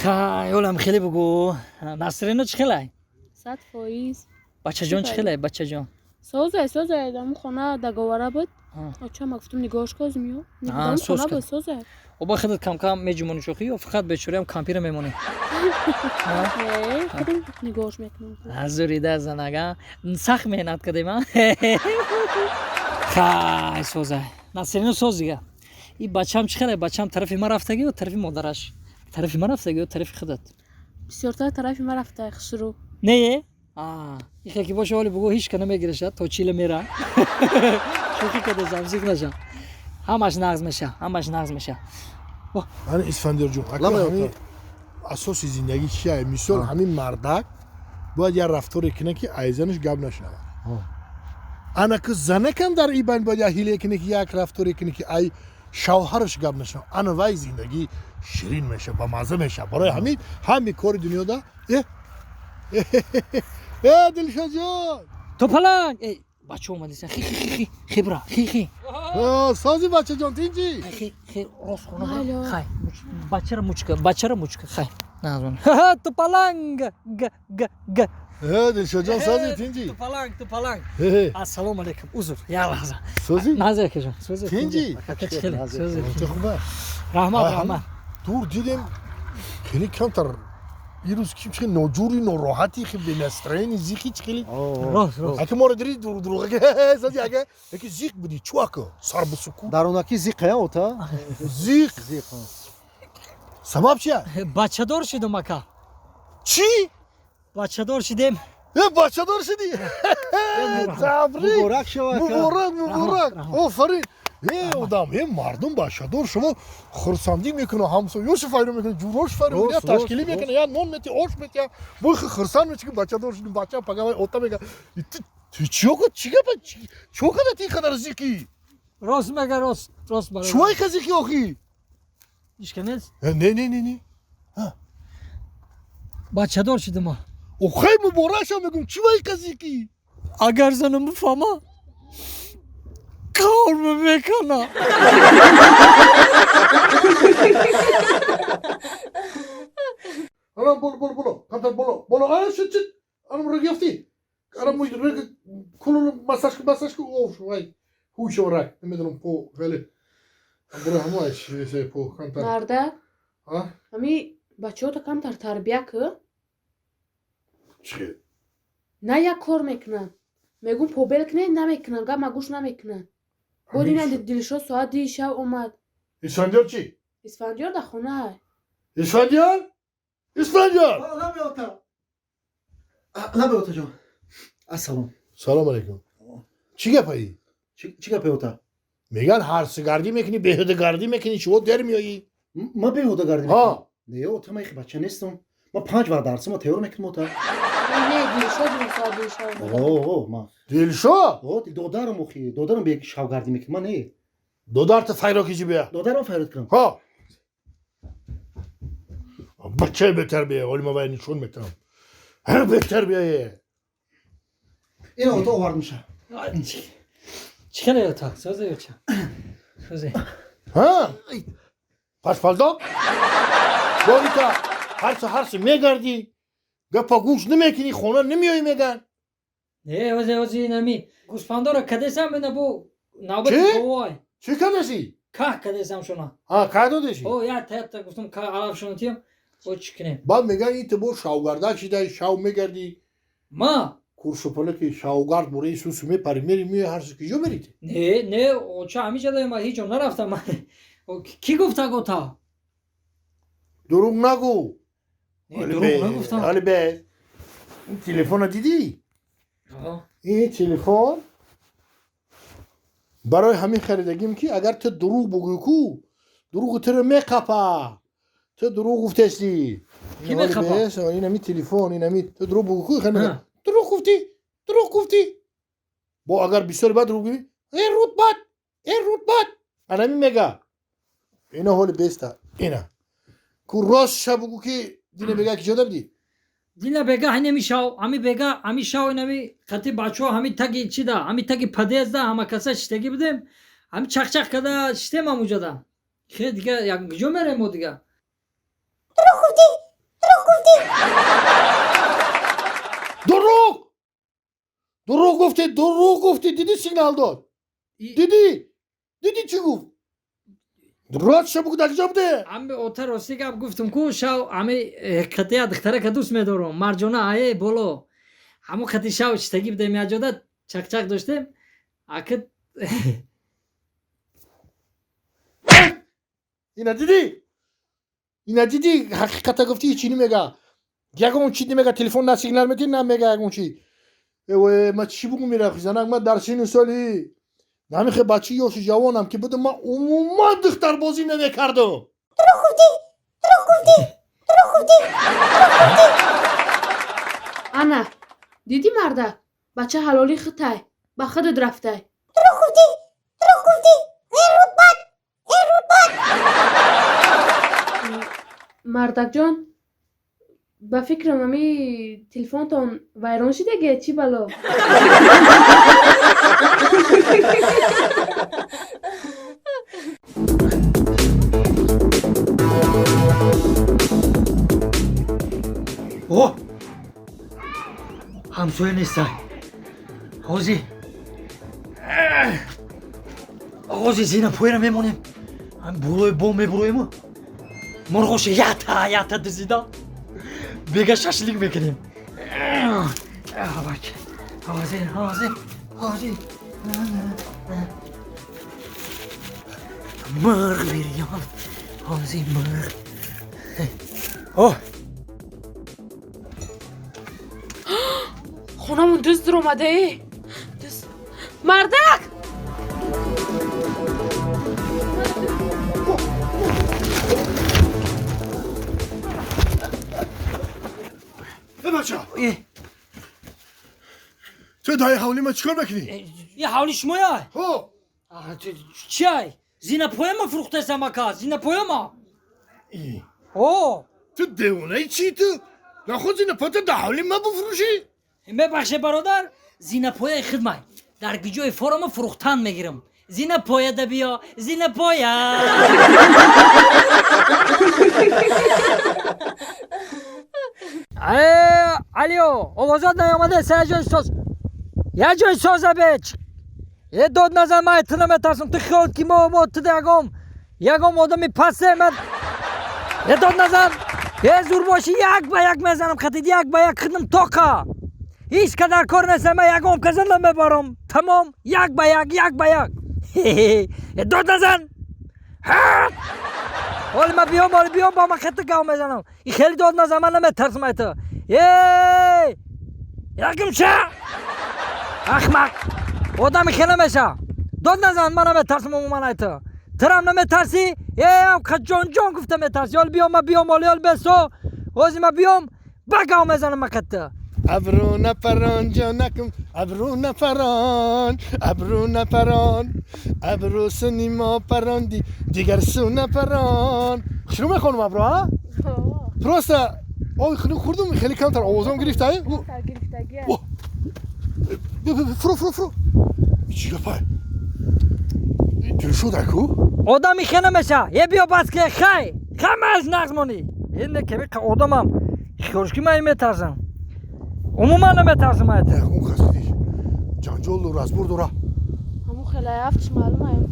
خای اولم خیلی بگو نصرینو چه خیلی 100%. بچه جان چه خیلی بچه جان سازه دم خونه دگاوره بود آچه ما گفتم نگاهش کازمیو دم خونه بود سازه و با خودت کم کم میجمونی شوخی یا فقط بچوری هم کامپیر میمونی نه خودم نگاهش میکنم ازوریده زنگا سخت مهنت کردیم ها خای سوزه نصرینو سوز دیگه این بچه‌م چه خیلی بچه‌م طرف ما رفتگی و طرف مادرش طرف ما رفتگی و طرف خودت بسیارتر طرف ما رفته خسرو نه این که باشه ولی بگو هیچ کنه میگیرش تا چیله میره شوخی کده زمزیک نشه همش نغز میشه من اسفندیار جون همین اساس زندگی چیه مثال همین مردک باید یه رفتاری کنه که ایزنش گب نشنوه انا که زنه کم در این بین باید یه حیله کنه که یک رفتاری کنه که ای شوهرش گب نشنوه انا وای زندگی شیرین میشه با مزه میشه برای همین کار دنیا دا دلشاد جان تو پلنگ بچه اومدی سن خی برا خی سازی بچه جان تینجی خی راست خونه خی بچه رو مچکه خی نازون تو پلنگ گ دلشاد جان سازی تینجی تو پلنگ السلام علیکم عذر یا لحظه سازی نازه که جان تینجی سازی تو خوبه رحمت دور دیدم خیلی کمتر این روز که نوجوری نوراحتی خیلی نسترینی زیخی خیلی راست اگه ما رو داری دروغ سازی اگه زیخ بودی چواکو سر بسکو درونکی زیقه اوتا زیخ سبب چیه؟ بچه دار شدم اکا چی؟ بچه دار شدیم بچه دار شدی؟ تبریک مبارک شو مبارک آفرین ادم مردم بچه دار شما خرسندی میکنه همسایه‌اش فایده میکنه جوراش فایده میکنه تشکیلی میکنه یا نون میتی آش میتی بو خرسند میشه که بچه دار شدیم بچه پگاه اوتا میگه تو چوکا تی قدر زیکی راست مگه راست مگه چوای زیکی آخی ایشکنه نه بچه دار شدم ما او خیلی مبارک شو میگم چوای زیکی اگر زنم بفهمه کار میکنه انا بولو قطر بولو انا شت انا رگفتی انا مو رگ كل مساج اوف وای هوش وراك نمیدونم پو خیلی برو همش سه پو کمتر مرده ها همی بچه ها تا کمتر تربیه که چی نه یک کار میکنن میگون پوبل کنه نمیکنن گم مگوش نمیکنن بود این دلشو ساعت دی شب اومد اسفندیار چی اسفندیار در خونه اسفندیار لا اوتا جان السلام سلام علیکم چی گپایی چی گپه اوتا میگن هر سگردی میکنی بهده گردی میکنی چه در میایی ما بیهوده گردیم ها نه اوتا ما بچه نیستم ما 5 وقت درس ما تئوری میکنم اوتا نه دلشو دیم ساعت دی شب اوه ما دلشو اوه دودارم مخی دودارم به یک شاوگردی میکنم ما نه دودارت فیراکی چی بیا دودارم فیرت کنم ها بچه بهتر بیا ولی ما باید نشون میتونم هر بهتر بیایه این اوتا آورد میشه چی کنه تا سازه بچه سازه ها پس پالدو بایی تا هرس میگردی گپا گوش نمیکنی خونه نمیایی میگن نه وزی نمی گوسفندا رو کدیسم بنا بو نوبت کوای چی کدشی که کدیسم شونا کدو دشی او یا تا گفتم که علاف شون تیم او چکنه بعد میگن این تو شاوگرده چی دای شاو میگردی ما کورسوپله که شاوگرد بوری سوسو میپری میری هر چیزی جو برید نه او چه همیشه دایم هیچ جون نرفتم من کی گفت گوتا دروغ نگو دروغ نگفتم حالی به این تلفن دیدی این تلفن برای همین خریدگیم که اگر تو دروغ بگوی کو دروغ تو رو میقپه تو دروغ گفتشتی کی میقپه این همی تلفن این همی تو دروغ بگوی کو خیلی دروغ گفتی با اگر بسیار بد دروغ بگوی این رود بد انا همی میگه اینا حالی بیسته اینا کو راست شب بگو که دینه بگه که جدا بدی دینا بگه هنمیشاو همی بگه همی شاو نمی خطی بچو همی تگی چی دا همی تگی پدیز دا همه کسا شتگی بدیم همی چخ کده شتیم هم اوجا دا خیلی دیگه یک جو میره مو دیگه گفته دروغ گفتی دیدی سیگنال داد دیدی چی گفت راست شو بگو در کجا بوده ام به اوتر راستی گپ گفتم کو شاو امی خطیا دختره که دوست میدارم مرجانه آیه بولو همو خطی شاو چتگی بده میاجاده چک چک داشتم اکد اینا دیدی حقیقتا گفتی چی نمیگه یگون چی نمیگه تلفن نه سیگنال میدی نه میگه یگون چی ما چی بگم میره خزانک من در سین سالی نمیخه بچه یوش جوانم که بودم من عموما دختر بازی نمیکردم انا دیدی مرده بچه حلالی خطای با خودت رفته مردک جان با فکرم امی تلفن تون ویران شده گه چی بلا او همسوی نیستن حوزی حوزی زینه پویره میمونیم هم بروی بوم میبرویم مرغوش یاتا دزیدا بگه ششلیک میکنیم حوزی مرغ بیریان حوزی مرغ اوه خونمون دزد در اومده دزد مردک بچه تو دای حولی ما چیکار بکنی؟ یه حولی شما یا هو چای زینه پویما فروخته سمکا زینه پویما او تو دیونه چی تو؟ نخود زینه پاتا ده حولی ما بفروشی؟ ببخشه برادر زینه پویا خدمت در گجوی فرم فروختن میگیرم زینه پویا ده بیا زینه پویا علیو آوازات نیامده سه جای ساز یه جای سازه بیچ یه داد نزن من اتنه میترسم تو خیال که ما تو یکم آدمی پسه من یه داد نزن یه زور باشی یک به یک میزنم خطید یک به یک خدم توقع هیچ کدر کار نیست من یکم کزن نمیبارم تمام یک به یک یه داد نزن حالی من بیام با من خطه گاو میزنم این خیلی داد نزن من نمیترسم ایتا یکم چه اخمق آدمی خیلی نمیشه داد نزن من نمیترسم من ایتا ترم نمیترسی جان گفته میترسی حال بیام حال بسو حاضی من بیام بگاو میزنم من خطه ابرو نپران جانکم ابرو نپران ابرو سنیما پراندی دیگر سو نپران شروع میخونم ابرو ها؟ پراسته آوی خیلی خوردم خیلی کمتر آوازم گرفته فرو چی گفت دل شده کو؟ آدمی خیلی نمیشه یه بیا بس که خیلی از نغزمانی این که آدمم خورشکی من میترسم عموما نمیترسم ایتا اون خستی جنجال دور از بور دورا همون خیلی هفتش معلومه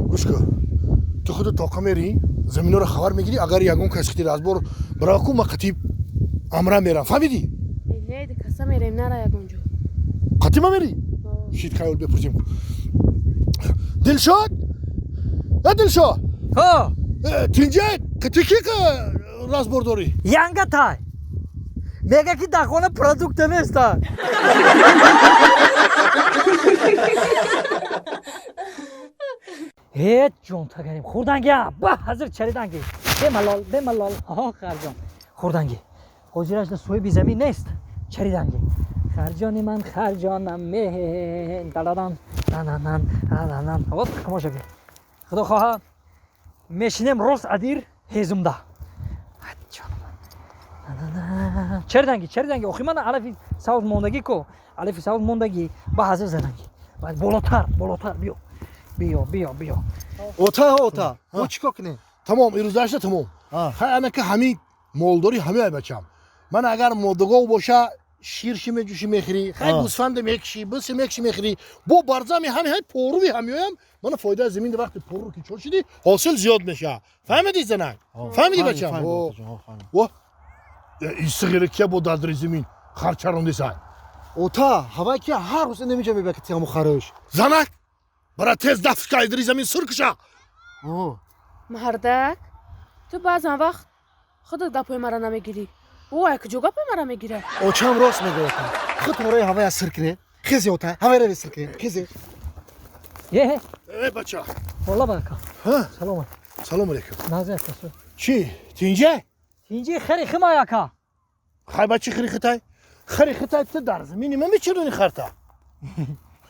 گوش کن تو خودت طاقه میری زمین رو خبر میگیری اگر یگون کسختی از بور براکو ما قطیب امرا میرم فهمیدی؟ نه دی کسا میریم نره یگونجو قطیب میری؟ شید خیال بپرسیم دلشاد؟ دلشاد؟ ها تینجا قطیکی که راز بور داری؟ ینگه تای میگه که در خونه پرودوکت نیست هیچ جون تگریم خوردنگی با حضر چریدنگی بملال ها خرجان خوردنگی حجرش در سوی بی زمین نیست چریدنگی خرجانی من خرجانم مهن دلادان نانانان آقا کما شکل خدا خواه میشینیم روز ادیر هیزمده چریدنگی اخی من علفی ساوز موندگی کو علفی ساوز موندگی با حضر زدنگی باید بالاتر بیا اوتا او چیکار کنی تمام ایروزش تمام خیلی انا که همین مولداری همه ای بچم من اگر مودگو باشه شیرشی میجوشی میخری خیلی گوسفند میکشی بس میکشی میخری با برزمی همین پروی همیایم من فایده زمین وقتی پرو که چور شدی حاصل زیاد میشه فهمیدی زنک فهمیدی بچم و این صغیره که با دادری زمین خرچرون دیسن اوتا هوا که هر روز نمیشه میبکه تیامو خرش زنک برای تیز دفت که دری زمین سرکشه مردک تو بعضا وقت خودت گپای مرا نمیگیری او یک جو گپای مرا میگیره اوچام راست میگه اوتا خود مورای هوا سر کنه خیزی اوتا هوا رو سر کنه خیزی یه ای بچه والا برکا ها سلام سلام علیکم نازه کسو چی تینجه اینجی خری خما یکا خیلی بچه خری خطای تو در زمینی من میچرونی خرتا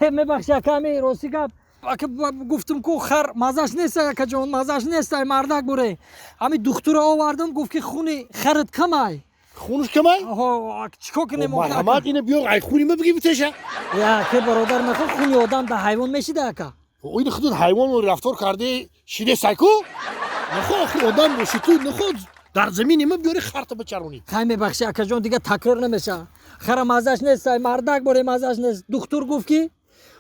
میبخش یکمی راستی گپ اگه گفتم که خر مزش نیست یکا جان مزش نیست مردک بره همین دختر آوردم گفت که خونی خرت کمای خونش کمای؟ آها چیکار کنیم مرحمت اینه بیار ای خونی ما بگی بتشه یا که برادر نخون خونی آدم ده حیوان میشیده یکا این خودت حیوان رو رفتار کرده شیده سایکو نخو آخی آدم باشی تو نخو در زمینی ما بیاری خرت بچرونی خیلی میبخش یکا جان دیگه تکرار نمیشه خر مزش نیست مردک بره مزش نیست دکتر گفت که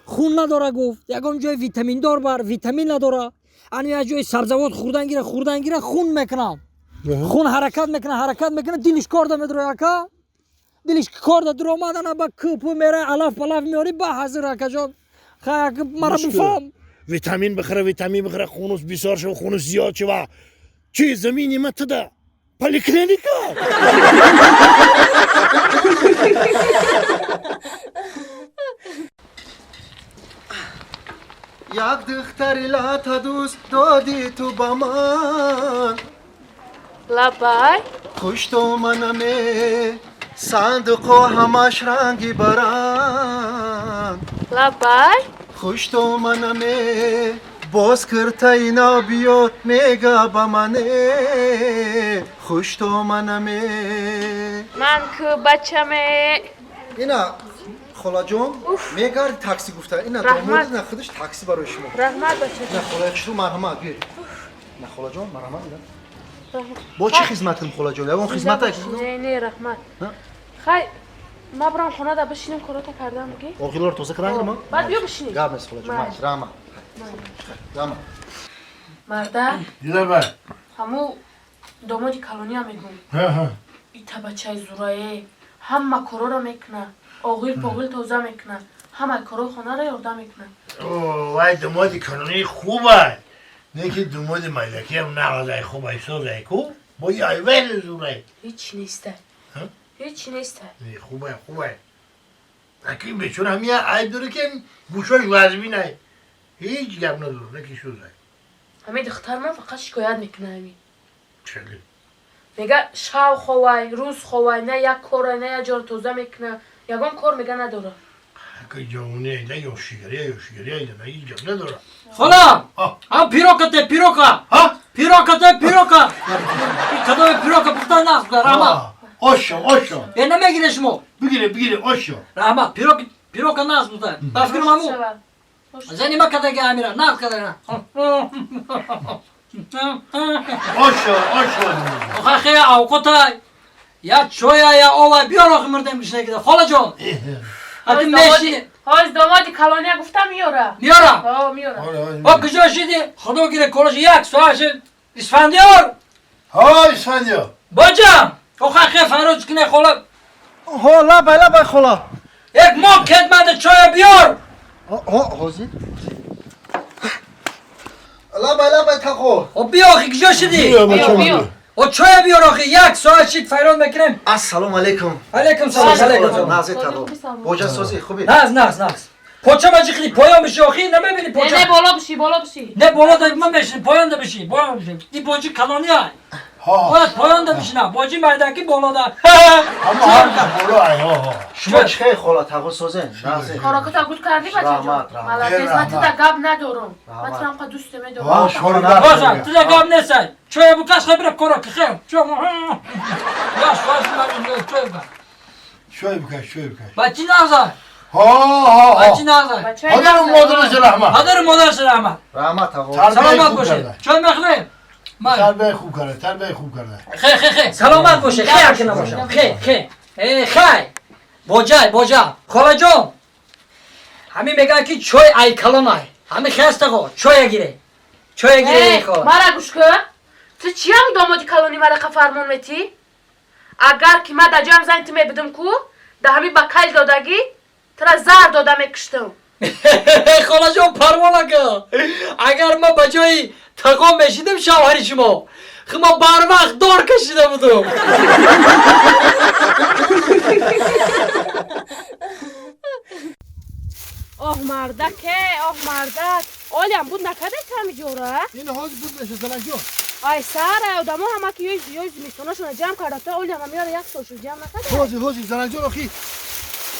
خون نداره گفت یکم جای ویتامین دار بر ویتامین نداره یه جای سبزیجات خوردن گیره خون میکنه خون حرکت میکنه دلش کار داره یکا دلش کار داره اومدن با کوپو میره علف میاری با حاضر یکا جان خیلی مرا بفهم ویتامین بخره خونش بیشتر شه و خونش زیاد شه و چی زمینی ما تدا پلیکلینیکا یک دختری لاتا دوست دادی تو با من لبای خوش تو منمه صندوق و همش رنگی برند لبای خوش تو منمه باز کرتا اینا بیاد میگه با منه خوش تو منمه من که بچمه اینا خلا جون میگه تاکسی گفته اینا رحمت. داماد نه خودش تاکسی برای شما رحمت بچه نه خلا چطور مرحمت بیر نه خلا جون مرحمت اینا با چی خدمتم خلا جون اون خدمت نه رحمت خی ما برام خونه دا بشینیم کاراتا کردم بگی اوغیلار توزه کردن ما بعد بیا بشینیم گاب است خلا جون ماش راما راما مرده دیدم من همو دامادی کلونی هم میگون ها ایتا بچه زورایه همه کارا را میکنه آغیل پاغیل توزه میکنه همه کارا خانه را یارده میکنه وای دمادی کانونی خوبه نه که دماد ملکی هم نغازه خوبه سازه کو با یه ایوان زوره هیچ نیسته ها؟ هیچ نیسته نه خوبه اکیم بچون هم یه عیب داره که گوشاش وزمی نه هیچ گپ نداره نکی شوزه همه دختر من فقط شکایت میکنه همین چلی میگه شب خواه روز خواه نه یک کار نه یک جار توزه میکنه یگان کار میگه نداره که جوونه ایده یوشیگری ایده نه هیچ گپ نداره خلا ها هم پیروکا ها پیروکا کدام پیروکا پختن نخ رحمت آشو یه نمیگیره شما بگیره آشو رحمت پیروکا نخ بودن بفکرم همو زنی ما کده گه امیره نخ کده نه آشو آخه خیلی اوقاتای یا چویا یا آوه بیار آخه مردم بشنه کده خالا جان حتی میشی های دامادی کلانی گفتم میاره میارم میاره با کجا شدی خدا گیره کلاش یک ساعت شد اسفندیار ها اسفندیار باجم آخه خیلی فروز کنه خالا ها لا خلا یک ماه خدمت چای بیار ها حاضر لا تاخو و بیا آخه کجا شدی بیا و چای بیار آخه یک ساعت شد فیران میکنیم السلام علیکم علیکم سلام نازه تاخو بوجا سازی خوبی ناز پوچه ما جخلی پایان بشی آخه نمیبینی پوچه نه بالا بشی نه بالا دا من بشین پایان دا بشی این باجی کلانی های باید پایان دا بشینم باجی مردکی بالا دا اما هر بالا ها شما چه خلا تاخو سازن نازه کاراکتا گود کردی بچه جان رحمت. مالا قسمت دا گاب ندارم من ترام قد دوست ها میدارم شور بازم تو دا گام نیستی چوی بکش خیلی برای کرا که خیلی چوی باش من چوی بکش بچی نازای بچی نازای مادر مادرش رحمت رحمت تاخو سلامت باشه چوی مخلی تربیه خوب کرده خیلی سلامت باشه خیلی که نباشم خیلی Boca. Xolajon. Hamı megan ki çoy aykalonay. Hamı xasta go. Çoya gire. Xola. Mara guşka. Tu çiyam domodi kaloni mara kafarmon meti. Agar kima da cam zan time bidim ku. Da hami bakal dodagi. Tra zar dodame kıştım. Xolajon parvona ka. Agar ma bajoy taqom meshidim şavharishimo. Xima barvaq dor kashida budum. Oh mardak oh mardak. Olyam bu ne kadar kamicora? این حاج بود بشه زنک جون Ay Sara odamı ama ki yüz mi sonuçta cam karata olyam ama yara yak soşu cam ne kadar? حاجی زنک جون آخی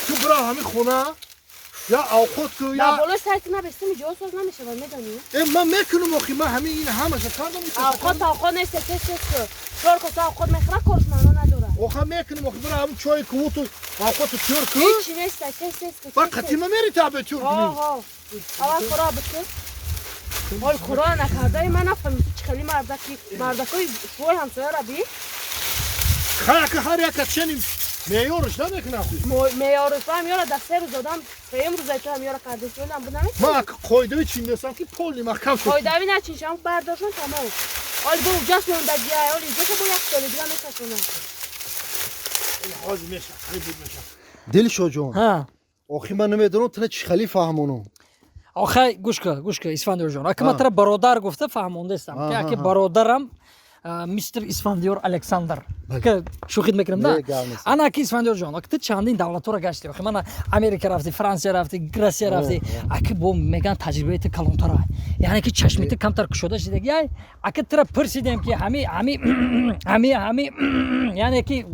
تو برا همین خونه یا اوقات کو Ya یا bolu sertine besti mi jo söz namışı var ne dönüyor? من میکنم آخی من همین این همه کار Avkot neyse kes ku. Şorko avkot mekra konuşma ona dura. آخه میکنم آخی برا همین چای کو تو اوقات ترک Hiç neyse kes. بر قتیمه میری تابه ترک Ho. Avan kura bitti. Ol kura ne kadar ben afam çıkalım mardaki şoy ham söyle abi. خیلی که هر یک چنین میارش نمیکنه Meyoruz var yora da seruz adam sayım ruzaytı ham yora kardeşi olan bu ne mi? ما کویده چین دستم که پولی مخکم شد Koydavi ne için şam bardاشون tamam. Ol bu ucas yolunda diye ol izlese bu yak söyle bir ne kaçına. حاجی میشه خیلی بود میشه دلشو جون Ha. آخی من نمیدونم تو چی خلی فهمونو آخه گوش که اسفندیار جان اگه من ترا برادر گفته فهمونده استم که اگه برادرم میستر اسفندیار الکساندر که شوخید میکنم نه انا کی اسفندیار جان اگه تو چندین دولت را گشتی اخی من امریکا رفتی فرانسه رفتی گرسیا رفتی اگه بو میگن تجربه ت کلانترا یعنی که چشمیت کمتر کشوده شده گیای اگه ترا پرسیدم که همی یعنی که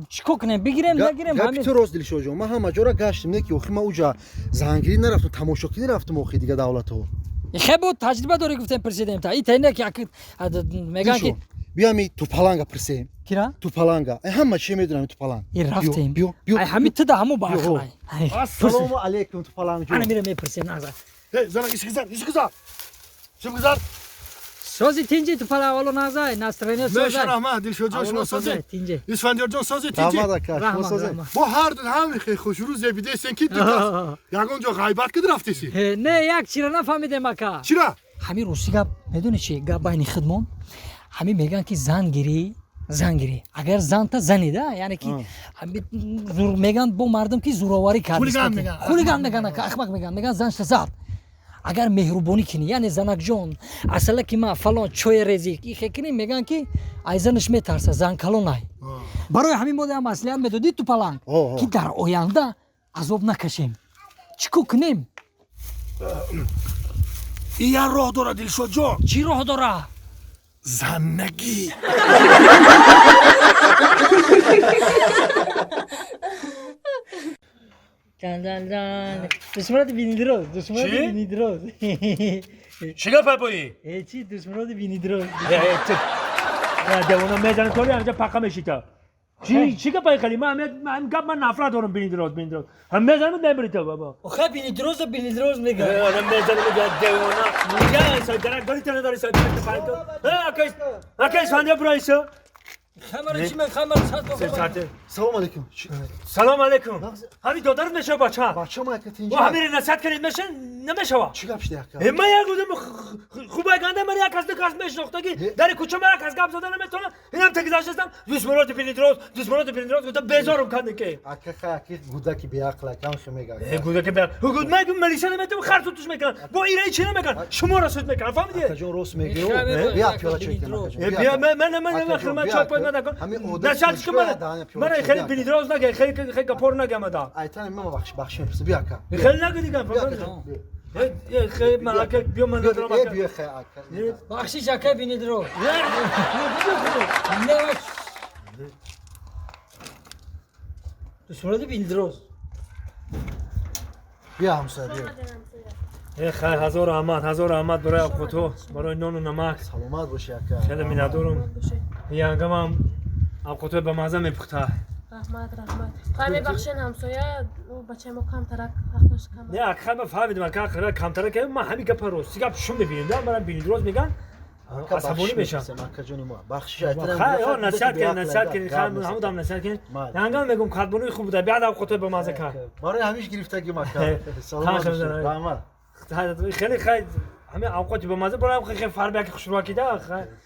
چیکو کنم بگیرم نگیرم گپی تو روز دلشو جون من همه جا را گشتم نه که آخی من اوجا زنگیری نرفتم تماشاگری نرفتم آخی دیگه دولتو خیلی بود تجربه داری گفتم پرسیدم تا این تینه که میگن که بیامی تو پلنگا پرسیم کیرا تو پلنگا همه چی میدونم تو پلنگ این رفتیم بیو ای همین تو ده همو باخلای السلام علیکم تو پلنگ انا جون میرم میپرسیم نازا زنک ایش گذار شم گذار سازی تینجی تو پلا اولو نازا ناسترینه میشه سازی رحمه دلشو جون شما سازی تینجی اسفندیار جون سازی تیجی داماد کاش رحمان سازه رحمان با هر دو همین خیلی خوش روز بیده سن کی دیگه یگان جو غیبت کد رفتیسی نه یک چیرا نفهمیدم اکا چرا همین روسی گپ میدونی چی گپ بین خدمون همین میگن که زنگیری اگر زن تا زنی ده یعنی که همین زور میگن بو مردم که زوراوری کرد خولیگان میگن احمق میگن زن زاد اگر مهربونی کنی یعنی زنک جون اصلا که ما فلان چوی ریزی کی خکنی میگن که ایزنش میترسه زن کلونای برای همین مورد هم اصلا میدونی تو پلنگ که در آینده عذاب نکشیم چیکو کنیم این راه داره دلشو جون چی راه داره زنگی جان دشمنات بینیدروز چیکار پاپایی؟ چی دشمنات بینیدروز دیوانه میزنه تولی همینجا پاکا میشیتا چی که پای خالی من گپ من نفرت دارم بینی دراز هم میزنم نمیری تو بابا آخه بینیدروز میگه آدم میزنه میگه دیوانه میگه سایدرک داری تنه داری سایدرک پای تو اکیس فاندیا برایسو خمر سلام علیکم سلام علیکم همین دادرت میشه بچه بچه ما که و اینجا همین نصیحت کنید میشه نمیشه چی گپ شده اکا من یک بودم خوبه گنده من یک کس میشناخته که در کوچه من یک کس گپ زدن نمیتونه اینم تگزاش هستم دشمنات بینیدروز گفتم بیزارم کنه که اکا گودکی بی عقل کم خمیگه گوده که گود میگم ملیشه نمیتونم خرط توش میکنن با ایرانی چی نمیکنن شما را سود میکنن فهمیدی جون روس میگه بیا پیالا چکیم بیا من خدمت چاپ پای نکن نشاط که من خیلی بینیدروز نگه خیلی کپور نگه مدا ایتان ما بخش میپرسه بیا اکا خیلی نگه دیگه فهمیدی خیلی ملاکه بیا من ندارم بیا بیا خیلی اکا بخشی جاکه بینیدروز دشمنات بینیدروز بیا همسایه بیا خیلی هزار احمد برای خودتو برای نان و نمک سلامت باشی اکا خیلی میندارم یانگم هم خودتو به مزه میپخته رحمت خواهی بخشین همسایه بچه ما کم ترک حقش کم نه خیلی فهمیدم که کمتره که من همین گپ رو سیگپ شون ببینیم برای بینیدروز میگن عصبانی میشم مکه جون ما بخشش خیلی ها نصیحت کنی خیلی همون دام نصیحت کنی هنگام میگم کاتبونوی خوب بوده بعد خودت به مزه کرد ما رو همیشه گرفتگی مکه سلامت باشید خیلی همه اوقاتی به مزه برام خیلی فربک خوشروکی ده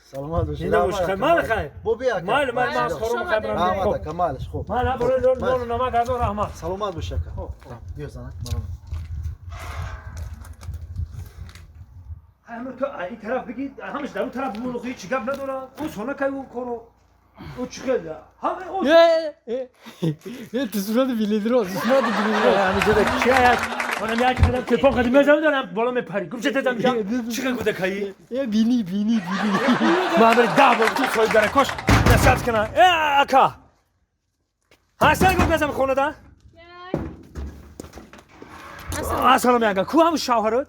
سلامت باشید اینه مش خیلی مال خیلی بو بیا مال خورم خبرم آماده کمالش خوب مال برو نون نمک از رحمت سلامت باشه بیا زنک همه تو این طرف بگید همش در اون طرف ملوخی چی گپ نداره اون سونه که اون کارو او چی خیلی همه اون تو صورت بیلیدروز همینجا ده چی هست من میاد که تلفن قدیمی میزنم دارم بالا میپری گروه چه تزم میشم چی خیلی گوده کایی بینی من برای 10 بار تو سوی داره کاش نصیحت کنم اکا هستن گفت بزنم خونه ده السلام اکا کو هم شوهرت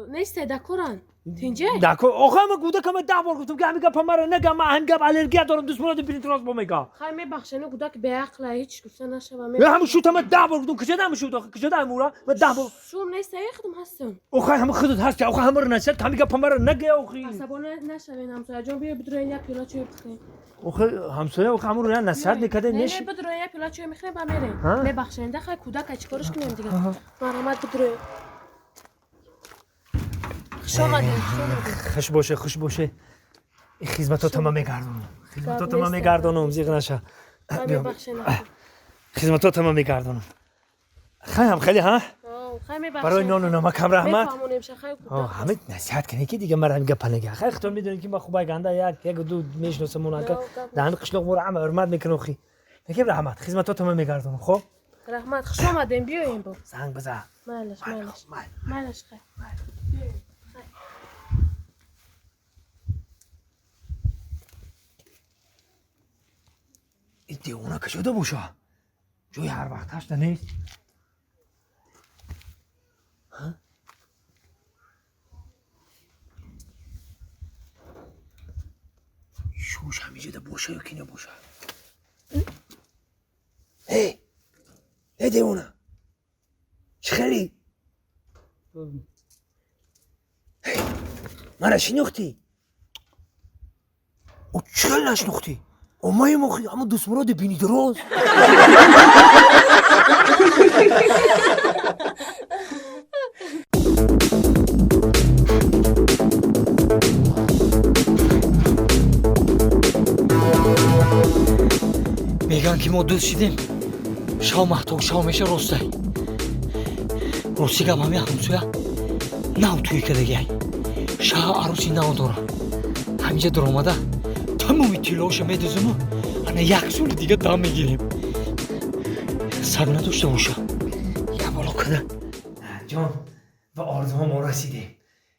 نیسته دکوران تینجه دکور آخه من گوده که من 10 بار گفتم که همین گپ مرا نگم من هنگام الرژی دارم دشمنات پرینتراس با میگم خیلی میبخشنه گوده که به عقل هیچ گفته نشه و من همون شوت من 10 بار گفتم کجا دام شوت کجا دام مورا من 10 بار شوم نیسته خودم هستم آخه همون خودت هست آخه همه رو نشد همین گپ مرا نگه آخه عصبانه نشوین همسایه جان بیا بدرین یک پیلا چای بخوریم آخه همسایه آخه همون رو نصیحت نکرده نه نش بدرین یک پیلا چای میخوریم و میریم میبخشین دخه کودک چیکارش کنیم دیگه مرحمت بدرین خوش باشه این خدمتات ما میگردونم زیغ نشه خدمتات ما میگردونم خیلی ها برای نان و نمک هم رحمت همه نصیحت کنی که دیگه مرا میگه پنگه خیلی تو میدونی که ما خوبای گنده یک دو میشناسمون که دهن قشلق مور عمه حرمت میکنه خی میگم رحمت خدمتات ما میگردونم خب رحمت خوش آمدین بیاین با زنگ بزن مالش خیلی این دیوونه که شده باشه جوی هر وقت هشته نیست شوش همیشه ده باشه یا کی نباشه هی دیوونه چه خیلی هی مرا شناختی او چه نشناختی امای مخی اما دوست مراد بینی درست میگن که ما دوست شدیم شام محتاق شامش راسته راستی گم همه همسویا نو توی که دیگه شاه عروسی نو داره همینجا در آمده تمامی تیلاش میدازم و انا یک سال دیگه دام میگیریم سر نداشته باشه یه بالا کده جان و آرزوها ما رسیدیم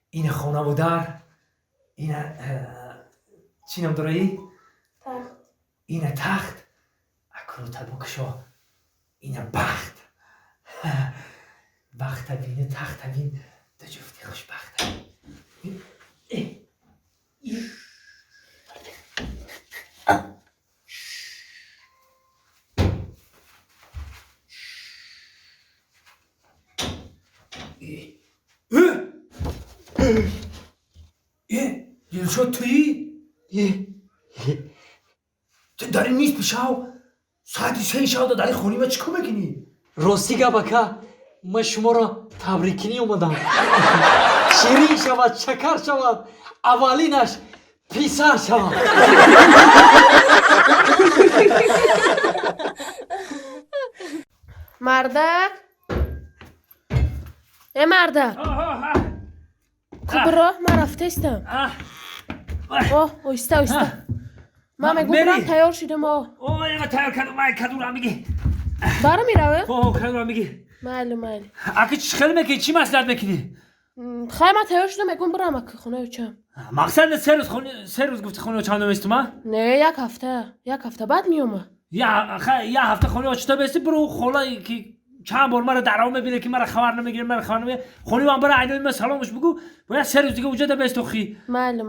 این خانه و در این چی نام داره ای؟ تخت این تخت اکرو تبکشا این بخت بخت بینه تخت بین دو جفتی خوشبخت یلشاد تویی؟ تو داری نیست بشاو ساعتی 3 شاو داری خونی ما چیکار میکنی؟ راستی گبکه من شما را تبریکنی اومدم شیرین شود شکر شود اولینش پیسر شود مردک مردک خوب راه من رفته استم اوسته من میگم برم تیار شدم اوه اینگه تیار کردم من کدو را میگی داره میروه؟ کدو را میگی مالی اگه خیلی میگی چی مسئلت میکنی؟ خیلی من تیار شدم میگم برم اکه خونه چم مقصد 3 روز گفتی خونه چند میستم ها؟ نه یک هفته بعد میومه یه هفته خونه چطور بیستی برو خونه که چند بار مرا درام میبینه که مرا خبر نمیگیره مرا خبر نمیگیره خونی من برای عینوی من سلامش بگو باید 3 روز دیگه اونجا ده بیست خی مالی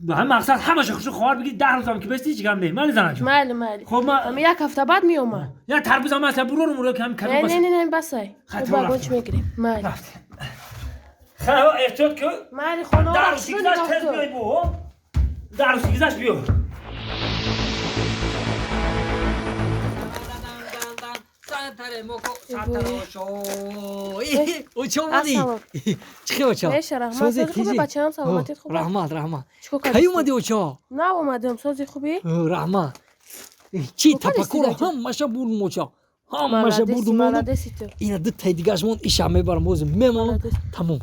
هم مقصد همش خوشو خبر بگی 10 روز هم که بیستی چی گم مالی زنه جون مالی خب من یک هفته بعد میومه یا تربوز هم اصلا برو رو که هم کدو بس نه بسای خط با گوش میگیریم مالی خانه احتیاط کن مالی خانه در آرش رو سیگزش نگاه تست کن. بیای بو در سیگزش بیو اوچا اومدی السلام. چی اوچا میشه رحمت. سوزی سوزی خوبه؟ تیزی بچه‌ام سلامتیت خوبه؟ رحمت چیکار کی کردی؟ اومدی اوچا نه اومدم. سوزی خوبی؟ رحمت چی Попали тапаккуро сюда? ҳамаша бурд моча ҳамаша Молодец, бурду мону молодец ты. ина ду тай дигашмон иша мебарам боз мемонам Молодец. тамом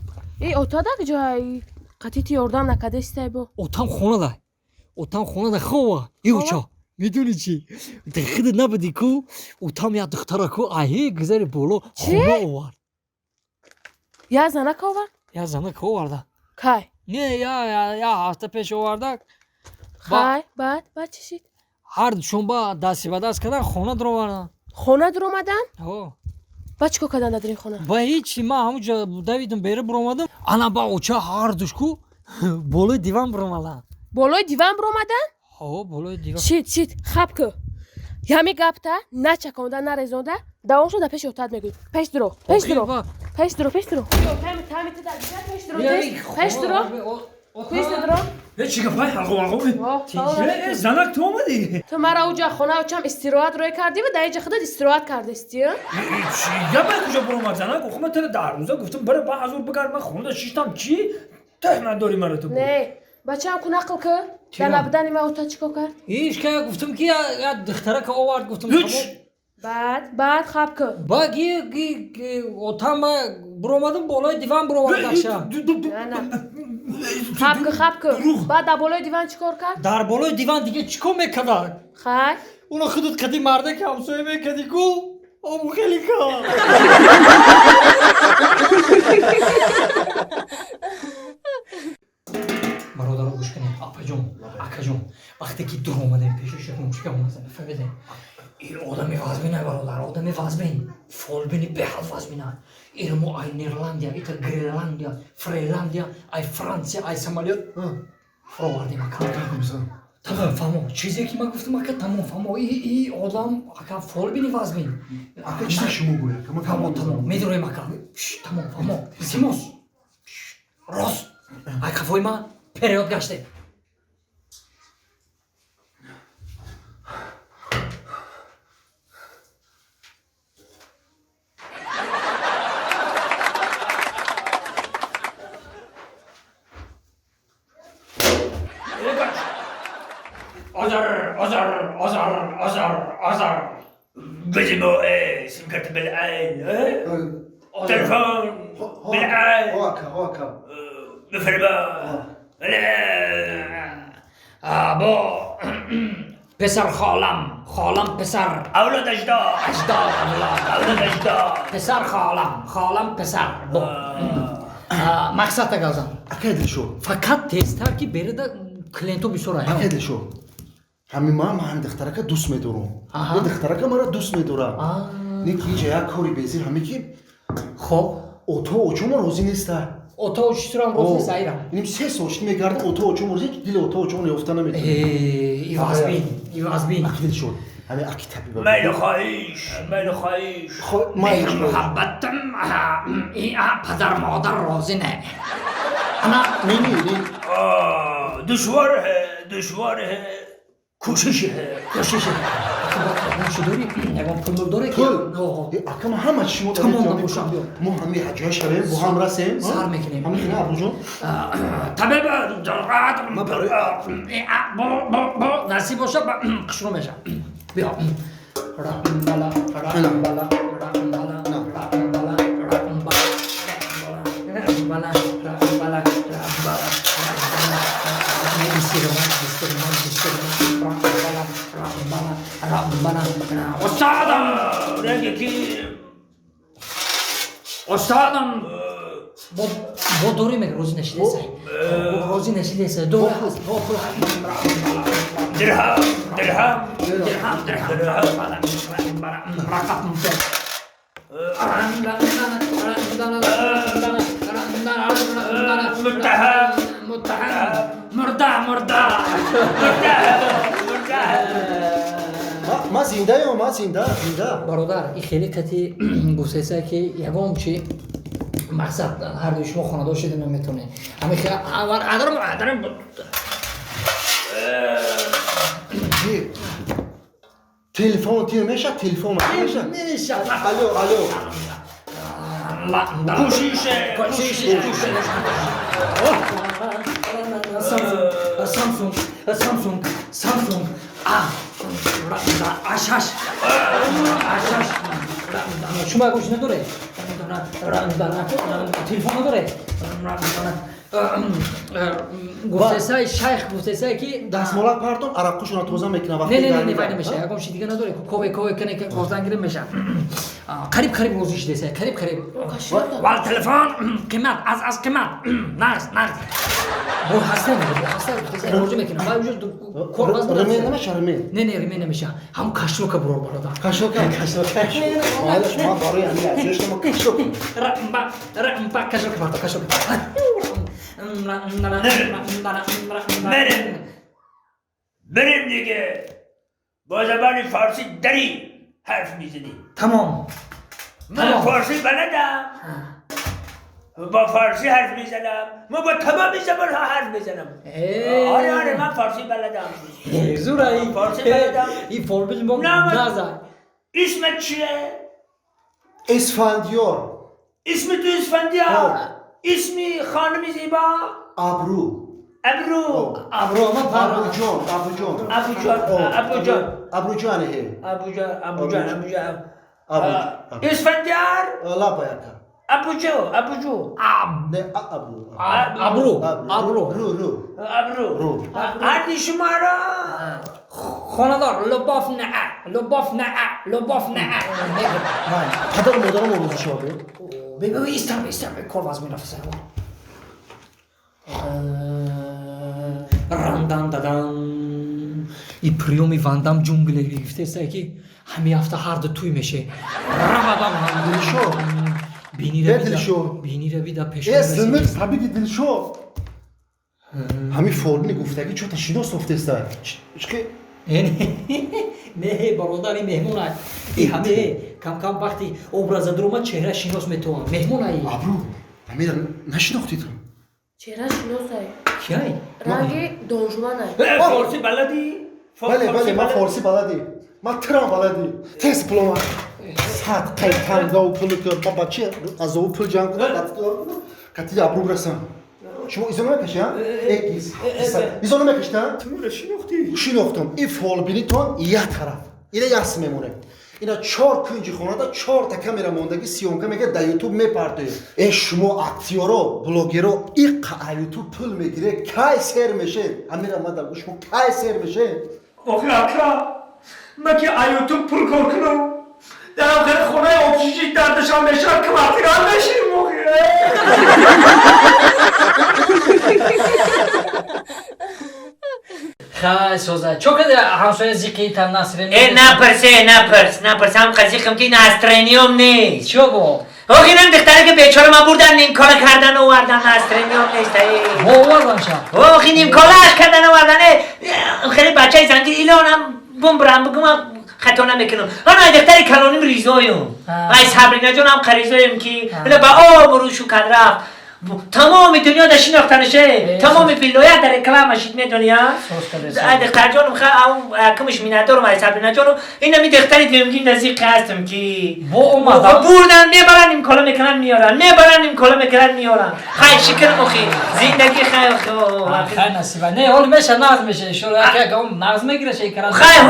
Отадак ҷай қатити ёрдам накадестай бо. отам хонада хова иоча медуни чӣ дихида набуди ку отам як духтара ку аҳи гузари боло хона овард Я занак овард? як занак оварда Кай? не я ҳафта пеш оварда Хай, баъд чӣ шид? ҳар душанба дасти ба даст кардан хона дуровардан Хона дуромадан? о Баъд чӣ кор кардан дар ин хона? ба ҳичи ман ҳамуҷа давидум бера буромадам ана ба оча ҳар душку болои диван буромадан Болои диван буромадан? болои диван Шид, хаб ку. Ҳами гапта начаконда нарезонда давом шуда пеши отад мегӯй. Пеш дуро. Пеш дуро. Пеш дуро. Пеш дуро. چی گفتی؟ حلقه زنک تو اومدی؟ تو مرا اوجا خونه اوچم استراحت روی کردی و در اینجا خودت استراحت کردستی چی؟ یا من کجا برو اومد زنک؟ خب من تره در روزا گفتم برای با حضور بگرد من خونه شیشتم چی؟ ته نداری مرا تو برو نه بچه هم کن عقل که در نبودن ما اوتا چیکار کرد هیچ که گفتم که یا دختره که آورد گفتم هیچ بعد خواب که با اتام برومدم بالای دیوان برومد داشتم خواب که بعد در بالای دیوان چیکار کرد در بالای دیوان دیگه چیکار میکرد خیر اونا خودت کدی مرده که همسایه میکردی کو آمو خیلی کار برادر گوش کنید اکاجون وقتی که دور اومدیم پیش شکم چیکار اومدن فهمیدین این آدمی وزمینه برادر آدمی وزمین فولبینی به حد وزمینه این مو ای نیرلندیا ایتا گرینلندیا فریلندیا ای فرانسیا ای سومالیا فروردیم اکا تمام فهمو چیزی که من گفتم اکا تمام فهمو این آدم اکا فولبینی وزمین اکا چیزی شما گویا تمام میدونیم اکا تمام فهمو سیموس راست ای کفای من پریود گشته آزار بجمو سیم کارت بالعين تلفون بالعين هاكا بفرما بو پسر خالم پسر اولاد اجداد اولاد اجداد پسر خالم پسر بو مقصد گازم اكيد شو فقط تستر که بره دا کلینتو بسرعه اكيد شو همي ما دخترك دوست میدارم آها. دخترك مرا دوست میدارم نیکی جا کاری بیزیر همی که خب اوتو اوچوم روزی نیسته اتو شترام روزی سایرم اینم سه سوشت میگرد اوتو اوچوم روزی دل اوتو اوچوم یافته نمیتونه ایوازبین اكيد شو همي اكيد حبيبي میل خواهیش میل محبتم پدر مادر راضی نه انا نيني دشوار ہے کوشش ہے چی داری؟ نگم پول داره که اكما همه چی تمام نبوشم بیا مو همي حجه شبه بو هم راسه سر میکنیم همي خنا ابو جون طبیب جرات نصیب باشه قشرو میشه بیا استادم با دوری میگه روزی نشیده سای روزی نشیده سای دوری هست درهم متهم مرده ما زنده ما زنده برادر این خیلی کتی گوسیسه که یکم چی مقصد هر دوی شما خانه داشتید نمیتونه همین که عدرم تلفن تیر میشه تلفن میشه نمیشه الو کوشیشه سامسونگ آش شما گوش نداره تلفن نداره گفته شیخ گفته که دستمال پارتون عرقشون توزا میکنه وقتی نه وای نمیشه اگه چیزی دیگه نداره کوبه کنه که گفتن گیرم میشه قریب روزش دیسه قریب وال تلفن قیمت از قیمت نه bu hasta gufte borcu mekanı var vücut korkmaz mı? Rımen nemiشه rımen Ne rımen nemiشه هم kaşloka bror barada kaşoka Hayır şuma barı yani ya şuma kaşoka Ramba kaşloka barda kaşloka Benim دیگه با زبان فارسی دری حرف میزنی Tamam من فارسی بلدم با فارسی حرف میزنم من با تمام زبان ها حرف میزنم آره من فارسی بلدم Zurayı فارسی بلدم İyi formül bu Ne? nazar اسمت چیه؟ اسفندیار اسم تو اسفندیار اسمی خانم زیبا ابرو ابرو Abro ama para ابروجانه ابوجان اسفندیار لا باید ابوجو نه ابرو Abro ابرو هردی شما را خاندار لباف نه پدر مادرم اون شما بگو ایستم کارواز می نفسه رندان دادم ای پریومی واندام جونگله گرفته سه که همین هفته هر دو توی میشه رمضان دلشو بینی رو بیدا پیش اسمت tabii دلشو همین فورنی گفتگی چون تشیناس افتسته چه نه برادری مهمون های ای همه کم وقتی ابراز دروما چهره شیناس میتوان مهمون های ابرو امیر نشناختید چرا شناسای کیای رنگ دونجوانای فارسی بلدی؟ بله من فارسی بلدی من ترام بلدی تست پلوما ساعت قیتن دو پلو که بابا چی از او پل جان کنه کتی ابرو برسم شما ایزونو میکشی ها؟ ایزونو میکشی ها؟ شناختم این فال بینیتون یه طرف اینه یاس میمونه اینا 4 کنجی خونه دا 4 تا کامera موندگی سیونکا میگه در یوتیوب میپرده ای شما اکتیورا بلوگرا این یوتیوب پول میگیره کی سر میشه امیر احمد دلگو شما کی سر میشه آخه اکرا من که ایوتون پول کار کنم در آخر خونه آتیشی دردشان بشم که وقتیران بشیم خیلی سوزه چو که همسایه زیقی تم نصره نپرس هم قضیه که این استرینیوم نیست چو بو؟ آخه اینم دختره که بیچاره ما بردن نیم کالا کردن و وردن استرینیوم نیست باور نشم آخه نیم کالاش کردن و وردن خیلی بچه زنگی ایلانم بوم بگم خطا نمیکنم آنها دختر کلانیم ریزایم ای صبرینا جان هم خریزایم که اینا با آب روشو کد رفت تمام دنیا در شناختنشه تمام ولایت در کلامش میدونیا دختر جانم خیلی کمش میندارم ای صبرینا جانم اینا می دختری دیمگی نزدیک هستم که بردن میبرن این کلا میکنن میارن خیلی شکر مخی زندگی خیلی خیلی نصیبه نه حال میشه نازم میشه شروع که اون نازم میگیره شکر خیلی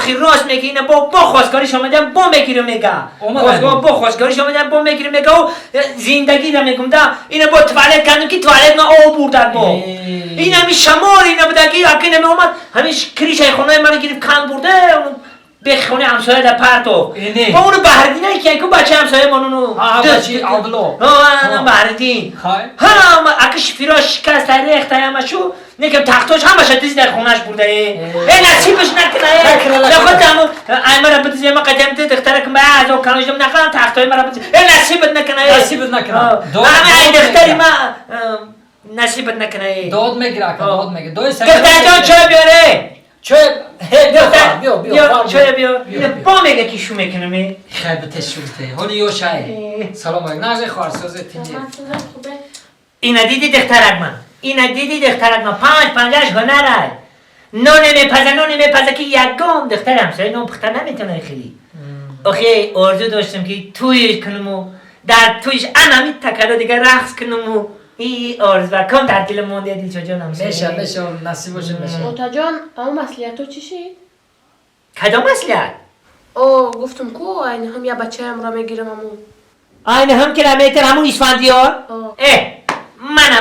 خیلی راست میگی اینا با خواستگاریش آمدن با میگیره میگه با خواستگاریش آمدن با میگیره میگه و زندگی رو میگم دا اینا با توالت کردن که توالت ما آب بردن با این همین شمار اینا بودگی اگه نمی اومد همین کریشه خونه من گرفت کم برده به خونه همسایه در پرتو با اونو بهردینه که بچه همسایه من اونو بچه عادلو بهردین اگه فراش شکست ریخته همشو نکم تختاش همش دیزی در خونهش برده ای نصیبش نکنه نخواد همون ای مرا بدیزی ما قدمت دختره که بعد او کنوشم نکنم تختای مرا بدیزی ای نصیبت نکنه همه این دختری ما نصیبت نکنه داد میگیره دختر جان چای بیاره چای بیا چای بیا با میگه که شو میکنم خیلی به تشویقه حالی یا شای سلام علیکم نازه خوار سازه تینجی اینا دیدی دخترک من اینا دیدی دخترک من 5-5 هنره نون میپزه که یکم دختر همسایه نون پختر نمیتونه خیلی آخه آرزو داشتم که تویش کنم و در تویش انمی تکلو دیگه رقص کنم و این آرزو کم در دل مونده دیل چجا نمسه میشه نصیب باشه میشه اوتا جان اما مسئولیت تو چی شید؟ کدام مسئولیت؟ گفتم کو این هم یه بچه هم را میگیرم همون آینه هم که رمیتر همون اسفندیار؟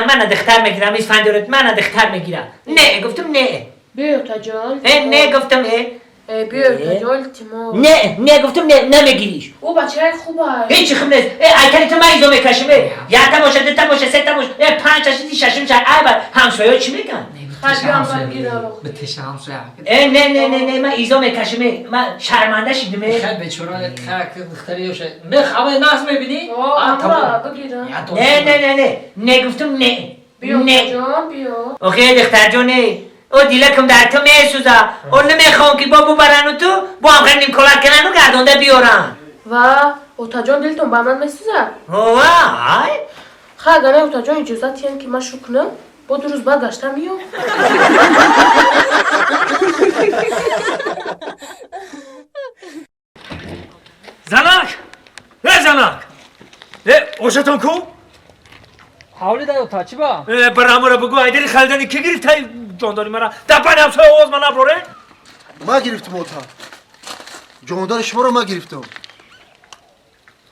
من دختر میگیرم اسفندیارت من دختر میگیرم نه گفتم نه بیا اوتا جان نه گفتم بیا اوتا جان تیمو نه گفتم نه نمیگیریش او بچه خوبه هیچی خوب نیست اکلی تو من ایزو میکشم یا تماشه دو تماشه سه تماشه 5 تاشه ششم چه همسایه ها چی میگن؟ به تشه همسایه نه من ایزو میکشم من شرمنده شدم خیلی بچورا که دختری یوشه نه خبر ناز میبینی؟ آمورا بگیرم نه گفتم نه بیا اوتا جان بیا اوکی دختر جان نه او دیلکم در تو میسوزه او نمیخوام که بابو برن و تو با هم خیلی کلک کنن و گردونده بیارن و اوتا جان دلتون با من میسوزه وای خواه اگر اوتا جان اجازت یعنی که من شو کنم با 2 روز بعد گشتم میام زنک اوشتون کو؟ حالی دای اوتا چی با؟ برام را بگو ایدری خالدنی که گرفت جانداری مرا دپانی همسای آواز من ابروره؟ ما گرفتم اوتا جاندار شما رو ما گرفتم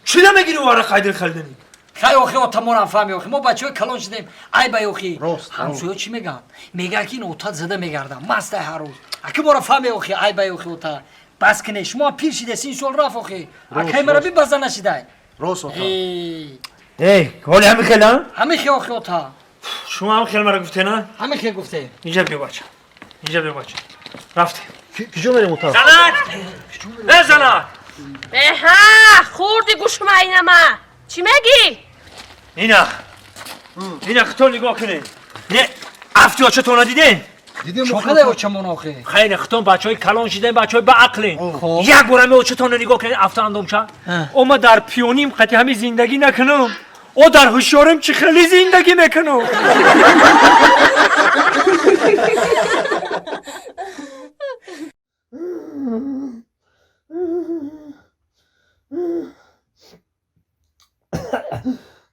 چی نمیگیری واره ایدری خالدنی؟ خیلی اوخی اوتا ما رو فهمی اوخی ما بچه های کلان شدیم ای بای اوخی راست همسایه چی میگن؟ میگن که این اوتا زده میگردم مست هر روز اکی ما رو فهمی اوخی ای بای اوخی اوتا بس کنه شما پیر شده 30 سال رفت اوخی اکی مرا بی بزن نشیده راست اوتا حالی همین خیلان؟ همه خی اوخی اوتا شما هم خیل مرا گفته نه؟ همه خی گفته اینجا بیا بچه رفته کجا میریم اوتا زنک خوردی گوش اینما چی میگی؟ اینا خطور نگاه کنه نه افتی ها چطور ندیدین؟ دیدیم شوخه او چمون اوخی خیلی خطور بچه های کلان شدن بچه های با عقلین یک بارم او چطور نگاه کنه افتی اندام چه؟ اما در پیونیم قطعی همین زندگی نکنم او در هوشیارم چه خیلی زندگی میکنم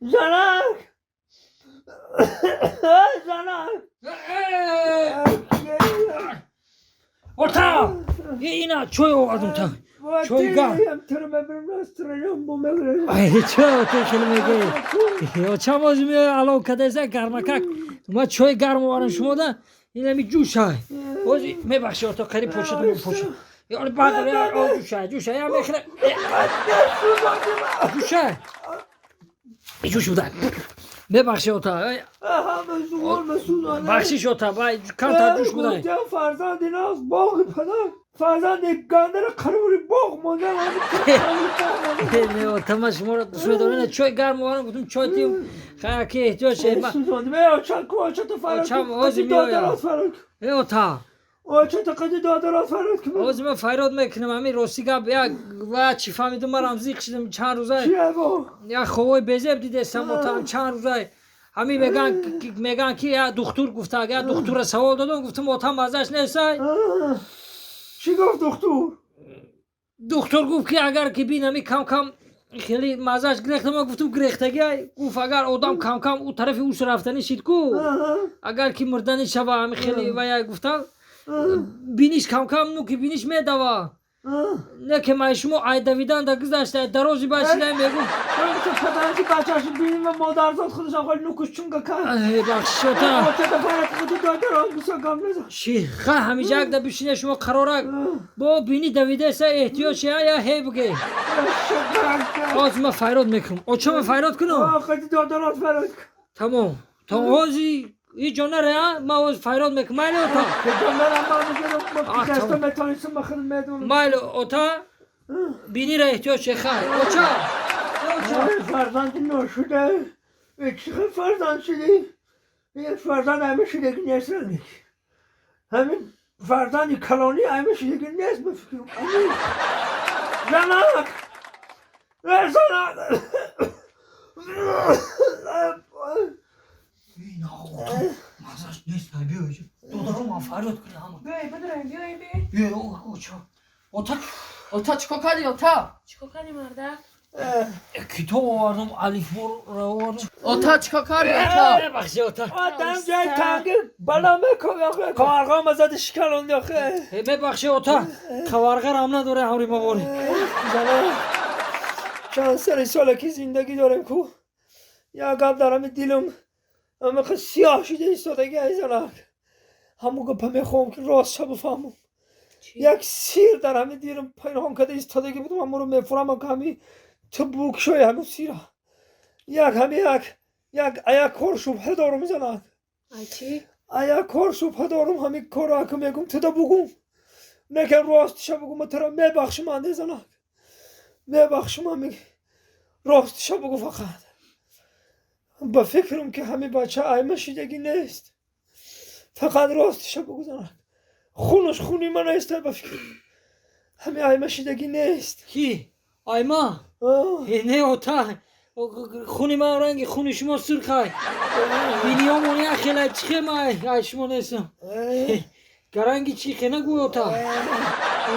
زنک اوتا اینا چوی آوردم تا چوی گرم ای چه تو خیلی میگی یا چه مازی میگه علاو کدیزه گرمکک ما چوی گرم آوردم شما ده این همی جوش های بازی میبخشی اوتا قریب پوشتم پوشت یعنی بعد جوش های یا میخره جوش های جوش بودن ببخشی اوتا بخشیش اوتا بای کار تا جوش بودن فرزند ناز باغ پدر فرزند گندر قروری باغ مانده نه اوتا ما شما رو شوی دارن چای گرم وارم گفتم چای تیم خیلی که احتیاج شه سوزانده می آچان کو آچان تو فراد چم آزی میایم اوتا آچان تو قدی دادراز فراد که آزی من فایراد میکنم همین راستی گپ یک و چی فهمیدم من رمزی کشیدم چند روزه یا خوای بزب دیده سموتام چند روزه همین میگن که یا دکتر گفته اگر دکتر سوال دادم گفتم اوتا مزهش نیست چی گفت دکتر؟ دکتر گفت که اگر که بینمی کم کم خیلی مزهش گرخته ما گفتم گرختگی گفت اگر آدم کم کم او طرف اوش رفتنی شید کو اگر که مردنی شبه همین خیلی و یا گفتم بینیش کم کم نو که بینیش میدوا نه که من شما ای دویدن در گذشته درازی باشیدن میگم تو پدرتی بچه‌اش بینیم و مادرزاد خودش هم خیلی نوکش چونگه کرد بخش شده آچه دفعه خودی دادراز بسا گم نزد چی خواه همیشه یک در بشینه شما قرارک با بینی دویده سه احتیاج شه یا هی بگه آز من فایراد میکنم آچه من فایراد کنم خیلی دادراز فراد تمام تا آزی این جانه ره ما آز فایراد میکنم مایل اوتا مایل اوتا بینی را احتیاج شه خواه آچه فرزند ناشده چقدر فرزند شدی؟ یک فرزند همه شدگی نیست رنگی همین فرزند کلانی همه شدگی نیست بفکرم زنک این آقا تو مزاش نیست بیا اینجا دودارو من فریاد کنی همون بیای بدرم بیای بیا او چا اوتا Ota چیکار کردی ota؟ چیکار کنی مردک؟ کتاب آوردم الفبا را آوردم Ota چیکار کردی ota؟ بخشی اوتا آدم جای تنگی بلا میکنی آخه کارگاه مزاد شکلوندی آخه ببخشی اوتا خوارغه هم نداره همری مباری زنه چند سر ساله که زندگی دارم کو یا گب دارم دیلم همه که سیاه شده ایستادگی ای زنک همون گپه میخوام که راست شب بفهمم یک سیر در همه دیرم پنهان کده ایستادگی بودم همون رو میفرم که همین تو بوک شوی همون سیره یک کار شبه دارم زنک ای چی؟ یک کار شبه دارم همین کار را که میگم تو دا بگم نکن راستش بگم و ترا میبخشم انده زنک میبخشم همین راستش بگو فقط با فکرم که همین بچه ایمه شدگی نیست فقط راستش بگو زنک خونش خونی من نیست با فکرم همین ایمه شدگی نیست کی؟ آیما نه اوتا خونی من رنگی خونی شما سرخای بینی همونی اخیلی چیخه من شما نیستم گرنگی چیخه نگو اوتا ای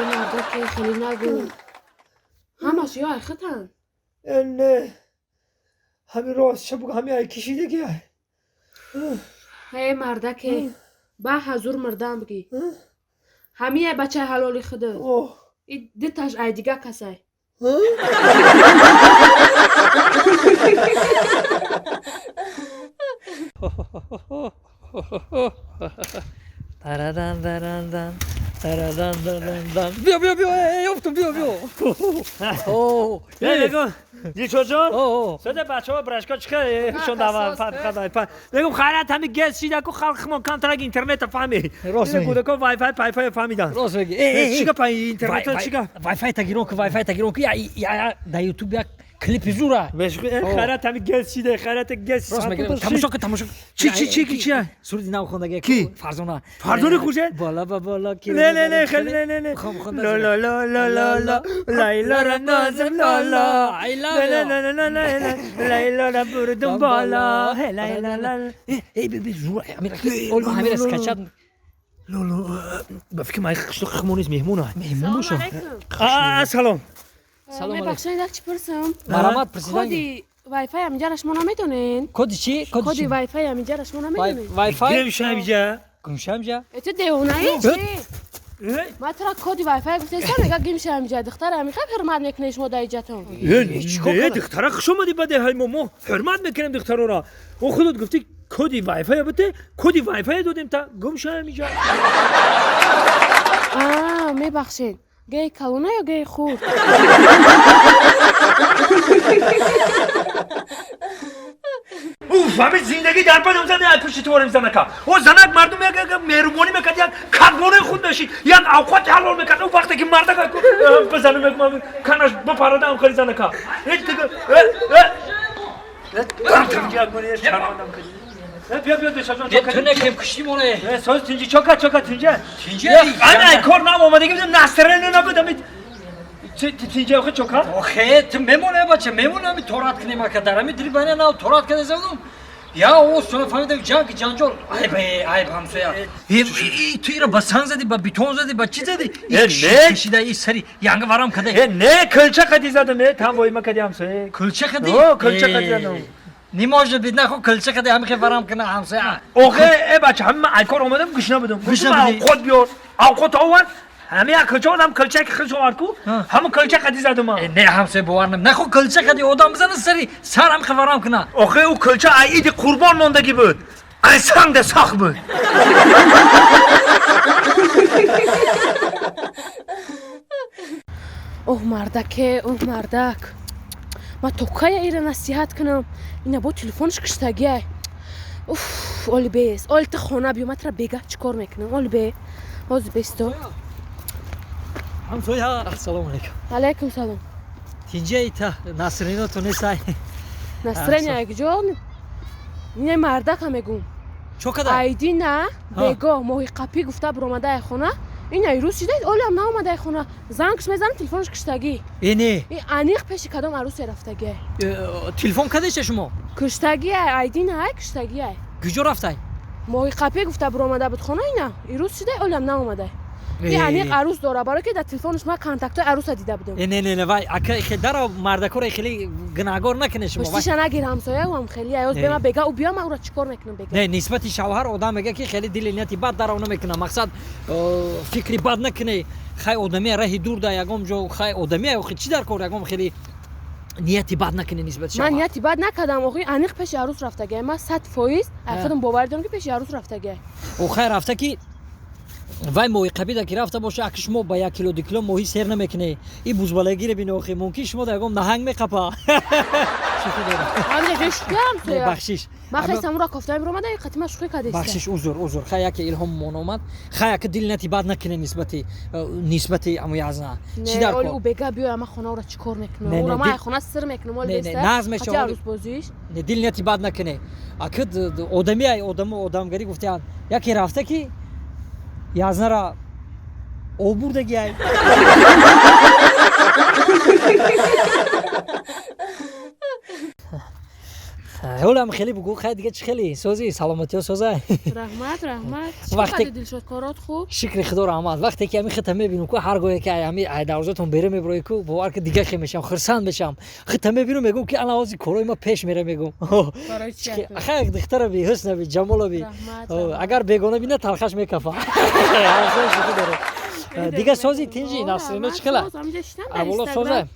مردک خیلی نگو همش یا اختن نه همین راستش بگو همین ای کشیدگی ای مردک با حضور مردم بگی همه بچه حلالی خده ای دیتش ای دیگه کسای درادن درادن درادن درادن بیا بیا بیا یافتم بیا بیا اوه بگو دیچو جان اوه سده بچه ها برشکا چکه شون دوا خدای بگم خیرت همین گز شیده که خلق ما کانترک اینترنت فهمی راست میگی. بوده که وای فای پای فای فهمیدن راست بگی چیکار پای اینترنت چیکار وای فای تگیرون که یا در یوتیوب یک کلیپ زوره خیرت همین گز شیده خیرت گز راست میگی تماشا کن چی سرودی نو خوندگی کی؟ فرزانه فرزانه خوشه بالا با بالا کی نه خیلی نه لا لا لا لا لا لا لیلا را نازم لالا لیلا را بردم بالا لیلا لا ای بی زور همین اسکچات با فکر من قشتو خمونیز مهمونه مهمون باشم سلام سلام ببخشید یک چی پرسم مرامت پرسیدن کدی وای فای همینجا شما نمیدونین کد چی کدی وای فای همینجا شما نمیدونین وای فای گم شمیجا گمشم تو دیونه ای چی ما ترا کدی وای فای گفتم میگه گیم همینجا دختر همینقدر حرمت میکنه شما دایجاتون نه دختره شما دی بده های ما حرمت میکنیم دختره را او خودت گفتی کدی وای فای بده کدی وای فای دادیم تا گم شمیجا میبخشید گی کلونه یا گی خورد اوف همین زندگی در بدم زده پشت تو میزنه که او زنک مردم یک مهربانی میکرد یک کارگونه خود بشید یک اوقات حلال میکرد اون وقتی که مرد بزنم یک ما کناش بپرده هم خیلی زنه که هیچ دیگه بیا دشتان تو نکم کشتی مونه ساز تنجی چوکا تنجی تنجی کار نام اومده که نسترن نبودم تنجی آخه چوکا آخه تو میمونه بچه میمونه می تورات کنیم که درمی دری بینه ناو تورات کنه زدم یا او سونا فهمیدم جانجول ای همسویا تو ایرا بسان زدی با بیتون زدی با چی زدی نه کشیده ای سری یانگ ورم کده نه کلچه قدی زدم نه تام وای ما کدی همسویا کلچه کدی کلچه قدی زدم نیماج بید نخو کلچه کدی همه که ورم کنه همسویا آخه بچه همه ایکار اومدم گوشنا بدم خود بیار اوقات آور همه کلچه آدم کلچه که خیلی شوار کو همه کلچه قدی زدم نه همسویا بوارنم نخو کلچه کدی آدم بزنه سری سر هم که ورم کنه آخه او کلچه ایدی قربان ماندگی بود این سنگ ده ساخ بود اوه مردک ما توکای ایره نصیحت کنم اینا با تلفنش کشتگیه اوف اول بیس اول تا خونه بیو متر بگه چیکار میکنم اول بی باز بیستو همسویا السلام علیکم علیکم سلام تینجا ایتا نصرینو تو نیسای نصرین یک جان نه مردک هم میگم چو کده ایدی نه بگو ماهی قپی گفته برامده خونه اینا عروس شده اولم نامده خونه زنگش میزنم تلفنش کشتگی اینه این انیق پیش کدام عروس رفتگی تلفن کدش شما کشتگی ایدی نه کشتگی کجا رفته ماهی قپی گفته برو آمده بود خونه اینا عروس شده اولم نامده این انیق عروس داره برای که در تلفنش ما کانتاکت عروس دیده بودم نه وای اگه خدر مردکور خیلی گناهگار نکنه شما پشتیش نگیر همسایه هم خیلی ایاز به من بگه او بیا من او را چیکار میکنم بگه نه نسبت شوهر آدم میگه که خیلی دل نیتی بد داره اونو میکنه مقصد فکری بد نکنه خیلی آدمی راه دور ده یگم جو خیلی آدمی او چی در کار یگم خیلی نیتی بد نکنه نسبت شوهر من نیتی بد نکردم آقای انیق پیش عروس رفتگی من 100% خودم باور دارم که پیش عروس رفتگی او خیر رفته که وای موی قبیده که رفته باشه اگه شما با 1 کیلو 2 کیلو موهی سر نمیکنه این بوزبالگی رو بینه آخه ممکن شما درگم نهنگ میقپا من دیگه شکرم توی بخشش من خواستم اون را کفتم رو اومده خطی مشقی کردیسته بخشش عذر خیلی که الهام من اومد خیلی که دل نتی بد نکنه نسبت اموی ازنا چی در نه او کار بگه بیا من خونه رو چیکار میکنم نه، او را نه، من دل- خونه سر میکنم مال نه، بیسته نظمش خطی آقا- عروس بازیش نه دل نتی بد نکنه اکد آدمی آدمگری گفتن یکی رفته که یازنا را آوردگی ای حالا خیلی بگو خیلی دیگه چه خیلی سوزی سلامتی و سوزه رحمت وقتی- چقدر دلشاد کارات خوب شکر خدا رحمت وقتی که همین ختمه ببینم که هر گاهی که همین دروازتون بره میبره که باور که دیگه خیلی میشم خرسند میشم ختمه ببینم میگم که الان از کارای ما پیش میره میگم برای چی خیلی دختر بی حسن بی جمال بی رحمت اگر بیگانه بینه تلخش میکفه دیگه سوزی تینجی نصرینو چه خلا اولا سوزه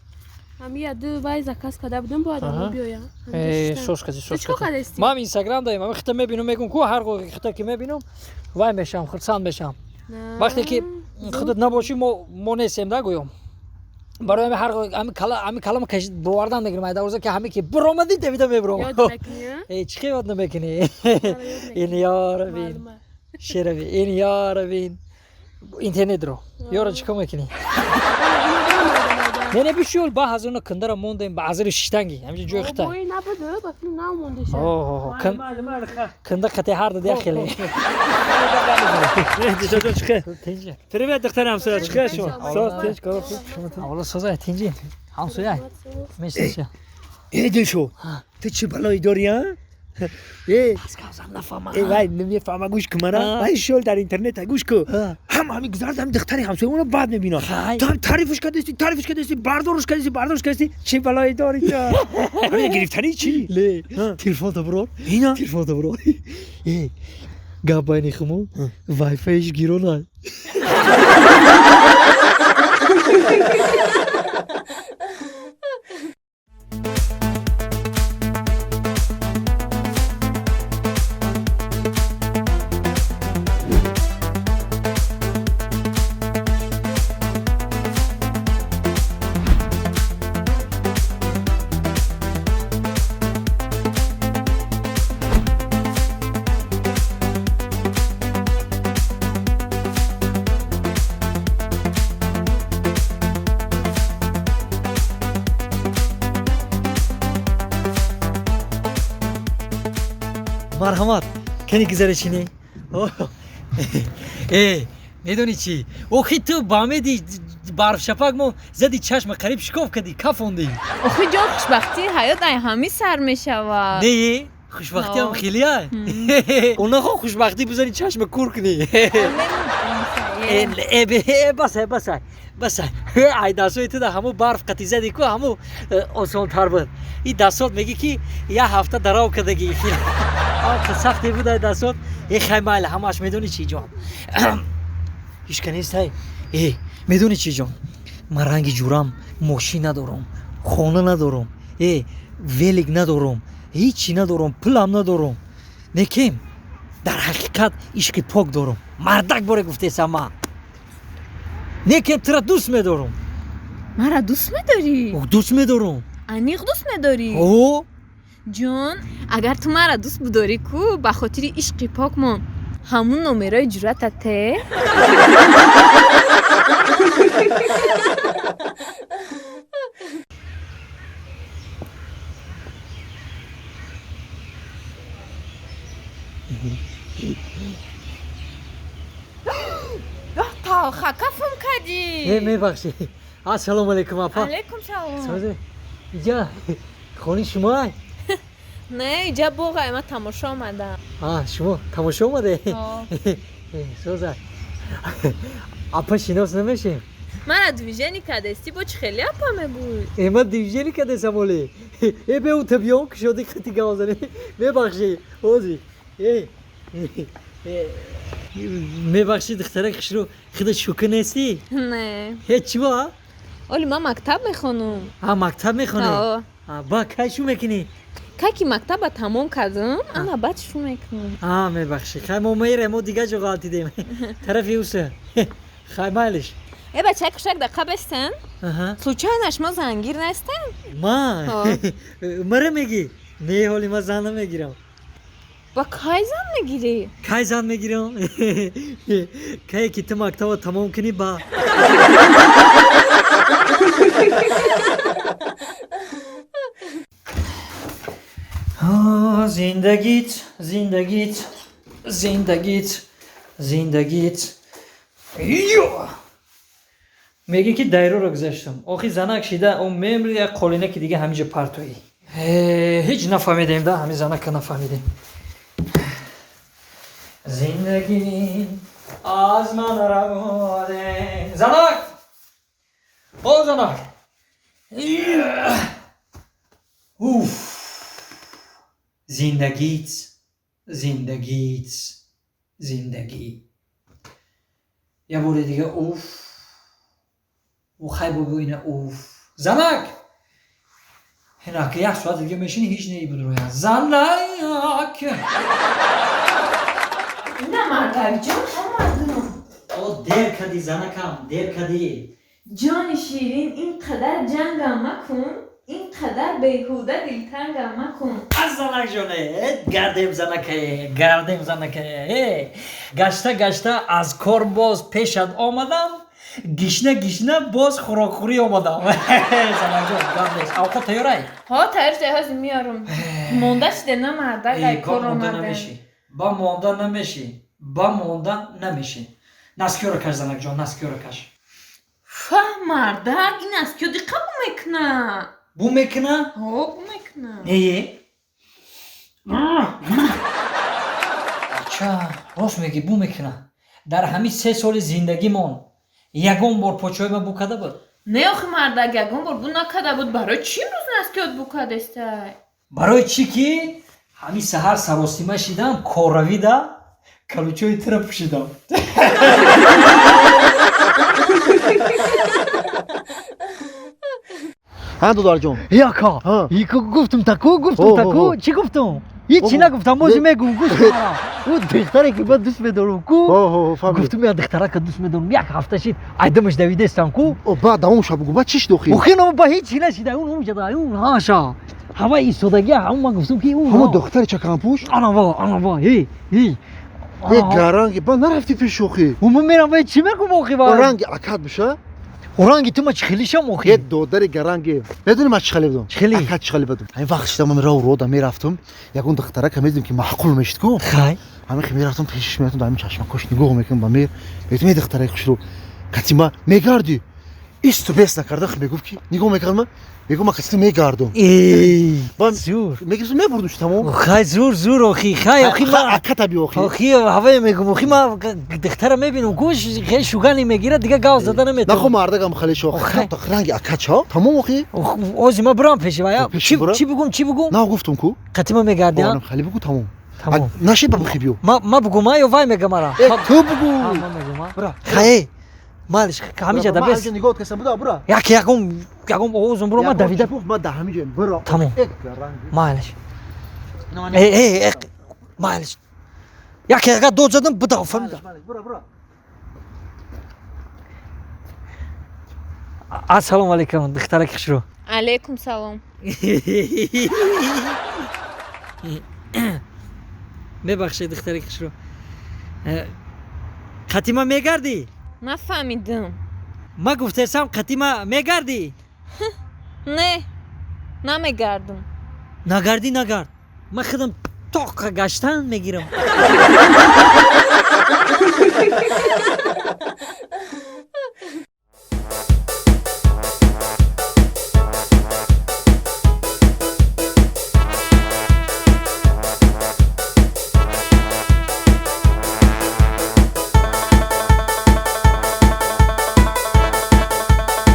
همین دو وای زکاس کده بودم باید آها. همون بیایم سوز کسی سوز چیکار کسی کردستی؟ ما هم اینستاگرام داریم من ختم میبینم میگم که هر گاهی ختم که میبینم وای میشم خرسند میشم وقتی که خودت نباشی ما نیستیم نگویم برای همین هر گاهی همین کلام کش بردن میگیرم ایده روزه که همین که برآمدی دویده میبرم یاد نکنی ای چی یاد نمیکنی این یار بین شیروی این یار بین اینترنت رو یارو چیکار میکنی نه بیشول با هزونه کندر موندیم با هزار شیشتنگی همین جوی خطا بایی نبوده بکنم نمونده شد اوه کنده خطه هر ده خیلی Привет, доктор Амсуя, чекай шо? Сос, тинч, короб. اولا سوزه تینجی همسویه میشه ایدی شو تو چه بلایی داری ها؟ ای نفهمم وای نمیفهمم گوش کن مرا وای شول در اینترنت گوش کن همین گذارد دختری همسایه اونو بعد میبینم تو هم تعریفش کردی بردارش کردی چه بلایی داری تو همین گرفتنی چی لی تلفن تو برو اینا تلفن تو برو ای گابای خمو وای فایش گیرونه مرحمت کنی گذارشینی ای میدونی چی اوخی تو بامیدی برف شپک زدی چشم قریب شکاف کردی کفوندی آخه جان خوشبختی حیات ای همی سر می شود نه خوشبختی هم خیلی های اونا خو خوشبختی بزنی چشم کور کنی بس ای دستوی تو ده همو برف قطی زدی که همو آسان تر بود این دستات میگی که یه هفته دراو کدگی آه سختی بود ای دستات ای خیمال همش میدونی چی جان هیچ کنیست ای میدونی چی جان من رنگ جورم ماشین ندارم خونه ندارم ای ویلیگ ندارم هیچی ندارم پولم ندارم نکیم در حقیقت عشق پاک دارم مردک باره گفته سما نکیم ترا دوست میدارم مرا دوست میداری؟ دوست میدارم انیق دوست میداری؟ او جان اگر تو مرا دوست بداری کو به خاطر عشق پاک من همون نمرای جرأتته تا میبخشی السلام علیکم اپا علیکم سلام سازه اینجا خونه شما نه اینجا بوغه من تماشا آمدم شما تماشا اومده سازه اپا شناس نمیشیم من دیویژنی کدستی با چه خیلی اپامه بود ما دیویژنی که دستم اولی به اون تبیان که شدی خطی گازنه میبخشی اوزی میبخشی دختره کشرو خودت شوکه نیستی؟ نه هیچ با؟ اولی من مکتب میخونم مکتب میخونه؟ با کی شو میکنی؟ که مکتب تمام کردم اما بعد شو میکنم میبخشی خیلی ما میرم و دیگه جا غلطی دیم طرفی اوسه خیلی مالش ای بچه کشک دقیقه بستن случайно ما زنگیر نیستن؟ ما مرا میگی؟ نه حالی ما زن نمیگیرم با کی زن میگیری؟ کی زن میگیرم؟ کی که تو مکتب تمام کنی با زندگیت زندگیت زندگیت زندگیت میگه که دایره رو گذاشتم آخی زنک شیده اون میمری یک قولینه که دیگه همینجا پرتویی هیچ نفهمیدیم ده همین زنک که نفهمیدیم زندگی از من رماده زنک او زنک اوف زندگیت زندگیت زندگی یه بوره دیگه اوف او خیلی بگوینه اوف زنک هنک یک ساعت دیگه میشینی هیچ نهی بود روی زنک نه مردک جان آمدم او دیر کدی زنکم دیر کدی جان شیرین اینقدر جنگم مکن اینقدر بیهوده دلتنگم مکن از زنک جانه گردیم زنکه گشته گشته از کار باز پیشت آمدم گشنه باز خوراکوری آمدم زنک جان گردیش اوقات تیاره ها تایرش میارم مونده شده نه مردک ای کار آمده با مونده نمیشی نسکیو رو کش زنک جان نسکیو رو کش مردک این است که دقیقه میکنه بو میکنه؟ ها بو میکنه نیه؟ اچھا راست میگی بو میکنه در همین 3 سال زندگیمون یگون بار پاچای ما بو کده بود نه آخه مردک یگون بار بو نکده بود برای چی امروز نسکیات بو کده استه برای چی که همین سهر سراسیمه شیدم کاروی ده کلوچوی تره پوشیدم دودار جون یاکا گفتم تاکو چی گفتم هیچی نگفتم موزی میگم گوش کن او دختره که من دوست میدارم کو گفتم یا دختره که دوست میدارم یک هفته شید ایدمش دویده استم کو بعد اون شب بگو بعد چیش دوخی اون با هیچی نشیده اون جدا اون هاشا هوا ایستادگی همون من گفتم که اون همون دختر چکم پوش آنا وا هی یک گرنگ با نرفتی پیش شوخی من میرم باید چی میگم موقعی با رنگ اکد بشه اورانگی تو ما چه خیلی شم یه موقعی دودر گرنگ بدونی ما چه خیلی بدم خیلی؟ اکد چه خیلی بدم این وقت شدم من رو دا میرفتم یکون دختره که میدیم که معقول میشد کو خای همین که میرفتم پیشش میرفتم دائم چشم کش نگاه میکنم با میر بهتون دختره خوش رو کتی ما میگردی ایستو بیس نکرده خب میگفت که نگاه میکنم میگم ما کسی میگردم زور میگم میبردمش تمام خای زور اخی ما اکد بی اخی هوای میگم اخی ما دختره میبینم گوش خیلی شوگانی میگیره دیگه گاز زدن نمیتونه نخو مردگم خیلی شوخ رنگ اکد ها تمام اخی اوزی ما برام پیش بایا چی بگم نه گفتم کو قطیما میگردی آنم خیلی بگو تمام نشی بخی بیو ما بگم یا وای میگم مرا تو بگو ما میگم برا خای مالش همینجا ما دبس نگاه کسم بودا برا یکم اوزم برو ما دویده ما ده همینجا برا تمام مالش ای مالش یکی دو زدم بدا فهمیدم برا السلام علیکم دختره کشرو علیکم سلام ببخشید دختره کشرو قطیما میگردی نفهمیدم ما گفتم قطیما میگردی نه نمیگردم نگرد من خودم توق گشتن میگیرم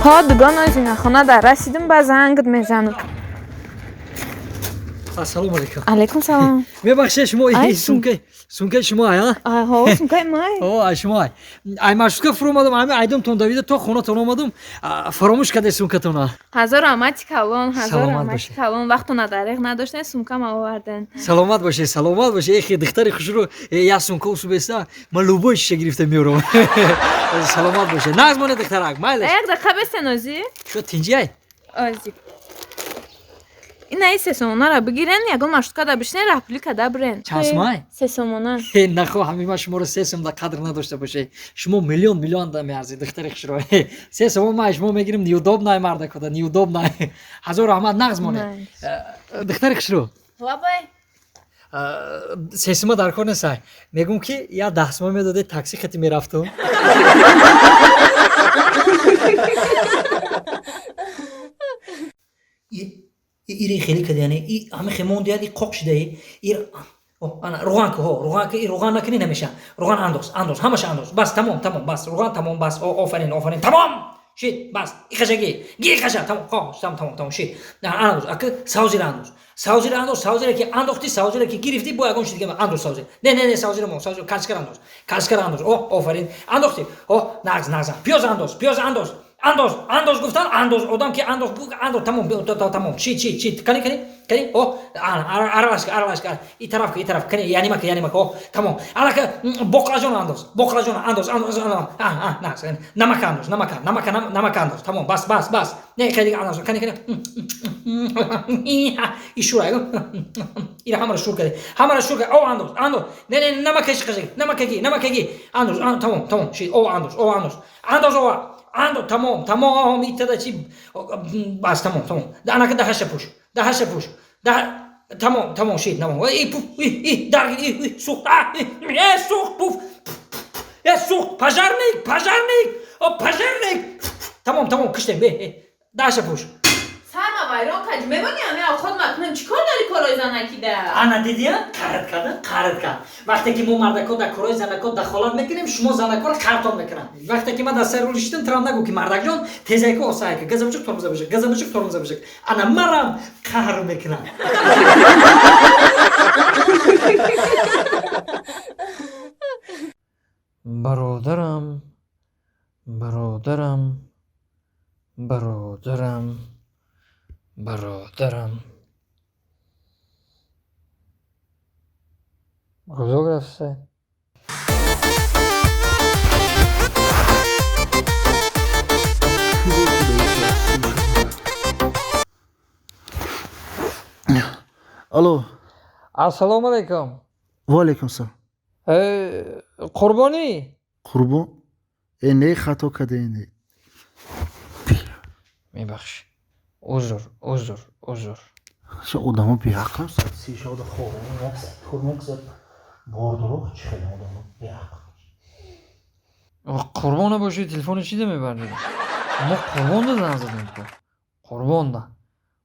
ها دگان آزینا خانه در رسیدم با زنگت میزنم. Assalomu alaykum. علیکم سلام. Bebakshi shimo Ay, sumka shimo ha? ها سمکای مای. O shimo. Ay marshrutka фурмадам, ами айдам тон давида то xonatон омадам. Фаромӯш каде сумкатона. هزار رحمتی کلان هزار سلامت رحمتی باشی. کلان وقتون دریغ نداشتن سمکم آوردن. Саломат бошед, саломат бошед. Эхи духтари хушро я сумка усу беста. Ман любой шиша гирифта меорам. Саломат бошед. Нағз монед духтарак, майлеш. یک دقیقه بسن آزی. Шо тинҷай? آزی. این ای سه سومونا را بگیرن یگون مشروطه دا بشنه رپلیکا دا برن. چند سومای؟ سه سومونا. نخو ҳамин шуморо се сум да қадр надошта бошед. Шумо миллион да меарзед духтари хушро. Се сум ма шумо мегирем неудобная марда кода, неудобная. Ҳазор раҳмат нағз монед. Духтари хушро. Лабай. Сесима дар кор несай. Мегум ки я 10 сум медоде такси хати мерафтум. ایری خیلی کدی یعنی ای همه خمون دیاد ای قاق شده ایر انا روغان که روغان نکنی نمیشه روغان اندوز همش اندوز بس تمام بس روغان تمام بس آفرین تمام شید بس ای خشگی گی خشا تمام شید نه اندوز اک ساوزیر ساوزیر که اندوختی ساوزیر که گرفتی بو اگون شید که اندوز ساوزیر نه ساوزیر کارچکر اندوز آفرین اندوختی نغز پیاز اندوز گفتن اندوز آدم که اندوز تمام چی کنی ارالش این طرف کنی یعنی مکه تمام الان که بقلاجون اندوز نمک اندوز تمام بس نه کنی اندوز کنی این شورای این همه شور کرد او اندوز نه نمکگی اندوز تمام چی او اندوز تمام ایتدا چی بس تمام انا که دهش پوش تمام شید تمام ای درگی سوخت پوف سوخت پژرنیک تمام کشتم به دهش پوش سرما وایران کج میبینی همه خود مکنم چیکار داری کارای زنکی ده؟ انا دیدیم قرد کرد وقتی که ما مردکا در کارای زنکا دخالت میکنیم شما زنکا رو قرطان میکنن وقتی که من در سر رو نشیدم ترام نگو که مردک جان تیزای که آسای که گزمچک ترمزه بشه انا مرم قهر میکنم برادرم کجا رفته؟ الو السلام علیکم. و علیکم سلام قربانی قربان نه خطا کده اینه میبخش عذر چه آدم بی‌عقل است سی شاد خورنک زد باردروغ چه خیلی آدم بی‌عقل قربان باشی تلفن چی ده میبردی؟ ما قربان ده زن زدیم تو قربان ده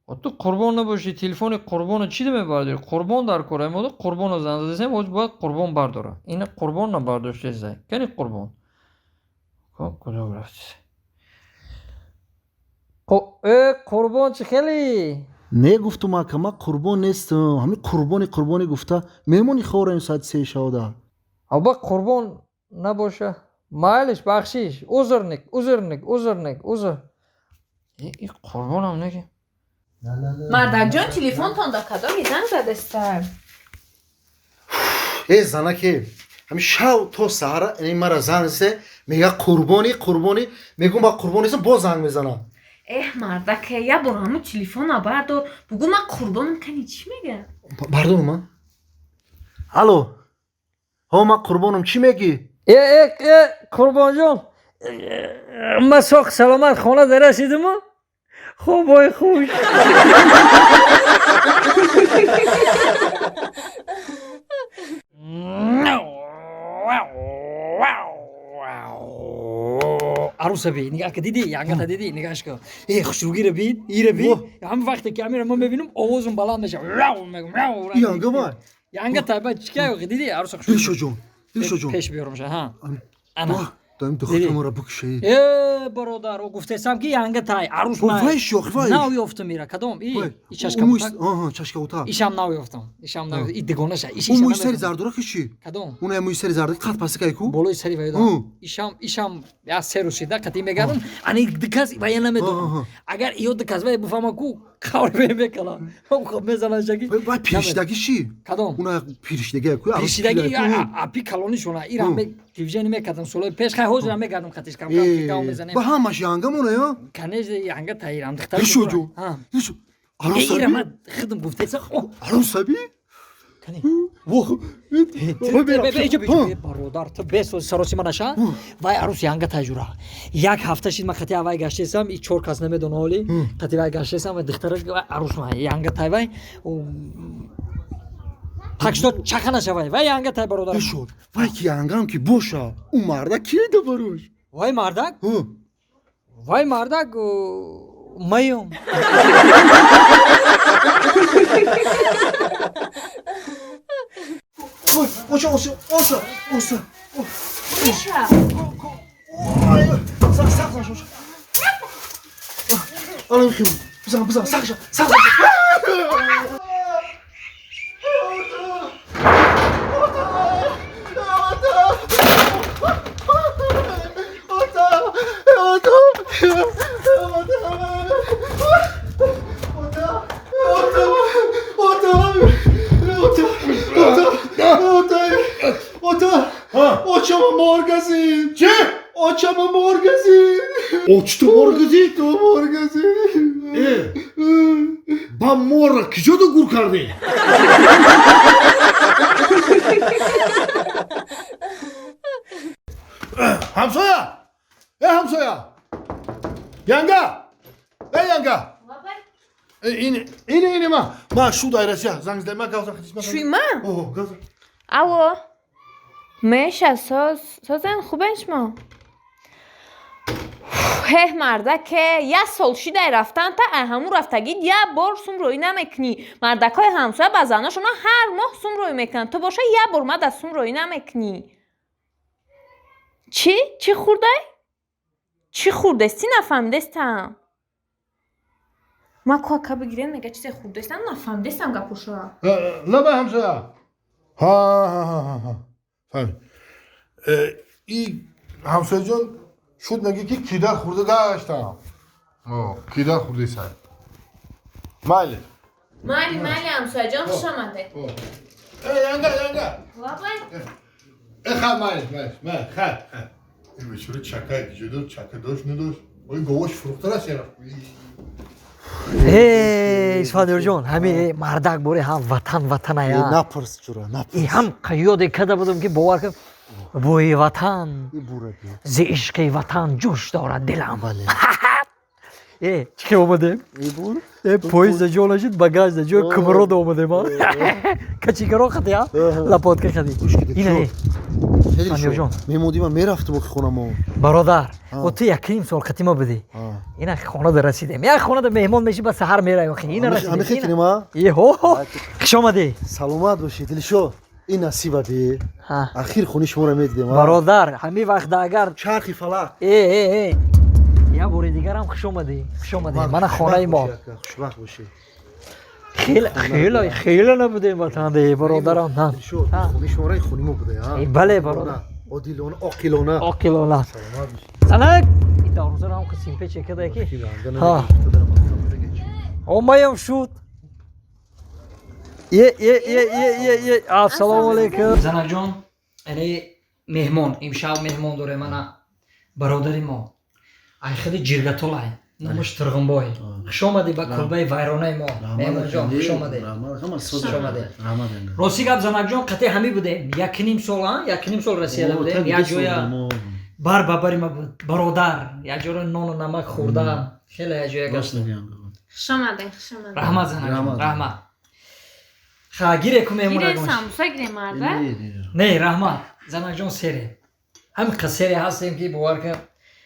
و تو قربان نباشی تلفن قربان چی ده میبردی؟ قربان در کاره ما ده قربان زن زدیم باید قربان برداره این قربان نبرداشته زی کنی قربان کجا رفتی؟ قربان چه خیلی؟ نه گفتم اکما قربان نیستم همین قربانی گفته میمونی خوره این ساعت 3 شاده با قربان نباشه مایلش بخشیش عذر این قربان هم نگه مردک جان تلفن تان دا کدا زنگ زده استر ای زنه که همین شاو تو سهره این مرا زنگ زده میگه قربانی میگم با قربانی نیستم باز زنگ میزنم مردک یا برو همون تلفن بردار بگو من قربانم کنی چی میگه؟ بردارم من الو من قربانم چی میگی؟ قربان جان من ساق سلامت خانه در رسیدم خوبای خوش عروسه بی نگاه که دیدی یعنی دیدی نگاهش کن خوشروگی رو بین همه وقتی که امیر ما ببینم آوازم بلند میشه یعنی باید یعنی تا بعد چیکار دیدی عروسه بیشو جون پیش بیارم شه ها انا داریم دختر ما را بکشید برادر او گفتم که ینگه تای عروس وای من شوخ وای نه یافتم میره کدام ای چشکم آها چشکا اوتا ایشم نه یافتم ایشم نه ای دیگونش ایش اون موی سری زردورا کشی کدام اون موی سری زردور قط پس کی کو بالای سری وایدا ایشم یا سر رسیده کتی میگردم انی دکاز وای نمیدونم اگر ایو دکاز وای بفهمم کو کار میکلا خب میزنن شکی وای پیشدگی چی کدام اون پیشدگی کو پیشدگی اپی کالونی شونا ایران می تلویزیون میکردم سولای پیش خای حوز میگردم خاطرش کام کام میزنم با همش یانگمونه یا کنه ینگه تایرم دختر شوجو شو عروس ایرم ابی خدم گفته عروس ابی کنی واه برادر تو بس سروسی من نشه وای عروس ینگه تجربه یک هفته شد من خطی وای گشتم این چور کس نمیدونه حالی خطی وای گشتم و دخترش عروس ما ینگه تای وای پاکشتو چخنه شوی وای ینگه تای برادر شد وای کی یانگم کی بوشا اون مردا کی دبروش وای مردک وای مردک مایم اوشا اوشا اوشا اوشا میشه ساق شوش الان خیم بزن ساق Oçama morgazin. Çe? Oçama morgazin. Oçtu morgazin. Tu morgazin. Ba morra kijo da gurkardi. Hamsoya. Hamsoya. Yanga. Yanga. این ما شو دایرسی زنگ زدم گازم خدمت شوی ما اوه گازم او میشه سازن خوبش ما هه مردک یه سالشی در رفتن تا همون رفتگی یه بار سوم روی نمیکنی مردک های همسایه با زناشون هر ماه سوم روی میکنن تو باشه یه بار ما از سوم روی نمیکنی چی خورده؟ چی خورده استی نفهمیدستم ما که بگیریم نگه چیز خوردستم نفهمیدستم گپوشا نه به همسایه ها فهمی این همسایه جان شد نگه که کیدر خورده داشتم کیدر خورده سر مالی همسایه جان خوش آمده ینگه بابا مالی این بچوره چکه دیگه داشت چکه داشت نداشت این گواش فروخته رست یه رفت اسفندیار جان همین مردک بوری هم وطن ایا نپرس چرا ای هم قیاد کده بودم که باور کن بوی وطن ز عشق وطن جوش دارد دلم چی اومدیم؟ پویز جون شد باگاج جو کمرود اومدیم کچی کرو خطی ها لپات که خدی اینه اسفندیار جان میمودی من میرفتم با خونم برادر و تو یکیم سال خطی ما بدی اینا خونه در رسیدیم یک خونه در مهمان میشی بس هر میره اخی اینا رسیدیم همه خیلی ما یهو خوش آمدی سلامت باشی دلشو این نصیب دی اخیر خونی شما رو میدیدیم برادر همین وقت اگر چرخی فلک ای یا بوری دیگر هم خوش آمدی من خانه ما خوشبخت باشی خیلی نبودیم وطن دی برادرم نه خونی شما رو خونی ما بوده ها بله برادر عادلانه عاقلانه سلام این داروزه رو هم قسیم پی چکه ده که ها اومایم شد یه السلام علیکم زنک جان اینه مهمان امشب مهمان داره من برادری ما ای خیلی جرگتولای نمش ترغنبای خوش آمدی با کلبه ویرانه ما مهمان جان خوش آمدی راستی گپ زنک جان قطعی همی بوده یک نیم سال رسیده بوده یک جویا بر ما بود برادر یک جور نان و نمک خورده خیلی یک جویا گشتم خوش آمده رحمت زنک جان رحمت خاگیره که مهمونه گیره گمش ساموسا گیره مرده نه رحمت زنک جان سره هم قصری هستیم که باور کن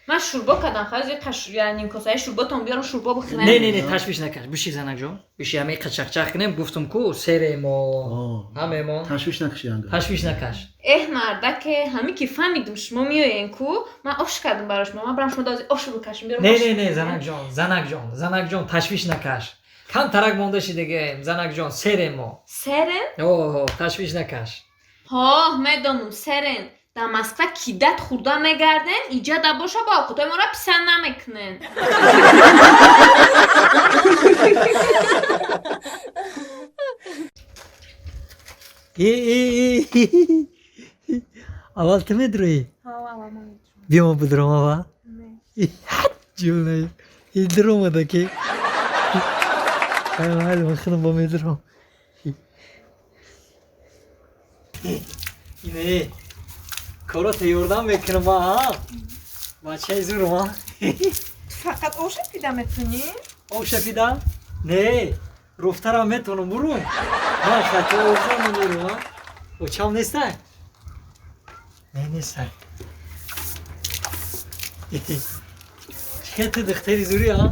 من شوربا کردم خواهد یعنی کاسه شوربا تون بیارم شوربا بخورم. نه تشویش نکش بشی زنک جان بشی همه قچق کنیم گفتم کو سر ما همه ما تشویش نکشی انده تشویش نکش اه مردک همی که فهمیدم شما میایین کو من آش کردم براش من برام شما دازی آش بکشم بیارم. نه زنک جان تشویش نکش کم ترک مونده شی دیگه زنک جان سر ما سرن؟ اوه تشویش نکش ها میدونم سرن در مسکو کیدت خورده میگردن اینجا در باشه با خودای ما را پسند نمیکنن. اول تو میدروی؟ بیا ما بدرم اول؟ جونه این درم ده که هایل من خودم با میدرم اینه کارو تیوردم میکنم ها بچه زورم ها فقط آش پیدا میتونی؟ آش پیدا؟ نه رفترم میتونم برون من خطا آشم میرم ها و چم نیسته؟ نه نیسته چه دختری زوری ها؟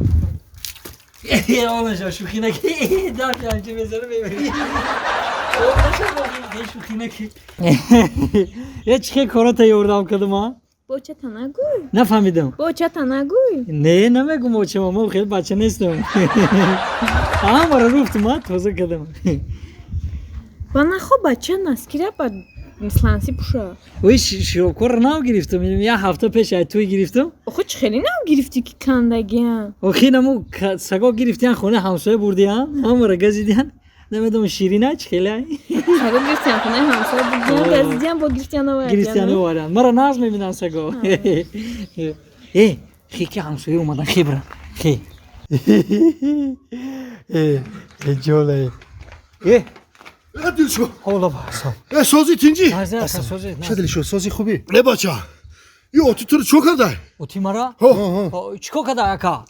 یه آنجا شوخی نکی داشت همچه بزنه ببری شوخی نکی یه چه کارا تیوردم کدوم ها؟ بچه تا نگوی نفهمیدم بچه تا نگوی نه نمیگم بچه ماما خیلی بچه نیستم برای رفتم ها تازه کدوم بنا خب بچه نسکیره با مثلانسی پوشه وی شیروکور نام گرفتم یه هفته پیش توی گرفتم آخه چه خیلی نام گرفتی که کندگی هم آخی نمو سگا گرفتیان خونه همسایه بردیان هم را گزیدیان نمیدونم شیرینه چه خیلی سگا گرفتیان خونه همسایه بودیان گزیدیان با گرفتیان آوردیان گرفتیان آوردن مرا ناز میبینن سگا خی که همسایه اومدن خی برن خی جوله دلشو حالا بحثم سازی تینجی سازی چه دلی شد سازی خوبی نه بچه یه اوتی تو رو چو کرده اوتی مرا چیکار کده اکا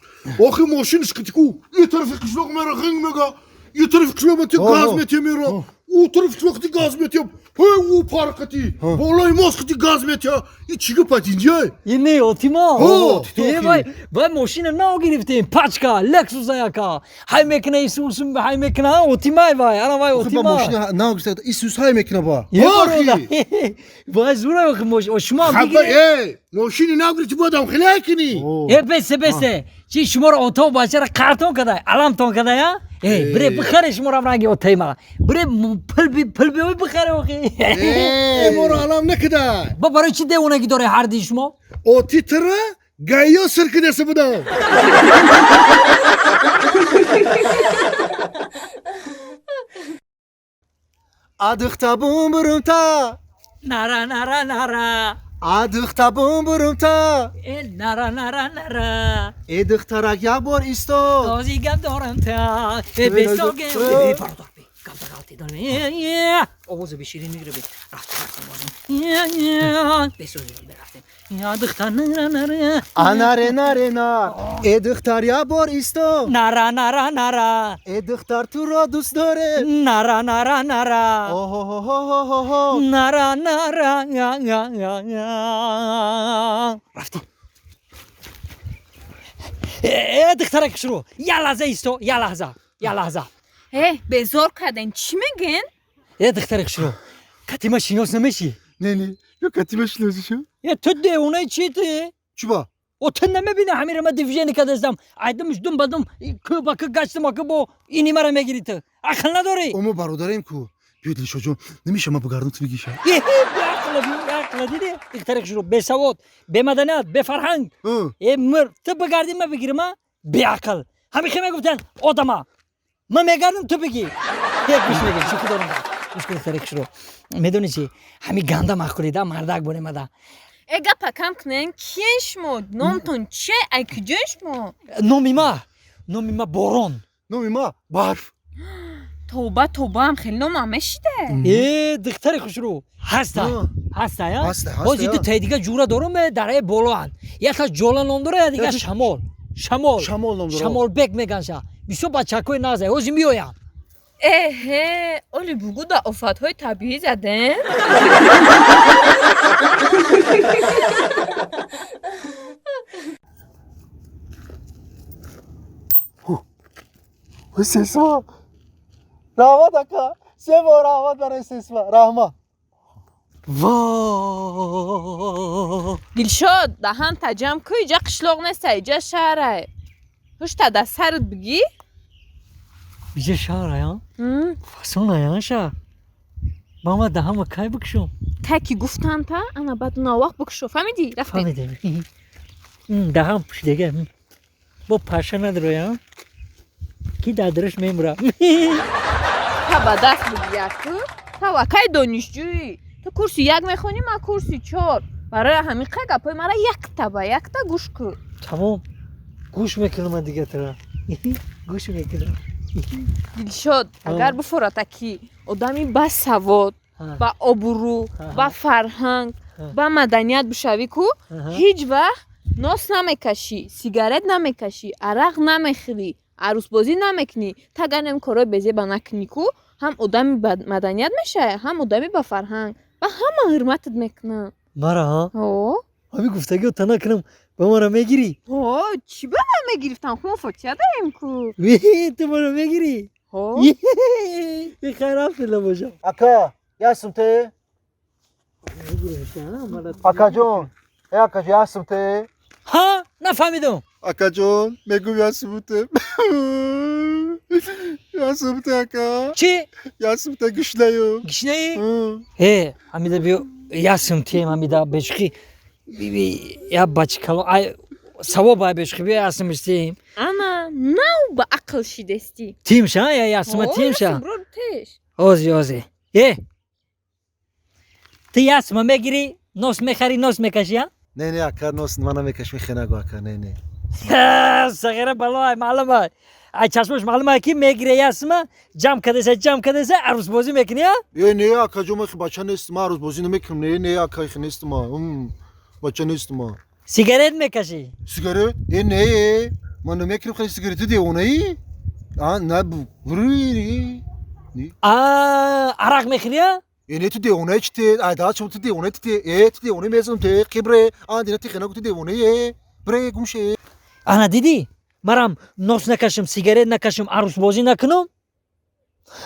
آخه ماشین اسکتیکو یه طرف قشلاق مرا خنگ میگه یه طرف کیلومتر گاز میتیم میرا او طرف وقتی گاز میتیم او پارکتی بالای ماست ختی گاز میتیم این چیگه پتینجه اینه اوتی ما اوتی وای ماشین نو گرفتیم پاچکا لکسوس اکا های میکنه ایسوسم های میکنه اوتی مای وای انا وای اوتی با ما ماشین نه گفت ایسوس های میکنه با وای زوره ماشین شما خبر بگیری ماشین نگرفتی بودم خیلی کنی بسه چی شما رو اوتو باشه را کارتون کده علام تون کده یا بره بخره شما رو رنگی اوتی ما بره پل بی بخره اوکی ما رو علام نکده با برای چی دیونگی داره هر دی شما اوتی تره گایا سرک دسته بودم Adıqta bumburum ta nara Adıqta bumburum ta nara Ediqtarak ya bor isto Ozi gam ta beso gem pardon gam alti don ovuzu bir şirin yürü bir beso bıraktım ya dıktan nara Anare nare na Ediqtar ya bor isto nara Ediqtar tu ro dost dore nara Oh ho ho ho ho ho nara ya رفتیم دخترک شروع یه لحظه ایستو یه لحظه به زور کردن چی میگن؟ دخترک شروع کتیما شیناس نمیشی Ne Yok katime şinozu şu تو دیونه چی تی؟ Çuba o تو نمیبینه همین رو من دیویژنی کردم ایدمش دم بدم که با که گشتم که با اینی مرا میگیری تو عقل نداری Omu barodarayım ku Büyüdülü çocuğum Neymiş ama bu gardım tüvü gişe عقل دیدی دخترک شروع به سواد به مدنیت به فرهنگ مر تو بگردی من بگیرم به عقل همین که میگفتن آدما من میگردم تو بگی یک گوش میگی شوخی دارم مشکل دخترک شروع میدونی چی همین گنده مخوریده مردک بونه مده اگه پکم کنن کیش مود نامتون چه اکیجش مو نومی ما بارون Nomima barf توبه هم خیلی نامه شده دخترک شروع هسته یا Hasta بازی تو تایدیگه جوره دارم درای بولوان یا تا جولان نمداره یا دیگه شمال شمال بک میگنشه بیشو بچه کوی نازه اوزی میویم اولی بگو دا افت های طبیعی زدن؟ و سسما رحمت اکا 3 بار رحمت برای سسما رحمت ва дилшод даҳан таҷам ку иҷа қишлоқ неста иҷа шаҳра ҳушта да сард бигӣ بیجه شهر ها فاسون ها شهر ماما ده همه کای بکشم ка ки гуфтан та ана баъд навақт бикушо фаҳмидӣ рафтем فهمیدم ده هم پوش دیگه با پاشه نداره ها کی دادرش میمرم та ба даст бигирад ку та вакай донишҷӯӣ ту курси як мехонӣ ман курси 4 барои ҳамиқа гапои мара якта ба якта гӯш кун تمام گوش میکنم دیگه ترا گوش میکنم дилшод агар бифората ки одами ба савод ба обурӯ ба фарҳанг ба маданият бишавӣ ку ҳеҷ вақт нос намекашӣ сигарет намекашӣ арақ намехӯрӣ арӯсбозӣ намекунӣ та агар нем корои безеба накунӣ ку ҳам одами ба маданият мешавӣ ҳам одами ба фарҳанг ба ҳама ҳурматат мекунам مرا ها همین گفتگی رو تنها کنم با ما رو میگیری чӣ ба ман мегирифтам хумо фотиҳа дарем ку تو ما رو میگیری خیر هفته باشم اکا یاسم ته اکا جون اکا یاسم ته ها نفهمیدم اکا جون میگم یاسم ته یاسم ته اکا چی؟ یاسم ته گشنیو گشنه ای؟ همیده بیو یاسم تیم همیده بشخی یا بچه کلو سوا بای بشخی بیو یاسم استیم ана нав ба ақл шидестӣ تیم شا یا یاسم تیم شا теш اوزی تو یاسم میگیری نوس میخری نوس میکشی ها؟ نه نه اکا نوست منو میکش میخنه گو اکا نه نه صغیره بلای معلومه ای چشمش معلومه کی میگیره یاسم جمع کدیسه عروس بازی میکنی ها؟ نه اکا جون من بچه نیستم عروس بازی نمیکنم نه اکا خ نیستم بچه نیستم سیگارت میکشی؟ سیگارت نه من نمیکنم خیلی سیگارت دیوانه ای نه بروی عرق میخوری ها؟ اینه تو دیوانه چته ایداد شما تو دیوانه تو دیوانه میزنم تو خبره دینا تخنه تو دیوانه بره گوشه انا دیدی مرام نوس نکشم سیگارت نکشم عروس بازی نکنم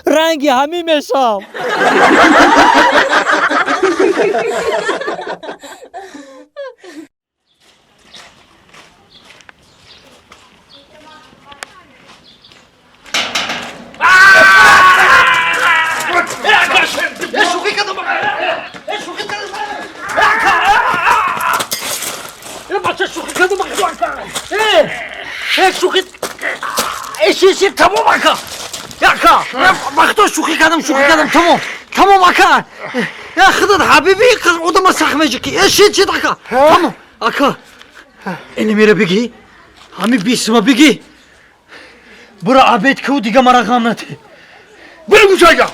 رنگی همین میشم شوخی تمام اکا یاکا وقتا شوخی کردم تمام اکا یا خودت حبیبی کس odama sakmayacak ki چی اکا تمام اکا اینی میره بگی همین بیسما بگی برو عبید که او دیگه مرا غم نده بره گوشه یا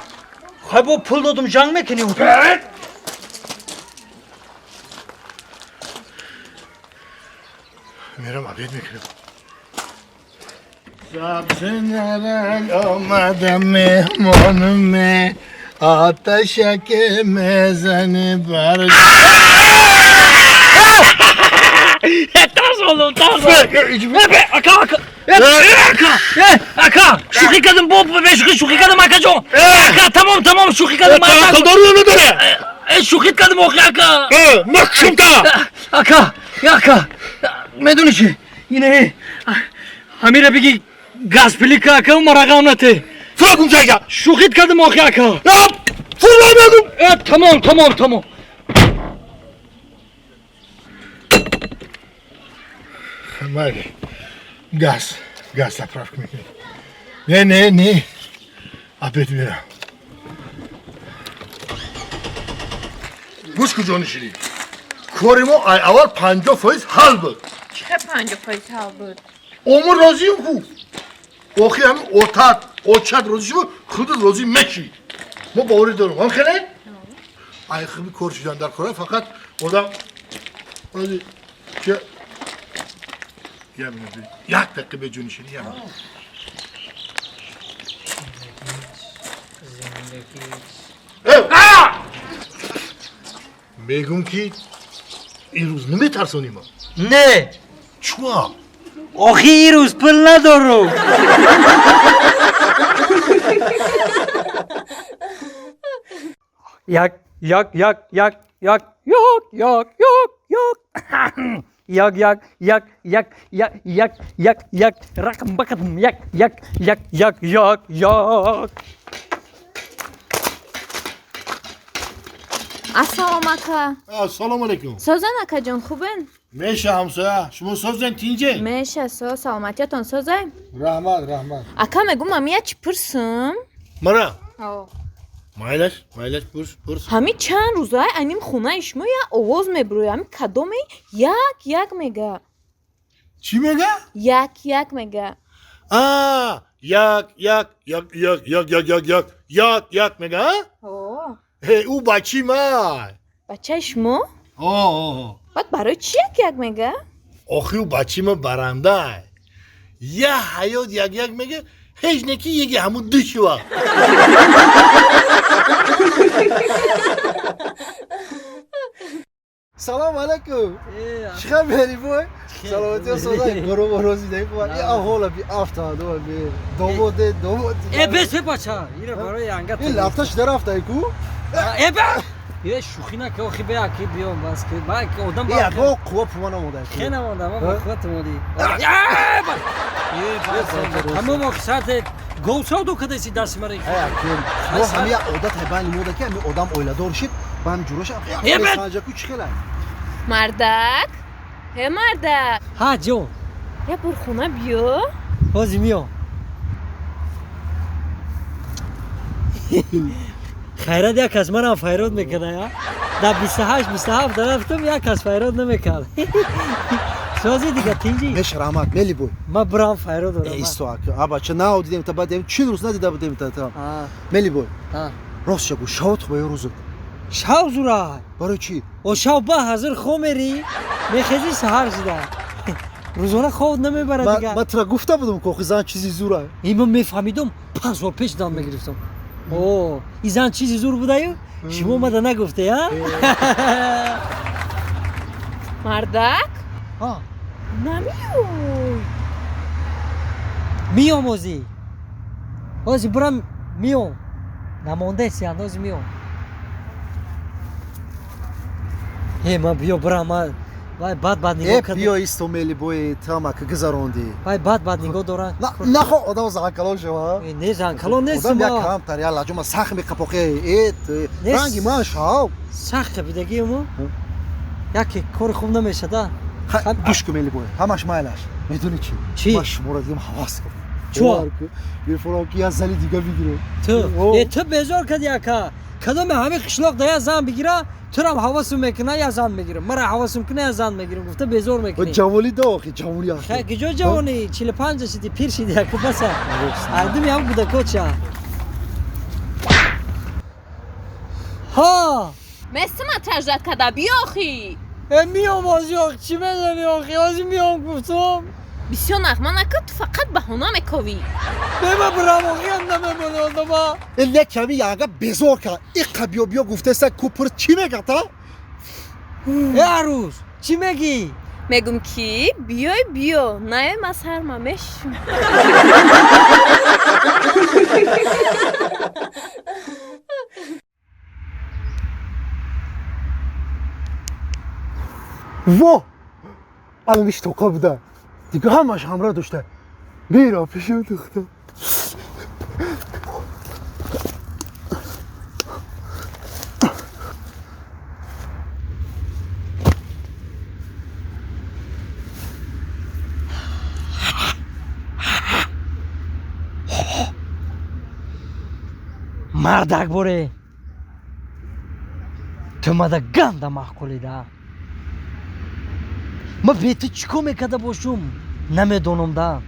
خواهی با پول دادم جنگ میکنی او میرم عبید میکنم سبزنرل آمدم مهمانم آتشک مزنی بر ترس oldum اکا شوخی کردم با شوخی کردم اکا جون اکا تمام شوخی کردم akıl doğru نداره شوخی کردم اکا مکشم تا اکا میدونی چی اینه همیره بگی گاز پلیک اکا و مرا نته فرا گوشه یا شوخی کردم اکا فرا نگم تمام Mali, gaz zapravka میکنی. نه. آبت میرم. گوش کجا نشینی؟ کاری ما اول 50% حل بود. چه 50% حل بود؟ عمر راضیم خوب. آخی همین اوچت راضی شد خودت راضی مشی. ما باوری دارم. هم خیلی؟ ای خیلی کار شدن در کاره فقط آدم راضی که یک دقیقه به جونی شدی میگم که این روز نمیترسونی ما نه چوا؟ آخی این روز پل ندارم Yak yak yak yak yak yok yok yok yok. Yak yak yak yak yak yak yak yak rakım bakım yak yak yak yak yak yak. ассалом ака. Assalomu alaykum. Созан акаҷон хубен? Mesha hamsoya. Shuma sozdan tinje. Меша со саломатиятон созай? Rahmat, rahmat. Ака мегӯ ма мия чӣ пурсам? Mara. О. Maylash, maylash, purs. ҳамин чанд рӯза аним хонаи шумо як овоз мебуроя, ҳамин кадоме як мега. Chi mega? Як мега. Yak mega. Ha? О. Hey, u bachi may. Бачаи шумо? Oh. Баъд барои чӣ як мега? Oxi u bachi ma baranday. Ya hayot yak mega. Hech neki yegi hamu dushwa. سلام علیکم چقدر بری بوی سلامتی ها سازای گروه و روزی دیگه بوی این حالا بی افتاد و بی دومده Ebese paça. Yine böyle yanga. این لفتش در افتای کو Ebe. Ye şuxina ki o xibe ki biyon bas ki bak odam این bak. اگه قوه پوانه موده Xena onda ama bak modi. Bak. Ye bak. Ama bak saate gol saat o kadar si ders mari. ما همه عادت هبانی موده که همه آدم اویلا دار شد با هم جوروش Evet. سانجا کو چی خیلی мардак мардак Ha John. як бор хона биё. Ozimiyo. Xayrat ya kas manam fayrod mekana ya. Da 28 raftum ya kas fayrod nemekal. Sozi diga tinji. مش رحمت ملی بوی Ma bram fayrod ora. ایستو اکو ابا چه نه دیدیم تا بعد دیدیم چی روز ندیده بودیم تا Ha. ملی بوی Ha. راست شو شوت با روز Şav zura. برای چی O şav ba hazır khomeri. Mekhezi sahar zida. Ruzona khov nemebara من diga. من ترا گفته بودم که خزان چیزی زوره İmam mefhamidum pas o peşdan megiriftam. Oo, izan çizi zor budayı. Şimo ma da nagufte ya. мардак Ha. намиёй. Miyom ozi. Ozi buram miyom. Namonde siyan ozi miyom. He ma biyo buram ma. Vay bad nigo ای kad. بیا ایستو ملی بوی تاما که گذروندی Vay bad nigo doran. نه خو آدم زاکلو شو Ne zan kalon ne آدم یک sima. کام تر یالا جو ما سخ می کپوکه ایت رنگی ما شاو Sakh bidegi mu? Ya ki kor khum nemeşe da. گوش کو ملی بوی همش مایلش میدونی چی چی؟ باش مورد دیم حواس کن چوا؟ bir franki از زلی دیگه بگیره Tu. O. Tu bezor kad ya ka. Kadam hame qishloq da yazan bigira. Turam havasım mekina yazan megirim. Mara havasım kine yazan megirim. Gufta bezor و mekini. جوالی دو آخی جوالی Ha آخی gijo javoni 45 sidi pir shidi ya kubasa. Aldım ya bu da koça. Ha! месима таждат када биёхи. Miyom az yok. Çime demiyor ki. Az miyom kuftum. бисёр нағма накун ту фақат баҳона мековӣ. Bema bravo. Yandım ben oldu ba. این کمی یاگا بزور که این قبیو بیو گفته سه کوپر چی میگه تا؟ Aruz. Çime gi. мегӯм ки биёй биё наём аз ҳарма мешум. وا الانش توقع بوده دیگه همش همراه داشته میرا پیشم دختر Mardak bore. Tümada ganda mahkuli da. Ma beti çikome kada boşum. Namedonum da.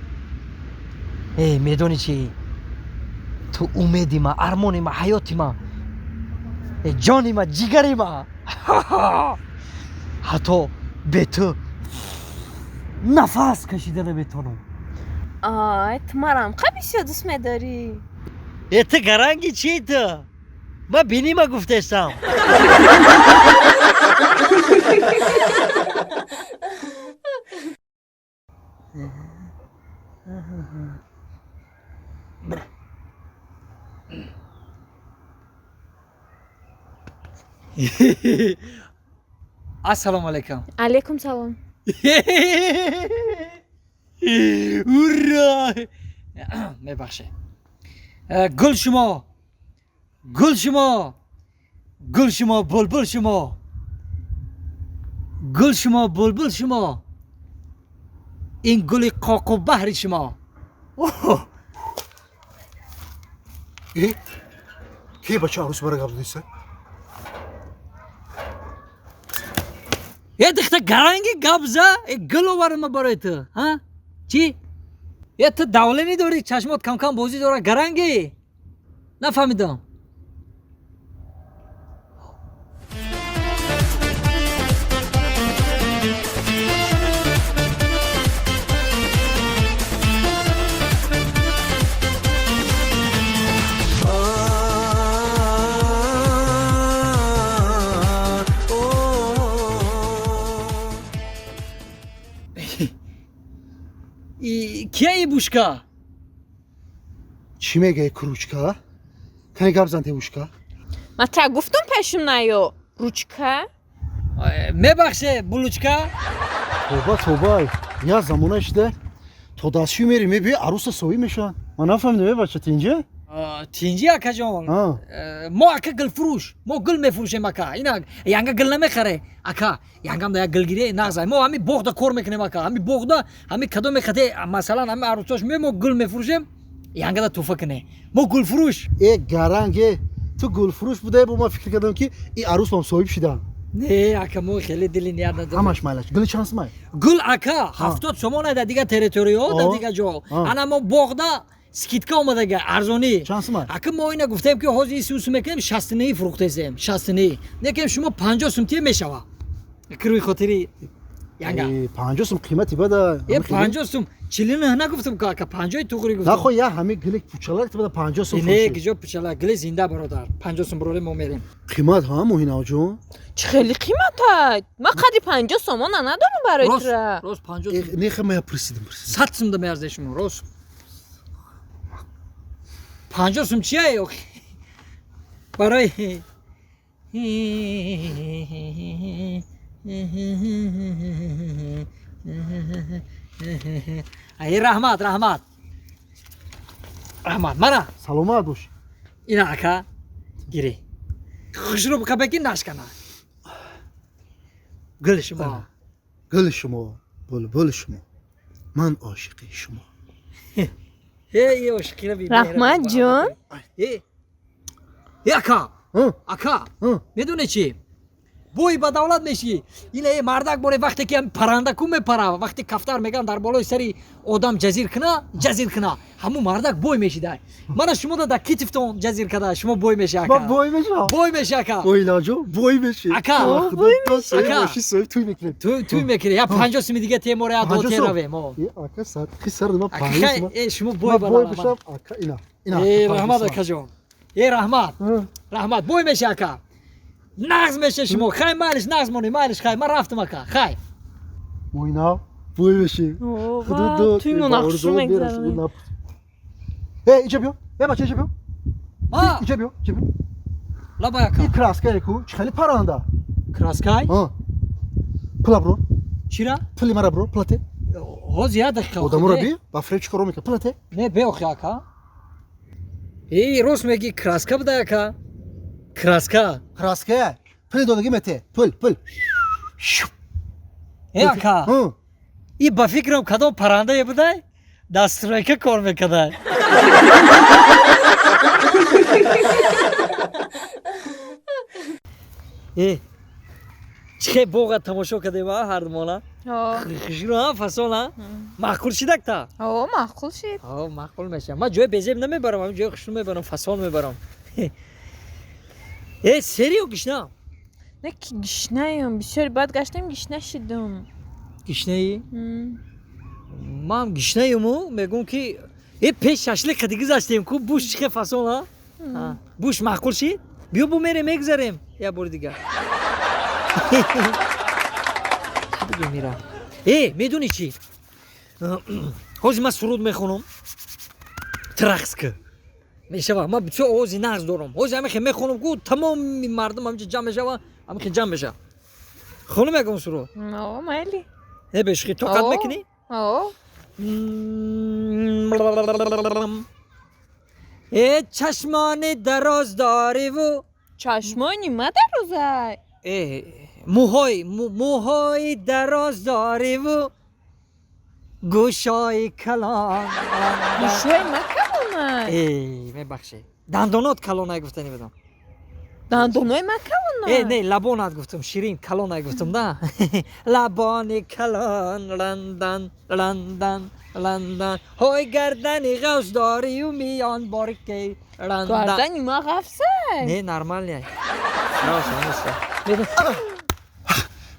Medoni çi. Tu umedima, armonima, hayotima. Canima, cigarima. Hato betu. Nafas kaşidene betonum. ай ту марам қа бисёр дӯст медорӣ. Eti garangi çiydi. Ma benima guftesam. Assalomu alaykum. Alaykum salom. Ura! Bebخشید. گل شما. گل شما. گل شما بلبل شما. گل شما بلبل شما. این گل قاق و بحر شما. اوه. کی بچه عروس برای قبض دیسه؟ یه دخته گرانگی گبزه گل آورم برای تو ها چی؟ یه تو دوله نداری چشمات کم کم بازی داره گرانگی نفهمیدم کیه ای بوشکا؟ چی میگه کروچکا؟ کنی قبضن تیوشکا؟ من تا گفتم پیشم نیو. روچکا؟ میبخشه بلوچکا؟ توبه یا زمانش ده تو دستشو میری میبی عروس سوی میشن من نفهمیدم بچه تینجه؟ تینجی اکا جان ما اکا گل فروش ما گل میفروشیم اکا اینا یانگا گل نمیخره اکا یانگام دا گل گیره نغزای ما همی بغدا کار میکنیم اکا همی بغدا همی کدو میخده مثلا همی عروساش ما گل میفروشیم یانگا دا توفه کنه ما گل فروش ای گرنگه تو گل فروش بوده با ما فکر کردم که این عروس با هم صاحب شدن نه اکا ما خیلی دلی نیاد ندارم همش مالش گل چانس مای گل اکا هفتاد شما نه دیگه تریتوریو دا دیگه جو انا ما بغدا سکیتکا اومده گه ارزونی چانس مای اکا ما اینا گفتیم که حاضی سوسو میکنیم 69 فروختیم 69 نکنیم شما 50 سمتی میشوه کروی خاطری یانگا 50 سم قیمتی بده یه 50 سم 40 نه نگفتم که اکا 50 توغری گفتم نه خو یا همه گل پوچالک بده 50 سم نه گجا پچلا گل زنده برادر 50 سم برول ما میریم قیمت ها موهینا جون چه خیلی قیمته. من قدی 50 سومون ندارم برای تو. روز 50 سم نه خو ما پرسیدم 100 سم ده ارزش شما روز 50 سم چیه برای ای رحمت مانا سلامت باش اینا اکا گیری خوش رو بکا بگی نشکنه گل شما گل شما بلبل شما من عاشق شما ای عاشقی رو بیبه رحمت جون ای اکا میدونه چی بوی با دولت میشی اینه مردک باره وقتی که پرنده کو میپره وقتی کفتر میگن در بالای سری آدم جزیر کنه همون مردک بوی میشیده من شما دا کتفتون جزیر کده شما بوی میشه اکا با بوی میشه اکا بوی جو بوی میشه اکا بوی میشه اکا. باشی سوی توی میکنیم توی میکنی یا 50 سم دیگه تیموره دو تیروه ما اکا سر خی سر ما اکا 50 سم ای شما ما بوی بوی بالا بشم اکا اینا ای رحمت اکا جون ای رحمت بوی میشه اکا نغز میشه شما خیلی مالش نغز مونی مالش خیلی من رفتم اکا خیلی موینا بوی میشه اوه توی مناقشه میگذارم. اینجا بیا بچه اینجا بیا اینجا بیا لابا اکا این کراسکه کو خیلی پرنده کراسکای پلا برو چیرا پلی مرا برو پلاته ها زیاد دقیقه آدم رو بی با فرچ کارو میکنه پلاته نه به اخی اکا ای روز میگی کراسکا بده اکا کراسکا کراسکه پلی دادگی مته پل ای اکا ای با فکرم کدام پرنده بده دسترایکه کار میکنه ای چه بوغا تماشا کده با هر مالا خشیرو ها فصل ها معقول شدک تا اوه معقول شد. معقول میشه ما جای بیزیم نمیبرم من جای خشنو میبرم فصل میبرم ای سریو گشنا نه که گشنه‌ام بسیار بد گشتم گشنه شدم. گشنه ای؟ ما هم گشنه ایمو میگم که ای پیش ششلک دیگه زشتیم که بوش چه فصل ها بوش معقول شید بیا بو میره میگذاریم یا بور دیگه دیگه میرم ای میدونی چی حاجی من سرود میخونم ترخس که میشوم من بچه آوازی نغز دارم آوازی همه خیلی میخونم که تمام مردم همچه جمع بشه همه خیلی جمع بشه خونم یکم سرود او مایلی نه بشخی تو قد میکنی؟ او ای چشمان دراز داری و چشمانی مادر روزای موهای دراز داری و گوشای کلان گوشوی مکمونه ای میبخشی دندانات کلان نگفتنی بدم دندونای مکمونه نه لبانات گفتم شیرین کلان نگفتم نه لبان کلان لندن لندن لندن های گردنی غوز داری و میان بارکی لندن گردنی ما غفصه نه نرمال نه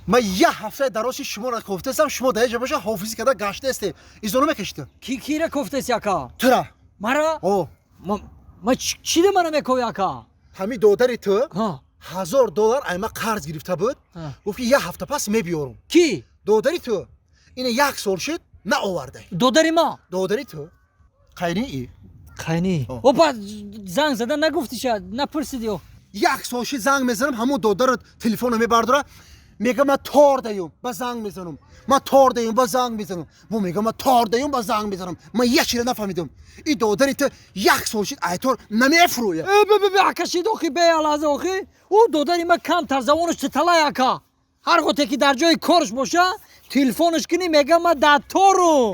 من یه هفته دراز شما را گفتم شما در اینجا باشه حافظی کرده گشته است ایزونو میکشید کی را گفتیس یکا تو را مرا او ما چی ده منو میکو یکا همین دودری تو ها $1000 ایما قرض گرفته بود گفت یه هفته پس میبیارم کی دودری تو اینه یک سال شد نه آورده دودری ما دودری تو قینی ای خیلی اوپا زنگ زدن نگفتی شاید نپرسیدی یک سال شد زنگ میزنم همون دودر تلفن رو میبرداره میگه من تار دیم با زنگ میزنم من تار دیم با زنگ میزنم و میگه من تار دیم با زنگ میزنم من یه چیز نفهمیدم این دودری تو یک سال شد ایتور نمیفرویه به کشید اوخی به علازه اوخی او دودری ما کم تر زمانش تلا یکا هر وقتی که در جای کارش باشه تلفنش کنی میگه من دکترم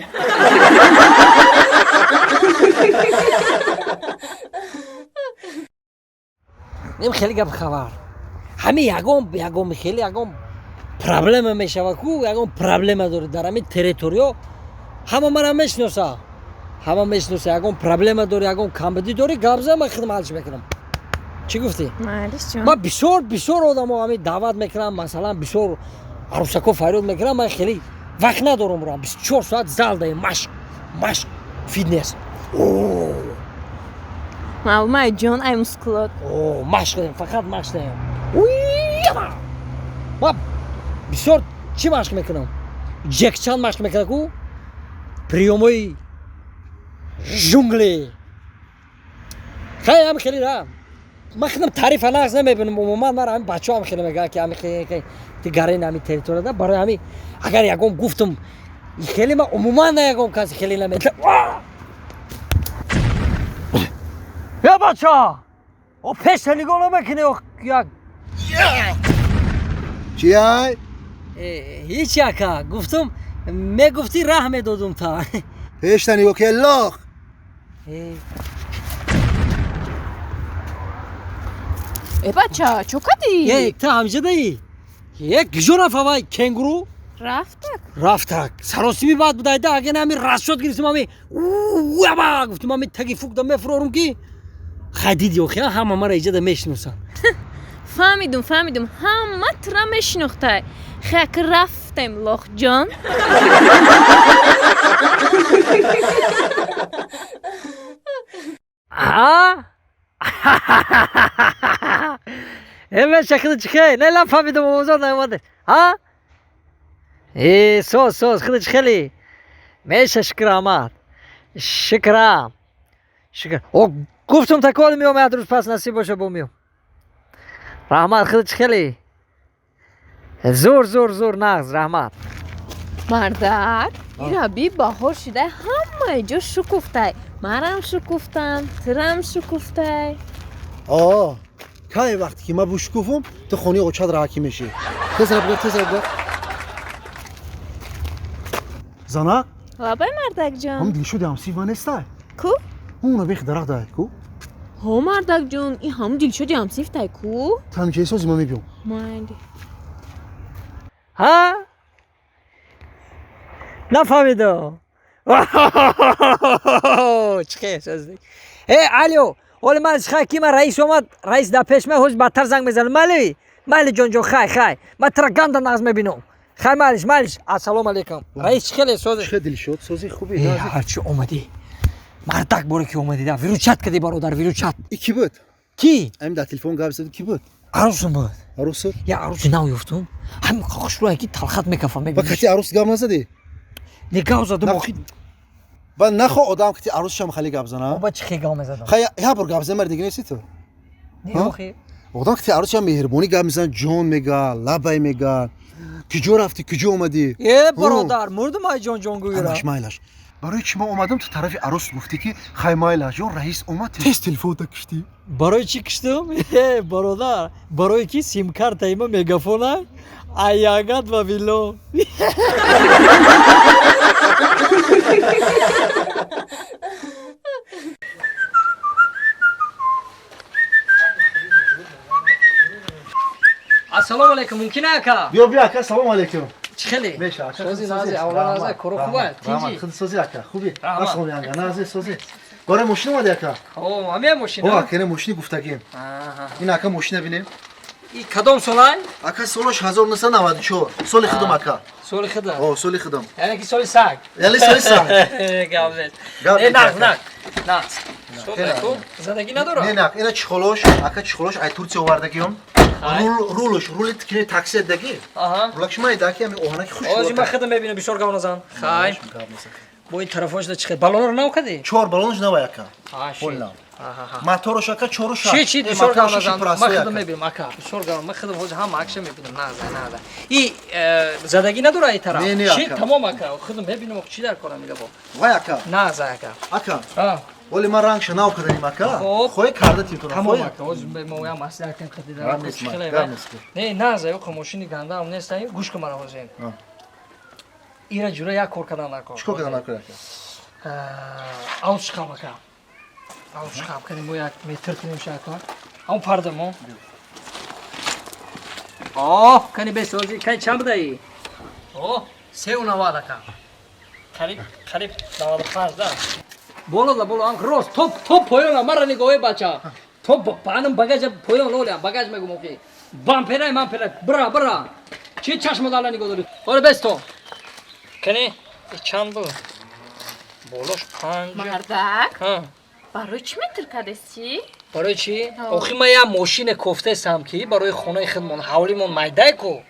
نیم خیلی گپ خبر همه یگم خیلی یگم پرابلم میشه کو یگم پرابلم داره در همین تریتوریو همه من میشناسه یگم پرابلم داره یگم کمبدی داره گابزه من خدمتش میکنم چی گفتی معلش جان من بسیار آدمو همین دعوت میکنم مثلا بسیار عروسکو فریاد میکنم من خیلی وقت ندارم برام 24 ساعت زال دارم مشق فیتنس مای جان ای مسکولات مشق دارم فقط مشق دارم من بسیار چی مشق میکنم جکچان مشق میکنم کو پریوموی جونگلی خیلی رام من خودم تعریف نقص نمیبینم عموما من همین بچه هم خیلی میگه که همین خیلی تیگرین همین تریتوری ده برای همین اگر یکم گفتم خیلی من عموما نگم کسی خیلی نمیگه یا بچه او پیش نگاه نمیکنی یک چی های؟ هیچ یکا گفتم میگفتی رحم دادم تا پیش نگاه که لاخ ای بچه چو کدی؟ یک تا همجه دایی یک گجور فوای کنگرو رفتک سراسیمی بعد بودایده اگه نمی رست شد گریستیم همی اوه گفتیم همی تگی فوق دا میفرارم که خدیدی و خیلی همه مرا ایجا دا میشنوسن فهمیدم همه ترا میشنوخته خیک رفتم لاخ جان ها evet şakını çıkay ne lan fahmedim omuzdan aymadı ha sos خیلی خیلی میشه شکرامات شکرام او گفتم تا کال میام یاد روز پس نصیب باشه بومیو رحمت خیلی زور نغز رحمت مردک ایرا بی باهور شده همه جا شکفته مرم شکفتم ترم شکفته که وقتی که من بشکوفم تو خونی اوچاد راکی میشی تز بگر زانا لابای مردک هم جان دیل شده هم سیوان استه کو؟ اونو بیخ درخ ده کو ها مردک جان این هم دیل شدی هم سیفته کو؟ تمیشه سازی ما میبیم مالی ها نفهمیدم چخه سازی الو ولی من خاکی من رئیس اومد رئیس در پیش من هوش بدتر زنگ میزنه مالی جون خای من ترا گند ناز میبینم خای مالش السلام علیکم رئیس خیلی سازی چه دل شد سازی خوبی هرچی اومدی مردک برو که اومدی ده ویرو چت کدی برادر ویرو چت کی بود کی ام در تلفن گاب زد کی بود عروسم بود عروس یا عروسی نو یفتم هم خوش رو کی تلخت میکفم با کتی عروس گام نزدی نگاه زدم با نخو آدم که عروس شام خالی گاب زنه با چی خیلی گام زدم خیلی ها بر گاب زنه دیگه نیستی تو نیو خی آدم که عروس شام مهربونی گاب میزنه جون میگه لبای میگه کجا رفتی کجا اومدی برادر مردم ای جان جان گویرا همش مایلش برای چی ما اومدم تو طرف عروس گفتی که خیلی مایلش جون رئیس اومد تست تلفن کشتی برای چی کشتم برادر برای کی سیم کارت ایما مگافون ایاگات و ویلو السلام علیکم ممکنه اکا بیا بیا اکا سلام علیکم چی خیلی میشه اکا سوزی نازی اولا نازی کرو خوبه تیجی خود سوزی اکا خوبی رحمت. بس خوبی انگا نازی سوزی گاره ماشین اومده اکا او همه ماشین او اکا ماشین گفتگیم این اکا ماشین ببینیم این کدام سالای اکا سالش 1994 سال خدم اکا سال خدا او سال خدم یعنی کی سال سگ یعنی سال سال گابل گابل. نه نه سال تو زندگی نداره نه نه اینا چخلوش اکا چخلوش ای ترکیه آوردگیم رول تکنی تاکسی دگی آها رولش مای داکی می اوهنا کی خوش آجی من خدم ببینم بسیار گاونازان خای با این طرفاش ده چخه بالون رو نو کدی چهار بالونش نو اکا آشی والله موتورش اکا چوروش چی بسیار گاونازان من خدم ببینم اکا بسیار گاون من خدم حوز هم اکش میبینم نه این زندگی نداره این طرف نه چی اکا. تمام اکا خدم ببینم چی در کنم میگه با وای اکا نه زاکا اکا آه ولی من رنگ شناو کردیم اکا خب. خوی کرده تی کنم تمام اکا حوز به مویا مسئله کن خدی دارم گرم نیست، مشکل گرم نیست. نه نه زایو خموشی گنده هم نیست گوش کن مرا حوزین ایرا جورا یک کار کردن نکن چیکار کردن اکا آوش خام اکا آوش خام کنیم و یک متر کنیم شاکا اون پردمو آه کنی بسازی کنی چند بدهی آه 390 اکا قریب 95 ده боло ам рост топ поёна мара нигоҳи бача топ панам багажа поён оля багаж мегум оки бамперай бра чи чашма дала нигоҳ дори оре бесто кани чанд бу болош 5 мардак ҳа барои чӣ метиркадесӣ барои чи охи ман як мошине кофтесам ки барои хонаи худмон ҳавлимон майдай ку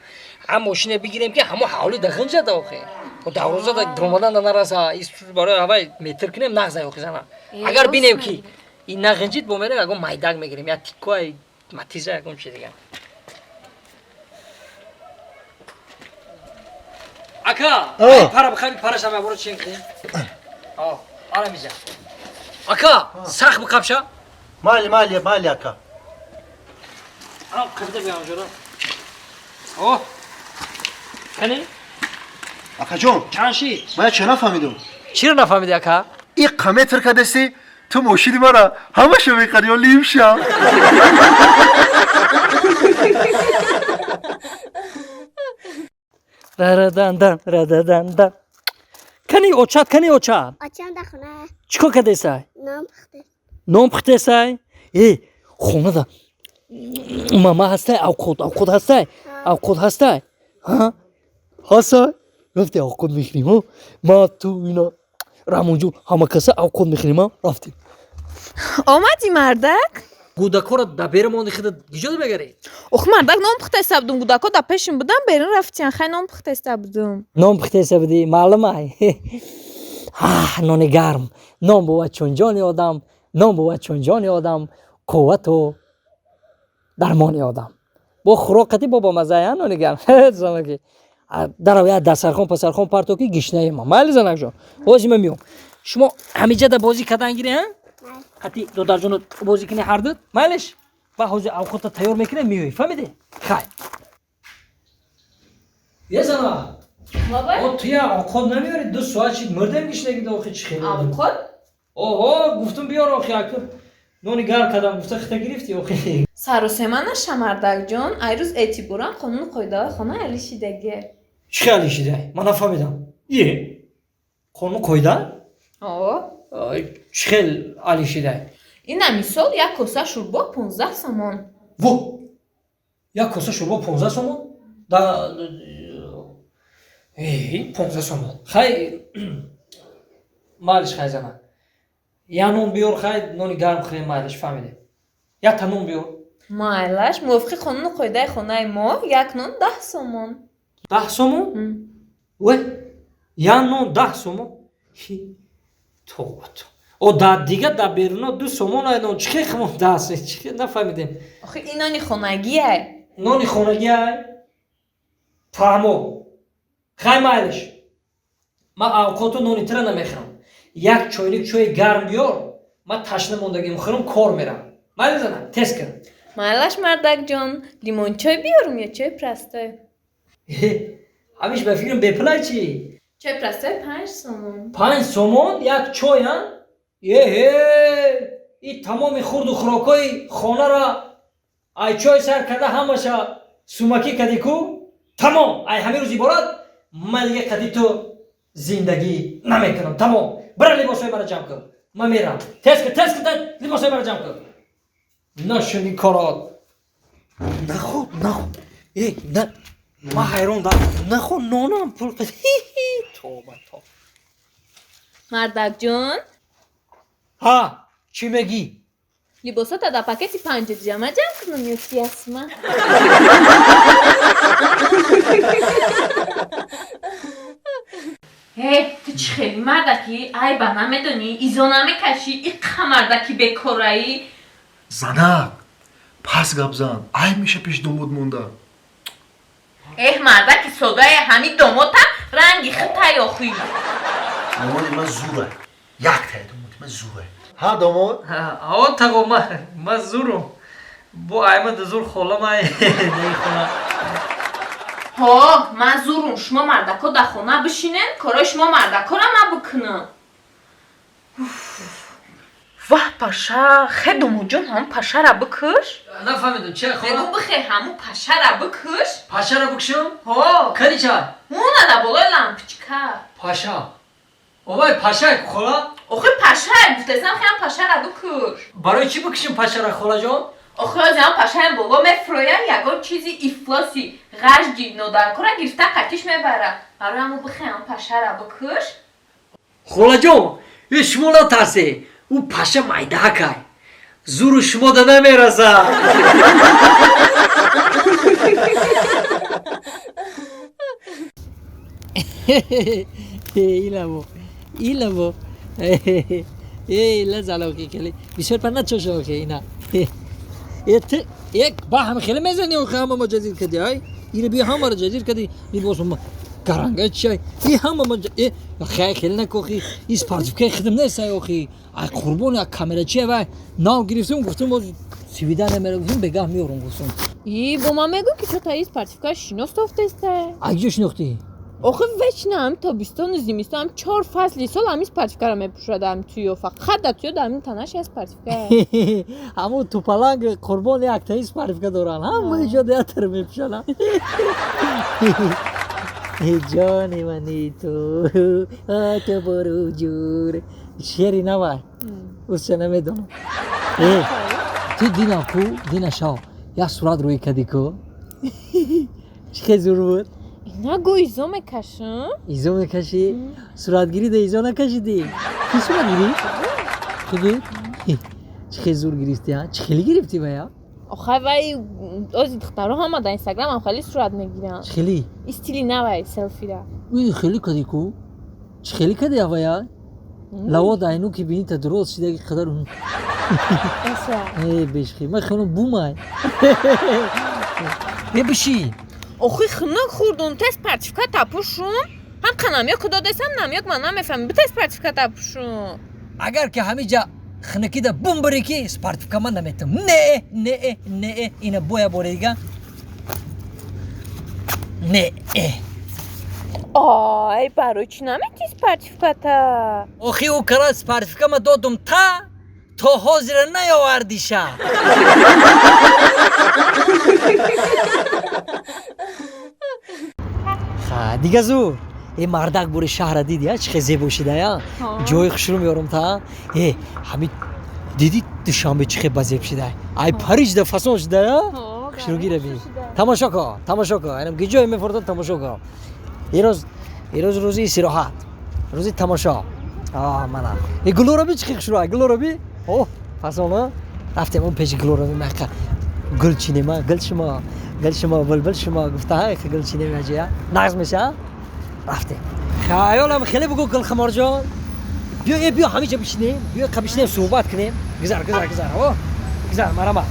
ҳам мошине бигирем ки ҳамо ҳавли да ғинҷада охи даврӯза да дромадан да нараса барои ҳавай метр кунем нағзай охи зана агар бинем ки ин нағинҷид бо мерем ягон майдаг мегирем як тиккои матиза ягон чи дигар ака пара бихаби парашам яборо чин ки арамижа ака сах бикапша мали ака қабида биям ҷоро кани ака ҷон чанд ши ман чӣ нафаҳмидам чиро нафаҳмиди ака ин қаметр кадасӣ ту мошини мара ҳамаша меқари ё лимша рададандан кани очат Açam da xona. чикор кардесай Nom pixdi. ном пухтесай хонада мама ҳастай авқот ҳастай ҳастай рафти авқот мехӯрем ма ту ино рамонҷон ҳама каса авқот мехӯрем рафтем омадӣ мардак гудакора да берамони худа гиҷода мегаре ох мардак ном пухтеста будум гудако да пешим будам берин рафтиян хай ном пухтеста будум ном пухтеса будӣ маълумай нони гарм нон бува чунҷони одам қуввату дармони одам бо хӯрокати бо бомазая нони гарм занаки дарав як дастархон пасархон парто ки гишнаема майли занакҷон ҳози ман меом шумо ҳамиҷада бозӣ кардан гирӣ қати додарҷоно бозӣ кунӣ ҳардуд майлиш ба ҳози авқота тайёр мекунем меоӣ фаҳмидӣ хай езана ту як авқот намеёри 2 соат чи мурдем гишнагида охи чӣ хеле авқот оҳо гуфтум биёр охи як нони гар кардам гуфта хита гирифти охи сарусема наша мардакҷон айрӯз эътиборан қонуну қоидаҳои хона алишидаге чӣ алишидай ман нафаҳмидам қонун қоида чӣ хел алишидай ина мисол як коса шӯрбо 15 сомон во як коса шӯрбо 15 сомон 15 сомон хай майлиш хай зана як нон биёр хай нони гарм хӯрем майлиш фаҳмидем якта нон биёр майлаш мувофиқи қонуну қоидаи хонаи мо як нон 10 сомон 10 сомон вай як нон 10 сомон تو او داد دیگه دا بیرون دو سومون اینو چی خمون داسته چی نفهمیدم آخه اینانی خونگیه نونی خونگی های فهمو خیلی مایلش من اوقاتو نونی تره نمیخرم یک چویلیک چوی گرم بیار من تشنه موندگی میخورم کار میرم مایل زنم تست کرم مالش مردک جان لیمون چای بیارم یا چای پرسته همیش به فکرم بپلای چی چای پرسته 5 سومون 5 سومون یک چوی ها این تمام خورد و خوراکای خانه را ای چوی سر کرده همشا سومکی کدی کو تمام ای همین روز عبارت من دیگه کدی تو زندگی نمیکنم تمام برای لباسای مرا جمع کن من میرم تست کن لباسای مرا جمع کن نشونی کارات نخو نه ما حیران دارم نخو نونم پول قد توبه مردک جان ها چی میگی؟ لیباسات در پاکتی 5 جمع کنم یا چی اسمه تو چی خیلی مردکی؟ ای با نمیدونی ایزو نمیکشی این مردکی بکرایی زنک پس گبزن ای میشه پیش دومود مونده مردکی صدای همین دوموت هم رنگی خطای آخوی دومود من زوره یک تای دومود من زوره ها دومود آه تاگو من زورم با ایمد زور خولم ای خونه من زورم شما مردکا در خونه بشینن کارای شما مردکا را من بکنم واه پاشا خیلی دومود جان هم پاشا را بکش نفهمیدم چه خونه؟ بگو بخیر همون پاشا را بکش پاشا را بکشم؟ ها کدی چه؟ اونه در بالای لامپچکا پاشا اوای پاشا خولا؟ آخه پاشا گفتم خیلی پاشا را بکش برای چی بکشیم پاشا را خولا جان؟ آخه از این پاشا بالا مفرویا یگان چیزی افلاسی غشجی نودرکو را گرفته قتیش میبره برای همون بخیر همون پاشا را بکش خولا جان یه شما نترسه او پاشا مایده که زور شما ده نمیرسه ایلا بو لزالاکی کلی بسیار پر نچوشو که اینا یک با هم خیلی میزنی و همه ما جزیر کردی های ایره بیا همه را جزیر کردی بیباس ما کرانگه چی ای همه ما خیلی نکوخی این سپارتیفکه خدم نیست ای قربون یک کامera چیه و نام گرفتم گفتم باز سویده نمیره گفتم بگاه میارم گفتم با من میگو که تو تا این سپارتیفکه شناستافته استه اگه شناختی آخه وچنم تابستان و زمستان 4 فصل سال همین سپارتیفکه را میپوشیدم توی فقط توی دامین تنش سپارتیفکه همون توپلنگ قربان یک تا سپارتیفکه دارن همه اینجا دیاتر میپوشن جانی منی تو برو جور شعری نوار اوسه نمیدونم تو دینا کو دینا شاو یا صورت روی کدی کو چه زور بود نگو ایزو میکشم ایزو میکشی صورتگیری ده ایزو نکشیدی کی صورتگیری خیلی چه زور گرفتی ها چه خیلی گرفتی بیا آخه وای از دخترها هم در اینستاگرام هم خیلی صورت میگیرن خیلی استیلی نه وای سلفی را وی خیلی کدی کو چه خیلی کدی آیا لوا داینو که بینی تا درست شده که قدر اون ای بشخی من خیلون بومای بشی آخه خنک خوردم تست سپارتیفکه تپوشم هم قنامی کدا دستم نمیاد من نمیفهم به تست سپارتیفکه تپوشم اگر که همینجا خنکی ده بوم بری که سپارتیفکه من نمیتم نه اینا بویا بوریگا نه آی برای چی نمیتی سپارتیفکه تا آخی او کرا سپارتیفکه ما دادم تا حاضر نیاوردیشه دیگه زور این مردک بوری شهر دیدی ها چه زیبا شده یا جای خوش رو میارم تا همین دیدی دوشنبه چه بزیب شده ای پریج ده فسون شده یا خوش رو گیره بی تماشا که اینم گیجای میفردن تماشا که این روز روزی استراحت روزی تماشا منم این گلورابی چه خوش رو گلورابی فسون رفتم اون پیش گلورابی مکه گل چینما گل شما بلبل شما گفته های گل چینما جیا نغز میشه رفتیم خیالم خیلی بگو گل خمار جان بیا همینجا بشینیم بیا بشینیم صحبت کنیم گذار او گذار مرا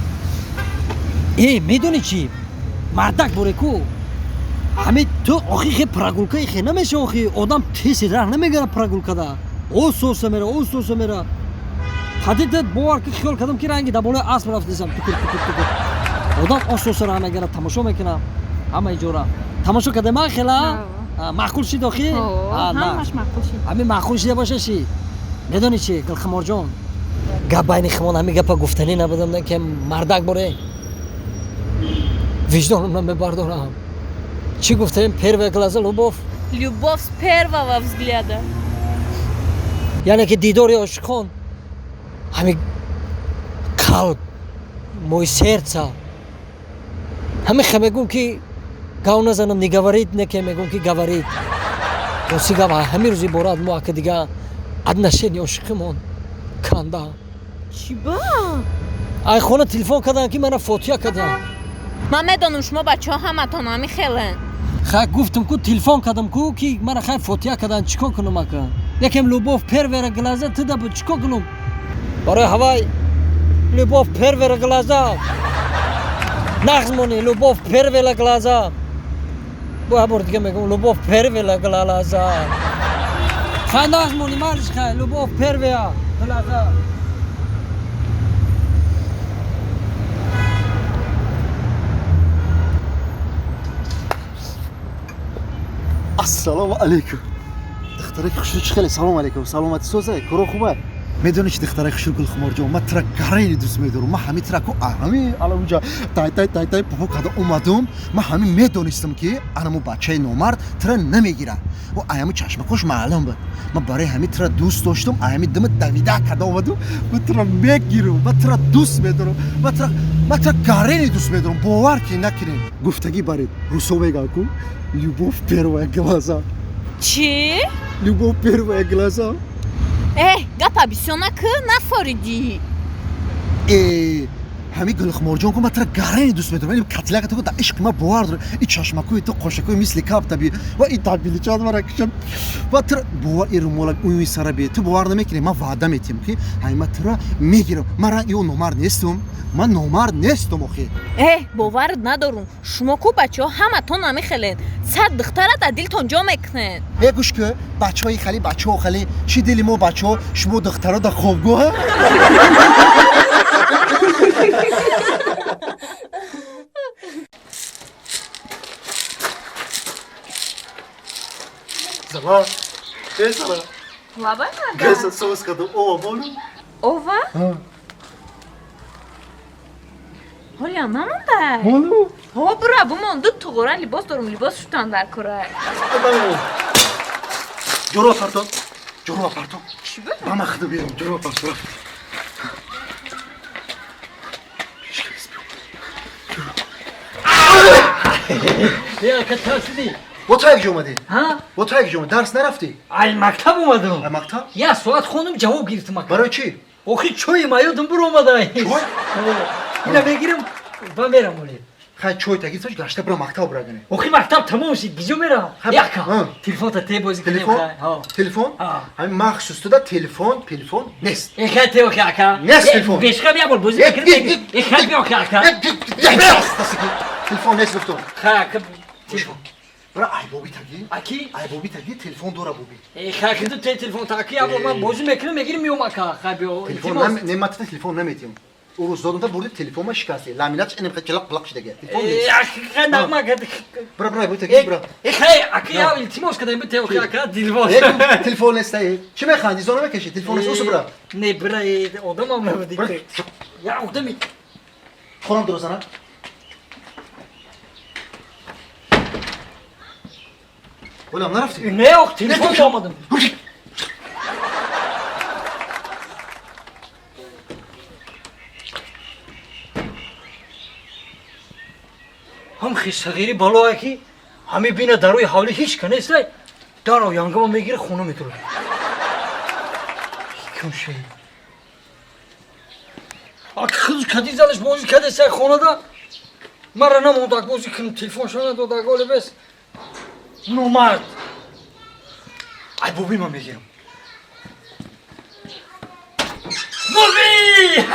میدونی چی مردک بوره کو همین تو آخی خیلی پراگولکای خیلی نمیشه آخی آدم تیسی راه نمیگره پراگولکا دا او سوسه میره حدیدت باور که خیال کردم که رنگی دا بالای اسب رفتیسم تکر آدم او سوسه راه میگره تماشا میکنم همه اینجورا تماشا کده من خیلی معقول شید آخی؟ همش معقول شید همین معقول شده باشه چی میدونی چی گلخمار جان گپ بین خمان همین گپا گفتنی نبودم که مردک بوره وجدانم نمیبردارم چی گفتیم первая глаза любовь Любовь с первого взгляда. یعنی که دیداری عاشقان همین قلب мой сердце همین میگم که گاو نزنم نگوارید نه که میگم که گوارید روسی گاو همین روزی براد ما که دیگه ادنشین عاشقمون کنده چی با؟ ای خونه تلفن کردن که من فوتیا کردن من میدونم شما بچه ها همتون همی خیلن خب گفتم که تلفن کردم که من خیلی فوتیا کردن چیکار کنم اکن یکم لوبوف первая глаза تدا بود چیکار کنم برای هوای لوبوف первая глаза نغزمونی لوبوف первая глаза با بار دیگه میگم لوبوف первая глаза خیلی نغزمونی مالش خیلی لوبوف первая глаза السلام علیکم دخترک خوشو چی خیلی سلام علیکم سلامتی سوزه کرو خوبه میدونی که دخترک خوشو گل خمار جان من ترک گرینی دوست میدارم من همین ترکو همین الان اونجا تای پاپا کده اومدم من همین میدونستم که انمو بچه نومرد تر نمیگیره و ایامو چشمکش معلوم بود من برای همین تر دوست داشتم ایامی دم دویده کده اومدم من تر میگیرم من تر دوست میدارم من تر گرینی دوست میدارم باور که نکنین گفتگی برید روسو میگه کو любовь первая глаза چی؟ любовь первая глаза گپا بیسیونا که نفاریدی همین گلخمار جان که من تر گرینی دوست میدارم این کتلک تو در عشق من باور داره این چشمکوی تو قاشقوی مثل کپ تبی و این تبیلیچات مرا کشم و تر باور این رومالک اون سر بی تو باور نمیکنی من وعده میتیم که همین من تر میگیرم من یه نومرد نیستم من نومرد نیستم آخه باورت ندارم شما کو بچه ها همتون همی خیلن صد دخترت از دلتون جا میکنن گوش که بچه های خیلی بچه ها خیلی چی دلی ما بچه ها شما دخترها در خوابگاه Zama, sana. Laba Gasa sos kadar ova bolu. Ova? Hola namanda. Bolu. Bra bu mondu tuğra libas durum libas standart kura. Joro aparton. Çi bu? Mama xıdı berim, joro aparton. یا کتاسیدی با تو یک اومدی؟ ها با تو یک اومدی؟ درس نرفتی؟ ای مکتب اومدم مکتب؟ یا ساعت خونم جواب گرفتم مکتب برای چی؟ اوخی چوی مایودم برو اومده چوی؟ اینا بگیرم و میرم اولی خیلی چوی تگیرتش گشته برو مکتب برگنه اوخی مکتب تمام شد گیجو میرم یکا تلفن تا تی بازی کنیم تلفن؟ همین مخصوص تو دا تلفن نیست ای خیلی تی اوکی اکا نیست تلفن بیشقه بیا بول بازی کنیم ای خیلی بیا اوکی اکا تلفن نیست دکتر خیلی تلفن برای ای بابی تگی؟ اکی؟ ای بابی تگی تلفن داره بابی ای خیلی تو تی تلفن تا اکی ابو من بازی میکنم میگیرم میوم اکا خیلی بیا تلفن نمیتونه تلفن نمیتیم او روز دادم تا بردی تلفن ما شکسته لامیناتش اینم خیلی قلق شده گه تلفن نیست خیلی نقمه کرد برای بابی تگی برای ای خیلی اکی یا التماس کردم به تی اوکی اکا تلفن تلفن نیست چی میخوندی زانو بکشی تلفن نیست اوسو برای نه برای آدم هم نبودی یا آدمی خورم درست نه ولم نرفتی نه آخ تلفن آمدم هم خیلی صغیری بالا که همه بینه دروی حولی هیچ کنه است دارو یانگم میگیره خونه میتونه کم شی آخ خود کدی زالش بازی کرده سر خونه دا مرا نموندک بازی کنم تلفن شونه دو دگاله بس نومرد ای بوبی من میگیرم Bobi!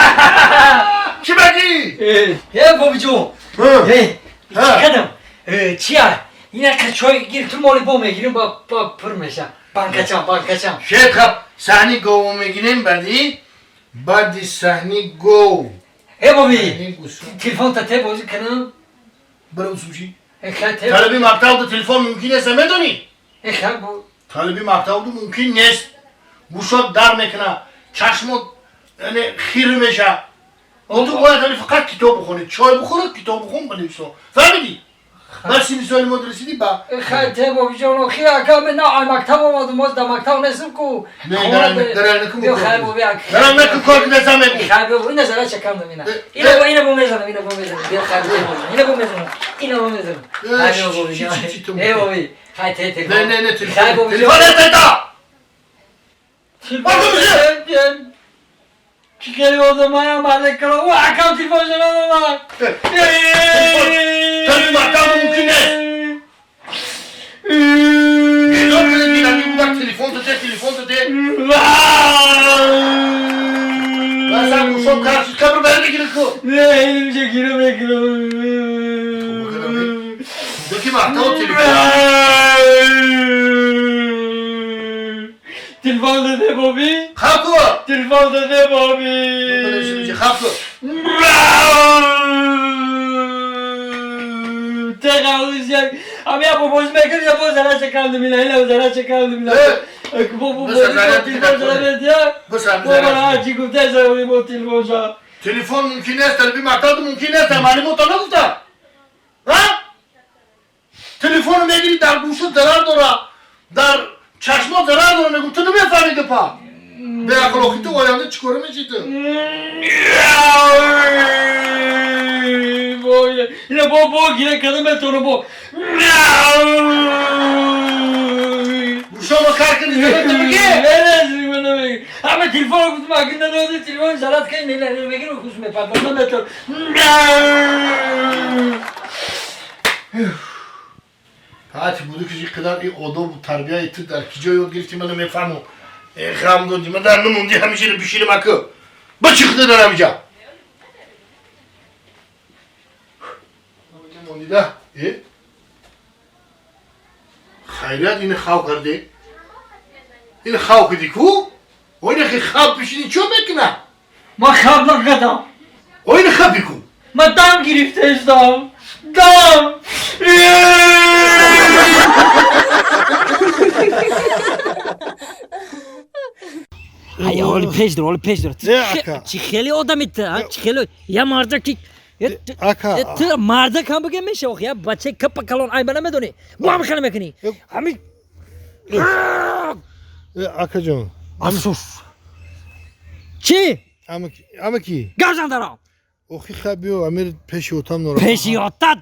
Kim edi? Ya babacığım. Hı. Hey, Ha. çıkalım. Çiğer. Yine kaçoy girtim oli bomaya girin bak pırmeşa. Bankaçam. Şey kap, sahni gov'umu gidin badi. Badi sahni gov. Hey Bobi. Sahni gusu. Telefon tate bozu kanım. Bana usumşi. Ekate. Talebi maktavda telefon mümkün ise medoni. Ekate bu. Talebi maktavda mümkün nes. Bu şok dar mekana. Çaşmot. Yani xirmeşa. Oldu o adamı fakat kitap okunu. Çay bukuruk kitap okun bana so. Fahmedi? Ben şimdi söyleme adresi değil ba. Ekate babacığım o khiya kame na ay maktab olmadı moz da maktab nesim ku. Ne derene kum Yok hayır bu bir ak. Ben ne kum korku ne zaman bu? Hayır bu ne zara çakandım yine. Yine bu mezanım. Bir hayır yine bu mezanım. Yine bu mezanım. Hayır bu babacığım. Hey Bobi. Hayır telefon. Ne telefon? Hayır babacığım. Telefon et da. Bakın çıkıyor o zaman ya malek kala. O akam telefon sana bak. Tabii maktavda mümkün nes. Geliyor böyle dinamik bak telefon tete. Ben sen bu şok karşı kabır ben de girin ku. Ne elim çekiyorum. Bu kadar değil. Buradaki maktav telefon. Telefonda ne Bobi? Kapı. Telefonda ne Bobi? Böyle şimdi kapı. Tek alacak. Ama ya bu boz mekar ya bu zara çakaldım yine. Zara çakaldım yine. Bu Nasıl zara telefon zara ver ya. Bu sen Bu bana acı kufte zara bu telefonca. telefon mümkün nes tabii maktav da mümkün nes malum otana kufta. Ha? Telefonum ilgili dar buşu zarar dora. Dar çaşma zarar dora ne kutunum ya fani pa. Be akıl okutu o yanda çıkarım içiydi. Böyle. Yine bu yine kadın betonu bu. Bu şov bakarken izlemek tabii ki. Neresi bana bak. Ama telefon okudum hakkında ne oldu? Telefon zarat kayın neler mekin okusun be patrondan beton. Fatih bu küçük kadar iyi oda bu terbiye etti der. Kico yol girti bana mefhamu. Ekram do dima der numun diye hemşire bir şeyim akı. Bu çıktı der amca. Bakayım onu da. Hayriyat yine xav kardı. Yine xav kedi ku. Oyna ki xav pişini çok bekna. Makarna kadam. Oyna xav ku. Ma dam girifte dam. Dam. Ay oğlum peşdir. Ne aka? Çıkeli o da bitti ha. Çıkeli. Ya marda ki. Aka. Marda kan bu gelmiş yok ya. Baçe kapa kalon ay bana medoni. Bu abi kana mekani. Hami. Akacığım. Afsus. Çi. Ama ki. Gazandara. Ohi xabiyo amir peşi otam nora. Peşiotat.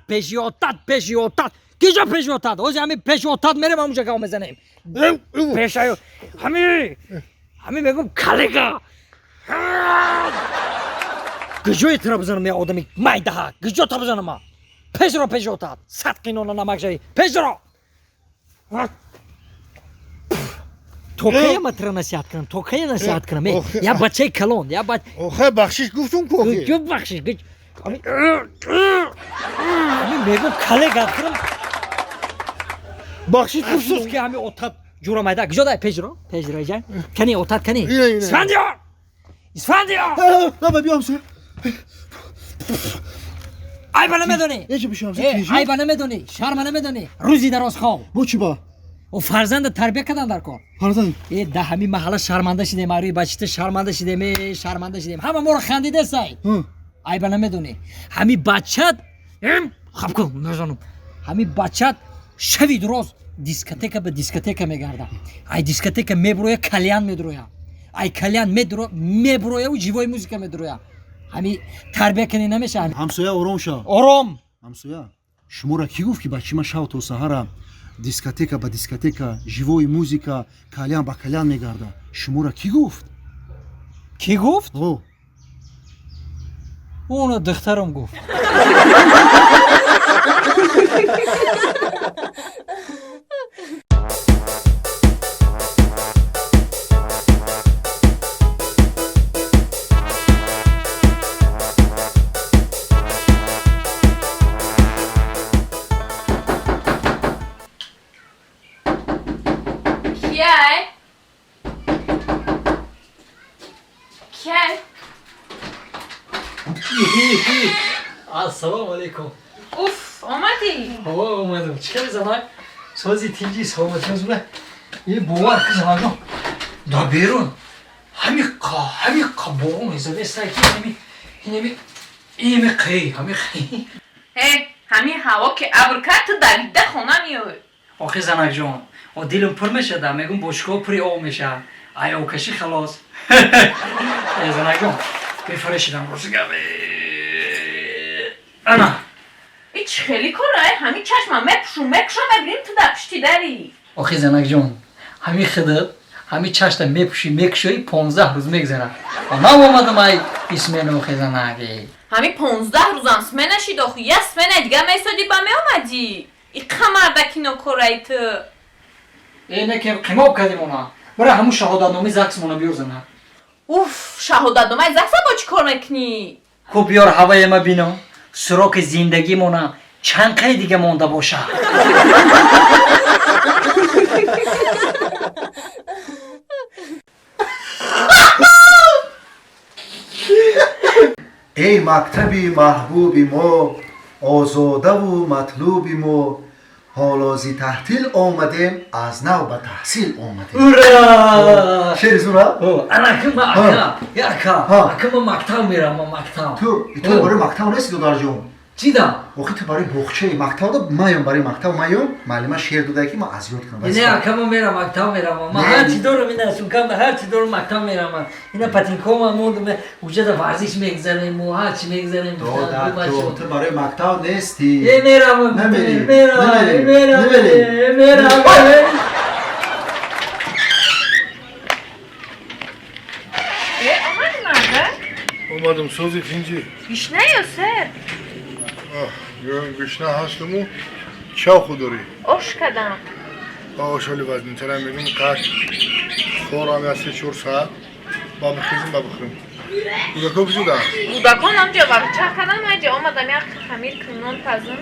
Gece peşiotat. O zaman peşiotat mere mamuca kalma zanayım. Peşayo. Hami begum kalega. Gıcı Trabzon'um ya odamı may daha. Gıcı Trabzon'um ha. Peşiotat. Satkin ona namak şey. Peşiro. Tokaya mı nasihat kınım? Tokaya nasihat kınım. Ya bacay kalon. Ya bacay. Oha bahşiş guftun koki. Gıcı bakşış. Hami begum kalega kınım. Bahşiş Sus guftun. ki hami otat. Juramayda. Gıcı da Peşiro. Peşirocan. Kani otat kani. Yine. İsfandiyo. Baba bir amsa. Ay bana medoni. Ne bir şey amsa? Ay bana medoni. Şarmana medoni. Ruzi daroz khav. Bu çiba. O farzand terbiye kadan dar kon. Pardon. Da hami mahala şarmanda şidem ari başta şarmanda şidem. Hama mor khandi say. Hı. Ay bana medoni. Hami bachat. Xapko mezonum. Hami bachat şevi droz. Diskoteka me garda. Ay diskoteka mebroya kalyan medroya. Ay kalyan mebroya u jivoy muzika medroya. Hami terbiye kani nemeş hani. همسایه آرام شو Orom. همسایه شما را کی گفت که بچه ما شب تا سحر دیسکوتیکا با دیسکوتیکا ژیوی موزیکا کالیان با کالیان میگرده شما را کی گفت Ki guft? او Onu dıhtarım guft. Assalomu alaykum. Uf, omadی. Hava olmadım. Çıkar zaman. Sözü ikinci savunmasınız mı? İyi boğar kız hanım. Da berun. Hamika boğum izle. Sanki yine mi iyi mi kıy? Hey, همین هوا که ابر کرد تو دویده خونه میای. آخه زنک جان و دیلم پر میشه ده میگم بشکا پری آب میشه ای آکشی خلاص ای زنک جان بفرشیدم روز گبه انا ایچ خیلی کاره همین چشمم مپشون ببینیم تو در پشتی داری. آخه زنک جان همین خدت همین چشم میکشی 15 روز میگذره و من اومدم ای اسمینو آخه زنکی همین 15 روزم سمه نشید آخو یه سمه دیگه میسادی با می اومدی. این قمردکی نکره تو. اینه که قیماب کردیم اونا برای همون شهادتنامه زکسمونو بیار زنه اوف شهادتنامه زکسا با چی کار میکنی؟ خب بیار هوای ما بینم سراغ زندگی مونه چند قی دیگه مونده باشه ای مکتبی محبوبی ما آزاده و مطلوبی ما حالا زی تحصیل آمدیم از نو به تحصیل آمدیم اورا شعر زورا انا که ما اکا مکتب میرم مکتب تو برای مکتب نیستی دادر جون چی دم؟ وقتی تو برای بخچه مکتب دا مایم برای مکتب مایم معلومه شعر داده که ما از یاد کنم نه اکا ما میرم مکتب میرم ما هر چی دارم این نسون کم هر چی دارم مکتب میرم اینا پتینکو ما موندم وجود ورزش میگذاریم و هر چی میگذاریم دادر تو برای مکتب نیستی میرم نمیری آمدی مرده؟ اومدم سوز ikinci. گشنه یا سر؟ Güşne hastımı çok duri. oş کدم. Şöyle vaznin terem benim kaç. Sonra mesela 4 saat. Babı kızım babı kızım. Bu da çok güzel. بودکان هم جا وقت چه کدم هجی آمدم یک خمیر کنون پزم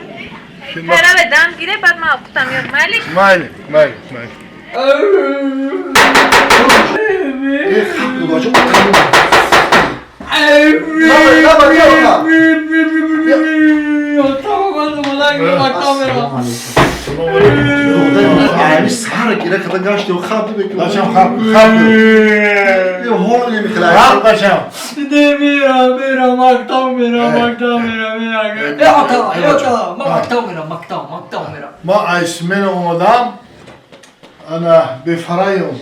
Şimdi پره به دم گیره بعد ما افتم یا ملک Mayli. Babacım yani sahara gire kadar kaçtı o kapı bekliyor. Kaçam kapı. Ya hol ne miktar? Kalk kaçam. میرم مکتب میرم یا مکتب میرم Ma ismen omadam. Ana befarayım.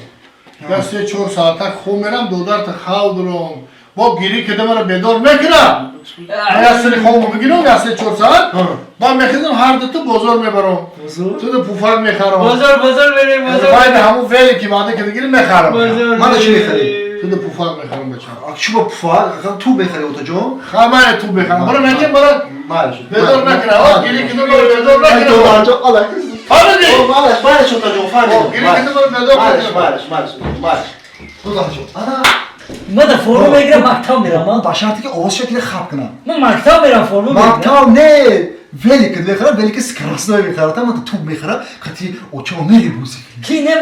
Dest 4 saate خومرم دودار تا خال درم. با گیری که دمر بدار نکنم. یاسری خوم بگیرم یاسری 4 saat. با میخوام هر دو تا بازار میبرم. تو دو پوفر میخرم. بازار بریم باید همون فعلی که ماده که دیگه میخرم. من چی میخری؟ تو دو پوفر میخرم بچم. چی با پفار؟ تو بخری اوتا جون؟ خامه تو بخرم. برو نگیم برو. مالش. بدار نکنم. گیری که دمر بدار نکنم. Dolarca alay. Hadi di. Maalesef اوتا جون فهمی. گیری که دمر بدار نکنم. Maalesef. Dolarca. Ana. ما در فرمو بگیرم مکتب میرم من باشرتی که آواز شکل خب کنم. من مکتب میرم فرمو بگیرم مکتب نه. ولی که بخرم ولی که سکراسنای میخرم تا من تو میخرم خاطی اوچا میری موزیک. کی نه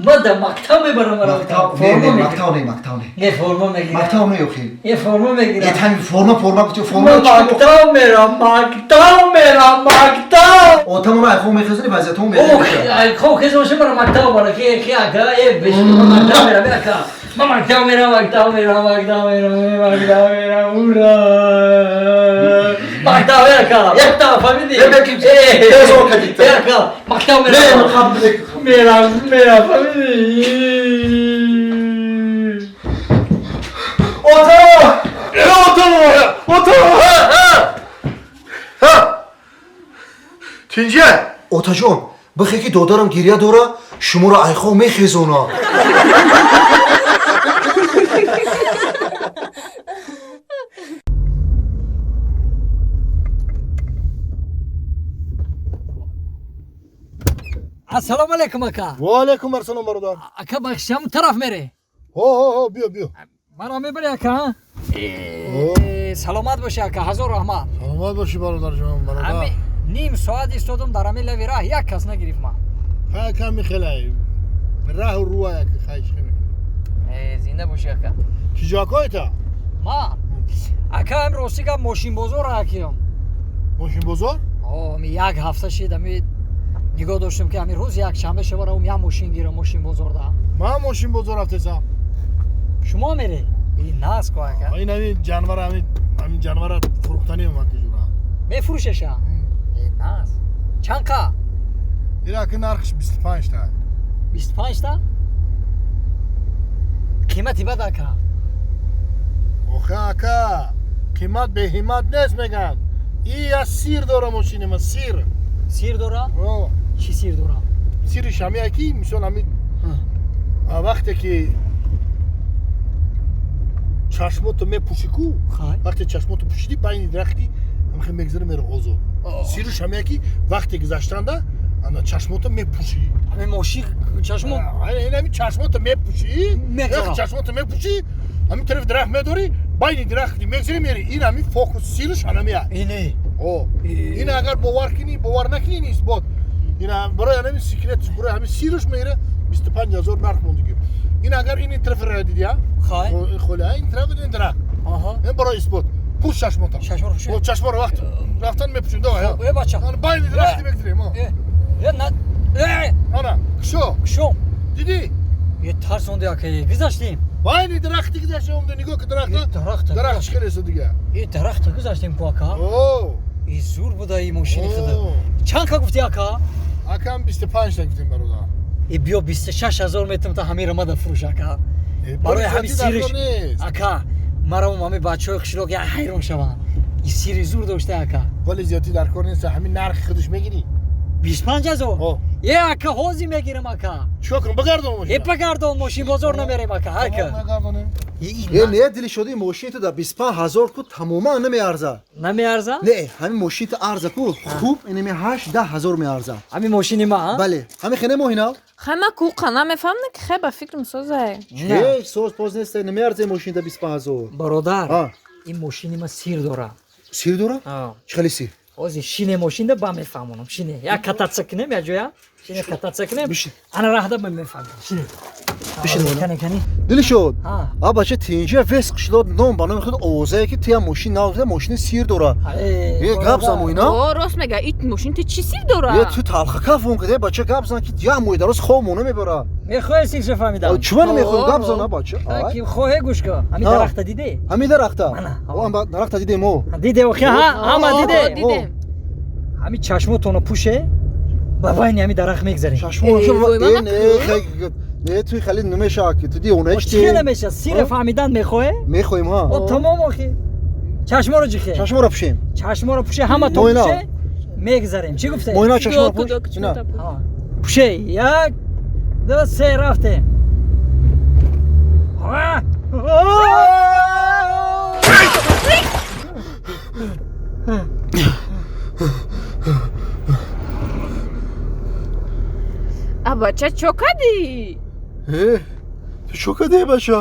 من در مکتب میبرم مکتب نه. یه فرمو میگیرم مکتب نه یخی. یه فرمو میگیرم یه تامی فرما بچه فرما. من مکتب میرم اوتا من ایفون میخزونی وضعیت هم اوه خب کسی باشه برم مکتب برم کی اگه بشه من مکتب میرم اگه من مکتب میرم اورا مکتب میرم یک تا فهمیدی تزو کدیت. مکتب نه من خب میرم فهمیدی Tince. اوتا جون بخی که دادارم گریه داره شما رو ایخو میخیزونا. السلام علیکم اکا. و علیکم السلام برادر. اکا بخشم طرف میره. هو بیا. مرا میبری اکا. سلامت باشه اکا. هزار رحمت. سلامت باشی برادر جان برادر. همین نیم ساعت ایستادم در همین لوی راه یک کس نگرفت من. ها کم میخلای. راه و روی یک خیش خیلی. زنده باشی اکا. کی جاکای تا؟ ما Ака ам ростига мошинбозор акиём. ماشین بزرگ ми як ҳафта шид ами нигоҳ доштам ки ами рӯз якшанбе шаварам як мошин гирам мошинбозорда. من ماشین بزرگ رفتم Шумо мере? Наско ака. این همین جانور همین جانور فروختنی اومد که جورا мефурӯшеша? Нас. Чанқа? این اگه نرخش 25 تا 25 та? қимати бад ака. آخه اکا قیمت به همت نیست میگن این از سیر داره ماشین ما سیر Сир дора? آه. Чӣ сир дора? سیرش همی اکی مثلا همین وقتی که چشماتو میپوشی کو خای. وقتی چشماتو پوشیدی بین درختی هم خیلی میگذره میره آزاد سیرش همی اکی وقتی گذاشتنده انا چشماتو میپوشی ами мошин чашмо این همین چشماتو میپوشی میگذارم. وقتی چشماتو میپوشی همین طرف درخت میداری بین درختی میگذره میری این همین فوکس سیرش همیه ини او این اگر باور کنی باور نکنی نیست بود این برای همین سیکرتش برای همین سیرش میره 25000 نرخ موندگی این اگر این طرف را دیدی ها خای. خله این طرف این درخت аҳа این برای اثبات پوش چشماتا چشم رو پوشی. او چشم رو وقت رفتن میپوشن دو یا е бача انا بین درختی میگذره ما на انا شو кушо دیدی е тарсонди ака гузаштем بین درختی گذاشته اون نگاه که درخت درخت خیلی دیگه е дарахта гузаштем ку ака او е зур буда и мошини худа او чанка гуфти ака акам 25 تا گفتیم برادر е биё 26000 метам та ҳамира мада фурӯш ака барои ҳами сириш ака маро ҳами бачаҳои қишлоқ як ҳайрон шаванд и сири зур дошта ака ولی زیادی در کار نیست همین نرخ خودش میگیری 25000 е ака ҳозир мегирам ака چیکار کنم بگردم е ماشین пагардон мошин бозор намерем ака ака یه نه دلی شدی ماشین تو در 25000 کو تماما نمیارزه намеарза نه همین ماشین تو ارزه کو خوب اینمی 8-10,000 میارزه ҳами мошини ма بله همین خیلی مهینه خیمه کو قناه میفهمه که خیلی با فکر میسازه هیچ سوز پاز نیست نمیارزه ماشین در 25000 бародар ها ин мошини ма сир дора سیر دوره چه خیلی سیر ҳозир шине мошинда ба мефаҳмонам шине як кататса кинем як ҷоя шине кататса кинем بشین. ана раҳда ба мефаҳмам шине بشین بالا. кане кане دلی شد ها ها بچه تینجه وس قشلاد نام بنا میخواد اوزه که تیا ماشین ناوزه ماشین سیر دوره یه قبض هم اینا او راست میگه این ماشین تو چی سیر داره یه تو تلخ کف اون کده بچه قبض که یا موی درست خواب مونه میبره мехоҳи сирша فаҳмидам چون نمیخواد قبض نه بچه ки хоҳе гӯш کن ҳамин ها. дарахта диде همین درخته منه. اون درخته دیدیم او диде охи ҳама диде دیدم ҳамин чашмотоно пуше ба байни ҳамин дарахт мегзарем چشمون وای، من نه توی خیلی نمیشه که تو دی اونه чӣ چتی намеша сире фаҳмидан мехоҳе میخواییم ها о тамом охи чашморо ҷихе چشم رو پشیم чашморо пуше ҳаматон موینا. пуше мегзарем чӣ гуфте موینا چشم رو پوش دو اینا пуше як ду се рафтем بچه چو کدی تو چو کده بچه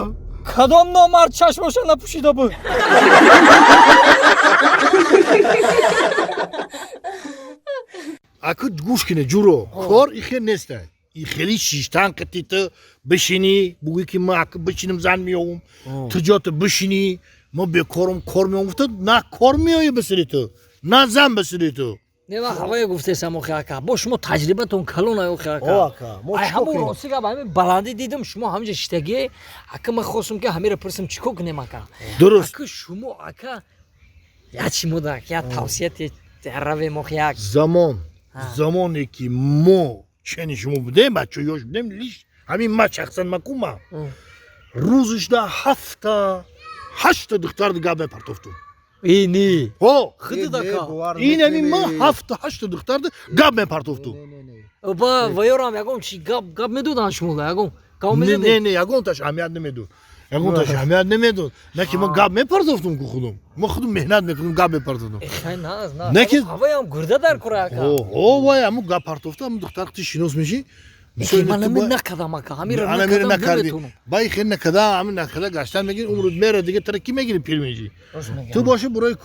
کدام نامرد چشماشو نپوشیده بود اكو گوش کنه جورو کار این خیلی نیسته این خیلی شیشتن قطی تو بشینی بگوی که ما اکو بشینم زن میام تو جا تو بشینی ما به کار میام تو نه کار میایی بسری تو نه زن بسری تو нема ҳавое гуфтесам охи ака бо шумо таҷрибатон калонай охи او ака ака ما ай چیکار ҳамон کنیم ростига ба ҳамин баландӣ дидам шумо ҳамҷа шитаги ака ман хостам ки ҳамира пурсам чӣ кор кунем ака درست ака шумо ака ячи модак як тавсияте равем охи як زمانی که ما چنین شما بودیم بچه یاش بودیم لیش همین ما شخصا مکوما روزش ده 7-8 دختر دیگه بپرتفتم ини ها худуд ака این همین ما 7-8 دختر گاب میپرتفتم ба ваёрам ягон чи гап медодан шумола ягон гап نه медоди نه یگون تاش اهمیت نمیدون یگون تاش اهمیت نمیدون نه که ما گاب میپرتفتم که خودم ما خودم مهنت میکنم گاب میپرتفتم хай наз نه که ҳаваям гурда дар кора ака او وای همون گاب پرتفتم دختر قتی شناس میشی ман накардам ака ҳамира انا میره накардам نکردی наметонам بای خیلی نکرده همین نکرده گشتن میگین عمرت میره دیگه ترکی میگیری پیر میشی راست میگم تو باشه برای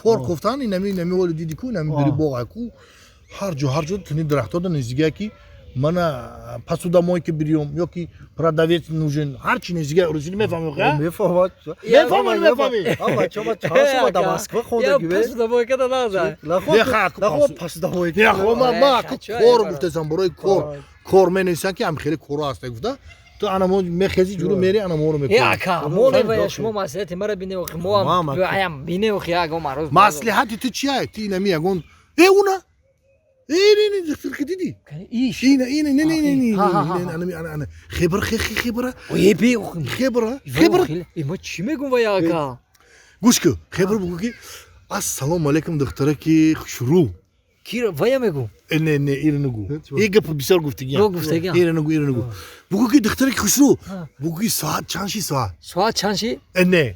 کار گفتن این نمی ولی دیدی کو نمی بری باغ کو هر جا تو نی درختات نزدیکی کی Mana pasudamoi که بیام یا کی продавец нужен هر چی نزدیک روزی میفهمی خب میفهمم میفهمی آقا شما چهار در مسکو خونده گیوه پس دو که دادن نه پس دهوی نه خب ما کور گفتم برای کور منیسن که هم خیلی کور است گفته تو انا میخزی جلو میری انا مورو میکنم یا کا مونه و شما مسئله مرا بینه و مو بیایم بینه و خیا گم روز مصلحت تو چیه تی نمیگون اونا این دکتر که دیدی ایش این انا خبره وی بی خبره ما چی میگم و یا کا گوش که خبر بگو که السلام علیکم دکتره که شروع کی رو ویا میگم نه اینو نگو این گپ بسیار گفتگی اینو نگو بگو که دکتره که شروع بگو که ساعت چندشی ساعت چندشی نه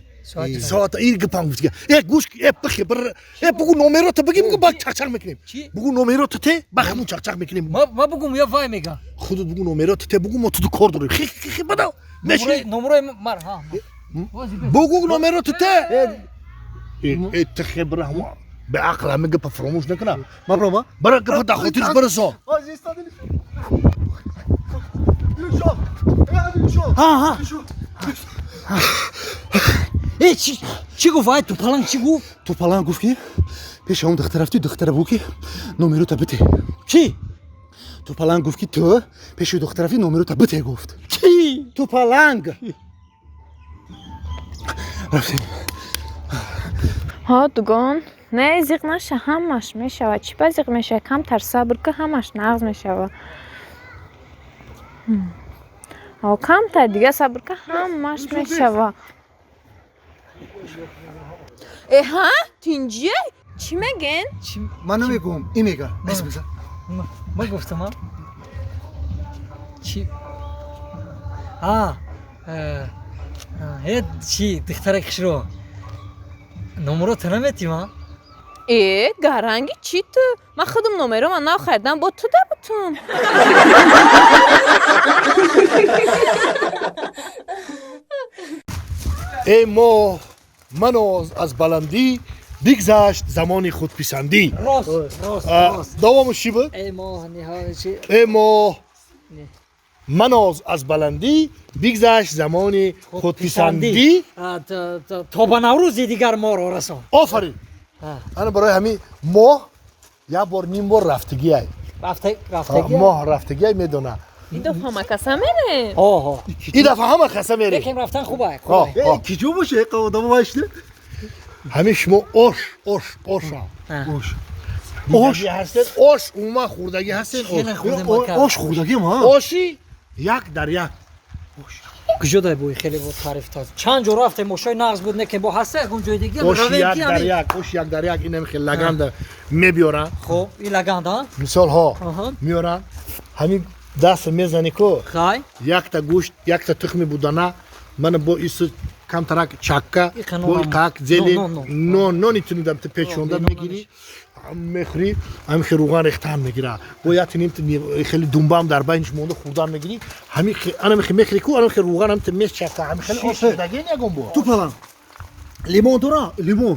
ساعت این گپام گفتگی گوش که خبر بگو نمره تو بگیم که باک چک میکنیم بگو نمره تو ته بخمون چک میکنیم ما بگم یا وای میگم خودت بگو نمره تو ته بگو ما تو کار داریم خیلی بدا نمره مر ها بگو نمره تو ته خبره هم به عقل همه گپ فراموش نکنه ما برو برای گپ دخوتیش برسان ها ای چی گفت وای تو پلنگ چی گفت تو پلنگ گفت که پیش اون دختر رفتی دختر بگو که نمره تو بده چی تو پلنگ گفت که تو پیش دختر رفتی نمره تو بده گفت چی تو پلنگ رفتیم ها دوگان نه زیق نشه همش میشود چی پس زیق میشه کمتر صبر که همش نغز میشود ها کمتر دیگه صبر که همش میشود ها تینجیه چی میگن؟ من نمیگم این میگه اسم بزن ما گفتم چی هیت چی دختره کشرو نمرو تنمتی ما گرنگی چی تو؟ من خودم نمره من نو خریدم با تو ده بودم ای ما منو از بلندی بگذشت زمان خودپسندی راست دوامش چی بود؟ ای ما نهایت چی ای ما منو از بلندی بگذشت زمان خودپسندی تا به نوروزی دیگر ما رو رسان آفرین انا برای همین ماه یه بار نیم بار رفتگی های رفتگی ماه رفتگی های میدونه این دفعه همه کسا میره این دفعه همه خسته میره یکم رفتن خوبه کی جو باشه قدام واشته همه شما اوش هستن اوش اوما خوردگی هستن اوش خوردگی ما اوشی یک در یک کجا دای بوی خیلی بود تعریف تاز چند جو رفته مشای نغز بود نه که با هسته اون جای دیگه اوش یک در یک اینم خیلی لگند میبیارن خب این لگند ها مثال ها میارن همین دست میزنی که خای یک تا گوشت یک تا تخمی بودنه من با ایس کم ترک چکه با ایقاق زیلی نو نیتونی دم پیچونده میگیری میخوری همین روغن ریختن میگیره و یا تنیم خیلی دنبام در بینش مونده خوردن میگیری همین انا میخوری کو انا روغن هم تمیز چکه همین خیلی آسودگی نگم با تو پلنگ لیمون داره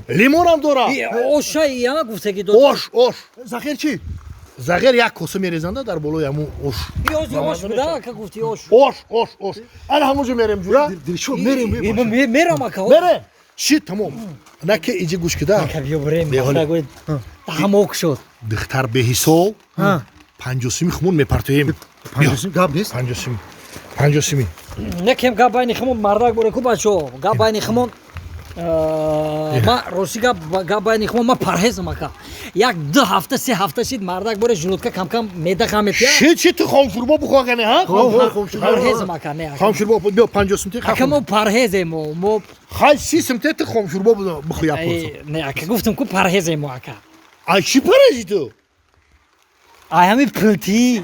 لیمون هم داره اوشای یا گفته که دو اوش زخیر چی زغیر یک کاسه میریزنده در بالای همون اوش اوش بوده که گفتی اوش انا همونجا میریم جورا دلشو میریم میرم اکا بره چی تمام نه که ایجی گوش کده که بیا بریم تموک شد دختر به حساب پنجوسیمی خمون میپرتویم پنجوسیم گاب نیست پنجوسیمی نکم گاب بین خمون مردک بوده کو بچو گاب بین خمون ما روسی گاب بین خمون ما پرهیزم اکا یک 2 هفته 3 هفته شید مردک بوده جلوتکا کم کم میده خمیتیا چی تو خام شوربا بخوا کنه ها پرهیزم اکا نه خام شوربا بیا پنجوسیم تی اکا مو پرهیزم مو خال سیسم تی خام شوربا بخویا نه اکا گفتم کو پرهیزم اکا ای چی پرهیزی تو ای همین پلتی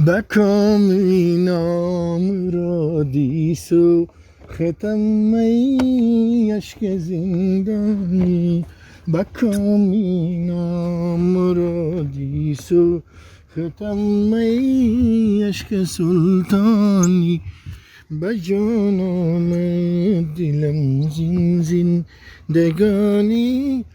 بکامی نام را دیسو ختم ای عشق زندانی بکامی نام را دیسو ختم ای عشق سلطانی بجانم دلم زندگانی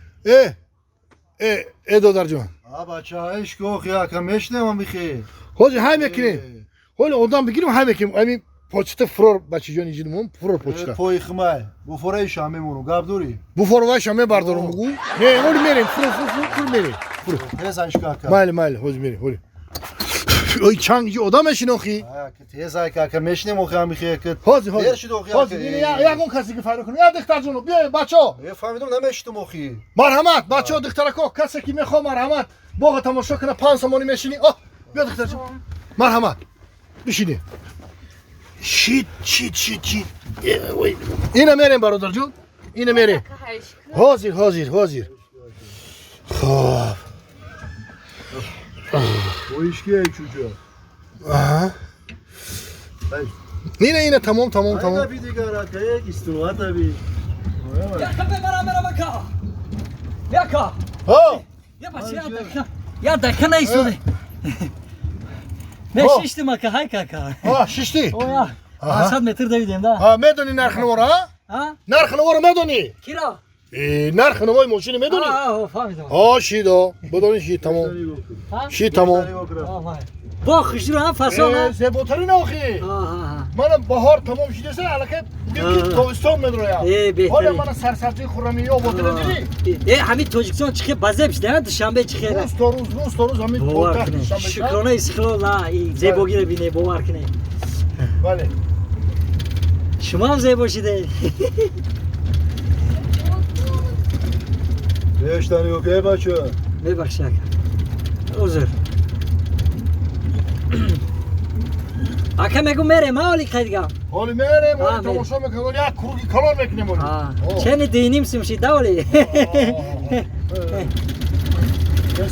دادر جان بچه هایش گوخ یا کمش نمام بخیر حاجی های میکنیم حالا آدم بگیریم های میکنیم همین پاچت فرار بچه جان ایجیدیم فرار پاچت پای خمای bu forayı şame munu gabduri bu forvay şame bardarım bu ne onu merin fır merin tez aşk kaka mali hoş merin holi oy çangcı odam eşin oxi tez ay kaka meşne mo kham bixir kıt hozi Her şey de okuyor. ya gon kasi ki fark ya diktar junu biya bacho fahmidim nemeştim oxi marhamat bacho diktara ko kasa ki mekho marhamat boğa tamaşa kana 5 somoni meşini oh biya diktar jun marhamat bişini shit yine merin barodar jun yine merin hazır Xo'p. o işkiye çocuğa Aha. Yine tamam. Ayda bir digara kayak istiyor tabii. Yaka be beraber baka. Yaka. Ha. Ya başı ya dakika. Ya dakika ne istiyordu? Ne şişti maka hay kaka. Ha şişti. O ya. Asad metre devidem da. Ha medoni narxını var ha? Ha? Narxını var medoni. Kira. Narxını var moşini medoni. Ha, fahmidim. Ha şido. Bedoni şi tamam. Şi tamam. Vay. Bu xişru ha fasona. Zebotari ne oxi? Ha. Mana bahar tamam şi desen alaka bugün Tovston medro ya. Behter. Hala mana sarsarcı xurrami yo botire dedi. Hamid Tojikiston çıkıp bazep işte dışanbe çıkıyor. Rus toruz hamid Bu var ki ne? Şükrona istiklal la. Zebo gire bine bu var ki ne? Vale. Şumam zebo şide. 5 tane yok ey başı. Ne bak şaka. Uzur. Aka megu mere ma oli kaydga. Holi mere Ha, mo tamaşa mekanol ya kurugi kalor mekinem oli. Ha. Çeni dinimsim şi davli.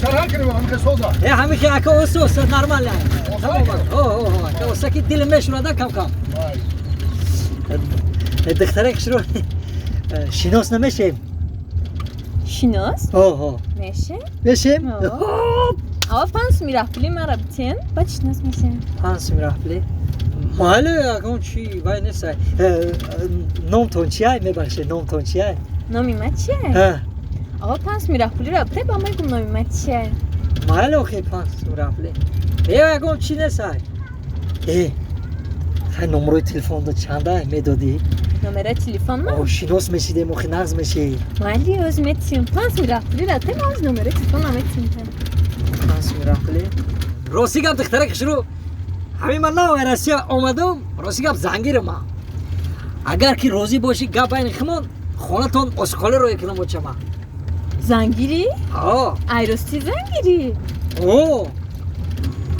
Sen hakini var amke soza. Hami ki aka olsa normal yani. Tamam bak. Aka olsa ki dilime şurada kam. دخترک شروع شناس نمیشیم شناس؟ میشه؟ میشیم؟ اما پانس میرفتی مرا بتین؟ باید شناس میشه پانس میرفتی؟ ماله اگه چی وای نیست نام تون چیه میبخشه نام تون چیه؟ نامی ما چیه؟ آقا پانس میرفتی را بته با ما گم نامی ما چیه؟ ماله اوکی پانس میرفتی اگه چی نیست خیلی نمروی تلفن دو چنده میدادی؟ نمره تلفن ما؟ شناس میشیده مخی نغز میشی مالی از میتیم پانس میرفتی را ته ما از نمره تلفن نمیتیم پانس میرفتی؟ راستی گم دخترک شروع همین من نه راستی آمدم راستی گم زنگیر ما اگر که روزی باشی گپ بین خمون خونه تون اسکاله رو یکنم بچه ما زنگیری؟ ای راستی زنگیری؟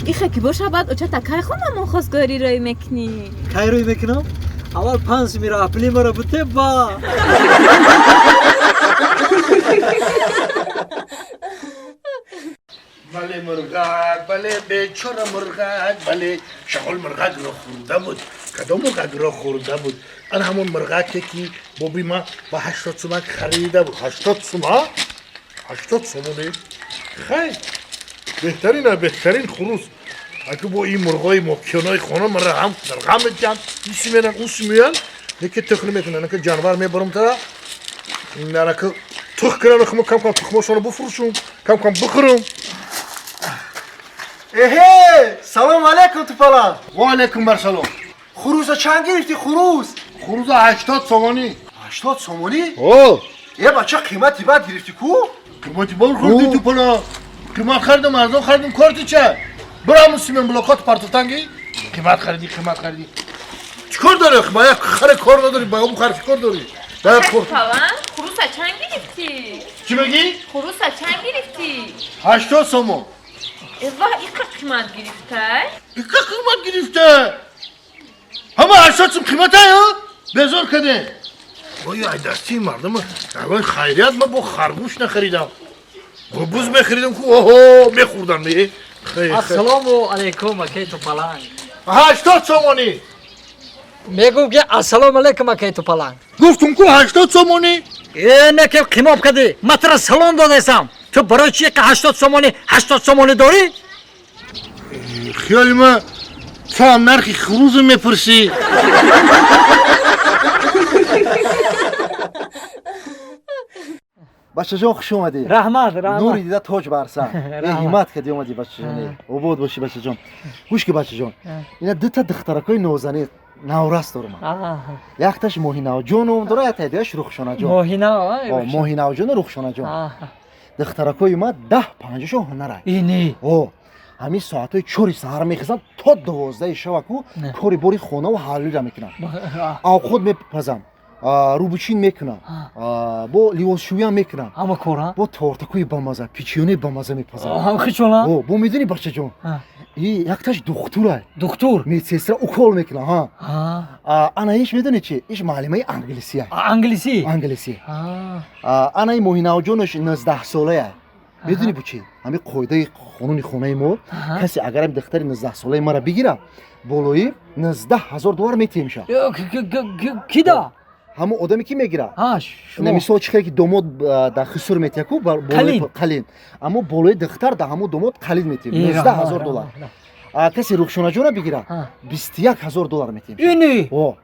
ایخه که باشه بعد اوچه تکای خونم ما خواستگاری روی میکنی کی روی میکنم؟ اول پانس میره اپلی مرا بته با بله مرغک بله بیچاره مرغک بله شغل مرغک را خورده بود کدام مرغک را خورده بود آن همون مرغکی که بابی ما با 80 تومن خریده بود 80 تومن 80 تومن خیلی بهترین خروس اگه با این مرغای ماکیانای خانه مرا هم در غم میدن ایسی میرن اوسی میرن یکی تخلی میکنن نکه جانور میبرم تا نکه تخ کنن خمو کم تخماشونو بفروشم کم بخورم سلام علیکم تو پلا و علیکم بر سلام خروزا چند گرفتی خروز 80 تومانی 80 تومانی اوه یه بچه قیمتی بعد گرفتی کو قیمتی بار خوردی تو پلا قیمت خریدم ارزان خریدم کارتی چه برام سیمن بلاکات پارتوتانگی قیمت خریدی چیکار داره با یک خر کار نداری با اون خر کار داری پلان خروسا چند گرفتی چی میگی خروسا چند گرفتی 80 تومان ایوه ایقا قیمت گرفته ایقا قیمت گرفته همه 80 توم قیمته یا بزار کده وای دستی مردم اول خیریت من با خرگوش نخریدم گوبوز بخریدم که اوه میخوردم دیگه السلام علیکم کی تو پلنگ 80 تومانی میگم که السلام علیکم کی تو پلنگ گفتم که 80 تومانی نه که قیمت کدی متر سلام دادم تو برای چی که 80 تومانی داری خیال ما تو هم نرخی خروز میپرسی بچه‌جان خوش اومدی Rahmat, rahmat. نوری دیده تاج بر سر رحمت. همت کردی اومدی بچه‌جان عبود باشی بچه‌جان گوش که بچه‌جان اینا دو تا دخترکای نوزنی نوراست دارم یک تاش موهینا جون اون داره تا دیگه رخشانه جان Mohina. موهینا جون رخشانه جان دخترکای ما 10-15 شو هنره اینی. او همین ساعتای 4 سحر میخزن تا 12 شب کو کاری باری خونه و حالی را میکنن او خود میپزم روبوچین میکنم با لیوانشویی هم میکنم Ama kora. با تورتکوی بامزه پیچیونی بامزه میپزم Ham kıçola. او با میدونی بچه جون این یک تاش دکتره Doktor. میتسر اوکول میکنه ها Ha. انا ایش میدونی چی ایش معلمه انگلیسیه Anglisi. انگلیسی Ha. انا این موهینا جونش 19 ساله میدونی بو چی همین قاعده قانون خونه ما کسی اگر هم دختر 19 ساله ما را بگیره بالایی 19000 دلار میتیم میشه Kida. همون آدمی که میگیره Ha. نه مثال چیکار که دومود در خسر میتیه کو بالای قلین اما بالای دختر در همون دومود قلین میتیم 19000 دلار کسی روخشونه جون بگیره 21000 دلار میتیم اینی. او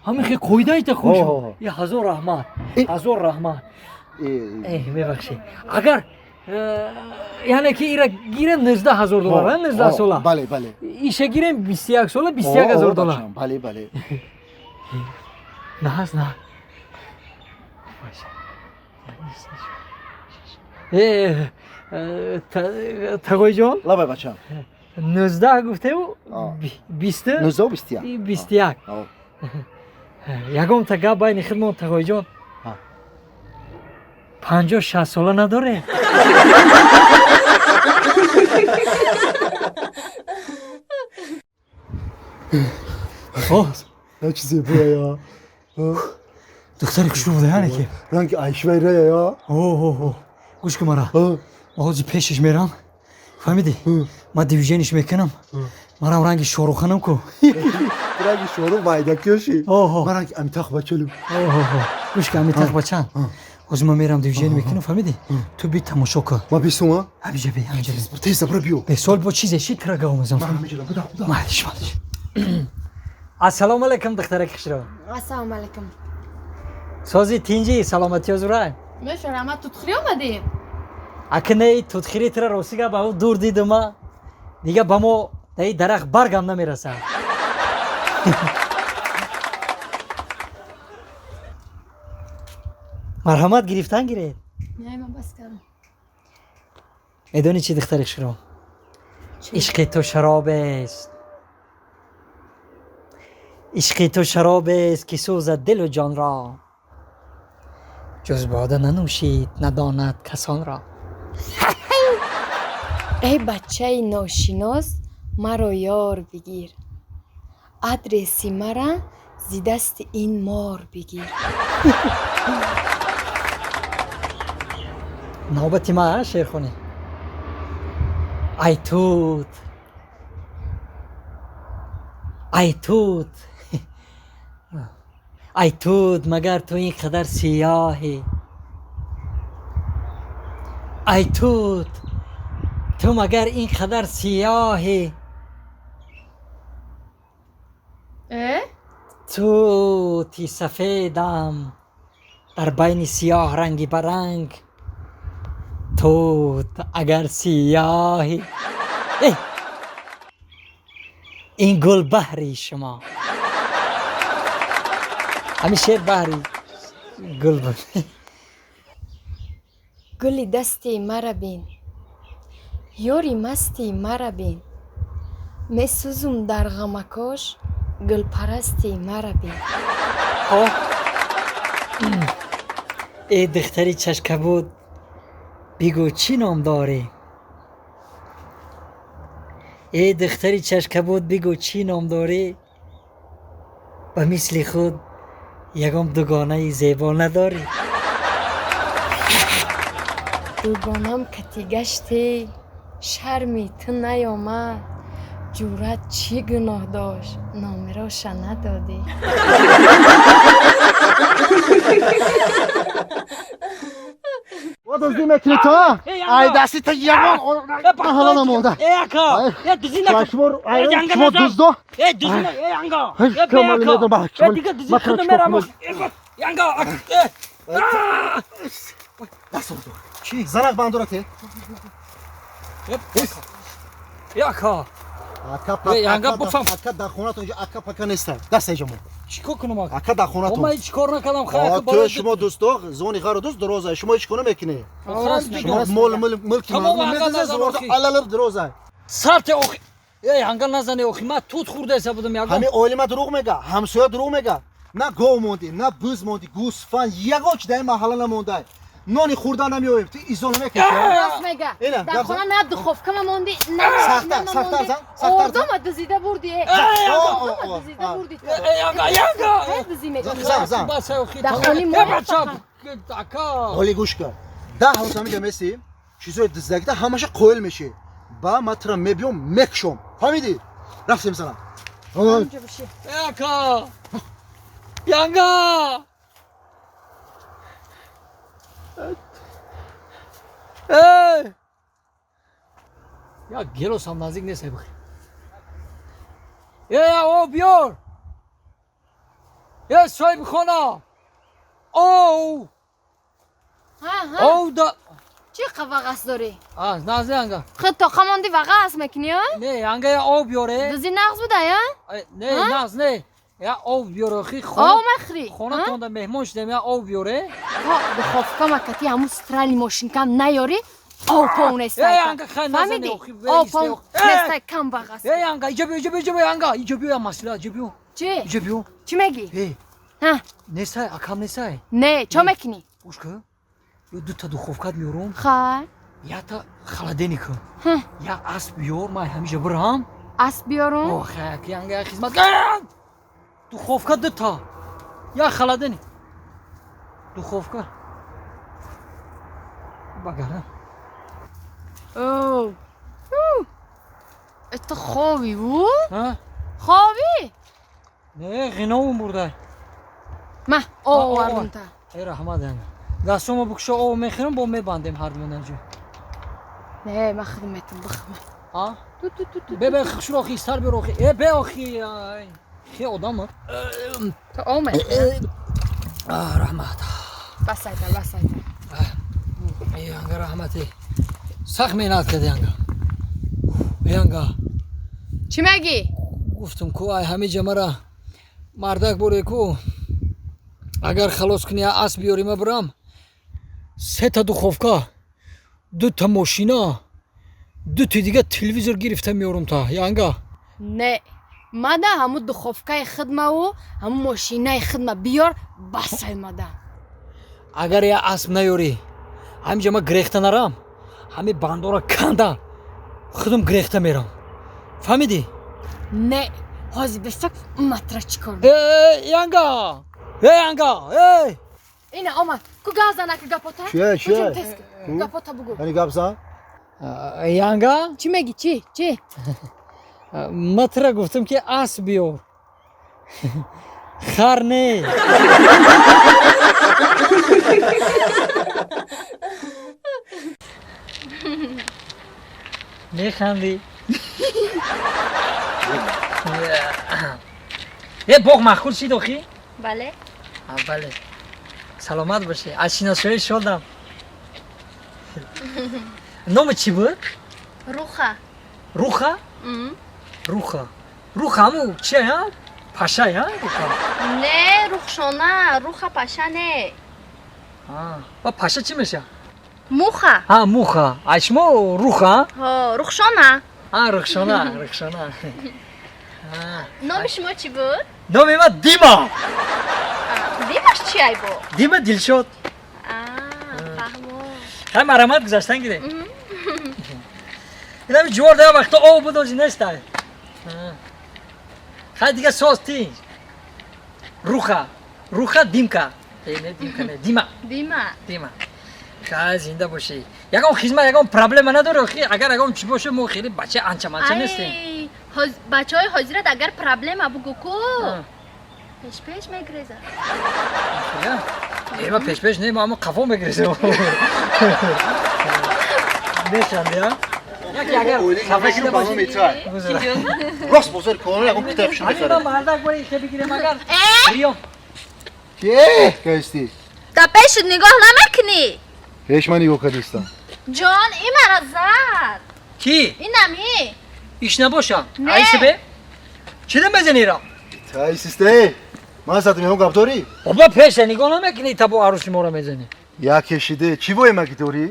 همین که کویده ایت خوش. اوه. یا هزار رحمت. هزار رحمت. ببخشید. اگر یعنی که ایرا گیرم 19000 دلار 19 ساله. بله بله ایشه گیرم 21 ساله 21000 دلار. بله بله نه نه. تقوی جان لبه بچم 19 گفته و 20 19 و 21 21 یکم تا گپ بین خودمون تقوی جان 50-60 ساله نداره نه چیزی بیا دختری کشو بوده یعنی که رنگ ایشوریا یا اوه گوش که مرا آقازی پیشش میرم فهمیدی ما دیویژنش میکنم مرا رنگ شاروخانم کو رنگ شورو وایدا کشی اوه من رنگ امتاخ بچلو گوش که امی تق بچن از ما میرم دیویژن میکنم فهمیدی تو بی تماشا کن ما بیسوما همینجا بی همینجا بی تیز برو بیو به سال با چیزی شی ترگه اومزم همینجا بودا بودا معلش السلام علیکم دختر کشرو Assalomu alaykum. سازی تینجی سلامتی آزورای میشه ما تو تخری اومدیم اکنه تدخیری تر روسیگا با او دور دیدم دیگه با ما دی درخت برگم نمیرسه مرحمت گرفتن گیرید نه من بس کردم میدونی چی دختر کشرو عشق تو شراب است عشق تو شراب است که سوزد دل و جان را جز باده ننوشید نداند کسان را ای بچه ناشناس مرا یار بگیر ادرسی مرا زی دست این مار بگیر نوبتی ما شعر خونی ای توت ای توت ای توت مگر تو اینقدر سیاهی ای توت تو مگر اینقدر سیاهی توتی سفیدم در بین سیاه رنگی برنگ توت اگر سیاهی این گل بحری شما همین شعر بحری گل بحری گلی دستی مرا بین یاری مستی مرا بین مسوزم در غمکاش گل پرستی مرا بین ای دختری چشکبود بگو چی نام داری ای دختری چشکبود بگو چی نام داری و مثل خود یکم دوگانه زیبا نداری دوگانم کتی گشتی شرمی تو نیامد جورت چی گناه داشت نامراش ندادی What does he make it to? Ay dasti ta yaman. Halan amoda. اکا یا دوزی نکن Kaşmor ay şmo duzdo. دوزی نکن انگا Kamal ne de bak. دیگه دوزی خودم میرم انگا دست تو چی زنک بندورته Yaka. اکا ینگا بفهم. اکا در خونه تو اینجا اکا پکا نیست دست اینجا مون چیکار کنم آقا؟ اکا در خونه تو من هیچ کار نکردم آه خیلی تو شما دوستا زونی خارو دوست درازه شما هیچ کنه میکنی شما ملک تمام مردم حقا میدازه نزن زورد آخی. علالر درازه سرت اوخی. ینگا نزنی اوخی. من توت خورده حساب بودم یگام. همین اولیما دروغ میگه همسایه دروغ میگه نه گاو موندی نه بز موندی گوسفند یگاچ در این محله نمونده نانی خوردن نمیویم تو ایزون میکشی راست میگه اینه، در گفت خونه نه دخوفکه مموندی نه سخته، سخته زن، سخته اوردم زن. دزیده بردی آه، اوردم آه، دزیده آه. بردی تو ینگا. خیلی دزی میگه زن بس اوخی. در خونی یه ما بچه. دکا. ولی گوش کن ده هاوس همی گمیسی چیزای دزدگیده همشه قویل میشه با مطرم میبیوم مکشم فهمیدی؟ رفتیم سلام اونجا بشی Yaka. Yanga. Hey. Ya gel olsam nazik neyse bak. Ya o biyor. Ya sahibi khana. Oh. ها ها Oh da. چی قفقس داری؟ Ah nazik yanga. خود تا خماندی وقاس میکنی ها؟ Ne yanga ya o biyore. دزی نغز بوده یا؟ Ne naz ne. Ya o biyore khi آو khana. مخری Khana tonda mehmon shidem ya o biyore. ها دخوفکه مکتی همون سترالی ماشین کم نیاری آو پاون Ya استای yanga khay nazane فهمیدی؟ okhi. آو پاون نستای کم وقاس Ya yanga ijobiyo yanga ijobiyo ya masla ijobiyo. چی؟ ijobiyo. چی میگی؟ Hey ها nesay akam nesay. نه چا میکنی؟ Ush kı. Yo dutta duxovkat miyorum. خواهر Ya ta xaladeni kı. ها Ya as biyor may hamisha biram. اسب بیارم؟ Oh xayak yanga ya xizmat gan. Duxovkat dutta. Ya xaladeni. Duxovka. Bagara. اوه ات خوابی بو؟ Ha? خوابی؟ Ne gınovum burada. ما آه، او آه. وردم تا Ey rahmat yanga. Gasomu bukşa o mekhirim bo me bandım hardmen önce. نه ما خدمتم بخدمه Ha? تو تو تو تو Bebe xuşur oxi sar bir oxi. Be oxi ay. Xi odam mı? تو اومد Ah rahmat. بس ایتا بس ایتا Ey yanga rahmeti. Sak menat kedi yanga. Yanga. چی میگی؟ گفتم کو ay hami jamara. Mardak bore ku. Agar khalos kuni as biyorima biram. Se ta duxovka. Du ta moshina. Du ta diga televizor giriftem ta. Yanga. نه ماده همو دخوفکای خدمه و همو ماشینای خدمه بیار بس ماده Agar ya as nayori. Hami jama grextan aram. Hami bandora kanda. Khudum grexta meram. Famidi? نه هازی بسک مطرح چی کن Yanga. Hey yanga. Hey. اینه آمد کو گازانه که گپاتا چیه، چیه؟ کجم تسک گپاتا بگو hani gabza Yanga. چی میگی چی چی Matra guftum ki as biyor. Khar ne? Ne khandi? بغ مخول شید اخی؟ بله بله سلامت باشه از شناسایی شدم نام چی بود؟ روخه روخا؟ روخا روخا همون چیه ها؟ پاشا ها؟ روخا نه روخشانه روخه پشه نه و پاشا چی میشه؟ موخه ها موخا اشمو روخا؟ ها روخشانه رخشانه رخشانه نام شما چی بود؟ نام ما دیما دیمش چی ای بود؟ دیما دلشد فهمو هم مرامت گذاشتن گیره این همی جوار ده وقتا آب بود آجی نسته خیلی دیگه ساز تی روخا روخا دیمکا نه دیمکا نه دیما دیمه دیما خیلی زنده باشی یکم خیزمه یکم پرابلم نداره خیلی اگر یکم چی باشه مو خیلی بچه انچه منچه نیستیم بچه های حاضرت اگر پرابلم بگو کو پیش پیش میگریزه ما پیش پیش نه ما همه قفا میگریزیم نشنده ها یکی اگر صفحه شده باشه راست بزرگ کنه اون کتابشون همین بخره ما مردک باید که بگیریم اگر بیام چیه کستی تا پیشت نگاه نمیکنی هیچ من نگاه کردیستم جان این مرا زد کی اینم هی iş ne boşa Ne? ayısı be çiğdem bezeni ra تایی سیسته من ساعتی میام گفتاری baba peşe nigona mekni tabu arusi mora mezeni یا کشیده چی وای مگیتوری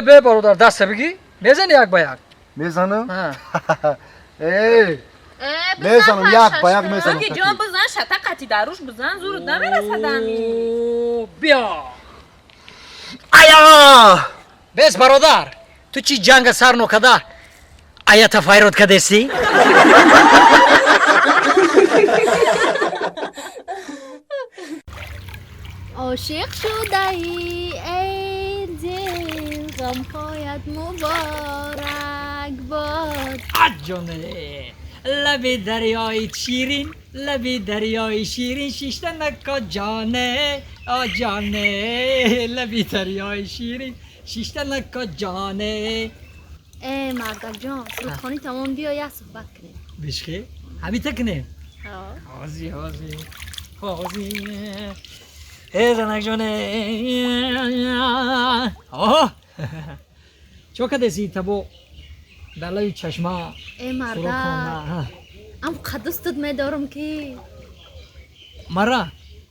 be barodar dasta bigi mezeni yak bayak میزنم ha ای میزنم یک با یک میزنم که جان بزن شتقتی دروش بزن زورت نمیرسه دمی bia آیا bes barodar tu çi canga sarno kada ayata fayrot kadesi عاشق شده ای ای دل غمهایت مبارک باد Acone Labi deryayı şirin Labi deryayı şirin Şişten akka cane Labi deryayı şirin Şişten akka cane ای مردک جان رودخانه تمام بیا یه صحبت کنیم Bişki Habi tekne ها. Hazi Ezanak cane Oh Çok adesi tabu Dalay çeşma ای مردک ام قدستت میدارم که Mara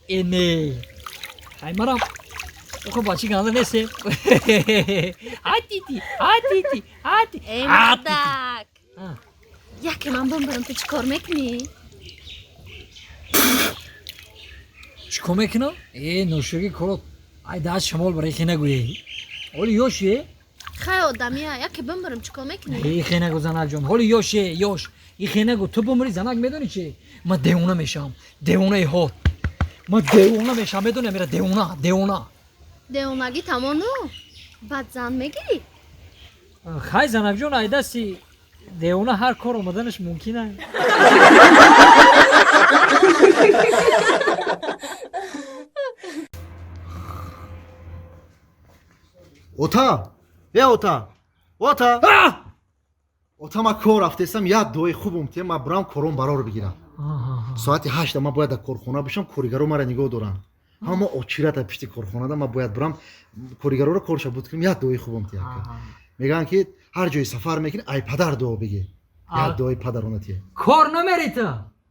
ene Ay mara Oku başı kandı neyse Hadi ای مردک Ha. یکی من برم تو چی کار میکنی؟ Çikomek no? Noşugi korot Ay daha şamol bara khina guye Oli yoş ye خیلی آدمیه یکی برم چی کار میکنی؟ khina gu zanag jon Oli yoş ye yoş khina gu tu bumri zanag medoni çi Ma deuna meşam Deuna ho Ma deuna meşam medoni mera deuna دیونگی تمانو بعد زن میگیری؟ Khay zanag jon ay dasi Deuna her kor olmadanış mümkün ay اوتا یا اوتا اوتا اوتا ما کار رفتم یا دوی خوبم تیم ما برام کارم برا رو بگیرم ساعت 8 ما باید در کارخانه بشم کارگرا مرا نگاه دارن اما اوچیرا تا پشت کارخانه دا ما باید برام کارگرا رو کارش بود کنم یا دوی خوبم تیم میگن که هر جای سفر میکنی ای پدر دو بگی یا دوی پدرونه تیم Kor no merita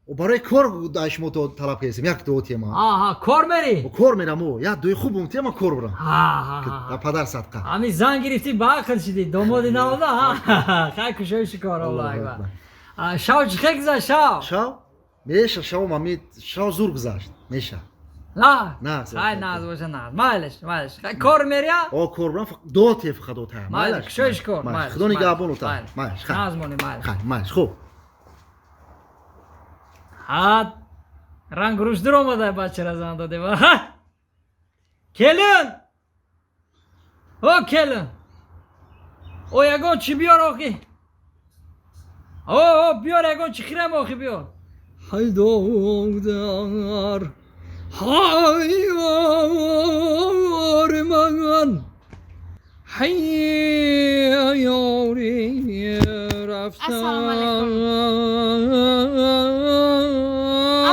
و برای کار داش مو تو طلب کردم یک دو تیم Aha kor meri و کار میرم و یا دوی خوبم تیم ما کار برم Ha پدر صدقه Ami zan girifti bakıl şimdi domodi ne oldu ha? Kay kuşu şikar Allah'a emanet. Şav çıkak güzel şav. شاو میشه شاو مامی شاو زور گذاشت میشه La. نه Hay naz boşa naz. Maalesef. Kay kor mer ya. او کوربران دو تیف خدو تا Maalesef. Kuşu şikar. مالش خدونی گابون تا مالش Naz moni maalesef. خای مالش خو Hat. Rang ruşdur olmadı başara zanda deva. Ha. Kelin. O kelin. O yago çi biyor oki. O biyor yago çıkırem oki biyor. Hay doğdar. Hay orman. Hay yori raftan.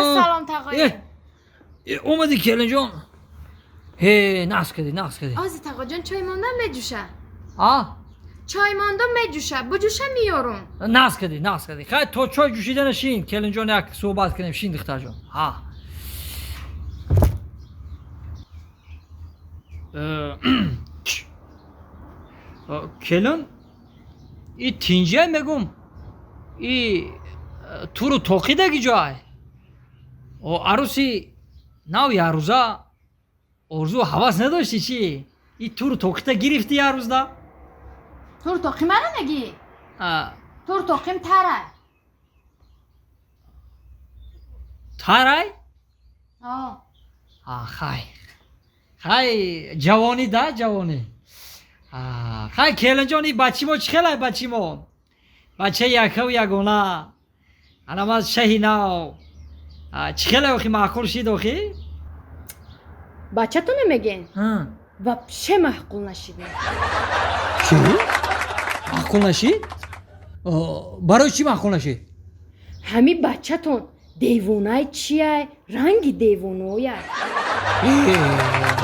السلام تقایی اومدی کلن جان هی ناس کردی آزی تقا جان چای ماندم میجوشه آه چای ماندم میجوشه بجوشه میارم ناس کردی خیلی تو چای جوشیدن شین کلن جان یک صحبت کنیم شین دختر جان ها کلن ای تینجه میگم ای تو رو توقی دگی جای او عروسی ناو یه روزا ارزو حواس نداشتی چی؟ ای تو رو توقیتا گرفتی یه روز دا؟ تور توقی منو نگی تور توقیم تره تارای؟ آه خای جوانی دا جوانی خای کلن جان ای بچی ما چی خیلی بچی ما بچه یکه و یگونه انا ما شهی ناو چی خیلی وقتی معقول شید وقتی؟ بچه تو نمیگین و چه محقول نشیدین چی؟ معقول نشید؟ برای چی معقول نشید؟ همی بچه تون دیوونه چیه رنگ دیوونه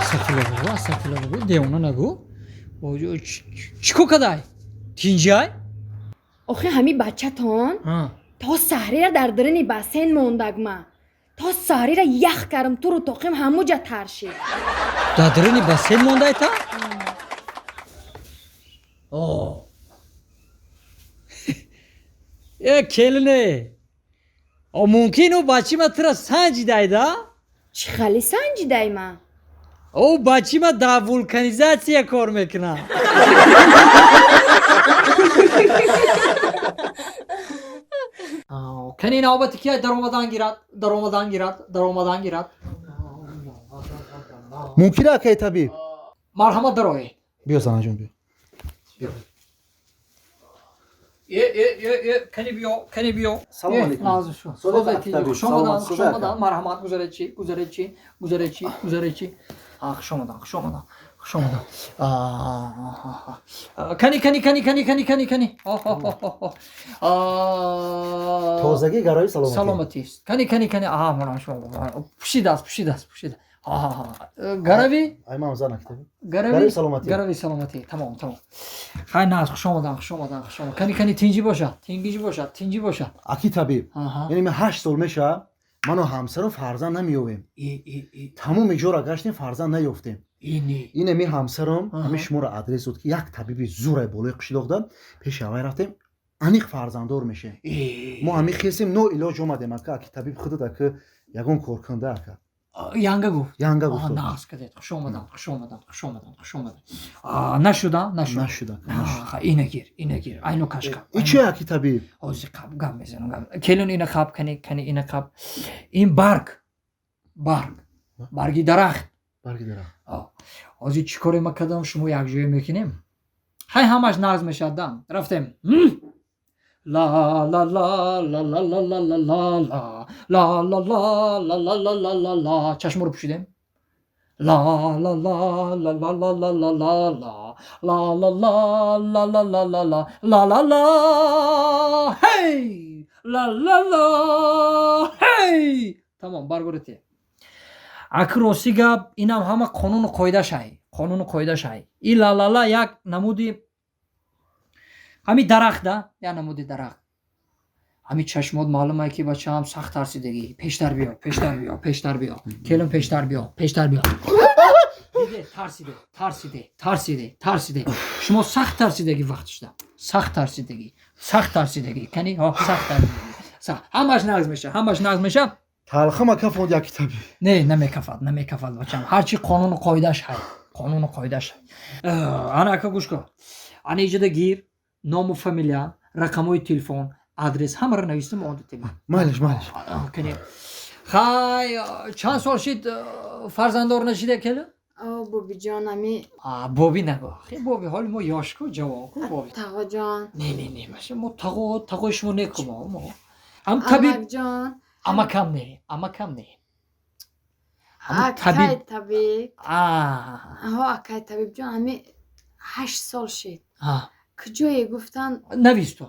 Astagfirullah. Devona nagو. Chiko kadar? İkinci ay? آخه همی بچه تان Ha. تا سهری را در درنی بسین موندگ ما تا سهری را یخ کرم تو رو تاقیم همو جا ترشی Dadırını basen mondayta? Oo. Ya keline. O mümkün o başıma tıra sancıdaydı. چی خالی سنجی دای ما O başıma da vulkanizasya kormekna. Kani navbati ki daromadan girat. ممکنه اکی طبیب Marhamat daroy. بیا زنه جون بیا Kani biyo. Salam aleyküm. Nazım şu. Tabii, tabii. Şomadan, Salam, marhamat güzelçi. Şomadan. Kani. تازگی گرایی سلامتی Salamati. Kani. Aha, mana şu. Pişidas. Garavi. ای من زنه طبیب Garavi Garavi salamati. Garavi salamati. Tamam. Hay naz şomadan. Kani tinci boşa. اکی طبیب Aha. یعنی من 8 سال میشه من و همسرم فرزند نمیویم تمام جورا گشتیم فرزند نیافتیم İyi. این می همسرم همه شما را آدرس داد که یک طبیب زور بالای قشیداغدن پیش اوی رفتیم انیق فرزنددار میشه ما همه خیسیم نو علاج اومدیم اکا اکی طبیب خودت که یگون کورکنده اکا Yanga gu. ینگا Aha, گفتم naz kadet. Şomadan. Naşuda. نشد İne gir. Ayno kaşka. ایچه اکی طبیب Ozi kap gam mezen gam. Kelin ine kap kani ine kap. In bark. Bargi darak. برگی دارم Ozi çikore makadam şumu yakjıya mekinim. Hay hamaş naz meşaddam. Raftem. La. Çaşmur püşidem. La. Hey. La. Hey. Tamam bargoreti. Akrosigab inam hama konunu koyda shay. İla yak namudi hami darak da ya namudi darak. Hami çashmod malum ay ki bacham sakht tarsidegi peshtar biyo. Kelin peshtar biyo. Dide tarside. Shmo sakht tarsidegi vaqtishda. Sakht tarsidegi. Kani ha sakht tarsidegi. Hamash naz mesha. تلخم اکا فوند یکی طبیب Ne mekafat bacham. Harchi konunu koyda shay. Ana aka gushko. Ana ijada gir, nomu familia, rakamoy telefon, adres hamara navistim onda tema. مالش Kani. Hay çan sol shit farzandor nashide kele? او بوبی جان همی Bobi nago. Bobi hol mo yoshko javon ko bobi. تقا جان Ne masha mo tago shmo nekumo mo. Am tabi امک جان ama kam ne? اکای طبیب Ah. ها اکای طبیب جان همی 8 سال شد Ha. کجای گفتن Navis.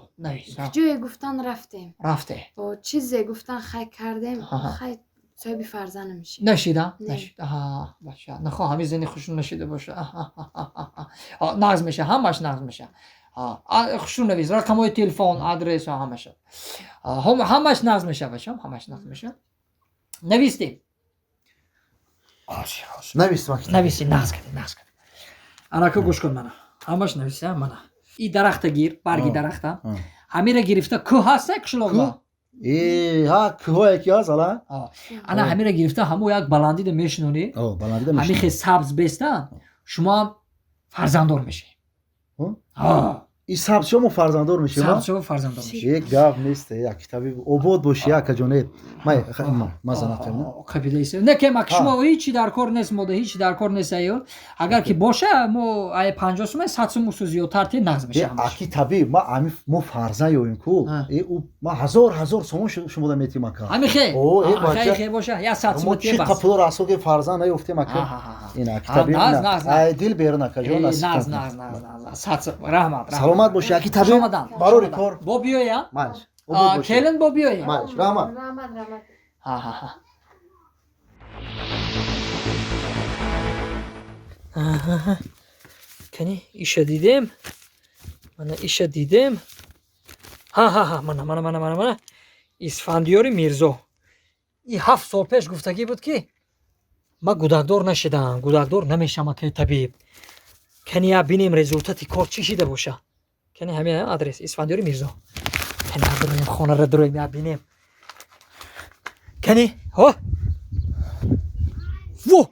کجای گفتن رفتیم Rafte. با چیزی گفتن خی کردیم آها. خی صاحبی فرزند میشه نشیده؟ نه. نشید. باشه. نخواه همه زنی خوشون نشیده باشه. نغز میشه. همش نغز میشه. خوشون نویز. رقمای تلفن، آدرس و همشه. همش نغز میشه باشم. نویستی. نویستم اکی نویسی. نغز کردی. انا که گوش کن منه. همش نویسی منه. این درخت گیر. برگی درخته. همیره گرفته. که هسته کشلوگا. ها که یکی هست حالا انا همیره گرفته. همو یک بلندی ده میشنونی. بلندیده همی میشه خیلی سبز بستن شما فرزنددار میشی. این سبز شما فرزنددار میشه سبز شما فرزنددار میشی. یک گپ نیست یک طبیب عبود باشی اکا جونه ما زنه قبیله ایست. نه که مک شما هیچی در کار نیست موده هیچی در کار نیست ایو. اگر که باشه مو ای 50 سوم 100 سوم زیادتر تی نقض میشه. اکی طبیب ما فرزند یویم کو ما هزار سوم شما میتیم اکا همی خیلی. خیلی باشه یا 100 سوم تی چی بس. قپلو راسو که فرزند نیفتیم اکا این اکی طبیب نه دل بیرون اکا جون ناز 100 سوم رحمت. سلامت باشی اکی طبیب برو ریکور با بیو یا ماش کلن با بیو یا ماش رحمت رحمت Kani işe dedim. Mana işe dedim. Ha mana. İsfandiyori Mirzo. 7 سال پیش گفتگی بود که ما گودکدار نشدم گودکدار نمیشم که طبیب کنی ببینیم رزولتاتی کار چی شده باشه کنی همین آدرس اسفندیاری میرزا کنی بریم خانه را درویم ببینیم کنی ها وو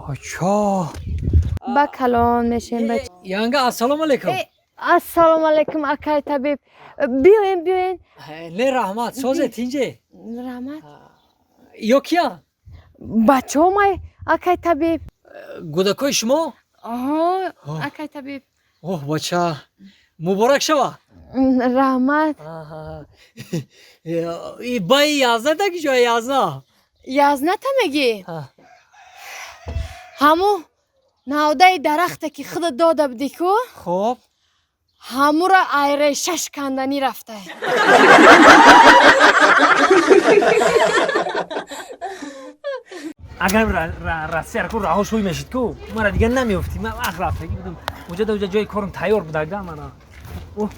بچا با کلان میشیم بچه. یانگا السلام علیکم السلام علیکم آقای طبیب. بیاین. نه رحمت سازت اینجا رحمت. یا کیا بچه مای آقای طبیب. گودکای شما آها آقای طبیب. اوه بچا مبارک شوا رحمت. ای بای 11 تا کی جای 11 11 تا میگی؟ همو ناودای درخت که خود داده بدی کو خب همو را ایره 6 کندنی رفته. اگر راستی رو راه شوی میشید کو ما را دیگه نمیافتیم من وقت رفته بودم اونجا جای کارم تیار بود اگه من اوه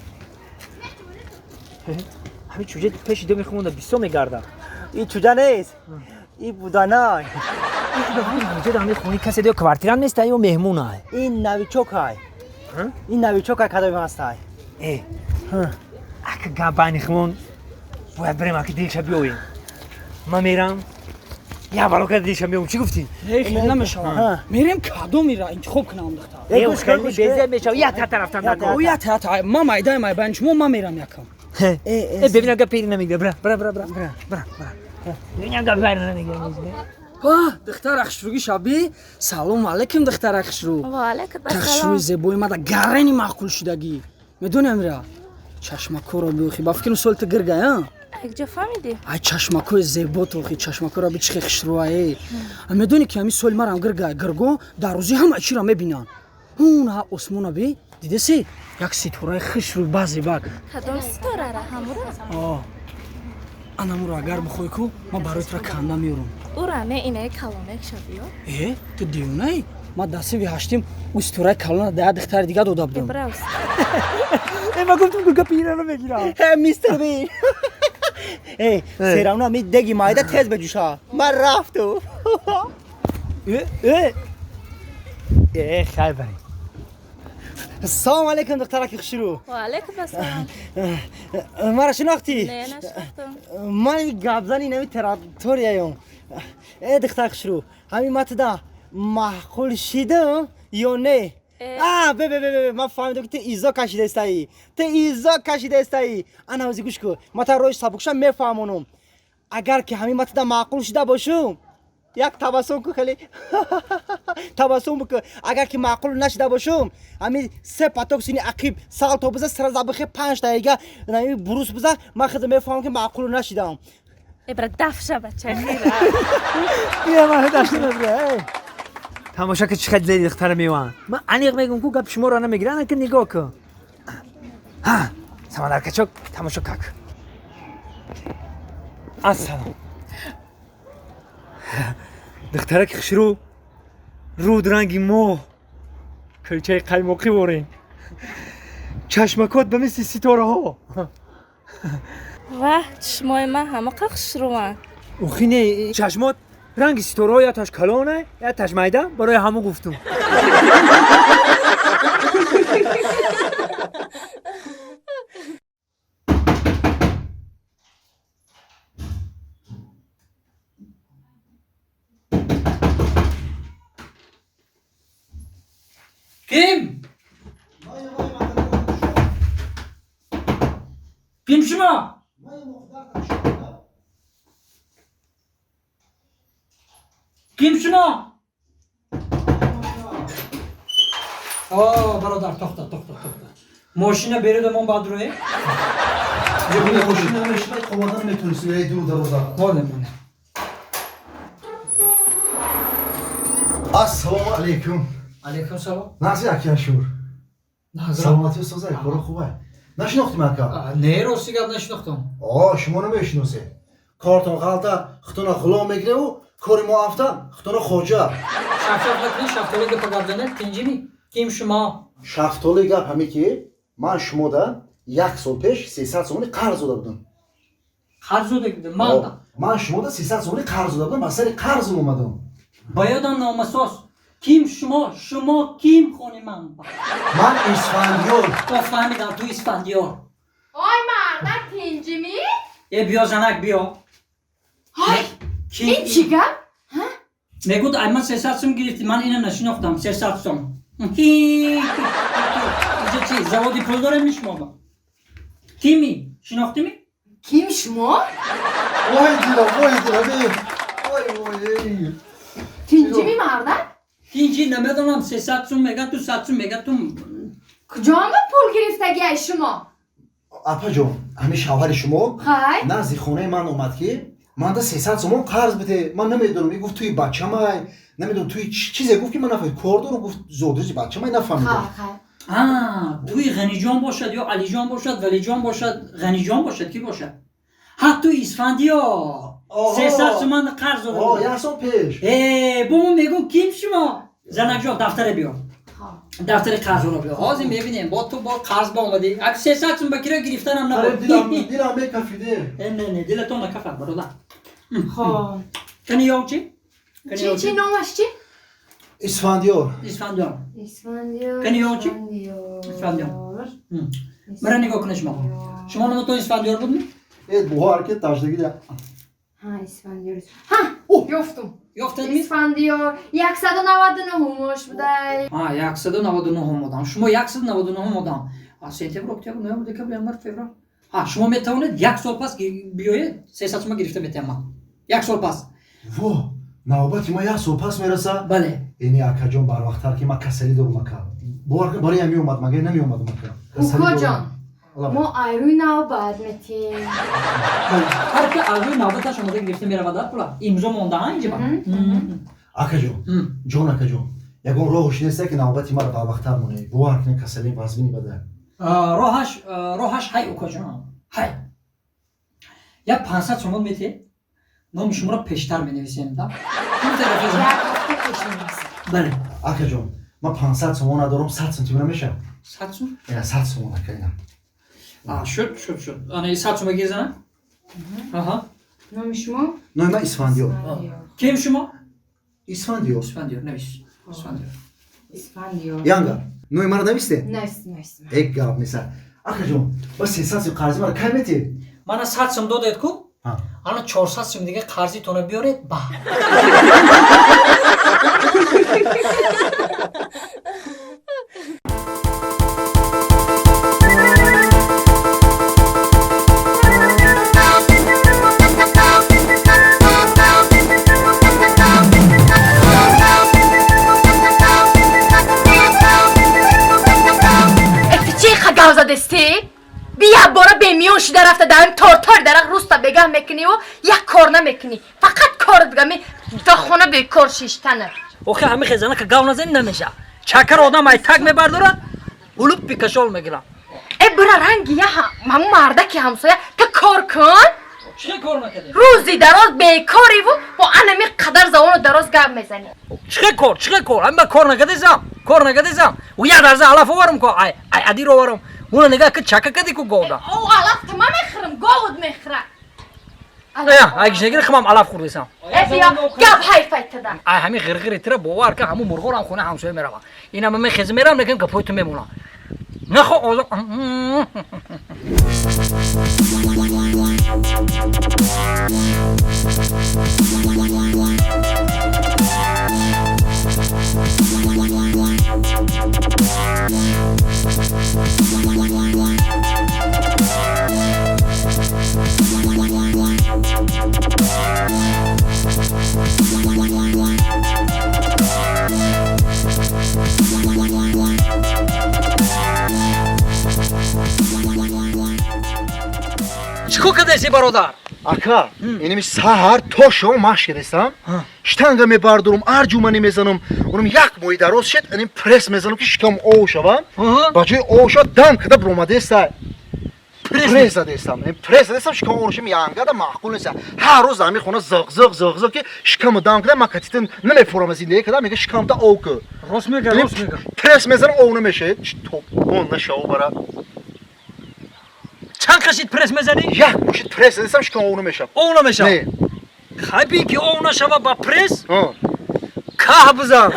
همین چوجه پیش دو میخوند 20 میگرده این چوجه نیست این بودانای این همین خونی کسی دیگه کوارتیران نیست این مهمونه این نویچوک های این نویچوک های کدای من هستای اگه گابانی خون باید بریم اگه دیگه بیاییم ما میرم یا بالا که دیشم بیام چی گفتی؟ خیلی نمیشم میریم کادو میره انتخاب کنم دختر یه گوش خیلی بیزه میشه یا تا طرف او یا تا ما مایدای ما بنچ ما میرم یکم ببین اگه پیری نمیگه برا ببین اگه پیری نمیگه دختر اخشروگی شبی سلام علیکم دختر اخشرو و علیکم اخشروی زبوی ما دا گرینی معقول شدگی میدونم را چشمکو رو بیوخی بافکن سولت گرگه ها یک جا فهمیدی؟ ای چشمکوی زیبا توخی چشمکو را بیچخی خشروه میدونی که همی سول مرم گرگو در روزی همه چی را میبینن اون ها اسمونا بی دیده سی یک ستوره خشروی بازی باگ کدام ستاره را همورا؟ انامو رو اگر بخوی کو ما برایت را کنده میارم او را نه اینه کلانک شدیو؟ تو دیونه ای؟ ما دستی وی هشتیم استوره کلانه ده دختر دیگه داده بودم براوست ما گفتم که پیری نمیگیرم میستر بین سیرامنا می دگی مایده تیز بجوشا من رفتو خیلی بری السلام علیکم دخترک خشرو و علیکم السلام مرا شناختی؟ نه نشناختم من گابزانی نمی تراتوری ایم دختر خشرو همین متدا معقول شیدم یا نه؟ ببین من فهمیدم که تو ایزا کشیده استایی انا وزی گوش کو ما تا روش سابقشم میفهمونم اگر که همین متدا معقول شده باشم یک تبسم کو خیلی تبسم بکن اگر که معقول نشده باشم همین 3 پاتوک سینی عقیب سال تو بزن سر زبخه 5 دقیقه نمی بروس بزن من خود میفهمم که معقول نشدم ابرا دفشه بچه خیره یه من داشته نبره تماشا که چقدر زیادی دختر میوان من انیق میگم که گپ شما را نمیگیرن که نگاه کن سمانر کچک تماشا کک السلام دخترک خشرو رود رنگی مو کلچه قیمقی بورین چشمکات به مثل ستاره ها و چشمای من همه قخش رو من اوخینه چشمات رنگ ستاره ها یا تاش کلانه یا تاش میده برای همه گفتم Kim? Kim şuna? Kim şuna? برادر toxta. ماشینه بره دمان بدروه؟ جبین خوشی نمیشه باید خوابادن میتونستی به دور دروزه مونه السلام علیکم علیکم سلام نازی اکی شور نازی سلامتی و سازه کارو خوبه نشناختی مکا نه راستی گپ نشناختم شما نمیشناسه کارتون غلطه ختونا غلام میگیره و کاری ما افتم خطور خوجا Şafşaf bakın şaftolu gibi pagardığını tinci mi? Kim şuma? شفتالی گپ همی که من شما دا 1 سال پیش 300 سومانی قرض داده بودم Harz o da gidiyor. Manda. من شما دا 300 سومانی قرض داده بودم سر قرض اومدم Bayadan namussuz. Kim şuma? Şuma kim خونمان؟ من اسفندیار فهمیدم تو اسفندیار. آی مردک تنجی می؟ بیا زنک بیا. های Kim? این چی گپ؟ میگود ایمان 300 سوم گرفتی من اینو نشناختم 300 سوم. اینجا چی؟ زوادی پول داره میشما. کیمی؟ شناختی می؟ کیم شما؟ وای دیرم وای دیرم وای وای تنجی می مردک؟ اینجی نمیدونم 300 سوم میگه تو 100 سوم میگه تو کجا همه پول گرفتگی شما؟ اپا جون همین شوهر شما خی؟ نزدیک خونه من اومد که من دا 300 سومون قرض بده من نمیدونم میگفت توی بچه مای نمیدونم توی چیزی گفت که من نفهمید کار دارم گفت زودش بچه مای نفهمیدم توی غنی جان باشد یا علی جان باشد ولی جان باشد غنی جان باشد کی باشد حتی اسفندیار 300 تومان قرض داده آه 1 سال پیش بابا میگم کیم شما زنک جان دفتر بیار دفتر قرض رو بیار حاضر میبینیم با تو با قرض با اومدی اگه 300 تومان بکیره گرفتن هم نبود دیرم میکفیده نه دلتون نکفر برادر ها کنی یاو چی؟ چی نامش چی؟ اسفندیار اسفندیار اسفندیار کنی یاو چی؟ اسفندیار مرا نگاه کنه شما نمو تو اسفندیار بود می؟ bu hareket taştaki de ها اسفندیار ها یافتم یافتید می؟ اسفندیار 199 همش بودی 199 مادام شما 199 مادام سپتامبر اکتبر نوامبر دکبر январ فوریه شما میتونید 1 سال پس بیایید 300 تومان گرفته میتونم 1 سال پس vo navbati ma 1 سال پس میرسه بله یعنی اکا بر وقتر که ما کسلی دارم اکا bu hareket برای همی اومد مگه نمی اومد اکا اوکا جان ما ایروی نو باید میتیم هر که آلوی نوبت شما دیگه گرفته میره بعد پلا امضا مونده ها اینجا اکا جون اکا جون یگون راهش نیست که نوبتی ما بر وقتر مونه bu hareket کسلی وزنی بده راهش های اوکا جان های یا 500 تومان میته نام شما را پیشتر بنویسیم دا بله اکا جون ما 500 تومان ندارم 100 سانتی میشه 100 تومان یعنی 100 تومان اکا اینا شد آنها 100 تومان گیزنم آها نام شما؟ نام من اسفندیار کیم شما؟ اسفندیار اسفندیار نویس اسفندیار اسفندیار یانگا نام من نویسته نویسم یک گپ مثلا اکا جون با 300 سوم قرض ما کی میتی من 100 سوم دادید کو الان 400 سوم دیگه قرضی تونه بیارید با گوزه دستی؟ بیا بارا به میون شده رفته دارم تار درق روستا بگم میکنی و یک کار نمیکنی فقط کار بگم تا خونه به کار شیشتنه اوخه همه خزانه که گاو نزنی نمیشه چکر آدم ای تگ میبرداره اولوب بیکشال میگیرم ای برا رنگی همون مرده که همسایه که کار کن چه کار نکردی؟ روزی دراز بیکاری و با انمی قدر زوانو دراز گپ میزنی چه کار همه کار نکردیزم و یک درزه علف ورم که ای عدی رو ورم اونو نگاه که چکه کدی که گودا او علف تمام میخرم گاود میخره اگه نگیری خمام علف خوردیسم ای بیا گپ حیفت تدم ای همین غرغری تره باور که همون مرغور هم خونه همسایه میرم این همه خز میرم نکن که پایتو میمونم نخو اوزا چیکار کردی برادر؟ اکا اینم سحر تا شام ماش کردم شتنگا میبردم ارجومانی میزنم اونم یک موی دراز شد اینم پرس میزنم که شکم او شوم بچه او شد دم کده بروماده است پرس دستم پرس دستم شکم اونشم یانگا دا معقول نیست هر روز زمین خونه زغ که شکم دام کنه مکاتیتن نمیفورم از این کدا میگه شکم تا اوک راست میگه راست میگه پرس میزنم اون میشه توپ اون نشو برا چند کشید پرس میزنی؟ یک مشت پرس دستم شکم اون میشه اونو میشه نه خبی که اونو شوا با پرس ها که بزن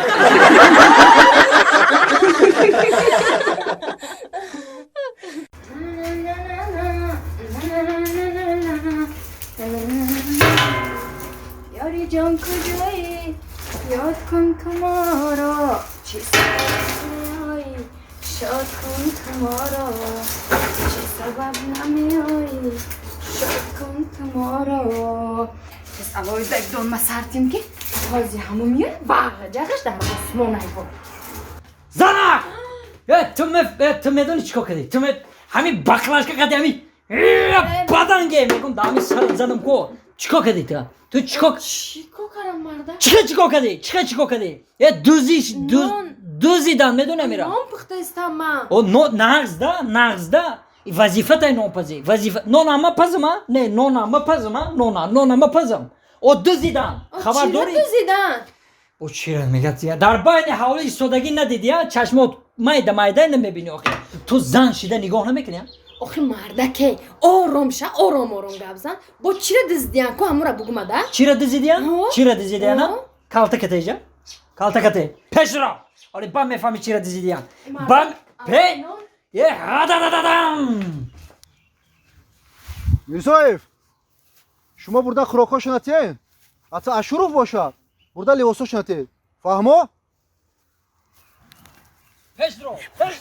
یاری جان کجایی یاد کن تو ما را چی سبب شاد کن تو ما را چی سبب نمیایی شاد کن تو ما را پس اوایز یک دون ما سرتیم که بازی همون میاد واقع جغش در آسمان ایوان زنک تو میدونی چیکار کردی تو همین بخلاش که کردی همین بدنگه میگم دامی سر زنم کو چیکار کردی تو چیکار چیکو کارم مرده؟ چیکار کردی دوزیدن میدونه میرم نام پخته استم من او نغز ده وظیفه تای نام پزی وظیفه نام پزم نه نام پزم او دوزیدن خبر داری چی دوزیدن؟ او چی را میگه در بین حوالی ایستادگی ندیدی چشمات مایده نمیبینی آخه تو زن شده نگاه نمیکنی آخه مردکه آرام شه آرام گپ زن با چی را دزدیان که همون را بگو مده؟ چی را دزدیدن ها؟ چی را دزدیدن ها؟ کالتا کته پیش رو ولی بام میفهمی چی را دزدیدن بام pe ye hadadadam میرزاєв شما burada خوراکاشو نتین حتی اشروف باشد burada لباساش نتین فهمو پیش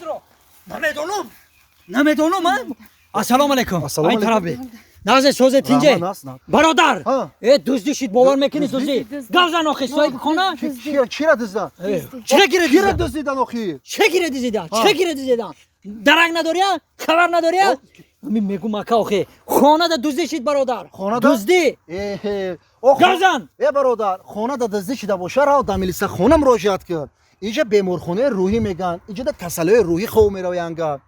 رو نمیدونم من السلام علیکم السلام این علیکم. طرفی نازه سوزه تینجه رحمان است، نه. برادر ها. دزدی شید باور میکنی دزدی گازن آخی صاحب خونه چی را دزدن چه گیره کی را دزدن دزدیدن آخی چه گیره دزدیدن درنگ نداری خبر نداری همین میگم اکا آخی خانه دا دزدی شید برادر خانه دا؟ دزدی گازن ای برادر خانه دا دزدی شده باشه را دا ملیسا خونه مراجعت کرد اینجا بیمارخانه روحی میگن اینجا دا کسلای روحی خواه میروینگا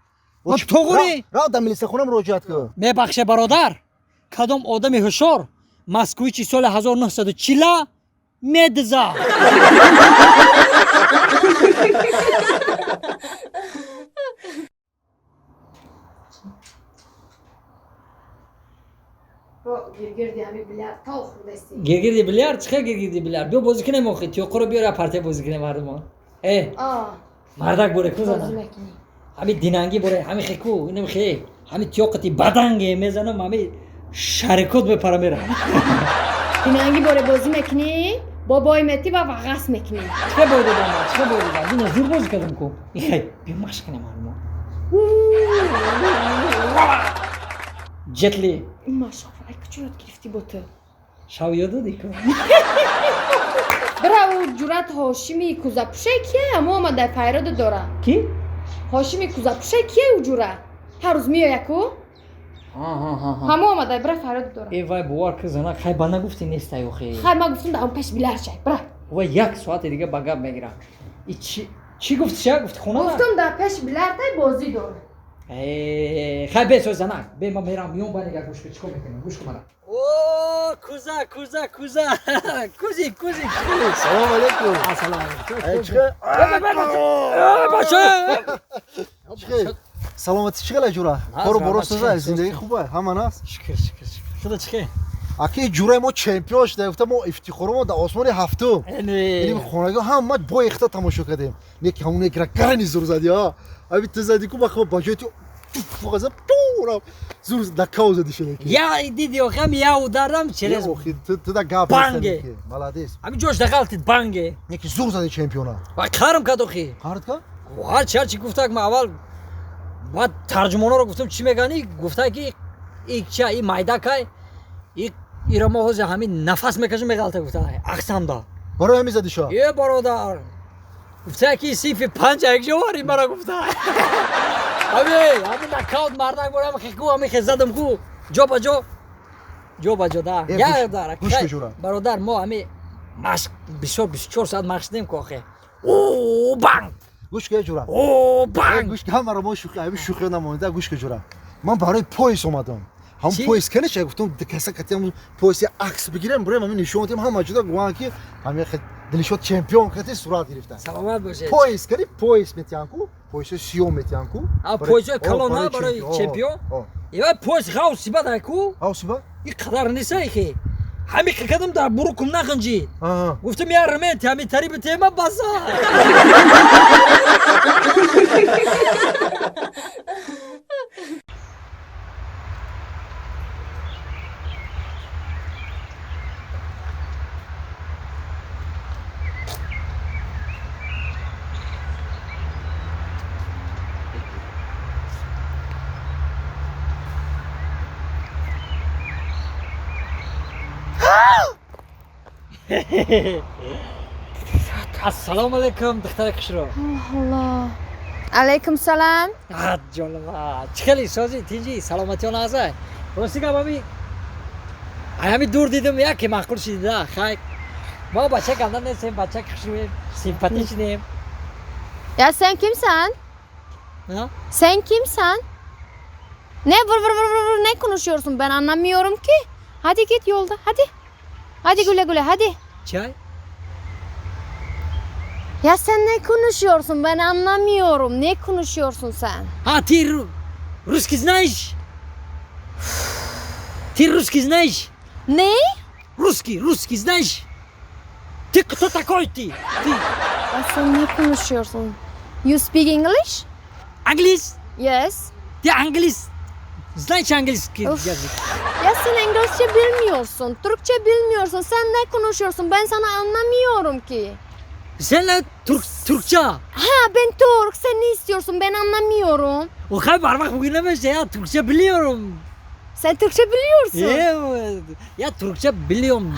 تو غوری را دا ملیسا خونه مراجعت کرد میبخشه برادر کدام آدمی هوشیار مسکویچی سال 1940 میدزا گرگردی همه بلیارد تا خوردستی گرگیردی بیلیارد چه گرگیردی بیلیارد بیا بازی کنیم آخی تیوقو رو بیار پرته بازی کنیم مردم مردک بوره کو بازی زنم میکنی همین دینانگی بوره همین خیکو اینم خی همین تیوقتی بدنگه میزنم همین شرکت به پرا میره دینانگی باره بازی میکنی با بای متی و وقص میکنی چه بوده دام این زور بازی کردم کو این خی بیا مشق کنیم مردم جتلی ماشاءالله ای کچورت گرفتی با تو شاو یادو دیکو برا او جورت هاشمی کوزاپوشه کیه همه آمده پیراد داره کی هاشمی کوزاپوشه کیه او جورت هر روز میای یکو همه آمده برا پیراد داره ای وای بوار که زنک خی با نگفتی نیست ای خی خیر ما گفتم در اون پیش بیلر شای برا و یک ساعت دیگه بگم میگیرم ای چی گفتی چه گفتی خونه گفتم در پیش بیلر تای بازی داره خیلی بسو زنک به ما میرم میون با نگه گوش که چکو میکنم گوش کن اوه کوزا کوزی سلام علیکم سلام چه سلامتی چقدر جوره کارو برست نزد زندگی خوبه همان است شکر خدا چکه اکی جوره ما چمپیون شده گفتم ما افتخار ما در آسمان هفتم این خونگاه هم ما با اختا تماشا کردیم یک همون یک رکرنی زور زدی ها ابی تو زدی کو بخو باجه تو فوق پورا زور دکاو زدی شده یا دیدی آخه یا دارم چرا اخی تو دا گاب بانگه ملادیس همین جوش دخلت بانگه یکی زور زدی چمپیونات و کارم کرد اخی کارت کا هر چی گفته که اول بعد ترجمانا رو گفتم چی میگنی گفته که این مایده که ایرا ما حوزه همین نفس میکشه میگلته گفته اقسام دا برای همین زدی شا یه برادر گفته که سیف 5 یک جواری مرا گفته همین نکاوت مردک برم خیکو همین خزدم کو جو با جو دا یا داره برادر ما همین مشق 24 ساعت مشق دیم که آخه او بانگ گوش که جورا او بانگ گوش که همه رو ما شوخی همین شوخی نمونده گوش که جورا من برای پویس اومدم هم چی؟ پویس کنه چه گفتم کسا کتیم پویس عکس بگیرم برای من نشون دادم هم ماجدا گوان کی همه دلشو چمپیون کتی صورت گرفتن سلامت باشید. پویس کنی پویس میتیانکو پویس سیو میتیانکو پویس کلون برای چمپیون یا پویس غوسی بده کو آسیبا این قدر نیست که همین که کدام در برو کم نخنجی گفتم یا رمت همین تری به تیمه بازا السلام علیکم دختر کشرو الله علیکم سلام جانم چخلی سازی تیجی سلامتی نازه راستی که بامی همین دور دیدم یکی معقول شده خیلی ما بچه کندن نیستیم بچه کشرویم سیمپاتیش نیم Ya sen kimsen? Ha? Sen kimsen? Ne vur ne konuşuyorsun ben anlamıyorum ki. Hadi git yolda hadi. Hadi güle güle hadi. Çay? Ya sen ne konuşuyorsun ben anlamıyorum. Ne konuşuyorsun sen? Ha ты русский знаешь? Ты русский знаешь? Ne? Русский знаешь? Ты кто такой ты? Ты Ya sen ne konuşuyorsun? You speak English? английс? Yes. Ты английс? Знаешь английский Of. языk? Ya sen İngilizce bilmiyorsun. Türkçe bilmiyorsun. Sen ne konuşuyorsun? Ben sana anlamıyorum ki. Senle Türkçe. Ha ben Türk. Sen ne istiyorsun? Ben anlamıyorum. O kadar parmak bugün demezse ya Türkçe biliyorum. Sen Türkçe biliyorsun. Evet. Ya Türkçe biliyorum.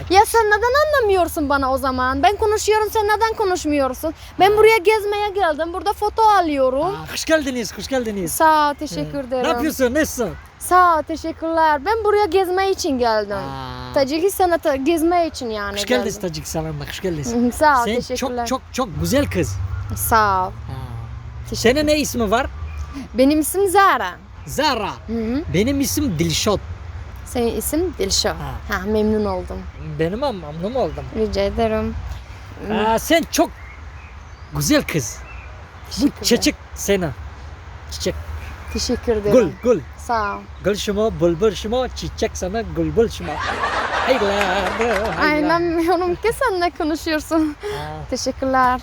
Ya sen neden anlamıyorsun bana o zaman? Ben konuşuyorum sen neden konuşmuyorsun? Ben buraya gezmeye geldim. Burada foto alıyorum. Hoş geldiniz, hoş geldiniz. Sağ ol teşekkür ederim. Ne yapıyorsun, nasılsın? Sağ ol teşekkürler. Ben buraya gezme için geldim. Tacikistan'a gezme için yani Hoş geldim. geldiniz Tacikistan'a, hoş geldiniz. Sağ ol Sen teşekkürler. çok güzel kız. Sağ ol. Senin ne ismi var? Benim isim Zara. Zara. Hı. Benim isim Dilşot. Senin isim Dilşah. Ha memnun oldum. Benim memnun oldum. Rica ederim. Sen çok güzel kız. Bu çiçek sana. Çiçek. Teşekkür ederim. Gül. Sağ ol. Gül şuma, bülbül şuma, çiçek sana, bülbül şuma. Ay inanmıyorum ki sen ne konuşuyorsun. Teşekkürler.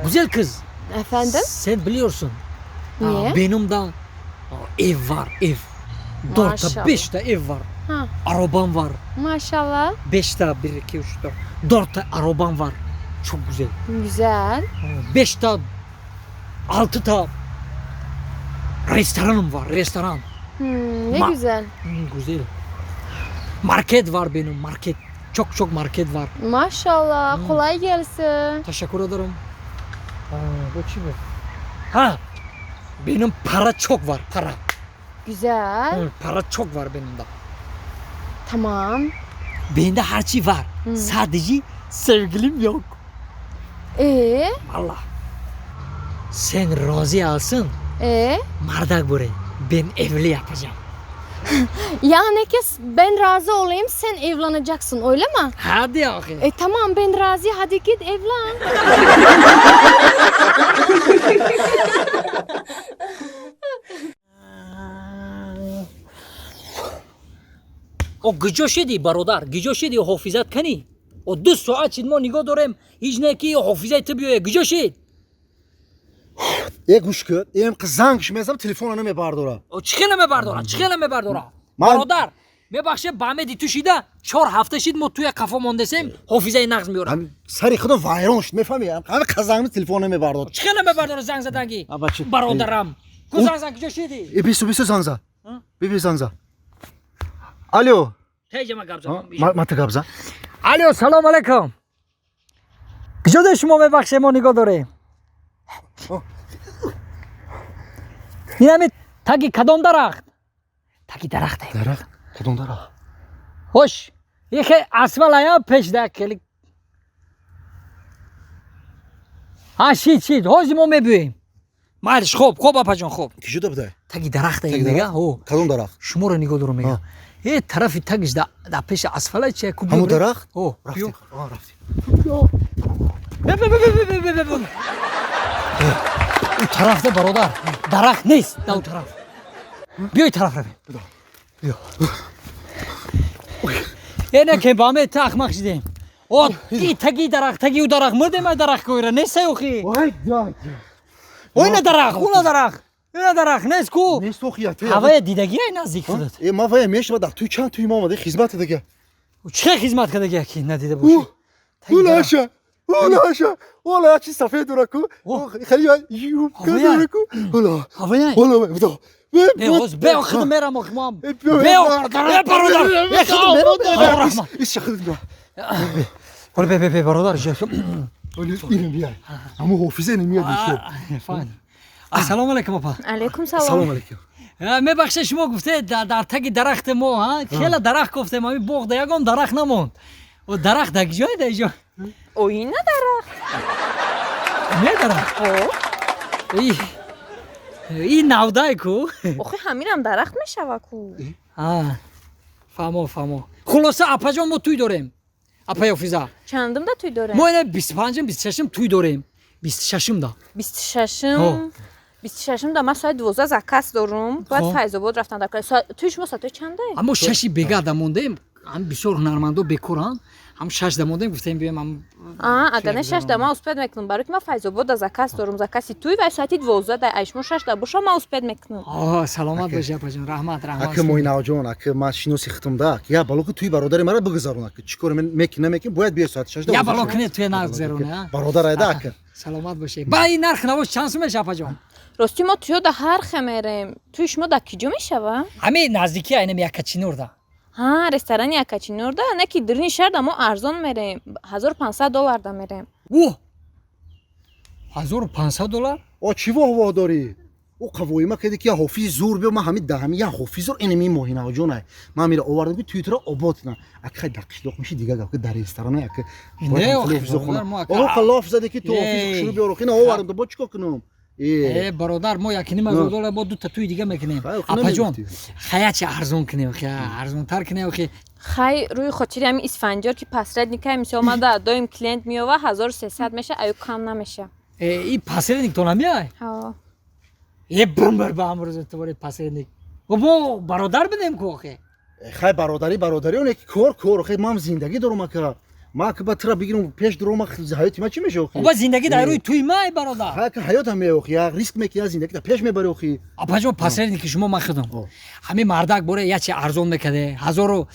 Güzel kız. Efendim? Sen biliyorsun. Niye? Benim de ev var, ev. 4 Maşallah. 5 ev var. Ha. Arabam var. Maşallah. 5 1 2 3 4 arabam var. Çok güzel. Güzel. 5 6 restoranım var, restoran. Ne güzel. Güzel. Market var benim, market. Çok market var. Maşallah. Kolay gelsin. Teşekkür ederim. Bu kim? Ha. Benim para çok var, para. Güzel. Para çok var benim de. Tamam. Bende her şey var. Sadece sevgilim yok. Allah. Sen razı alsın. Mardak buraya. Ben evli yapacağım. Yani ki ben razı olayım sen evleneceksin öyle mi? Hadi okey. Tamam ben razı hadi git evlen. او گجوشیدی برادر گجوشیدی حافظت کنی و 2 ساعت چید ما نگاه داریم هیچ نکی حافظت بیایه گجوشید گوش کن ام زنگ شمیزم تلفن میبرداره او چخیله میبرداره برادر میبخشه بامه دی تو شیده 4 هفته شید ما توی کافه مونده سیم حافظه نقض میورم سری خودم وایران شد میفهمی همه قزنگ تلفن میبرداره چخیله میبرداره زنگ زدنگی برادرم زنگ گجوشیدی بیسو زنگ زد بیبی زنگ زد الو هیجا ما گبزم من تگابزم الو سلام علیکم. کجا شما ببخشید ما نگاه داریم. این همه تگی کدام درخت؟ تگی درخته. درخت کدوم درخت؟ خوش. یکی اسفل ایا پیش ده کلی. ها شید هازی ما میبویم. майлиш хуб апаҷон хуб کی شده بده таги дарахта Таги мега дарахт? о کدوم درخت шуморо нигоҳ дорам мега е тарафи тагиш да пеши асфала чия ку همون درخت о رفتی آه رفتی у тарафда бародар дарахт нест да у тараф биёй тараф равем биё эне ке ба ме тахмақ шидем о ди таги дарахт таги у дарахт мурдем ай дарахт коира нестай охи وای دای о ина дарахт уна дарахт нест ку نیست تو خیاطه ҳавая дидагӣ ай наздик шудад ای ما وای میشه بعد تو چند توی ما اومده خدمت دیگه چه خدمت کرده که ندیده باشی اولاشه اولاشه اولا چی سفید درکو خیلی یو درکو اولا هوایی اولا بدا بیا خدم میرم اخمام بیا برادر ایش شخص دیگه حالا بیا برادر ولی اینم بیای اما حافظه نمیاد دیگه فاین السلام علیکم اپا علیکم سلام سلام علیکم میبخشه شما گفته در تگ درخت ما خیلی درخت گفته ما باغ ده یگام درخت نموند و درخت در جای ده جا او این نداره نه درخت این نودای کو آخه همینم درخت میشوه کو فهمو خلاصه اپا جان ما توی داریم اپا یافیزا چندم دا توی داره ما اینه 25 26 توی داریم 26 دا 26 دا من ساعت 12 زکاس دارم باید فیض آباد رفتن در کار توی شما ساعت چنده اما ششی بگه دموندیم هم بسیار هنرمندا بکورن هم 6 دموندیم گفتیم بیایم هم اگر نه 6 دا من اسپید میکنم برای که من فیض آباد زکاس دارم زکاسی توی و ساعت 12 دا ایشمو 6 دا باشه من اسپید میکنم سلامت باشه اپا جان رحمت اگه موینا جان اگه ما شینو سیختم دا یا بالو که توی برادر مرا بگذارون اگه چیکار من میکنم باید بیای ساعت 6 دا یا بالو کنه توی نگذرونه برادر ایدا اگه سلامت باشه با این نرخ نواش چانس میشه اپا جان راستی ما توی دا هر خمیریم توی شما دا کجا میشوه همین نزدیکی اینم یکچینور دا رستوران یکچینور دا نه کی درین شهر دا ما ارزان میریم $1500 دا میریم اوه $1500 او چی واه داری او قوی ما کدی که حافظ زور بیو ما همین ده همین حافظ زور اینمی موهینا جون ما میره آوردم که توییتر آباد نه اگه دقیق میشه دیگه گفت در رستوران اگه نه حافظ خونه او خلاف زده که تو حافظ شروع بیارو خیلی آوردم تو با چیکار کنم برادر ما یکی نیم $1000 با دو تا توی دیگه میکنیم اپا جان خیلی چه ارزون کنیم خیلی ارزون تر کنیم خیلی خیلی روی خاطر همین اسفنجار که پسرد نکه میشه اومده دایم کلینت میوه 1300 میشه ایو کم نمیشه این پسرد تو نمیای ها یه بمبر به امروز تو برای پسرد و با برادر بدیم که آخه خیلی برادری اون یک کار خیلی ما هم زندگی دارم که ما که با ترا بگیرم پیش درو ما حیاتی ما چی میشه اخی با زندگی در روی توی ما برادر ها که حیات هم میوخی یا ریسک میکنی زندگی تا پیش میبره اخی اپا جان پسرد که شما مخدم همین مردک بره یا چه ارزون میکده $1000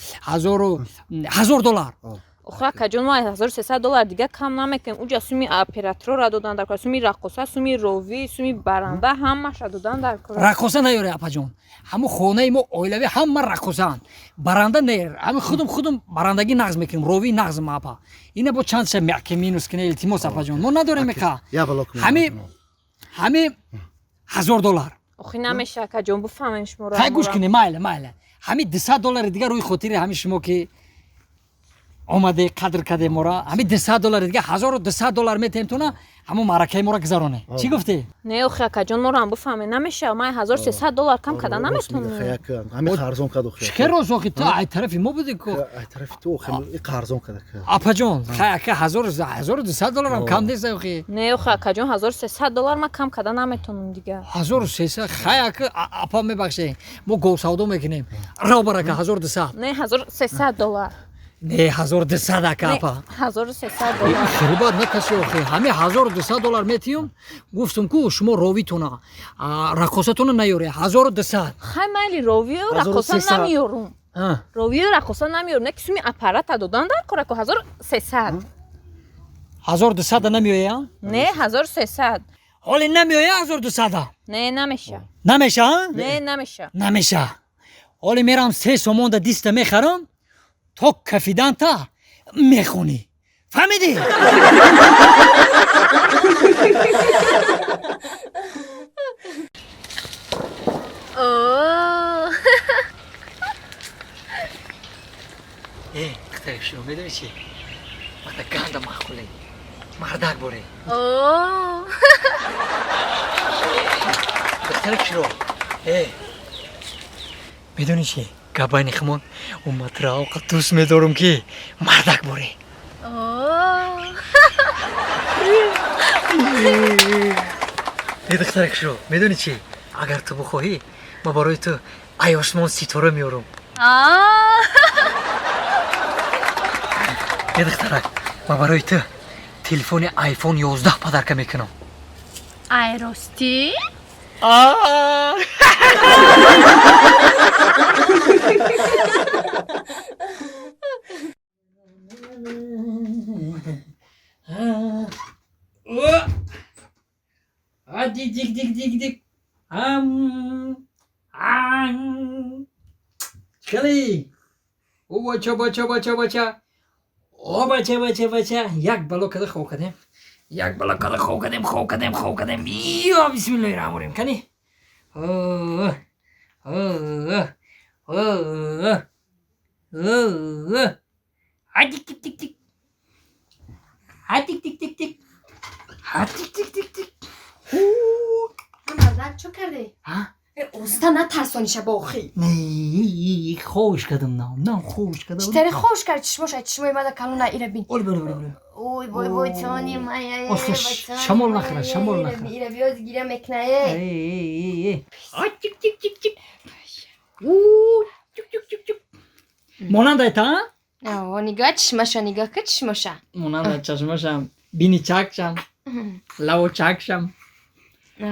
آخه کجون ما $1300 دیگه کم نمیکنیم اونجا سومی اپراتور را دادن در کار سومی رقاصه سومی روی سومی برنده همش را دادن در کار رقاصه نیاره اپا جان همو خونه ما اویلوی همه رقاصان برنده نیر همه خودم برندگی نغز میکنیم روی نغز ما اپا اینه با چند سه میکه مینوس کنه التماس اپا جان ما نداریم میکه همه $1000 آخه نمیشه کجون بفهمین شما را خیلی گوش کنی مایله همه $200 دیگه روی خاطر همه شما که آمده قدر کده ما را همین $200 دیگه $1200 میتیم تو نه همون معرکه ما را گذرونه چی گفتی؟ نه آخه کجون ما را هم بفهمه نمیشه ما $1300 کم کده نمیتونم همین خرزون کده خیلی چه روز آخه تو ای طرفی ما بودی که ای طرف تو خیلی خرزون کده اپا جان خیلی $1200 هم کم نیست آخه نه آخه کجون $1300 ما کم کده نمیتونم دیگه 1300 خیلی اپا میبخشه ما گل سودا میکنیم را برکه 1200 نه $1300 نه $1200 اپا $1300 خریبات نکشی آخه همه $1200 میتیم گفتم که شما رویتونه رقاصتون نیاره 1200 خیلی مالی روی و رقاصه نمیارم روی و رقاصه نمیارم نه کسی می اپارات دادن در کاره که 1300 $1200 نمیاره؟ نه 1300 حالی نمیاره 1200 نه نمیشه نمیشه؟ نمیشه حالی میرم 3 سومون دا دیست میخرم تو کفیدن تا میخونی فهمیدی؟ اختیار شما میدونی چی؟ وقتا گنده مخوله مردک باره دختر کشرو میدونی چی؟ گبانی خمون اومد را اوقات دوست میدارم که مردک باره دختر کشرو میدونی چی؟ اگر تو بخواهی ما برای تو آسمان ستاره میارم دخترک ما برای تو تلفن آیفون 11 پدرکه میکنم ای راستی؟ دیک دیک دیک دیک دیک چلی او بچه بچه بچه بچه او بچه بچه بچه یک بلوکه خوب کردیم یک بلوکه خوب کردیم یا بسم الله الرحمن الرحیم کنی دیک دیک دیک دیک دیک دیک دیک دیک دیک دیک دیک مردک چو کرده؟ ها؟ اوستا نترسانیشه با خی نه خوش کردم نه خوش کردم چطوری خوش کرد چشمای مده کلونه ایره بین اول بله اوی بای تانی مای اصلا شمال نخره ایره بیاز گیره مکنه آی چیک چیک چیک چیک چیک چیک چیک چیک مانند ایتا آه نگاه چشمشا نگاه که چشمشا مانند چشمشم بینی چکشم لو چکشم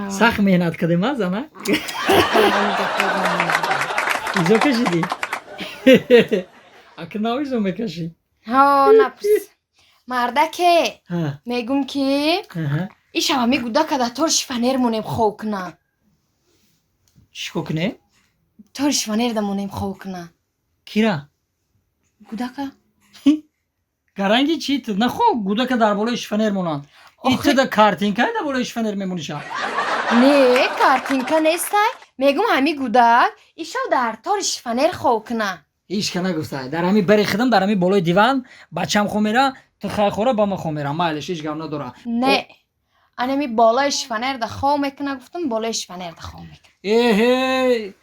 سخت مهنت کردیم از نه ایزو کشیدی اکناوی زو میکشی ها نپرس مردکه ها میگم که ایش همه میگودا که در تور شفنر مونیم خوک نه شکو کنه تور شفنر دا مونیم خوک نه کیرا گودا که گرنگی چی تو نه خوب گودا که در بالای شفنر مونن این تو در کارتینکای در بالای شفنر میمونی شا نه کارتینکا نیستای میگم همی گودک ایشو در تور شفنر خوک نه هیچ که نگفته در همین بری خدم در همین بالای دیوان بچم خو میره تو خای خوره با ما خو میره مالش هیچ گام نداره نه انمی بالای شفنر دا خو میکنه گفتم بالای شفنر دا خو میکنه ایه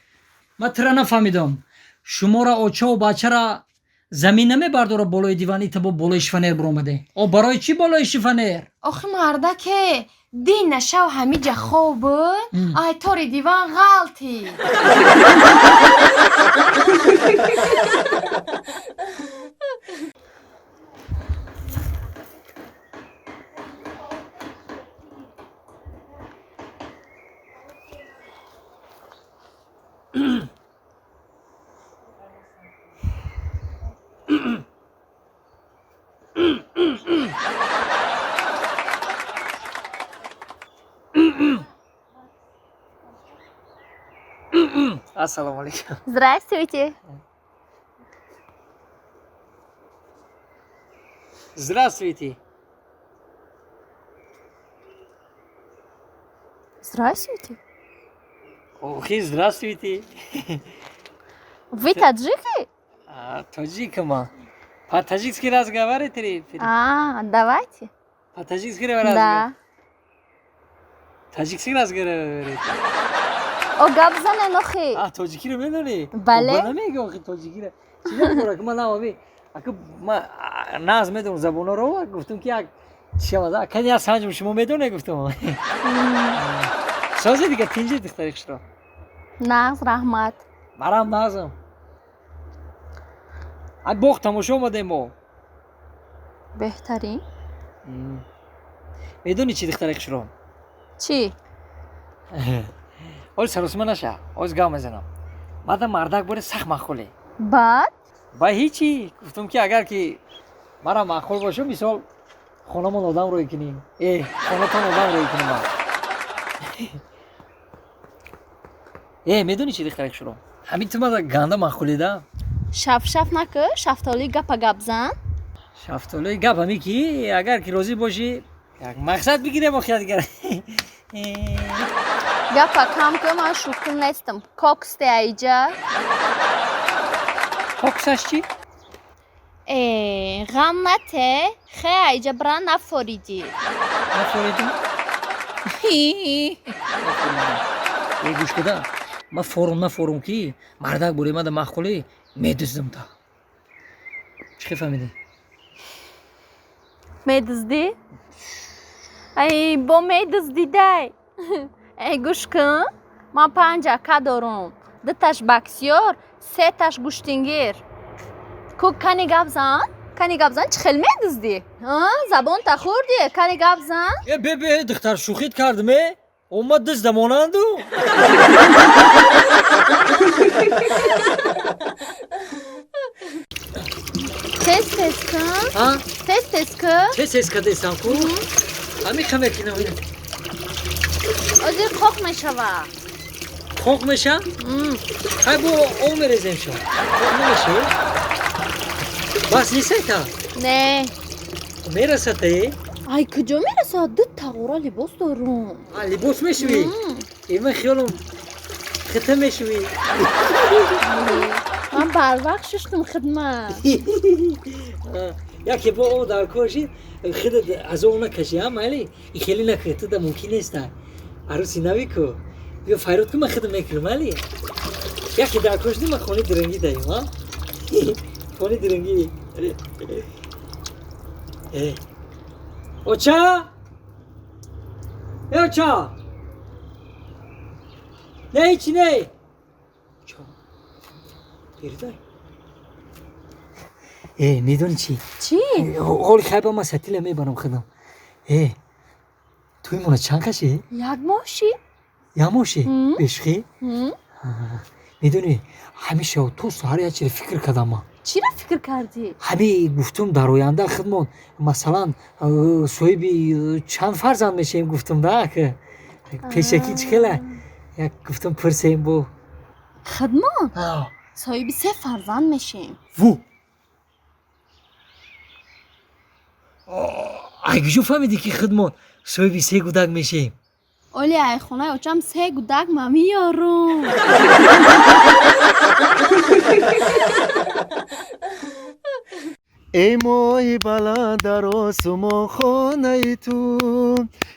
من ترا نفهمیدم شما را اوچه و بچه را زمین نمیبرداره بالای دیوانی تا با بالای شفنر برومده او برای چی بالای شفنر آخه مردکه دین نشو همی جا خوب بود آی تور دیوان غلطی السلام علیکم Здравствуйте. Здравствуйте. Здравствуйте. Охи, здравствуйте. Вы таджики? Таджикама. По-таджикски разговариваете? Давайте. По-таджикски Да. разговариваете? Таджикски разговариваете? О габзан энохи. Таджики رو میدونی؟ بله. من نمیگم آخه تاجیکی رو. چیزا میگم که من نمیدونم. اگه من ناز میدونم زبون رو گفتم که یک چی واسه کنی از سنجم شما میدونه گفتم. سازی دیگه تینجی دخترش رو. Наз рахмат. مرام نازم. ای بخت تماشا اومدیم ما. بهترین. میدونی چی دخترش رو؟ چی؟ اول سرسمه نشه. از گام میزنم. بعد مردک بوده سخت مخوله. بعد؟ با هیچی گفتم که اگر که مرا مخول باشه مثال خونمون آدم روی کنیم. خونتون آدم روی کنیم. میدونی چی دخترش رو؟ همین تو ما گنده مخولیده. شف نکه شفتالی گپا گبزن. شفتالوی گپ همی کی اگر که راضی باشی یک مقصد بگیره با خیال دیگر گپا کم که من شکل نیستم. کوکس ده ایجا. کوکسش چی؟ غم نته خیلی ایجا بران نفوریدی. نفوریدم؟ ای گوش کده ما فورم کی مردک بوری ما ده مخولی میدوزدم تا چی فهمیدی؟ медизди ай бо медиздидай эй гӯш кун ман 5 ака дорам 2 таш баксёр 3 таш гӯштингир ку кани гап зан чӣ хел медизди забонта хӯрдӣ кани гап зан به دختر شوخیت کردم اومد دست دمانندو тез кун тез кун چه سیز کده سام کو؟ همی خمه کنم اینه озир қоқ мешавад خوک میشه؟ های بو او میرزیم شو خوک نمیشه؟ بس نیسه تا؟ не میرسه تایی؟ ай куҷо мерасад 2 тағора либос дорам لباس میشوی؟ ایمه خیالم خطه میشوی ман барвақт шуштум хидмат یکی با او در کاشید خیلی از اون نکشی هم ولی این خیلی نکنه تو ده ممکن نیست عروسی نوی کو بیا فیروت که من خیلی میکنم ولی یکی در کاشید من خونی درنگی داریم ها خونی درنگی اوچا اوچا نه هیچی نه اوچا بیردای میدونی چی؟ چی حالی خیلی ما ستیله میبرم خودم توی مونه چند کشی؟ як моши یا موشی؟ بشخی؟ میدونی همیشه تو سهر یه چیزی فکر کردم ما чиро фикр кардӣ همی گفتم در آینده خودمون مثلا صاحبی چند فرزند میشیم گفتم ده که پیشکی چکله یک گفتم پرسیم بو хидмон соҳиби 3 фарзанд мешем وو اگه فهمیدی که خودمون صاحبی 3 کودک میشیم оли ай хонаи очам 3 гудак ма миёрум ای ماهی بلند در آسمان خانه تو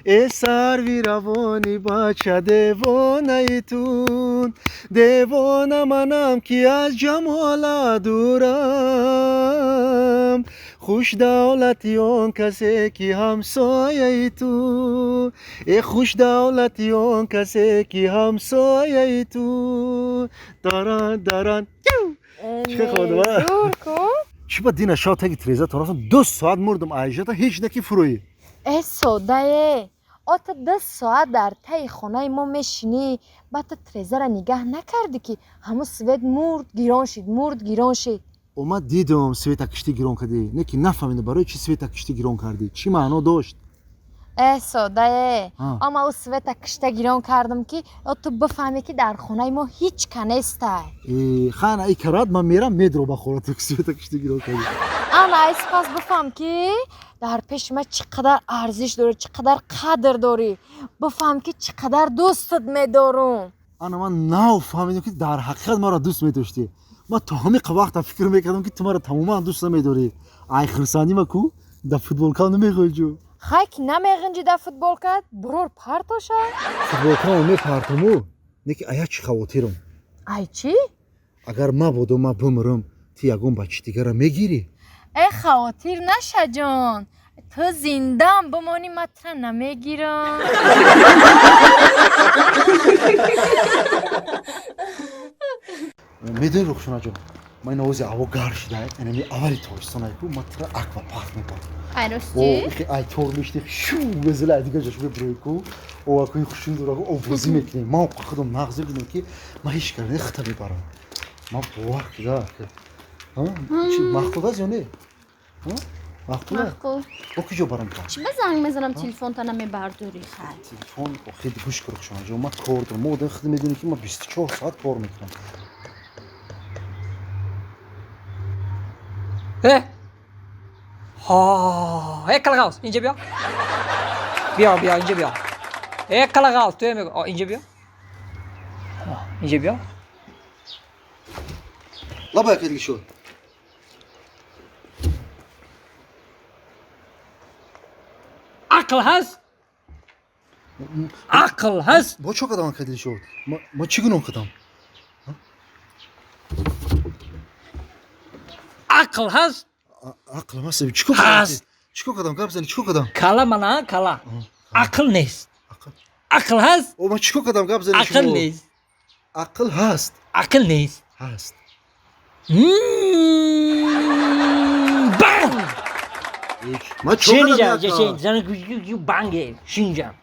ای سروی روانی بچه دیوانه تو دیوانه منم که از جمال دورم خوش دولتی آن کسی که همسایه تو ای خوش دولتی آن کسی که همسایه تو دارن چه خود چی با دین اشاو تگی تریزه طرفا 2 ساعت مردم عایشتا هیچ نکی فروی ای سودایه آتا 2 ساعت در تای خانه ما میشینی بعد تریزه را نگاه نکردی که همون سوید مرد گیران شد اومد دیدم سویت کشتی گیران کردی نکی نفهمیده برای چی سویت کشتی گیران کردی چی معنا داشت ای سودایه اما او سوید کشتی گیران کردم که تو بفهمی که در خانه ما هیچ کنیسته خانه ای کرد من میرم میدرو بخورم تو سویت کشتی گیران کردی انا ایس پس بفهم که در پیش ما چقدر ارزش داری چقدر قدر داری بفهم که چقدر دوستت میدارم انا من نو فهمیدم که در حقیقت ما را دوست میداشتی من تا همین وقت فکر میکردم که تو ما را تماما دوست نمیداری ای خرسانی ما کو در فوتبال کار نمیخوای خیلی که نمیگنجی در فوتبال کرد برور پرتاشه فوتبال کار میپرتمو نکی ایا چی خاطرم ای چی؟ اگر ما بودم ما بمرم تی یگون بچه دیگه را میگیری ای خاطر نشه جان تو زندم بمانی مطرح نمیگیرم میدونی رخشانا جان من نوزی هوا گرم شده اینمی اولی تابستان کو مطرح اکوا پارک میکنم айрости ای طور میشتی شو بزله دیگه جاش ببری کو او اکوی خوشون دورا کو او بازی میکنی ما خودم نغزه بودم که ما هیچ کرده خطا میبرم ما وقت ده ها چی مخطوط است یا نه ها مخطوط мақул با کجا برم کنم чӣ ба занг мезанам телефонта намебардорӣ хай تلفن خیلی گوش کن رخشانا جان ما کار دارم ما خود میدونی که ما 24 ساعت کار میکنم کلغاوس اینجا بیا بیا اینجا بیا کلغاوس تو اینجا بیا اینجا بیا لابا دیگه شد عقل هست aql has, با چه کدام کدیل شد ما چی گناه کدام aql has. عقل ما سوی چیکو هست. کدام گپ زنی چیکو کدام Kala mana kala. Aql nest. Aql has, او ما چیکو کدام گپ زنی aql nest. عقل هست Aql nest. هست Bang! ما چه Shinjam, کدام shin, zan you bang it. Shinjam.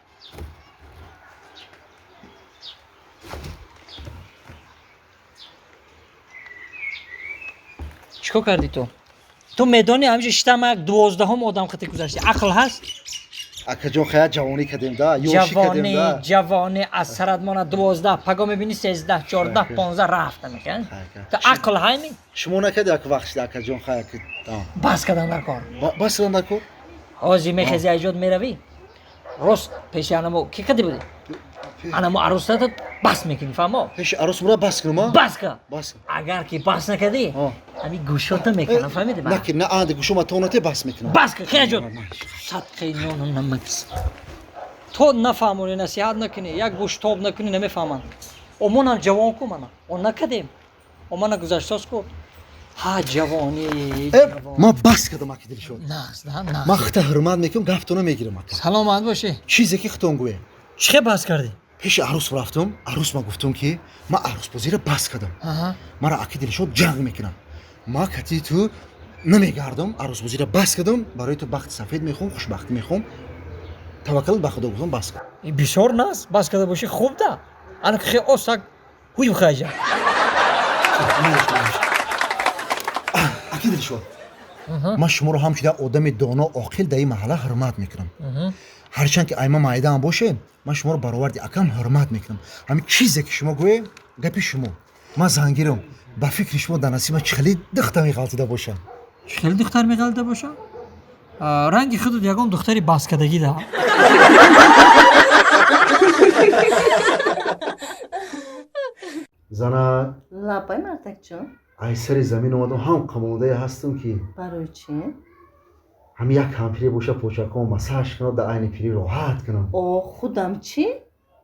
چیکار کردی تو؟ تو میدانی همیشه شتمک 12 آدم خطی گذاشتی. عقل هست؟ اکا جون خیلی جوانی کدیم دا یوشی کدیم دا جوانی از سرت مانه 12 پگاه میبینی 13 14 15 رفته میکن تو عقل های می شما نکدی اکا وقتی اکا جون خیلی کد بس کردن در کار بس کدام نکو آزی میخزی ایجاد میروی راست پیش انمو کی کدی بودی؟ انمو عروستت بس میکنی فهمو؟ پیش عروس مرا بس کنم ها بس که بس اگر که بس نکدی همی گوشات میکنم فهمیدی من؟ نکن نه آنده گوشو ما تونته بس میکنم بس که خیلی جد صدقه نون نمکس تو نفهمونی نصیحت نکنی یک گوش تاب نکنی نمیفهمن امون هم جوان کو منا اون نکدیم امون گذاشتاس کو ها جوانی ما بس کدام اکی دل شد نه ما خطا حرمت میکنم گفتونو میگیرم اکا سلامت باشی چیزی که خطون گوه چه بس کردی؟ پیش عروس رفتم عروس ما گفتم که ما عروس بازی بس کدم مرا اکی دل شد جنگ میکنم ما کتی تو نمیگردم عروس بازی بس کدم برای تو بخت سفید میخوام خوشبختی میخوام توکل به خدا گفتم بس کن این بسیار ناس بس کرده باشی خوب ده انا که خیلی اوساک هوی بخواهی اکی دل شد ما شما رو همچنین آدم دانا عاقل در این محله حرمت میکنم هرچند که ایما مایده هم باشه من شما رو برآورد اکم حرمت میکنم همین چیزی که شما گویه گپی شما ما زنگیرم با فکر شما در نصیب خیلی دختر میغلطیده باشم خیلی دختر میغلطه باشه رنگ خودت یکم دختری بس کردگی ده زنه لابای مردک جون ای سر زمین اومدم هم قمونده هستم که برای چی؟ هم یک هم پیری باشه پوچکم مساج کنم در عین پیری راحت کنم او خودم چی؟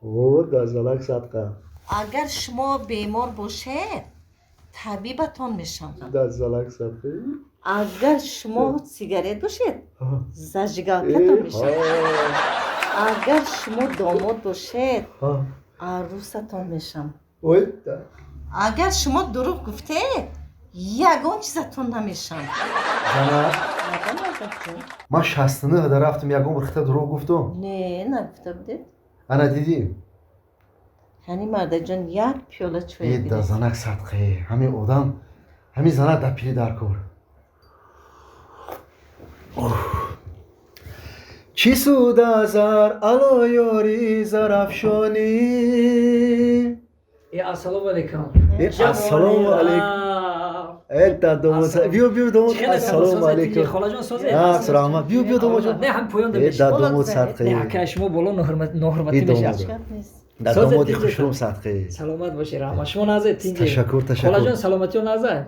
او دزدلک صدقه اگر شما بیمار باشه طبیبتان میشم دزدلک صدقه اگر شما سیگارت باشید زجگاکتان میشم اگر شما داماد باشید عروستان میشم اوی اگر شما دروغ گفته یگان چیزتون نمیشم زنه ما 69 در رفتم یکم رخته دروغ گفتم نه نگفته بودید انا دیدی یعنی مردک جان یک پیاله چوی ای بیدید دزدلک صدقه همین آدم همین زنه در پیری در کار چی سود ازر علا یاری زرفشانی السلام علیکم السلام علیکم ایتا دوموز بیو دوموز السلام علیکم خاله جان سازه نه سلام بیو دوموز نه هم پویان ای دمیشه دا دوموز صدقه نه که شما بالا نهرمتی ای میشه دوموز دا دوموز خوشروم صدقه سلامت باشی رحمت شما نازه تینجه تشکر خاله جان سلامتی و نازه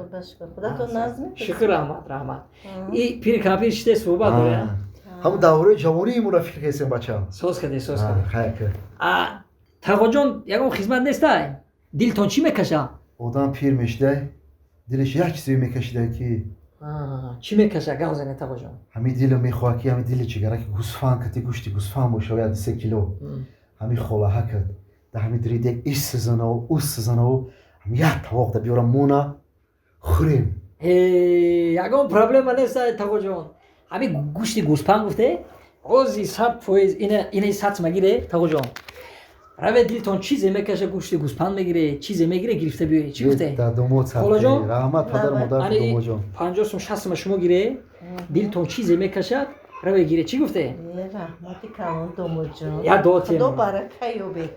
خداتون نظم شکر رحمت این پیر کافی شته صحبت داره هم دوره جوانی مرافق هستیم بچه ساز کردی خیر که تقا جان یکم خدمت نیسته دلتون چی میکشه آدم پیر میشده دلش یک چیزی میکشیده که چی میکشه گاو زنه تقا جان همین دل میخواه که همین دل چیگره که گوسفند کتی گوشتی گوسفند باشه یا 3 کیلو همین خاله ها کرد در همین درید یک ایست سزنه و اوست سزنه و همین یک طواق در بیارم مونه خوریم یکم پرابلم نیسته تقا جان همین گوشتی گوسفند گفته روزی 100 فویز اینه 100 مگیره تقا جان روی دلتون چیزی میکشه گوشت گوسفند میگیره چیزی میگیره گرفته بیاری چی گفته در دوموت خاله جان؟ صدقه رحمت پدر مادر دومو جان 50 سوم 60 سوم شما گیره دلتون چیزی میکشد روی گیره چی گفته رحمتی کامون دومو جان یا دوتی خدا برکه یو بیت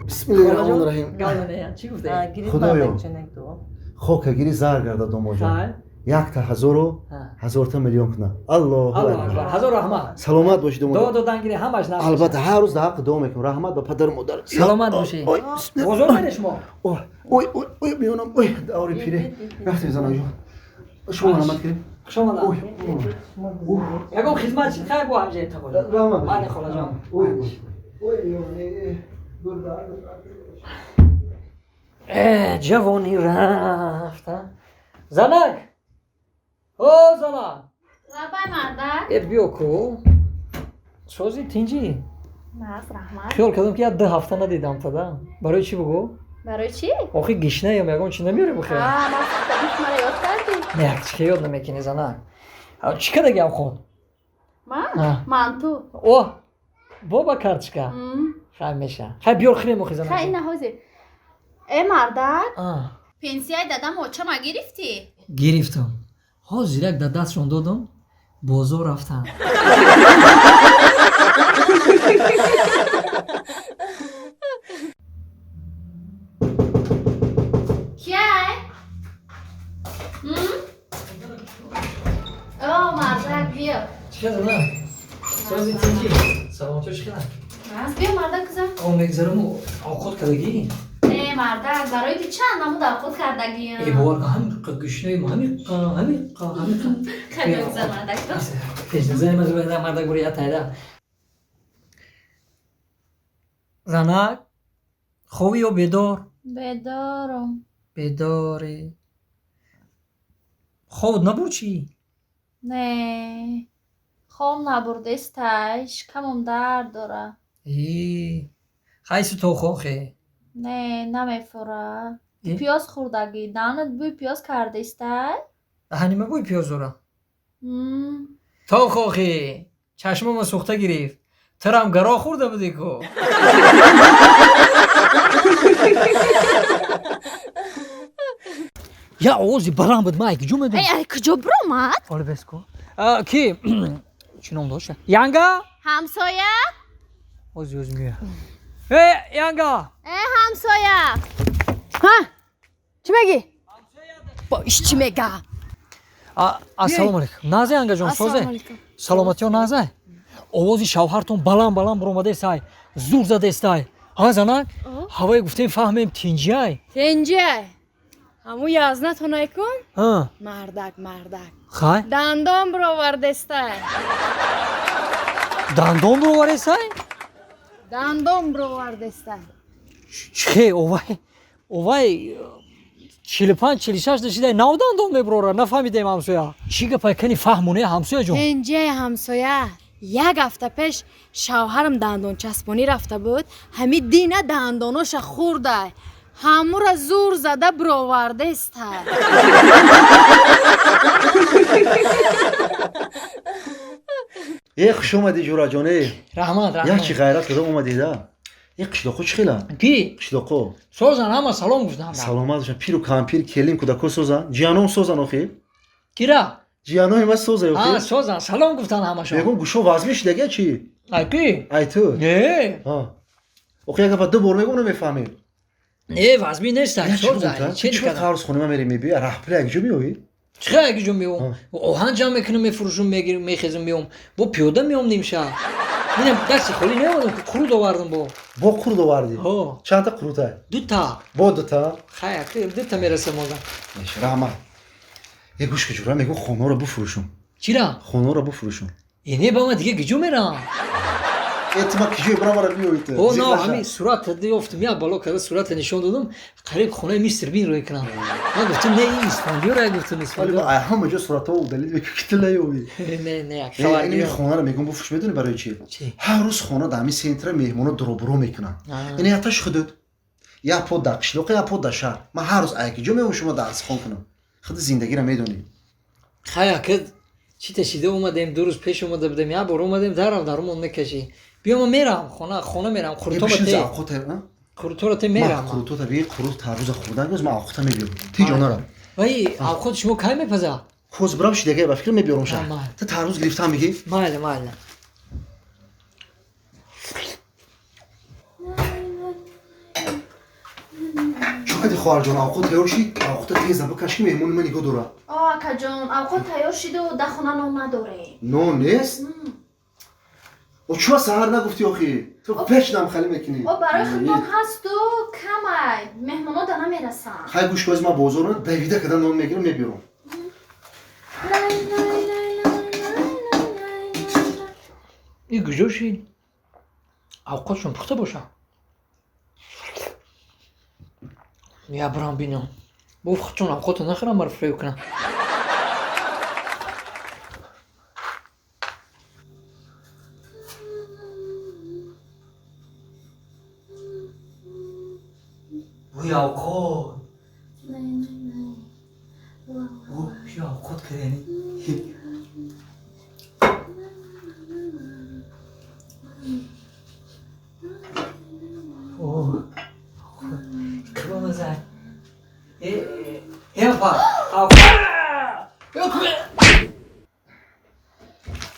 بسم الله الرحمن الرحیم گاونه چی گفته گیرید خدایا. مردک جان یک دو خوک گیری زر گرده دومو جان یک تا 1000 و 1000 تا میلیون کنه الله الله اکبر اکبر هزار رحمت سلامت باشید دومو دو جان دادن گیره همش نه البته هر روز در حق دعا میکنم رحمت به پدر مادر سلامت باشی اوی بسم الله. بزرگ منه شما اوی میونم اوی داری پیره رفتی زنه جان شما رحمت کنید شما نه یکم خدمت چی خیر با همجه تقا جان رحمت من خاله جان جوانی رفتم زنک او زنک Labay Mardak. بیو کو سوزی تینجی Mas Rahmat. خیال کردم که 2 هفته ندیدم تا دا برای چی بگو؟ برای چی؟ آخه گشنه یا میگم چی نمیاره بخیر ما خودش مرا یاد کردی. نه چی یاد نمیکنی زنک چی که دگم خون؟ من؟ من تو. اوه بابا کارچکا خیلی میشه خیلی بیار خیلی مخی زنک خیلی نهازی. Mardak. آه Pensiyay dadam oçama girifti. گرفتم ها زیرک در دستشون دادم بازار رفتم Kiyay? Mardak bia. چیکار زنک؟ سوزی تینجی سلام تو چیکار؟ Mas bia Mardak kızım. آن میگذارم آخوت کردگی Mardak برای دی چند نمو در خود کردگیم. ای بابا هم گشنه همین خیلی güzel Mardak. زنی از باید مرد گوری اتایده زنک خوبی و بیدار Bedarom. بیداری خود نبور چی؟ Ne. Xom naburda istash. Kamom dard dora. ای خیلی تو خوخه Ne, namefora. ای؟ Piyaz xurdagi. Danat buy piyaz karda istay? هنیمه بوی پیازورا Hmm. تو خوخه چشمم سوخته گرفت ترم گرا خورده بودی کو یا اوزی برام بود مایک جمعه دون Ay kıca bromat. حالا بس کن کی چی نام داشته یانگا Hamsoya. اوزی میگه ای یانگا Hamsoya. Ha? Çimegi? Ba işçimega. ассалому алейкум наза янга ҷон созе саломатиё наза овози шавҳартон баланд буромадестай зур задестай ҳазанак ҳавае гуфтем фаҳмем тинҷиай Tencay. Hamu yazna tonay kun. ҳа Mardak mardak. хай Dandon brovar destay. дандон роваресай Dandon brovar destay. чихе овай 45-46 дашидай нав дандон меброра нафаҳмидем ҳамсоя чӣ гапай кани фаҳмоне ҳамсоя ҷон Tencay hamsoya. یک هفته پیش شوهرم دندون چسبونی رفته بود همین دینه دندوناشا خورده همو را زور زده برآورده است خوش اومدی جورا جونه раҳмат یک چی غیرت کدام اومدی دا یک قشلاقو چی خیلی؟ ки قشلاقو созан ҳама салом гуфтам سلامت باشن پیرو کامپیر کلیم کداکو سوزن جیانو سوزن اوخی кира جیانو همه سوزه اوخی созан салом гуфтан ҳамашон بگم گوشو وزمیش دیگه چی؟ ай ки ای تو не ها اوخی اگه با دو بار میگم نمیفهمیم не вазми нестай созан چی чӣ кардам خارج خونه من میری میبی رهپلی اگه جو میوی چی خیلی جون میوم اوهان جام میکنم میفروشم میخزم میوم با پیاده میوم نیمشا اینم دستی خالی نمیدم که کرود آوردم با کرد آوردی ها چند تا کرد دو تا با دو تا خیلی دو تا میرسه مازم باشه رحمت یه گوش که جورا میگم خونه رو بفروشم چرا خونه رو بفروشم اینه با من دیگه گجو میرم اعتماد کیجوی برام میوی تو او نه همین صورت دیفتم یا بالا کرده صورت نشون دادم قریب خونه میستر بین روی کنم من گفتم نه این اسفندیار را گفتم ولی اسفندیار با همه جا صورت ها و دلیل به کتل نیوی نه این خونه رو میگم بفروش بدونی برای چی هر روز خونه دمی سنتر مهمونو درو میکنن یعنی حتیش خودت یا پود دقشلوق یا پود دشار من هر روز ایکی جو میام شما درس خون کنم خود زندگی رو میدونی خیلی که چی تشیده اومدیم دو روز پیش اومده بودم یا بار اومدیم درمون نکشی بیا من میرم خونه میرم خورتو میرم خورتو تا بیر خورت هر روز خوردن گز من آخوتا میبیرم تی جانا وای آخوت شما کی میپزا خوز برام شدگه با فکر میبیرم شهر تا هر روز گرفتم میگی ماله چقدر خواهر جان آخوت تیارشی آخوتا تیزم بکش که مهمون من نگاه دوره اکا جان اوقات تیار شده و در خونه نام نداره نو نیست؟ و چرا سهر نگفتی آخی؟ تو پیش نمخلی میکنی برای خودم هست و کمه مهمونا در نمیرسن خیلی گوش باز ما بازارونه دویده کدن نام میگیرم میبیرم این گجوشی овқотшон пухта бошад. Я брам бинам. Бо худшон овқотро нахӯрам, маро фирёб кунам. Буи овқот. Бо овқот кардани. Кромазай. Опа.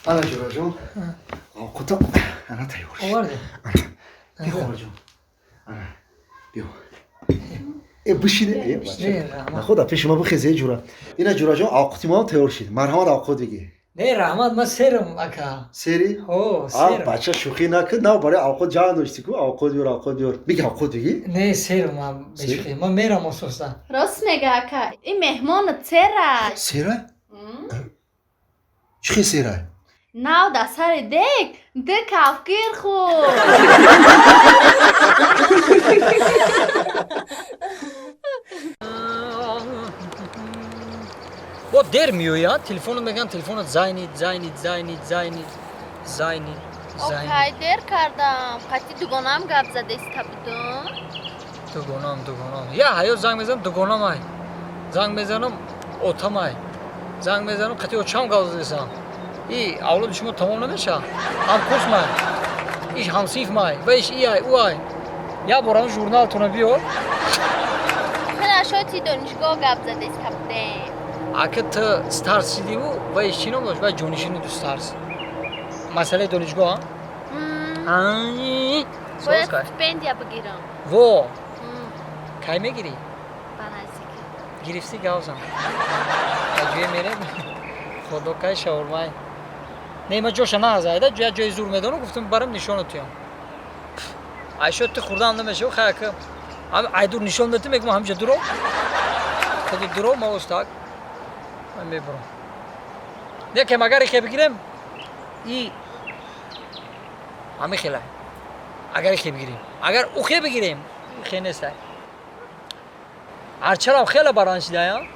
Ана ҷуроҷон. Овқото ана тайёр шуд. Оварде. Биё ҷон. Ана. Биё. Бишине. Худа пеши ма бихезе ҷура. Ина ҷуроҷон овқати мо тайёр шуд. Марҳамат овқот бигӣ. Не, раҳмат, ман серам ака. Сери? О, серам. Бача шӯхӣ накард. Нав барои овқот ҷамъ дошти ку. Овқот биёр, овқот биёр. Биги овқот бигӣ. Не, серам ман бешухӣ. Ман мерам ососдан. Рост мега ака, ин меҳмонат серай. Серай? Чӣ хел серай? Нав да сари дег, ди кавкир хӯр. Бо дер меояд, телефонот мегӯям, телефонот зайнид. Окей, дер кардам. Қати дугонаам гап задеста будум. Дугонам. Я ҳаёт занг мезанам, дугонамай. Занг мезанам, отамай. Занг мезанам, қати очам гап задесам. И авлоди шумо тамом намешавад. Ҳамкурсмай. Иш ҳамсинфмай. Ва иш иай, уай. Як бора журналтона биёр. Хелашоти донишгоҳ гап задеста будем. Ака ту старс шидиву ва иш чӣ ном дошт? Ва ҷонишини ду старс. Масъалаи донишгоҳ? Бояд стипендия бигирам. Во. Кай мегирӣ? Ба наздикӣ. Гирифти гавзам. Ҷое мерем. Худо кай шаурмай. Не, ман ҷоша назайда, як ҷои зур медонам, гуфтам барам нишонат туям. Ай шод ту хурдам намешава, хай ака. Ай дур нишон дати мегӯям ҳамиша дуро. Худи дуро ма устак. Ман мебарам. Некем агар ихе бигирем, и ҳами хелай. Агар ихе бигирем. Агар ухе бигирем, ихе нестай. Арчарам хела баранд шидая.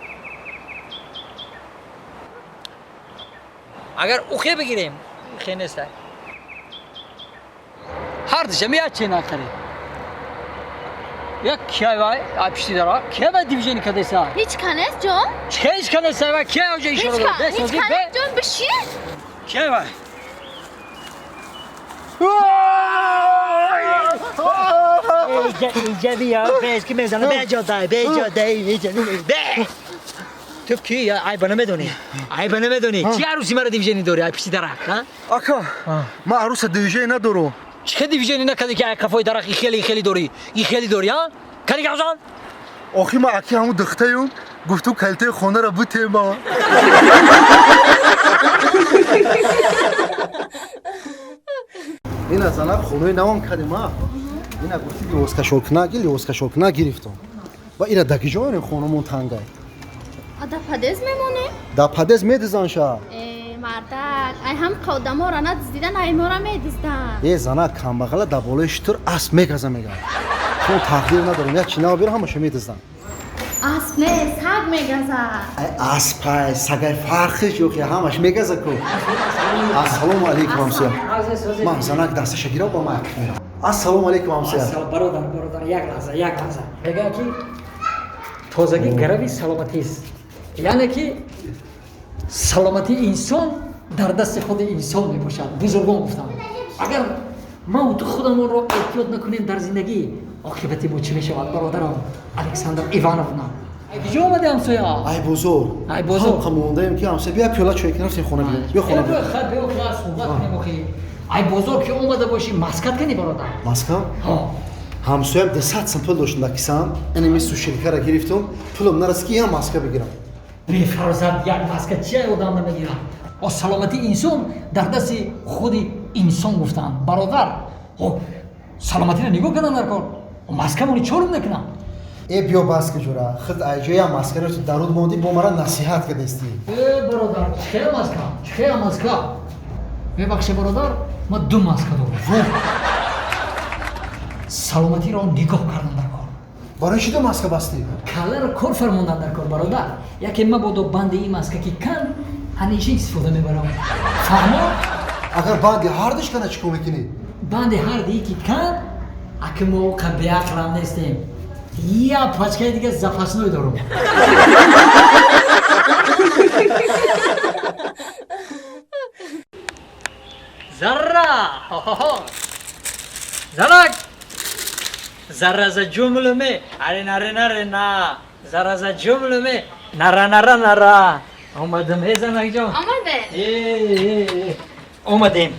Агар ухе бигирем, ихе нестай. Ҳар дишам як чӣ накарем. Як кия вай, ай пишти дара. Кия вай дивизиони кадеса? Ҳеҷ канес ҷон? Ҳеҷ канеса вай, кия оҷа ишора дор. Ҳеҷ канес ҷон биши? Кия вай? Иҷа бия, бески мезанам, беҷодай. Ту ки айба намедонӣ? Айба намедонӣ? Чӣ арӯси мара дивизиони дорӣ? Ай пишти дарахт, а? Ака, ман арӯса дивизиони надорам. Чӣ ке дивизиони накарди ки ай қафои дарахт ихели дорӣ? Ихели дорӣ, а? Кади гавзан? Охи ман аки ҳамун духтаюм, гуфту калитаи хонара бутема. ина зана хонаи навам кардем а. Ина гуфти либоскашокна гирифтам. Ва ина дагиҷоне хонамон тангай. Ада падез мемонем? Да падез медизан ша. Мардак, ай ҳам қодамора надиздидан, ай мора медиздан. Зана камбағала да болои шутур асп мегаза мегӯяд. Чун тақдир надорам, як чинава бирам ҳамаша медиздан. Асп не, саг мегазад. Аспай, сагай фарқиш ёхи ҳамаш мегаза ку. Ассалому алейкум ҳамсоя. Ман занак дасташа гирам ба ман мерам. Ассалому алейкум ҳамсоя. Бародар, як лаҳза. Мегӯям ки тозагӣ гарави саломатист. Яъне ки саломатии инсон дар дасти худи инсон мебошад. Бузургон гуфтанд. Агар ман ту худамонро эҳтиёт накунем дар зиндагӣ, оқибати мо чӣ мешавад, бародарам Александр Ивановна? Киҷо омаде ҳамсоя? Ай бозор. Ҳалқа мондаем ки ҳамсоя бия пиёла чой кӣ рафтем хона биёр. Биё хона биёр. Биё суҳбат кунем охи. Ай бозор ки омада бошӣ, маскат кани бародар. Маска? ҳамсоям 200 сом пул дошт накисам. Ин ми сушилкара гирифтам. Пулам нараст ки я маска бигирам. Бефарзад як маска чӣ одам намегирад? О саломати инсон дар дасти худи инсон гуфтанд. Бародар, саломатиро нигоҳ кардан дар кор. Маскамони чорум накунам. Биё бас ки ҷура. Хид айҷоя маскаро ту даруд монди бо мара насиҳат кардести. Бародар, чӣ маска? Бебахшед бародар, ман ду маска дорам. саломатиро нигоҳ кардан дар кор. برای چی تو ماسک بستی؟ کالاро кор фармондан дар кор бародар. Яке мабодо банди ин маска ки кан ҳамеша истифода мебарам. Фаҳмо? اگر بعد هاردش کنه چیکار میکنی؟ банди ҳарди ки кан аки мо беақлам нестем. Я пачкаи дига запасной дорам. Зарра! Зарак! Зарра за ҷумлуме. Арена. Зарра за ҷумлуме. Нара. Омадам занакҷон. آمده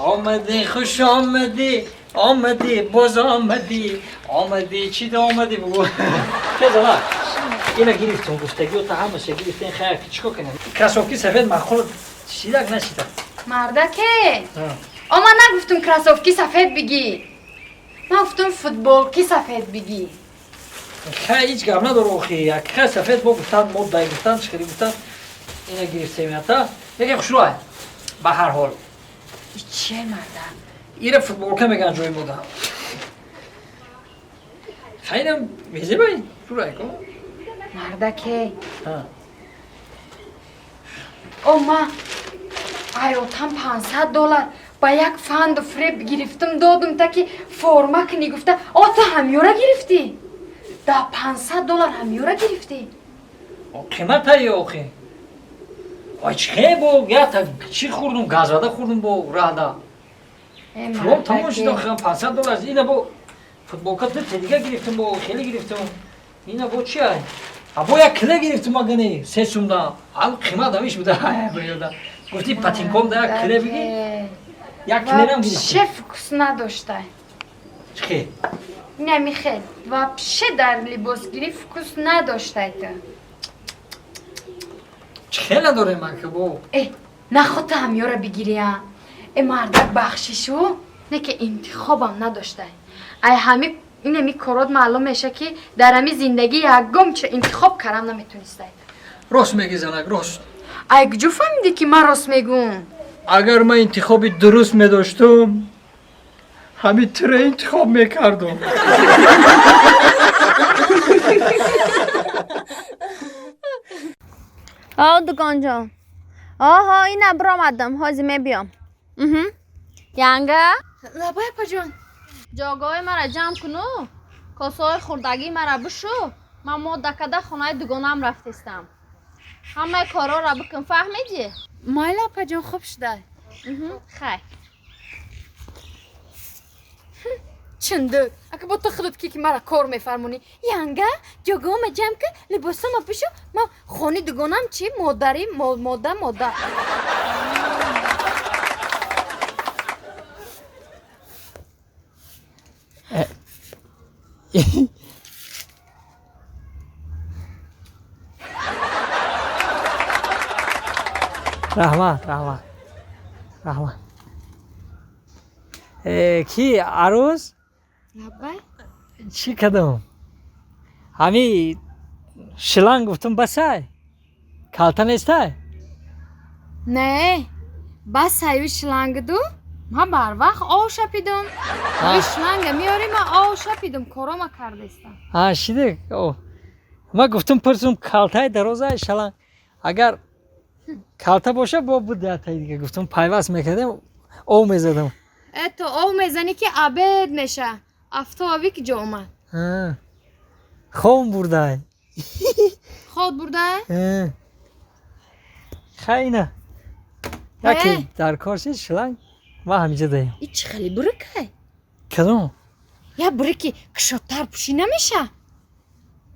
Омадем. Хуш омадӣ. Боз омадӣ. Чӣ да омадӣ бугу? Кезала. Ина гирифтум гуфтагиё та ҳамаша гирифтем хайр ки чикор кунам? Красовки сафед махол шидак нашида. مردکه اما نگفتم کراسوفکی سفید بگی من گفتم فوتبولکی سفید بگی Хай ҳеҷ гап надор охи. Як сафед бо гуфтан моддай гуфтан чикари гуфтан. Ина гирифтем ята. Яке хушрӯай. Ба ҳар ҳол. چه مرده ира футболка меган ҷои мода. Хайрам мезебай. Шурай ко. مردکه ها. اما айотам $500 با یک فند و فریب گرفتم دادم تا که فرما کنی گفته تو همیورا گرفتی دا $500 همیورا گرفتی قیمت های охи. Ай чӣ бо ята чӣ хӯрдум? Газвада хӯрдум бо раҳда. Пулом тамом шуда $500. Ина бо футболка дите дига гирифтум бо хеле гирифтум. Ина бо чӣ ай? Бо як киле гирифтум агани 3 сумда. Ал қимат ҳамиш буда. Буда. Гуфти патинком да як киле биги. Як килерам гирифтум. вообще вкус надоштай Чӣ? нямихел вообще дар либосгирӣ вкус надоштай ту Чӣ надорем ман ки бо нахота ҳамёра бигирия мардак бахшишу не ки интихобам надоштай ай ҳами инами корот маълум меша ки дар ҳами зиндагӣ ягом чо интихоб карам наметунистай рост меги занак рост. ай куҷо фаҳмидӣ ки ман рост мегӯм Агар ман интихоби дуруст медоштум ҳамин тура интихоб мекардум. дугонҷон оҳо ина биромадам ҳозир мебиём. янга лабай паҷон ҷогоҳои мара ҷамъ куну косаҳои хӯрдагии мара бишу ман моддакада хонаи дугонаам рафтистам. ҳамаи корҳоро бикун фаҳмидӣ? майла паҷон хуб шудай хай чундук ака бо ту худут ки мара кор мефармонӣ янга ҷогоҳома ҷамъ кун либосома пӯшу ман хони дугонам чи модарӣ мода раҳмат. Ки арӯз? лабай Чӣ кардам? Ҳами шиланг гуфтум басай? Калта нестай? не ба саю шлангду ман барвақт ошапидум шланга миёри ман ошапидум корома кардастам Шиде? Ман гуфтум пурсум калтаи дарозаи шаланг. Агар калта боша бо будятай дига гуфтум пайваст мекардем ов мезадам. то ов мезанӣ ки абед меша афтоби ки ҷо омад Хон бурдай. ход бурдай Хайна. Яке дар корши шиланг ва ҳамиҷа даем. и чӣ хеле бурукай Кадом? я буруки кишотар пӯшӣ намеша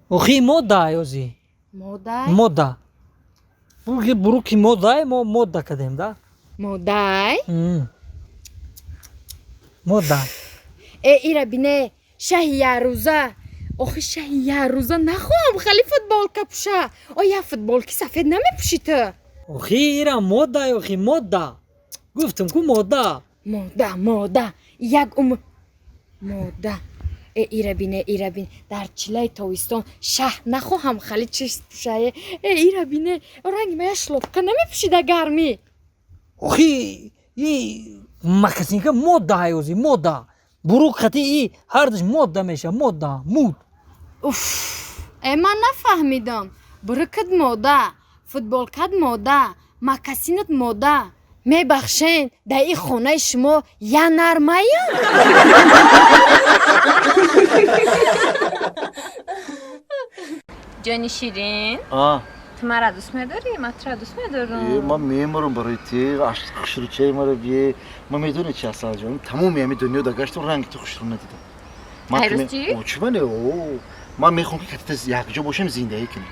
Охи модда ёзи. модай Модда. Буруки моддаи мо модда кардем да? модай Модда. ира бине шаҳи ярӯза охи шаҳи ярӯза нахоҳам хеле футболка пӯша я футболки сафед намепӯшӣ ту Охи ира модда охи модда. Гуфтум ку модда. мода як мода ира бине дар чилаи тобистон шаҳр нахоҳам хеле чиз пӯшае ира бине ранги мая шлопка намепӯшӣ дар гармӣ Охи и макасинка модда ёзи модда. буру қатъии ҳардаш модда меша модда муд уф ман нафаҳмидам брикат мода футболкат мода макасинат мода мебахшен дар ин хонаи шумо я нармая ҷони ширин ту маро дӯст медорӣ ман туро дӯст медорам ман меморам барои ти хушручаи маро бие ман медони чи асал ҷон тамоми ҳами дунёда гаштам ранги ту хушру надидам айрости чимане ман мехоҳам ки катта якҷо бошем зиндаӣ кунем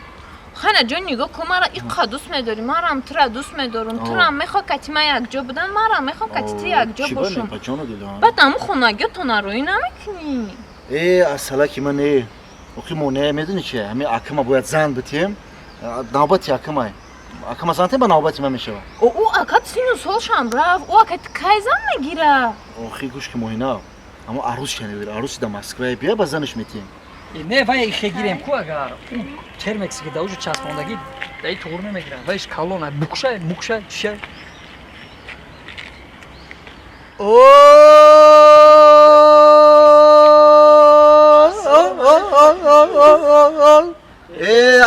хана ҷон нигоҳ кун маро иққадр дӯст медорӣ марам туро дӯст медорам турам мехоҳ кати ман якҷо будам марам мехоҳам кати ту якҷо бошам баъд ҳамун хонагиҳо ту нароӣ намекунӣ асалаки ман охи монеа медони чи ҳами акама бояд зан битем навбати акамай акама зантем ба навбати ман мешавад ӯ акат сину солшам рафт ӯ акати кай зан мегира охи гӯш ки моҳина аммо арӯс шанавер арӯси да москвае бия ба занаш метием не вай ихе гирем ку агар термексиги да уҷу часпондагӣ даи туғур намегирам вайш калона букшай мукшай чишай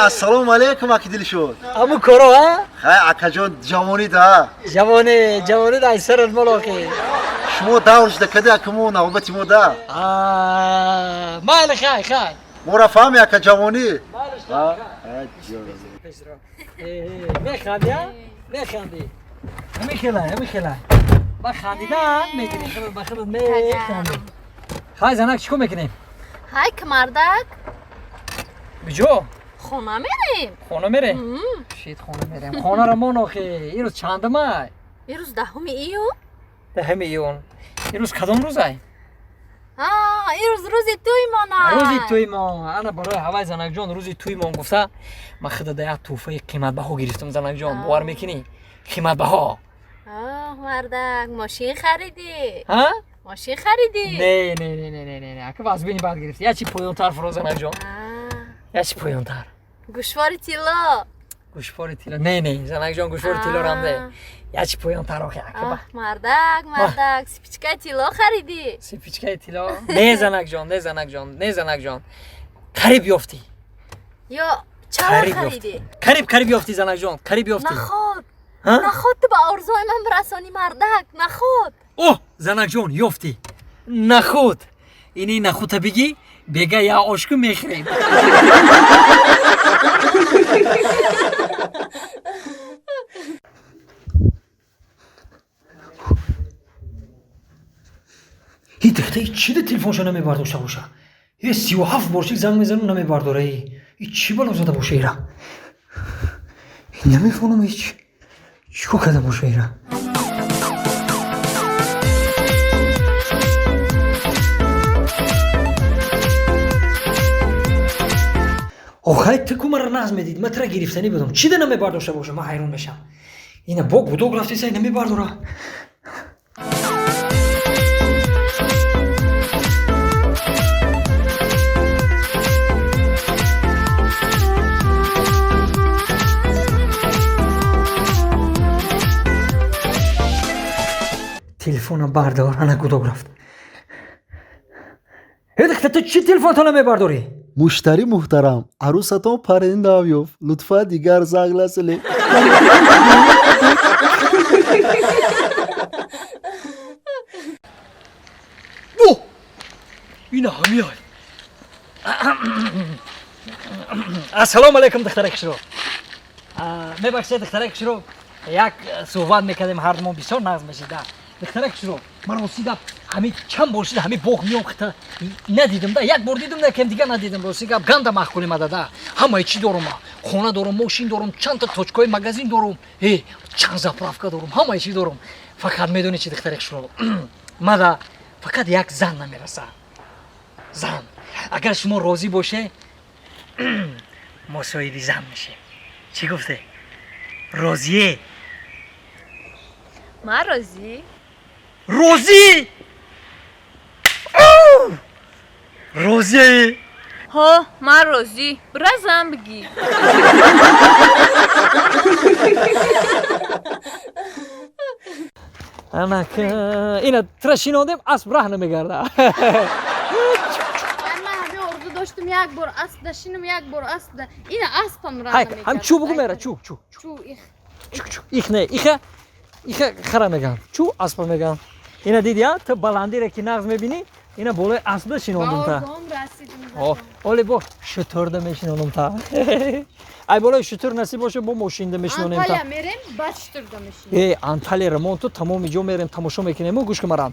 ассалому алайкум аки дилшод аму коро хай акаҷон ҷавонида ҷавонида ай сарат молоқи шумо давр шуда кади акамо навбати мо да майли хай мора фаҳми ака ҷавонӣ механди механди ҳамихелай ба хандидан мекунӣ ба худат механди хай занак чӣ кор мекунем ҳай камардак биҷо хона мерем хона мерем шит хона мерем хонаро мон охи ирӯз чандамай ирӯз даҳуми июн даҳуми июн ирӯз кадом рӯзай ирӯз рӯзи тӯймонад рӯзи тӯймон ана барои ҳавай занакҷон рӯзи тӯймон гуфта ман худада як тӯҳфаи қиматбаҳо гирифтам занакҷон бовар мекунӣ қиматбаҳо мардак мошин харидӣ мошин харидӣ не ака вазбини бад гирифти ячи поёнтар фуро занакҷон ячи поёнтар гӯшвори тилло гӯшвори тилло не занакҷон гӯшвори тиллорам не ячи поёнтар охи ака мардак сипичкаи тилло харидӣ сипичкаи тилло не занакҷон қариб ёфтӣ ё чаро харидӣ қариб ёфтӣ занакҷон қариб ёфтӣ наход ту ба орзуҳои ман бирасонӣ мардак наход занакҷон ёфтӣ нахуд ини нахута бигӣ бега я ошку мехӯрем ин дихтаи чида телефонша намебардошта боша 37 борчик занг мезану намебардора и чӣ бало зада боша ира намефонам чӣ кор карда боша ира охай ту ку маро нағз медид ман тура гирифтанӣ будам чида намебардошта боша ман ҳайрон мешам ина бо гудок рафтисай намебардора телефона бардор ана гудок рафт дихта ту чӣ телефонто намебардорӣ муштари муҳтарам арӯсатон парендаам ёфт лутфа дигар занг насиле ина ҳамиай ассалому алайкум духтараки широ мебахшед духтараки широ як суҳбат мекардем ҳардумон бисёр нағз мешида духтараки широ ман ростида ҳамин чанд бор шида ҳамин боғ миём хата надидам да як бор дидам да кем дигар надидам рости гап ганда маҳкули мадада ҳамаи чӣ дорам хона дорам мошин дорам чандта точкаи магазин дорам чанд заправка дорам ҳамаи чӣ дорам фақат медонӣ чӣ духтараки широ мада фақат як зан намераса зан агар шумо розӣ боше мо соҳиби зан мешем чӣ гуфте розие ман розӣ розӣ розие ҳо ман розӣ бира зан бигӣ Anaka. Ina trashinodim asp rah nemigarda. من همه اردو داشتم یک بار اسب داشتم یک بار اسب این اسبم را Hay, ham chu bugum era, chu. چو ایخ Ich ne, ich khara megam. Chu asp megam. Ina didi ya, tu balandi re ki nagz mebini, ina bole asp da shinondim ta. آرزوام رسیدم Oh, oli bo shotor da meshinondim ta. Ay bole shotor nasib boshe bo moshin da meshinondim ta. انطالیا میریم بعد شتر دمشیم Antalya remontu tamomi jo merim tamosho mekinем u gush kamaram.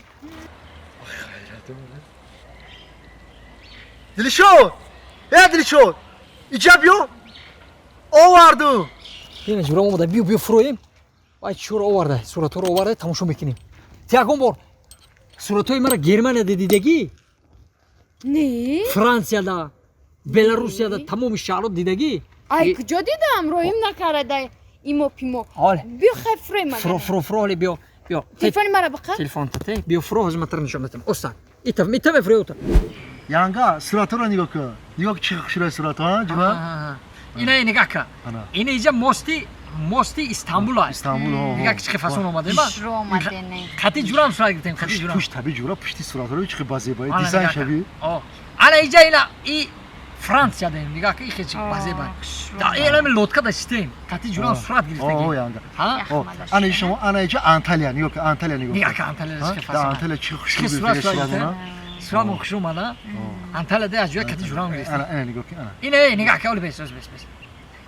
Dilişot! Dilişot! İcab yok! O vardı! Yine juram da biu froyim. Ay chur ovarda, surator ovarda tamosho mekinim. Tiagom bor. Suratoy mara Germaniya dedidagi, نه Fransiyada, Belarusiyada tamomi sharo didagi. ای کجا دیدم رویم نکرده ایمو پیمو Ol. بیا خفره مگه Fro oli bio. تلفنی مرا بقه Telefon tate, bio fro hizmetlerini nişan metim. Ostan. İtem froyota. Yanga sıratora nigok. Nigok çıkık şuraya sırata ha civa. İne nigaka. Ana. İne iyice Mosti İstanbul'a. İstanbul o. Nigak çıkı fason olmadı mı? شروع آمده نه Kati juram surat gittim, kati juram. Puş tabi cura puşti sıratora çıkıp bazebay. Ana Dizayn nigaka. şabi. O. Ana iyice ila i Fransa'dayım. Nigaka iki çık bazebay. Da elemi lotka da isteyim. Kati juram surat O gittim. yanga. Ha? O. Ana işim o ana iyice Antalya Nigok Antalya Nigok. Nigaka Antalya'da çıkı Da fason. Antalya çıkık Çıkı şuraya surat sıratona. Surat mı kuşum ana? Antalya'da acıyor kati juram gittim. Ana Nigok ana. İne nigaka öyle bes.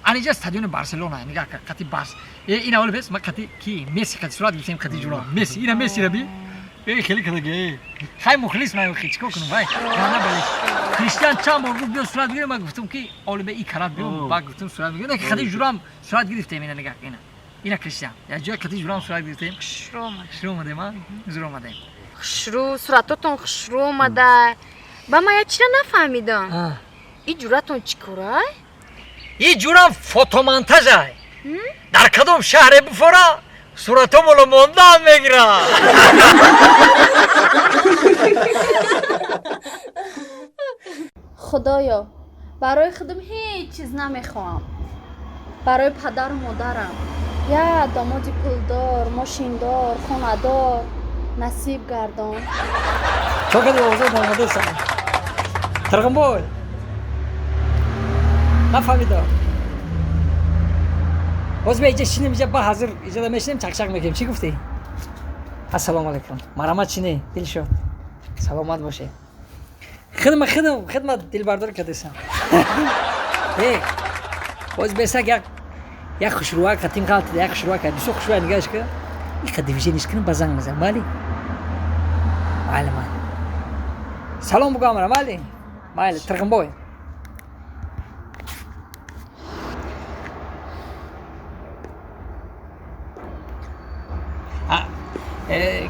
Ana iyice stadyonu Barcelona. Nigaka kati Bars. İne öyle bes. Ma kati ki Messi kati surat gittim kati juram. Messi. İne Messi rabi. خیلی که دیگه خیلی مخلص من خیلی چیکار کنم وای نه بله کریستیان چند بار گفت بیا صورت بگیره من گفتم که اول به این کارات بیام بعد گفتم صورت بگیره که خیلی جورم صورت گرفتم اینا نگاه اینا کریستیان یا جای خیلی جورم صورت گرفتم خشرو اومده من زور اومده خشرو صورتاتون خشرو اومده با ما یا چرا نفهمیدم این جورتون چیکاره این جورم فوتومونتاژه در کدام شهر بفورا صورتمو موندم میگیرم خدایا برای خودم هیچ چیز نمیخوام برای پدر و مادرم یا دامادی پولدار ماشیندار خانه‌دار نصیب گردان تو که دوازه داماده سن ترغم بول نفهمیدم باز به ایجا شینیم ایجا با حاضر ایجا دا میشنیم چکشک میکنیم چی گفتی؟ السلام علیکم مرحمت چینه دل شو سلامت باشه خدمت دل بردار کردیسم باز بسک یک خوشروه قطیم قلت یک خوشروه کرد دوسو خوشروه نگهش که این که دیویژنیش کنیم بزنگ میزن بله بله سلام بگم را بله بله ترقم بای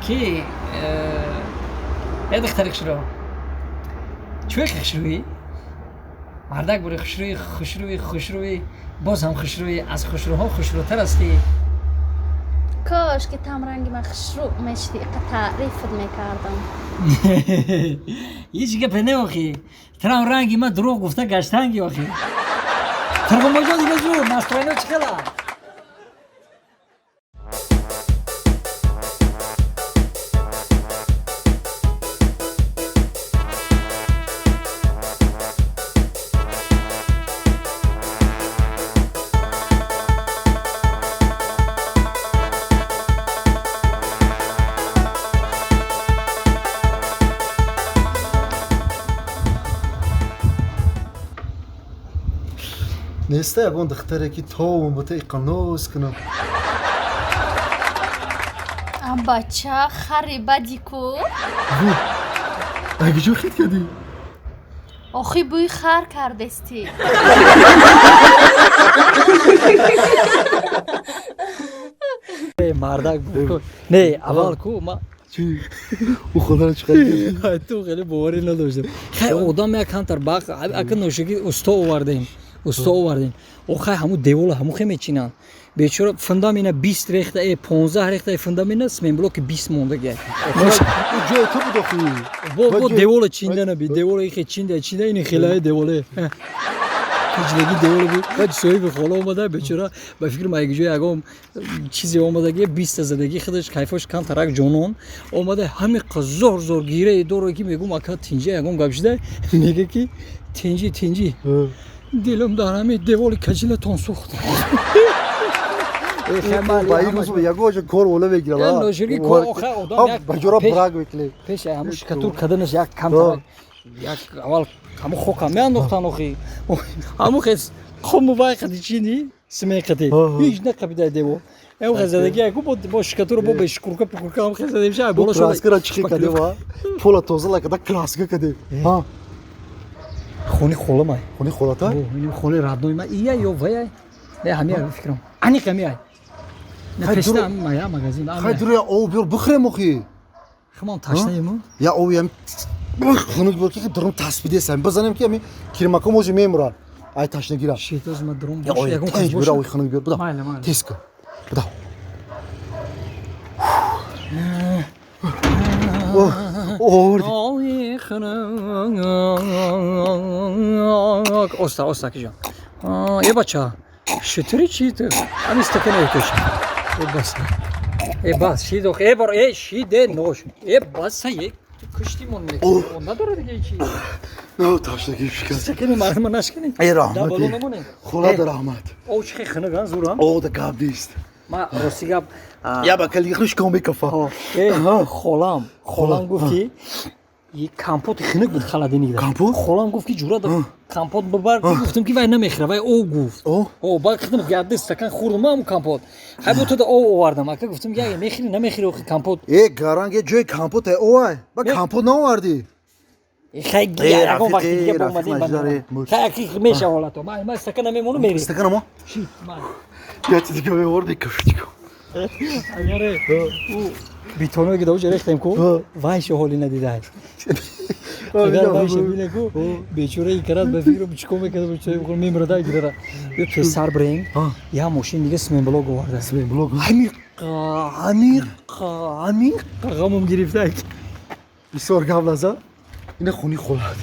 کی دختر خوشرو چوی خوشروی مردک بوری خوشروی باز هم خوشروی از خوشروها خوشروتر هستی کاش که تمرنگ من خشروع مشتی تعریفت میکردم هیچ گپ نه آخی ترام رنگی من دروغ گفته گشتنگی آخی ترقم باجا دیگه زور مستوینو چکلا Neste ya bu dختره ki tavuğum bu te qanos کنم بچه خری بدی کو اگه جو خیت کردی آخی بوی خر کردستی مردک بود نه اول کو ما چی او خدا رو چقدر کردی تو خیلی باوری نداشتم خیلی آدم یک هم تر باق اگه نوشگی استا آوردیم آخه همو دیوله همو خیلی میچینن بیچاره فندام اینه 20 ریخته 15 ریخته فندام اینه سمین بلوک 20 مونده گه جای تو بود آخی با دیوله چینده نبی دیوله ایخی چینده اینه خیلی دیوله کجلگی دیوار بود بعد سوی به خاله اومده بیچاره به فکر مایگیجو یگام چیزی اومده که 20 زدگی خودش کیفش کم ترک جنون اومده همین زور زور گیره دورو که میگم اکا تینجی یگام گابشده میگه که تینجی دلم دارم دیوار کجله تون سوخت با این روز یگو جو کار اوله بگیره یا نوشیری کار آخه آدم یک بجورا براگ بکلی پیش همش کتور کدنش یک کم ترک یک اول همو خوکم میانداختن آخی همو خیز خب موبایل خدی چینی سمی خدی هیچ نقبیده دیو او خزدگی اگه با شکتور با بشکورکا پکورکا هم خزده میشه بالا شده کراسکرا چیخی کدی وا پولا توزه لکه دا کراسکا کدی ها خونی خوله مای خونی خلاتا این خونه رادنوی ما ایه یا وای نه همین فکرم انی کمیای نه پیشتم مایا مغازین خیلی دوری او بیار بخره مخی خمان تاشنیمو یا او یم خونی بیار که درم تسبیده سم بزنم که می کریماکو موزی میمرا ای تاشنگیرا شیتوز ما درم یا او یگون تنج بیار او خونی بیار بدا مایله مایله تیسکو بدا آی خنک اوستا کی جان یه بچه شتری چی تو همین استکانه ایتوش بس شی دو بار شی ده نوش بس یک کشتی من میکنه نداره دیگه چی نه تاشنگی شکست سکنی مردم نشکنی ای بالو رحمتی نمونه خدا در رحمت او چه خنگان زورا او دا گاب دیست ما روسیگاب یا بکلی خش کم بکفا خالام گفت که یک کامپوت خنک بود خالدی نگذاشت کامپوت خالام گفت که جورا دا کامپوت ببر گفتم که وای نمیخره وای او گفت او با خدمت گرده استکان خوردم هم کامپوت هر تو او آوردم اگه گفتم که میخری نمیخری او کامپوت ای گارانگ جوی کامپوت اوه با کامپوت نواردی خیلی اگه وقتی دیگه با اومدیم خیلی میشه حالا تو ما استکان نمیمونه میری استکان ما چی یا چیزی که میوردی کشتی کو اگه او بیتونو که داوچه ریختم کو وایش حالی ندیده اگر وایش بینه کو بیچاره این کرد به فکر چیکار میکنه بیچاره بخور میمرده گیره یه پسر برین یا ماشین دیگه سمن بلوگ آورده سمن بلوگ عمیق غمم گرفته بسیار قبل از این خونی خولاد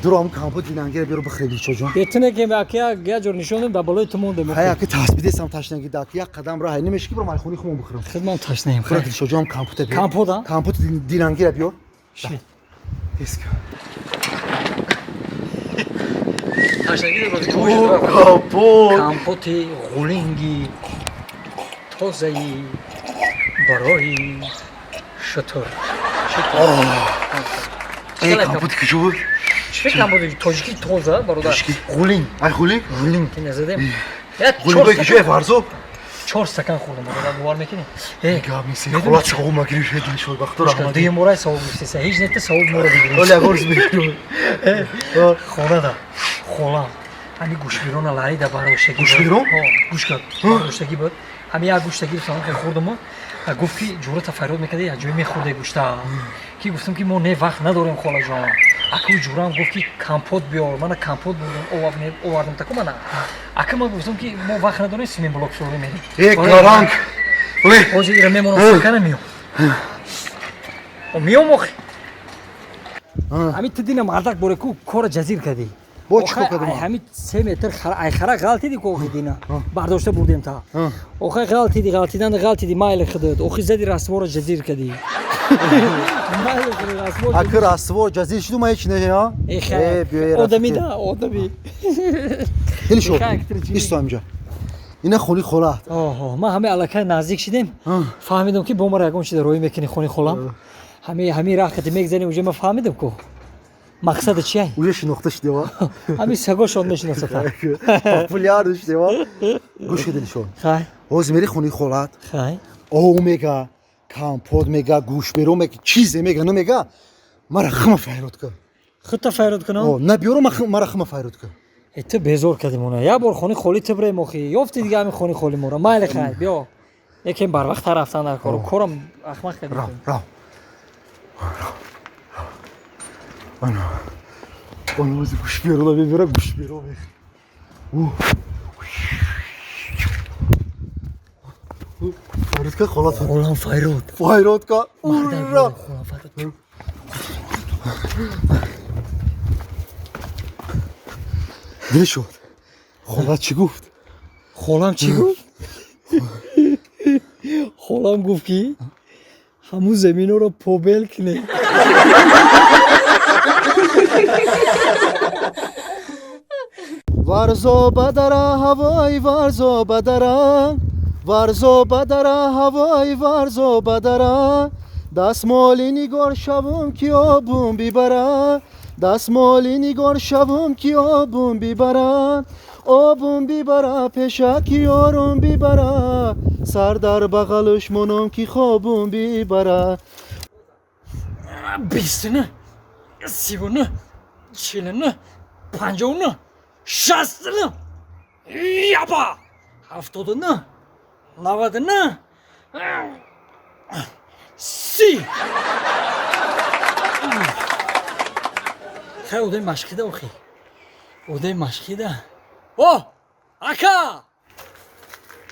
درام کامپوت دینانگیر بیرو بخری چوجون یتنه که واقعا گیا جور نشونم دا بالای تو مونده هیا که تثبیت سم تاشنگی دا یک قدم راه نمیشه برو مال خونی خمون بخرم خدمت تاشنیم خرد چوجون کامپوت بیار کامپوت دینانگیر بیار اسک تاشنگی کامپوت غولینگی توزایی برای شطور ای کامپوت کی بود چه کامپوت توجکی توزا برادر غولین ای غولین که نزدم غولین کی چه فرضو 4 سکن خوردم برادر باور میکنی گاب میسی خلاص چقو مگری شدین شو وقت را دیگه مورای سواب میشه هیچ نت سواب مورا بگیریم ولی گورز میگم خونه دا خولا همین گوشتگیرون لاری دا باروشتگی گوشتگیرون گوش کرد باروشتگی بود همین یک گوشتگیر سلام خیلی خوردم گفت که جورا تفرد میکرده یا جوی میخورده گوشتا که گفتم که ما نه وقت نداریم خاله جان اکو جورا هم گفت که کامپوت بیار من کامپوت بودم آوردم تکو من اکو من گفتم که ما وقت نداریم سیمین بلوک فروری میریم یک گارانگ ولی اوزی ایره میمونم سکانه میام میام آخی همین تدین مردک بوره کو کار جزیر کردی با چیکار کردم همین 3 متر ای خرا غلطی دی کو دینا برداشته بردیم تا اوخه غلطی دی مایل خداد اوخه زدی راستوار جزیر کردی مایل خداد راستوار اکر راستوار جزیر شدو ما هیچ نه ها آدمی دا آدمی خیلی شو بیست امجا اینا خونی خولاد ما همه علاقه نزدیک شدیم فهمیدم که بومر یگون شده روی میکنی خونی خولام همین راه کتی میگذاریم اونجا ما فهمیدم کو مقصد چیه؟ اونجا شناخته شده وا همین سگاشون میشناسه پولیار داشته وا گوش کدی شون خای اوز میری خونی خولاد خای او میگه کامپوت میگه گوش برو میگه چیزی میگه نمیگه مرا خم فایرود کن خودت فایرود کنم او نه بیارو مرا خم فایرود کن تو بیزور کردیم اونا یا بار خونی خولی تبره مخی یافتی دیگه همین خونی خولی مورا مایل خای بیا یکم بر وقت رفتن در کارو کارم اخمق کردیم را اون واسه گوش بیارو لا ببره گوش بیارو فایرود که خلاص خولام فایرود که خولام فایرود دلی شد Xola chi guft? Xolam chi gufт? Xolam гуфт ки ҳамун заминҳоро побел кунед. Varzo badara havay varzo badara varzo badara havay varzo badara dasmolini gor shavum ki obum bibara dasmolini gor shavum ki obum bibara obum bibara peshaki orum bibara sardar bag'alush monum ki khobum bibara Бистини, сивуни, чилини, панҷони, шастини, яба, ҳафтодини, навадини, си. Хай одаи машқида охи. Одаи машқида. О, ака!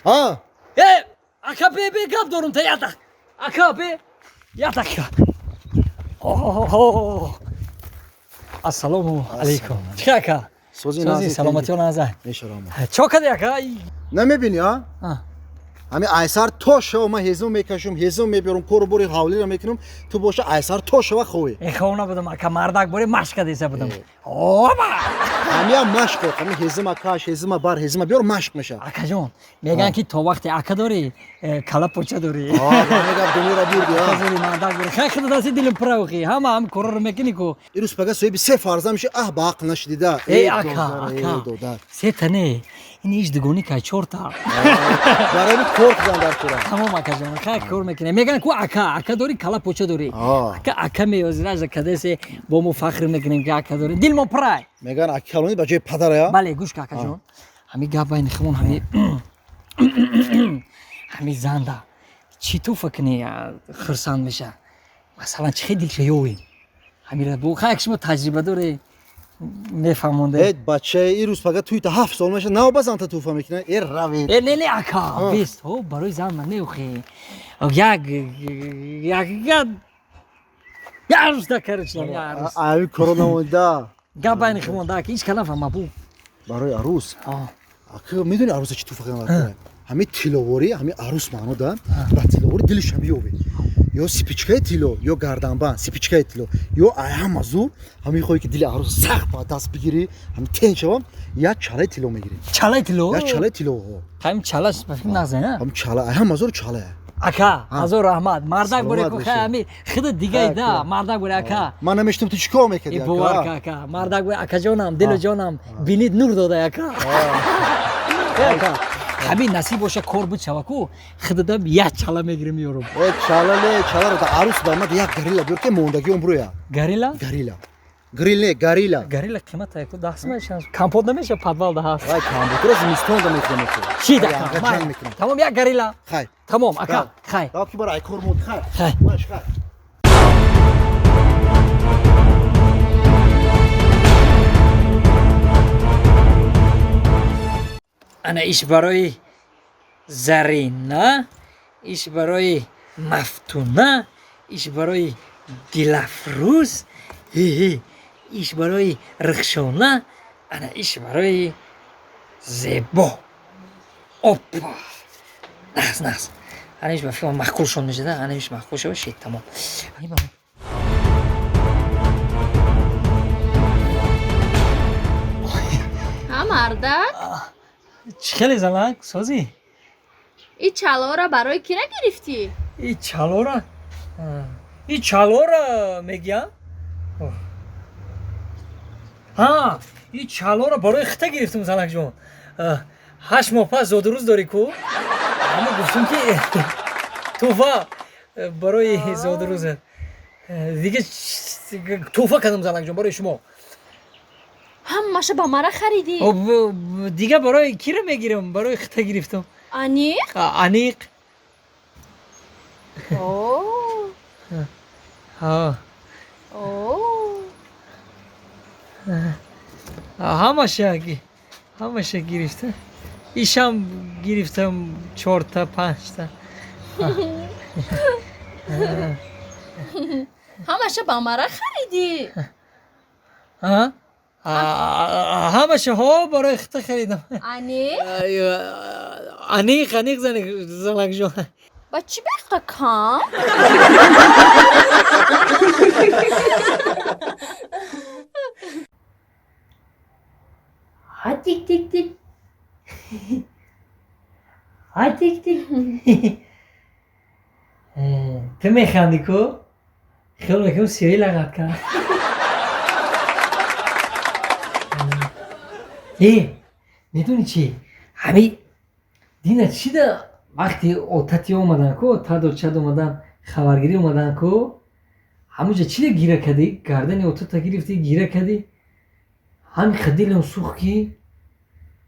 ha Ака бе гап дорум та ядак. Ака бе ядак. Ассалому алейкум. Чӣ ака? so'zi So'zi salomati onazay. mesharom Чо кади ака? намебини а ҳами айсар то шава ман ҳезум мекашум ҳезум меберум кору бори ҳавлиро мекунам ту боша айсар то шава хоҳӣ Эхона будам ака мардак бори машка деса будам. Оба! ҳамиам машқ ҳами ҳезима каш ҳезима бар ҳезима биёр машқ меша Акаҷон, мегӯянд ки то вақте ака дорӣ, кала поча дорӣ. гап дунёро бурди Азори мардак бори. Хай худа дасти дилим пура охи. Ҳама ҳам корро мекунӣ ку. ирӯз пага соҳиби се фарзанд меши ба ақл нашидида Ака. Сета не. Ин иш дугони кай чорта. барои кор кудан дар тура Тамом акаҷон, хай кор мекунем. Мегӯянд ку ака дорӣ, кала поча дорӣ. Ака меёзираш кадесе бо мо фахр мекунем ки ака дорӣ. Дил мо пурай. мегӯянд акалони ба ҷои падарая Бале, гӯш ка акаҷон. Ҳами гап байни хумон ҳами занда. Чӣ ту фикрни хурсанд меша? Масалан чӣ хел дилша ёвӣ? Ҳамира бо хай шумо таҷриба дорӣ. Мефаҳмонде. бачаи ирӯз пага туита 7 сол меша нав ба занта туфа мекунад равед Не ака, бист. О, барои зан ман меохӣ. Як рӯзда каричам, як рӯз. ами коро намонида Гап байни хумон дак, ҳеҷ калам фаҳма бу. барои арӯз ака медони арӯза чӣ туфа кунад ҳами тиловорӣ ҳами арӯз маъно дорад ба тиловорӣ дилиш ҳам ёве ё сипичкаи тило ё гарданбанд сипичкаи тило ё ҳама зур ҳами хоҳӣ ки дили арӯз сахт ба даст бигирӣ ҳами тен шавам як чалаи тило мегирӣ Чалаи тило? як чалаи тило Ҳамин чалаш ба фикр назана. ҳам чала ҳама зур чала Ака, ҳазор раҳмат. Мардак бори Саломат ку бошед. хай ҳами хида дигаи да, мардак бори ака. ман намештам ту чӣ кор мекардӣ И бовар ка ака. Мардак бори акаҷонам, дилу ҷонам, бинид нур додай ака. Ака. Ҳамин насиб боша кор буд шава ку, хидадам як чала мегирим ёрум. чала не чаларо да арӯз бармад як гарила биёр ки мондагӣ умрӯя Гарила? гарила грил не гарила Гарила қимата яку даст мешан. Компот намеша падвалда ҳаст. вай камбутро зимистонда мекунем Чӣ ҷанг дака? мекунем Тамом як гарила. хай Тамом ака. Хай. ки бара ай кор мод хай Хай. маш хай Ана иш барои Зарина, иш барои Мафтуна, иш барои Дилафрӯз, иш барои Рихшона, ана иш барои Зебо. Опа! Нағз. Ана иш ба фикрам маҳкулшон мешуда, ана иш маҳкул шава шид тамом. мардак Чӣ хеле залак, созӣ? и чалора барои кира гирифтӣ? И чалора мегӯям? И чалора барои хита гирифтам залакҷон. 8 моҳ пас зодурӯз дорӣ ку? Ама гуфтум ки тӯҳфа барои зодурӯзат. Дига тӯҳфа кардам залакҷон барои шумо. ҳамаша ба мара харидӣ? Дига барои кира мегирам? Барои хита гирифтам. Аниқ? Аниқ. ҳамаша гирифтам. Ишам гирифтам 4 5 ҳамаша ба мара харидӣ? همشه ها برای خطه خریدم Ani? انیق زنک جان Ba çi bekakam? Ha tik tik tik. Ha tik tik. تو میخندی کو؟ خیلی میکنم سیایی لغت کرد میدونی چی؟ همین دینه چی ده وقتی اوتتی اومدن کو تد و چد اومدن خبرگیری اومدن کو همونجا چی ده گیره کردی؟ گردن اوتتا گرفتی گیره کردی همین خدیلم سوخ کی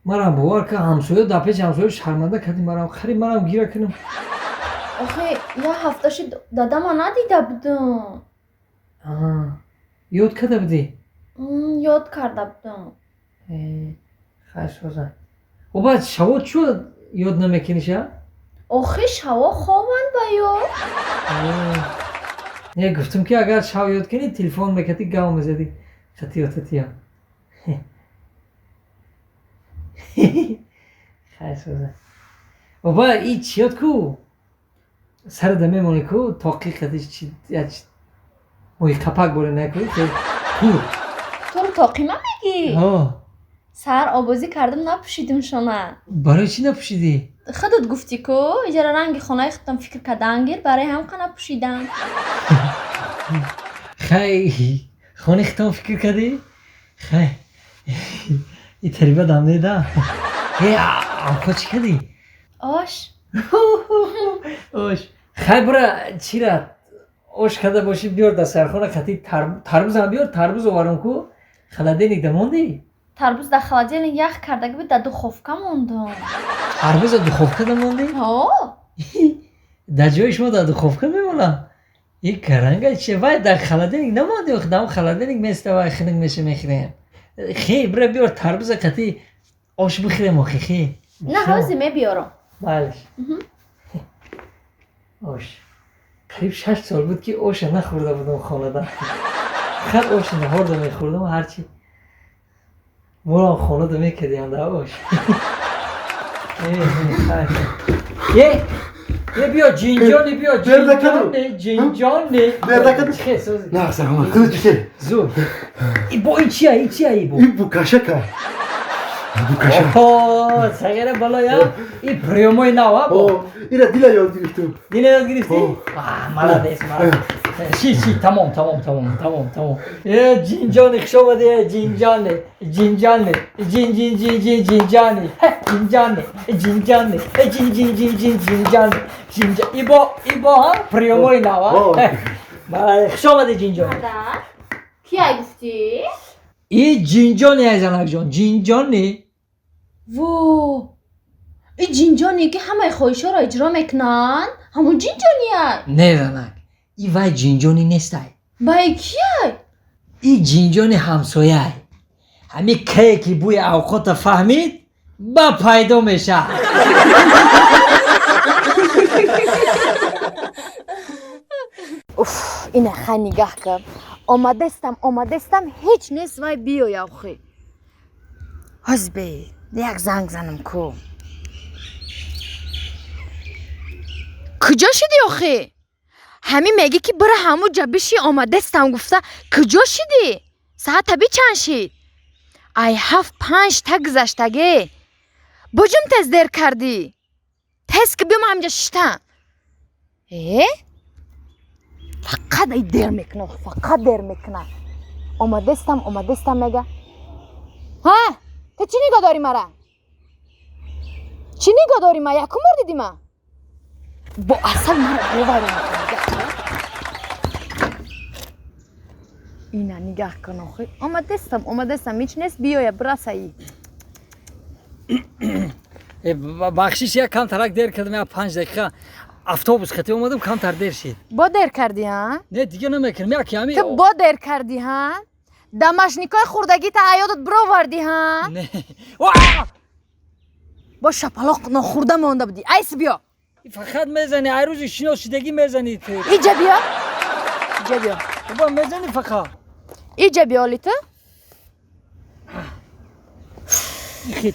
مرم باور که همسویا دپیچ همسویا شرمنده کردی مرم خری مرم گیره کنم آخه یه هفتهشی دادم ندیده بودم. یاد کرده بودی؟ یاد کرده بودم. خیلی بازن و بعد شوا چو یاد نمیکنی شا؟ آخه شوا خوابن بیا. نه گفتم که اگر شوا یاد کنی تلفن میکردی گاو میزدی خطی ها خیلی بازن و بعد این چی یاد کو؟ سر دمه مونه کو تاقی خدیش چی موی کپک باره نکنی که تو رو تاقیمه میگی؟ ها سر آبازی کردم نپوشیدم شما. برای چی نپوشیدی؟ خودت گفتی که یه رنگ خونه خودم فکر کردنگیر برای هم که نپوشیدم. خیلی خانه خودم فکر کردی؟ خیلی این تریبه دم نیده آمکا چی کردی؟ آش آش خیلی برای چی را آش کرده باشی بیار در سرخانه خطی تربوز هم بیار تربوز آورم کو خلده نیده موندی؟ تربوز در خلادیل یخ کرده بود در دخوفکه موندم. تربوز در دخوفکه موندی؟ ها در جای شما در دخوفکه میمونم این کرنگه چه وای در خلادینگ نمونده خودم خلادینگ مثل وای خنگ میشه میخوریم خیلی برای بیار تربوز خطی آش بخوریم آخی خیلی نه حوزی میبیارم. بله آش قریب 6 سال بود که آش نخورده بودم خانه در خیلی آش نهارده میخوردم و هرچی مورا خانه ده میکردیم در آش یه بیا جینجانی بیا جینجانی Nerede خیلی سوزی نه سلام کدوم چیه؟ زور با این چیه ای با این بوکاشکه. بوکاشک. اوه سگره بالا یا این پریوموی نوا با اینا دیلا یاد گرفتم. دیله یاد گرفتی؟ ملادیس چی تمام جینجانی خوش آمده جینجانی جینجانی ای با هم پریوموی نوا خوش آمده جینجانی کی ای گفتی؟ ای جینجانی ای زنک جان جینجانی وو این جینجانی که همه خواهشا را اجرا میکنن همون جینجانیه. نه زنک ای وای جینجانی نیست بای کیه؟ ای جینجانی همسایه همی که بوی اوقات فهمید با پیدا میشه اوف اینه خیلی نگاه کن. آمدستم هیچ نیست وای بیای آخی. حزبی یک زنگ زنم کو. کجا شدی آخی؟ همین میگی که برای همو جبشی آمدستم گفته کجا شدی؟ ساعت بی چند شد؟ ای 5 تا گذشتگی بجم تز دیر کردی تز که بیام همجا ششتم فقط ای دیر میکنه آمدستم میگه ها تو چی نگاه داری مرا؟ چی نگاه داری ما؟ یکم بار دیدی ما؟ با اصل مرا باوری میکنه اینا نگاه کن آخه آمدستم هیچ نیست بیای برسایی بخشیش یک کم ترک دیر کردم 5 دقیقه اتوبوس خطی اومدم کم تر دیر شد با دیر کردی ها؟ نه دیگه نمیکنم یکی همین تو با دیر کردی ها؟ دمشنیکای خوردگی تا حیاتت برو وردی ها؟ نه با شپلاق نخورده مونده بودی ایس بیا فقط میزنی ای روز شناسیدگی میزنی تو اینجا بیا بابا میزنی فقط اینجا بیا لی تو خیلی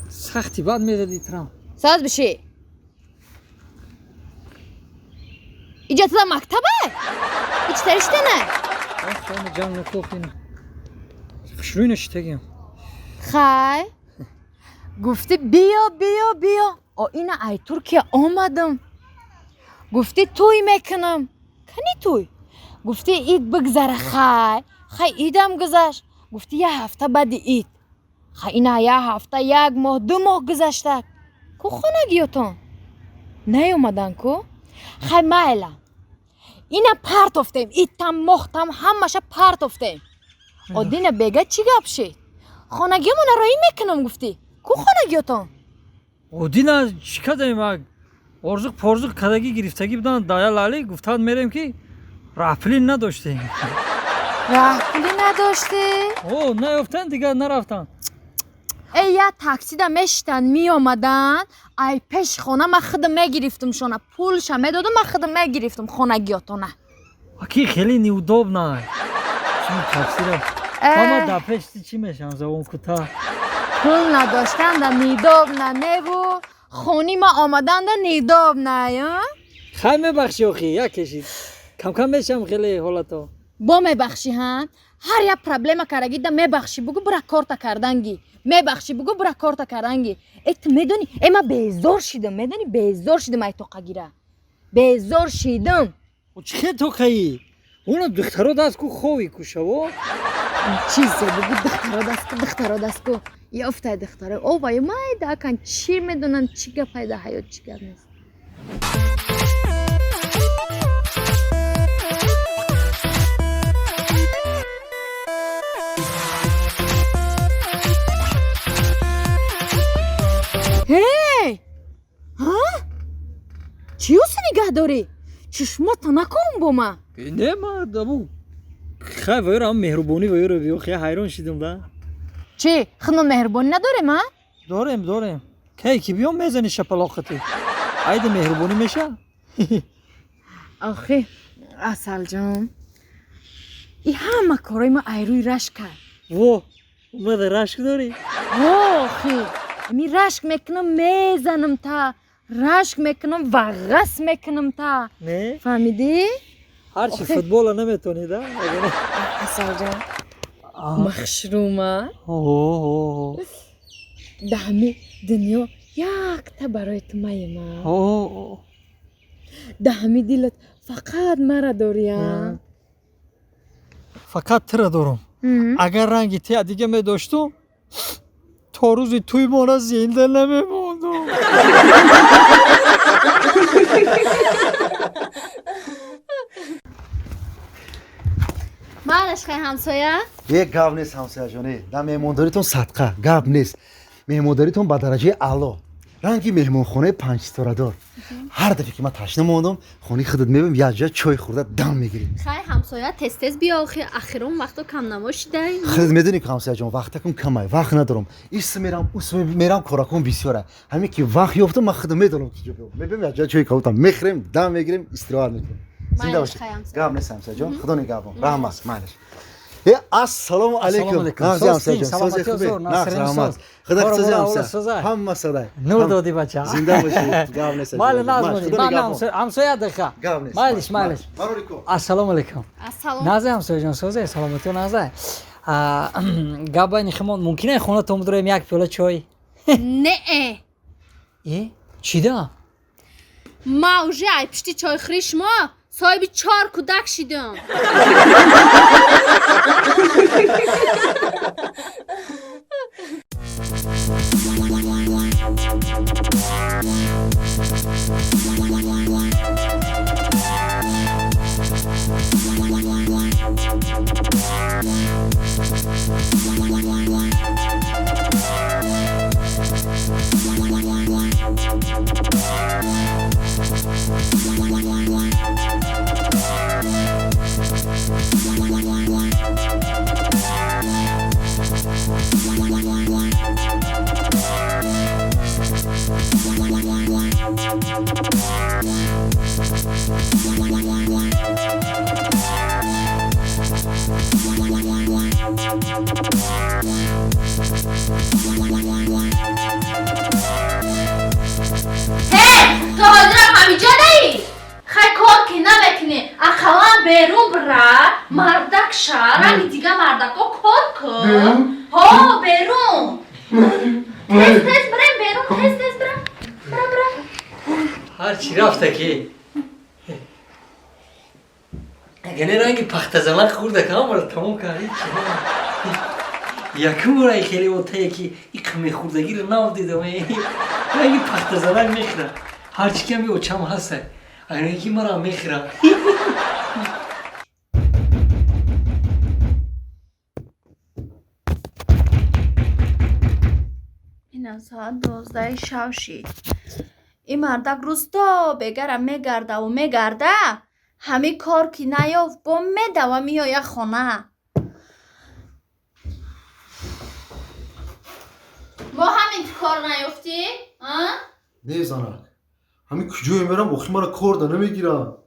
سختی بد میزدی ترام ساز بشی اینجا تو مکتبه هیچ ترشته نه خانه جان نکوخین خشروی نشتگیم خای گفتی بیا بیا بیا این ای ترکیه آمدم گفتی توی میکنم کنی توی گفتی اید بگذره خای ایدم گذشت گفتی یه هفته بعد اید خای اینا یه هفته یک ماه 2 ماه گذشته کو خونگیتون نیومدن کو خای مایلا اینا پرت افتیم ایتم مختم همشه پرت افتیم دینا بگه چی گپ شید خونگیمون رایی میکنم گفتی کو خونگیتون دینا چیکار داریم ارزق پرزق کدگی گرفتگی بودن دایا لالی گفتاد میریم که رفلی نداشتیم رفلی نداشتی؟ نیفتن دیگه نرفتن ای یا تاکسی دا مشتن می آمدن ای پیش خونه ما خودم میگرفتم شونه پولش میدادم ما خودم میگرفتم خونگیاتونه اکی خیلی نیودوب نه چون تاکسی رو ماما دا پیش چی میشن زبون کتا پول نداشتن دا نیداب نه نیبو خونی ما آمدن دا نیداب نه یا خیلی میبخشی اخی یا کشید کم کم میشم خیلی حالتو با میبخشی هم هر یک پرابلم کرگی دا میبخشی بگو برا کارتا کردنگی میبخشی بگو برا کارتا کردنگی ایت میدونی اما بیزار شیدم میدونی بیزار شیدم ای توقع گیره بیزار شیدم چه توقعی؟ اونو دخترها دست کو خوی کشو چیزی بگو دخترها دست کو یافته دختره او بای مای دا کن چی میدونن چی گپ پیدا حیات چی گپ نیست هی ها چی اوسی نگه داری چشمات نکن با ما نه مردمو خیلی ویرم مهربانی ویرو بیو خیلی حیران شدیم ده چی خنم مهربانی نداره ما داریم کی بیام میزنی شپلاقتی عید مهربانی میشه آخه اصل جان این همه کارای ما ایروی رشک کرد اومده رشک داری؟ آخه می رشک میکنم میزنم تا رشک میکنم و غص میکنم تا نه؟ فهمیدی؟ هرچی فوتبال نمیتونی ده؟ اصل جان مخشرومه به همه دنیا یک تا برای تو مایمه ده همه دلت فقط مرا داریم فقط تره دارم اگر رنگی تی دیگه می داشتم تا روزی توی مانا زنده نمیموندم مالش خیلی همسایه؟ یک گاو نیست همسایه جانه در مهمانداریتون صدقه گاو نیست مهمانداریتون با درجه اعلا رنگی مهمانخانه 5 ستاره دار هر دفعه که من تشنه موندم خونی خودت میبینم یه جا چای خورده دم میگیریم خیلی همسایه تست بیا آخر اون وقتا کم نماشیده خودت میدونی که همسایه جان وقتا کم کمه وقت ندارم ایست میرم کارکون بسیاره همین که وقت یافتم من خودم میدونم که جو میبینم یه جا چای کاوتم میخریم دم میگیریم استراحت میکنیم زنده باشی گاو نیست همسایه جان خدا نگهبان رحمت معلش السلام علیکم همسایه جان سوزی خوبی نه رحمت خدا خدا همه صدای نور دادی بچه زنده باشی گاو نیست مال نازمونی من همسایه دخه مالش السلام علیکم نازه همسایه جان سوزی سلامتی نازه گابا نخمون ممکنه خونه تو بدریم یک پیاله چای نه چی ده ما اوجه ای پشتی چای خریش ما صاحبی 4 کودک شیدم بیرون برا مردک شهر همی دیگه مردکا کار کن ها بیرون تیز تیز بریم بیرون تیز تیز بریم برا هر چی رفته که اگه رنگ پخت زمان خورده که همه تمام کردی یکم برای خیلی وقته که این کمی خوردگی رو نام دیدم رنگ پخت زمان میخوره هرچی کمی اوچم هسته اگر اینکه مرا میخوره این ساعت 12 شب شد این مردک روز تا بگرم میگرده و میگرده همه کار که نیافت با میده و میایه خونه با همین تو کار نیافتی؟ نه زنک همین کجای میرم اخی مرا کار ده نمیگیرم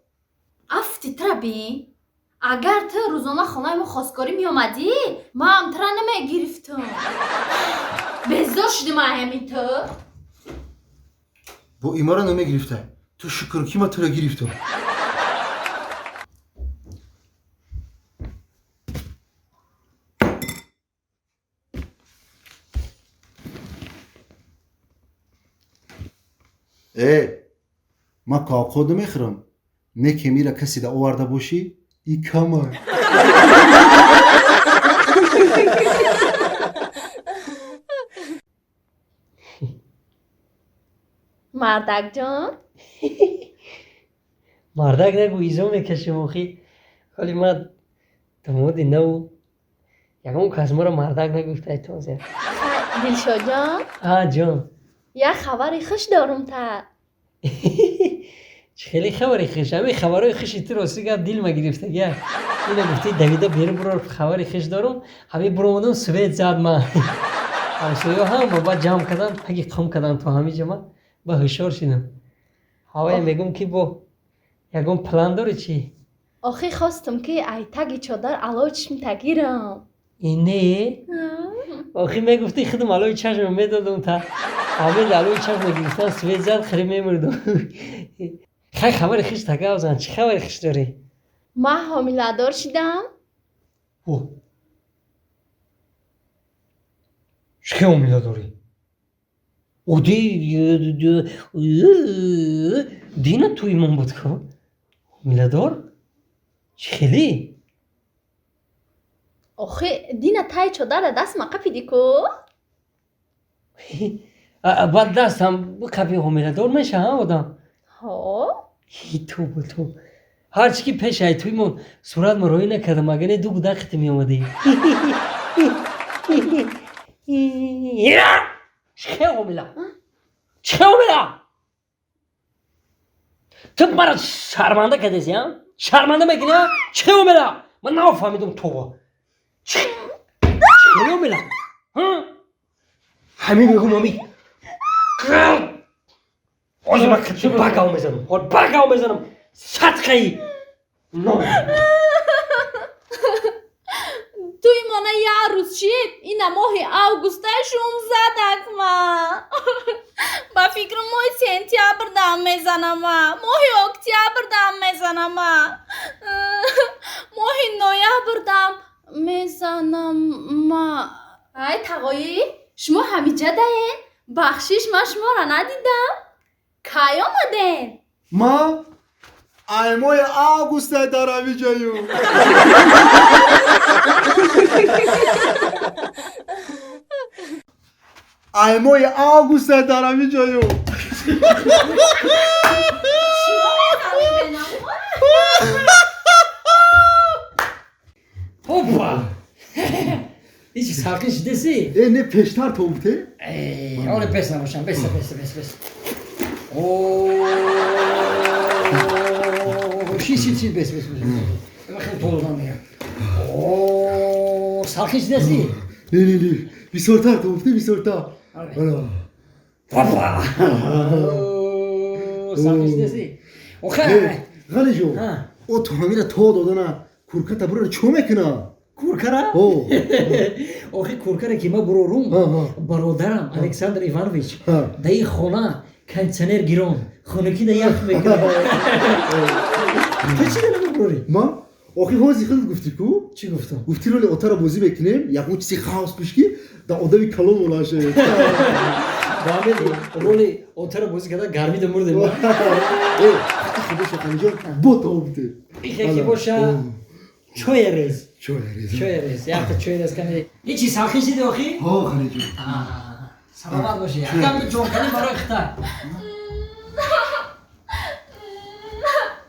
افتی تربی اگر تو روزانه خونه ما خواستگاری می آمدی ما هم تره نمی گرفتم بزار شدی ما همین تو با این مرا نمیگرفته تو شکر که ما تو را گرفتم ما کاکو نمیخورم نه که میره کسی ده آورده باشی ای کمه مردک جان مردک نگو ایزو میکشم اخی ولی من دمود نو یکم کس مرا مردک نگفته تازه دلشاد جان جان یه خبری خوش دارم تا خیلی خبری خوش همه خبرهای خوشی تو راستی که دل ما گرفته گه اینه گفتی دویده بیرون برو خبری خوش دارم همه برامدم سویت زد من همسویا هم با جمع کردن اگه قم کردن تو همه جمع با هشار شدم هوای میگم که با یکم پلان داره چی آخی خواستم که ای تگی چادر علاوه چشم تگیرم اینه آخی میگفتی خودم علوی چشم میدادم تا همه علوی چشم گرفتن سویت زد خری میمردم خیلی خبر خوش تگه آزن چه خبر خوش داری؟ ما حامله دار شدم او چه حامله داری؟ او دینا توی من بود که حامله دار؟ خیلی؟ آخی دینا تای چادر دست ما قپیدی کو بعد دست هم کپی حامله دار میشه هم آدم ها تو هرچی که پیش ای توی من صورت ما روی نکردم اگه نه دو گودقت می آمدی چه حامله تو مرا شرمنده کردیسی هم شرمنده میکنی هم چه حامله من نفهمیدم تو چه حامله همین میگم مامی آزم اکتشو بگاو میزنم صدقهی توی مانه یه روز شید این ماه اوگوسته 16 ما با فکر ماه سنتیابر دام میزنم ماه اکتیابر دام میزنم ماه نویابر دام میزنم ای تقایی شما همیجه دهین بخشیش ما شما را ندیدم کی آمدین ما ایمای آگوسته دارم اینجاییم ایمای آگوسته دارم اینجاییم هوپا هیچی ساکن شدیسی؟ نه پیشتر تو بوده؟ آره بس نباشم بس اوه چی بس من خیلی طولان میگم اوه ساکن شدیسی؟ نه بیسورتر تو بوده بیسورتر هوپا ساکن شدیسی؟ اوخه غلی جو او تو همیره تو دادنه کورکتا برو چو میکنه کورکره؟ آخه کورکره که ما برورم برادرم الکساندر ایوانویچ دایی خونه کنسنر گیرون خونکی ده یخ میکنه تو چی دارم بروری؟ ما آخی هازی خود گفتی کو؟ چی گفتم؟ گفتی رولی اتر بازی بکنیم یکمون چیزی خاص بشکی در آدمی کلون ولاشه Rahmet rolü otara bozuk kadar garmi de murdu. خودش خانجا با تا بوده İki boşa çoyeriz. چه Çoyeriz. Ya da çoyeriz kanı. İçi sakışı de oki. ها خانجا Salamat başı ya. Kam çok kanı barakta.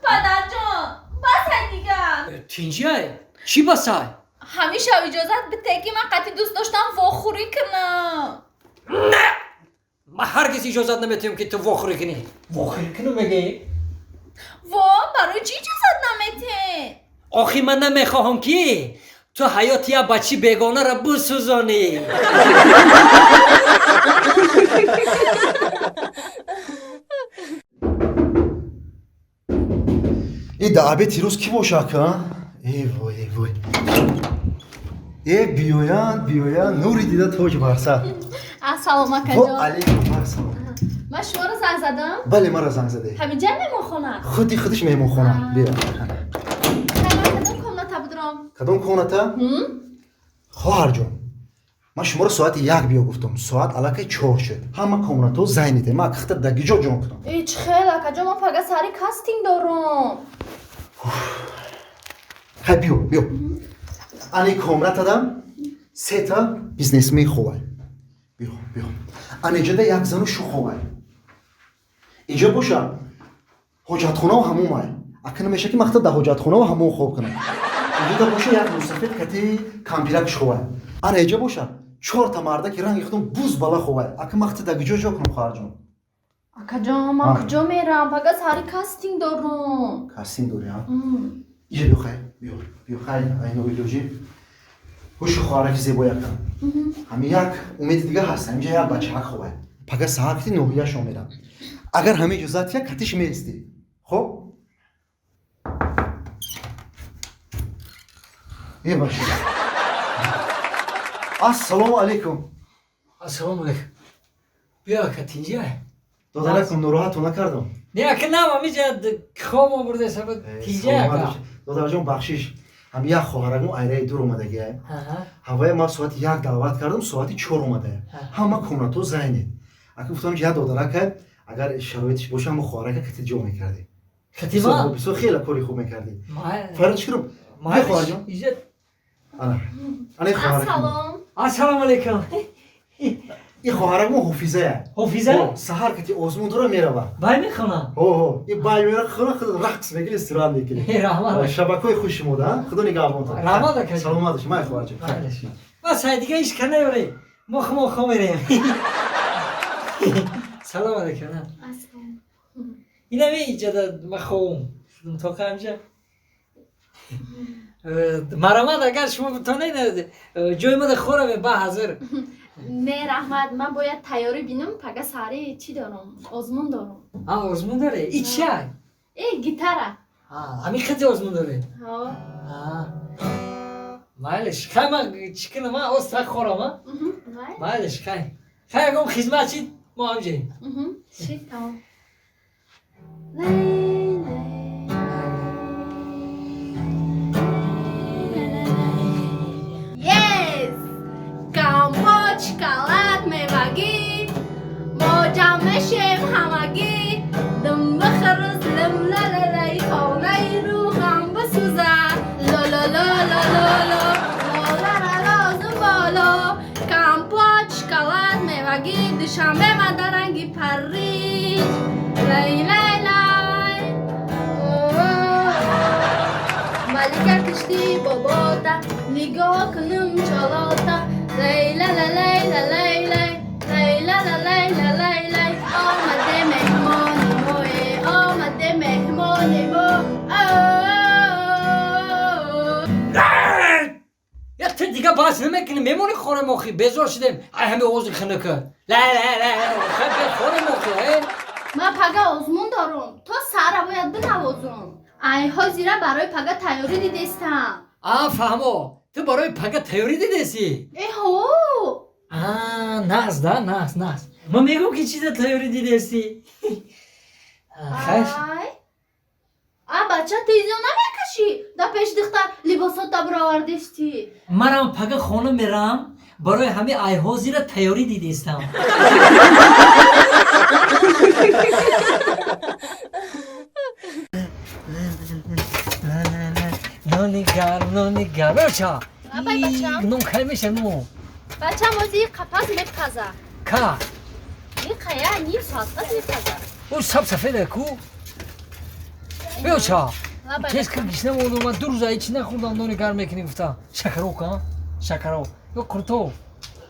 پدرجان بس دیگه Tincay. Çi basay? همیشه اجازت بده که من قطعی دوست داشتم واخوری کنم Ma herkes icazat nemiyorum ki tu vokhri kini. Vokhri kini mege? وا برای چی اجازت نمیته آخی من نمیخواهم که تو حیات یا بچی بیگانه را بسوزانی. این دعبه تیروز کی باشه که؟ ای وای ای وای ای بیویان نوری دیده توج برسه سلام و اکا علیکم السلام من شما رو زنگ زدم بله مرا زنگ زده همینجا میمون خودش میمون خونه بیا کدوم کامنتا بدرم کدوم کونتا؟ خواهر جون من شما رو ساعت 1 بیا گفتم ساعت علاقه 4 شد همه کامنتا زنیده من اخت دگیجا جون کنم ایچ خیلی اکا جا من فقط سری کاستینگ دارم خیلی بیا انی کامنتا دم 3 تا بیزنسمن خوبه بیا انی جده یک زنو شو خوبه اینجا باشه حجتخونه و همومه اکنه میشه که مقصد در حجتخونه و همون خوب کنم اینجا باشه یک مسافت کتی کامپیرکش خوبه انی اینجا باشه 4 تا مرده که رنگ خودم بوز بالا خوبه اکنه مقصد در گجا کنم خواهر جون اکا جا من کجا میرم فقط سری کاستینگ دارم کاسین دوری ها اینجا بیا خیلی بیا خیلی این اویلوژی هوش خواهر که زیبا یکم همین یک امید دیگه هست اینجا یک بچه خوبه پگه ساعت کتی نویه شو میرم اگر همه جزات یک کتیش میستی خب این باشه السلام علیکم السلام علیکم. بیا که Tincay. دادالکم ناراحتون نکردم نه که نه میشه خواب آورده سبب Tincay که. دادال جون بخشش هم یک خواهرگون ایره دور اومده گه هوای ما ساعت 1 دعوت کردم ساعت 4 اومده همه کوناتو زنید اگه گفتم که دادالک اگر شرایطش باشه هم خواهرک کتی جو میکردی کتی ما؟ بسیار خیلی کاری خوب میکردی ما فرادش کنم بیا خواهر جون اینجا انا خواهرک سلام السلام علیکم. این خواهرگون حفیظه حفیظه؟ سهر کتی آزمون داره میره بای میخونم. این بای میره خود رقص میگیری استراحت میکنی رحمت. شبکه خوش موده خدا نگهبان تو رحمت کجا؟ سلامت شما خواهر جون بس های دیگه ایش کنه یوری مخ میریم. سلام علیکم. اینم ایجاد مخوم تو کامجا مرامت اگر شما بتونه جای ما خوره به 2000 نه رحمت من باید تیاری بینم فقط سری چی دارم آزمون دارم آزمون داره ای چی های؟ ای گیتاره همین خیلی آزمون داره ها مایلش خیلی من چی کنم من استاد خورم مایلش خیلی اگه خدمت چید ما هم جاییم چی تمام Yes! کامبو چکالات میوگی ما جمع شیم همگی دم بخرز لم لالای خانه رو هم بسوزه لا لا لا لا لا لا لا لا لا زبالا کامبو چکالات میوگی دوشنبه من درنگی پریج لای لای لای ملکه کشتی باباتا نگاه کنم چالاتا لیلا لا لیلا لیلا لیلا لا لیلا لیلا آمده مهمانی موه آمده مهمانی مو یک تا دیگه باز نمیکنه میمونی خوره مخی بزار شدیم ای همه اوزی خنده که لا خیلی خوره مخی من پگه آزمون دارم تو سر باید بنوازم ای ها زیره برای پگه تیاری دیدستم فهمو تو برای پگه تیاری دیدستی ای هو ناز ما میگم که چیزا تیاری دیدستی خیش بچه تیزیون نمیکشی دا پیش دختر تا براوردشتی مرا پگه خانه میرم برای همه ایهازی را تیاری دیدیستم. نونیگر بچه آبای بچم. نون خیلی میشه نون بچم ازی قفص میپزه که این قیه نیم ساعت قد میپزه اون سب سفیده کو بچه کس که گشنه مونده من 2 روز هیچی نخوردم نونیگر میکنی گفتم شکرو کن شکرو یا کرتو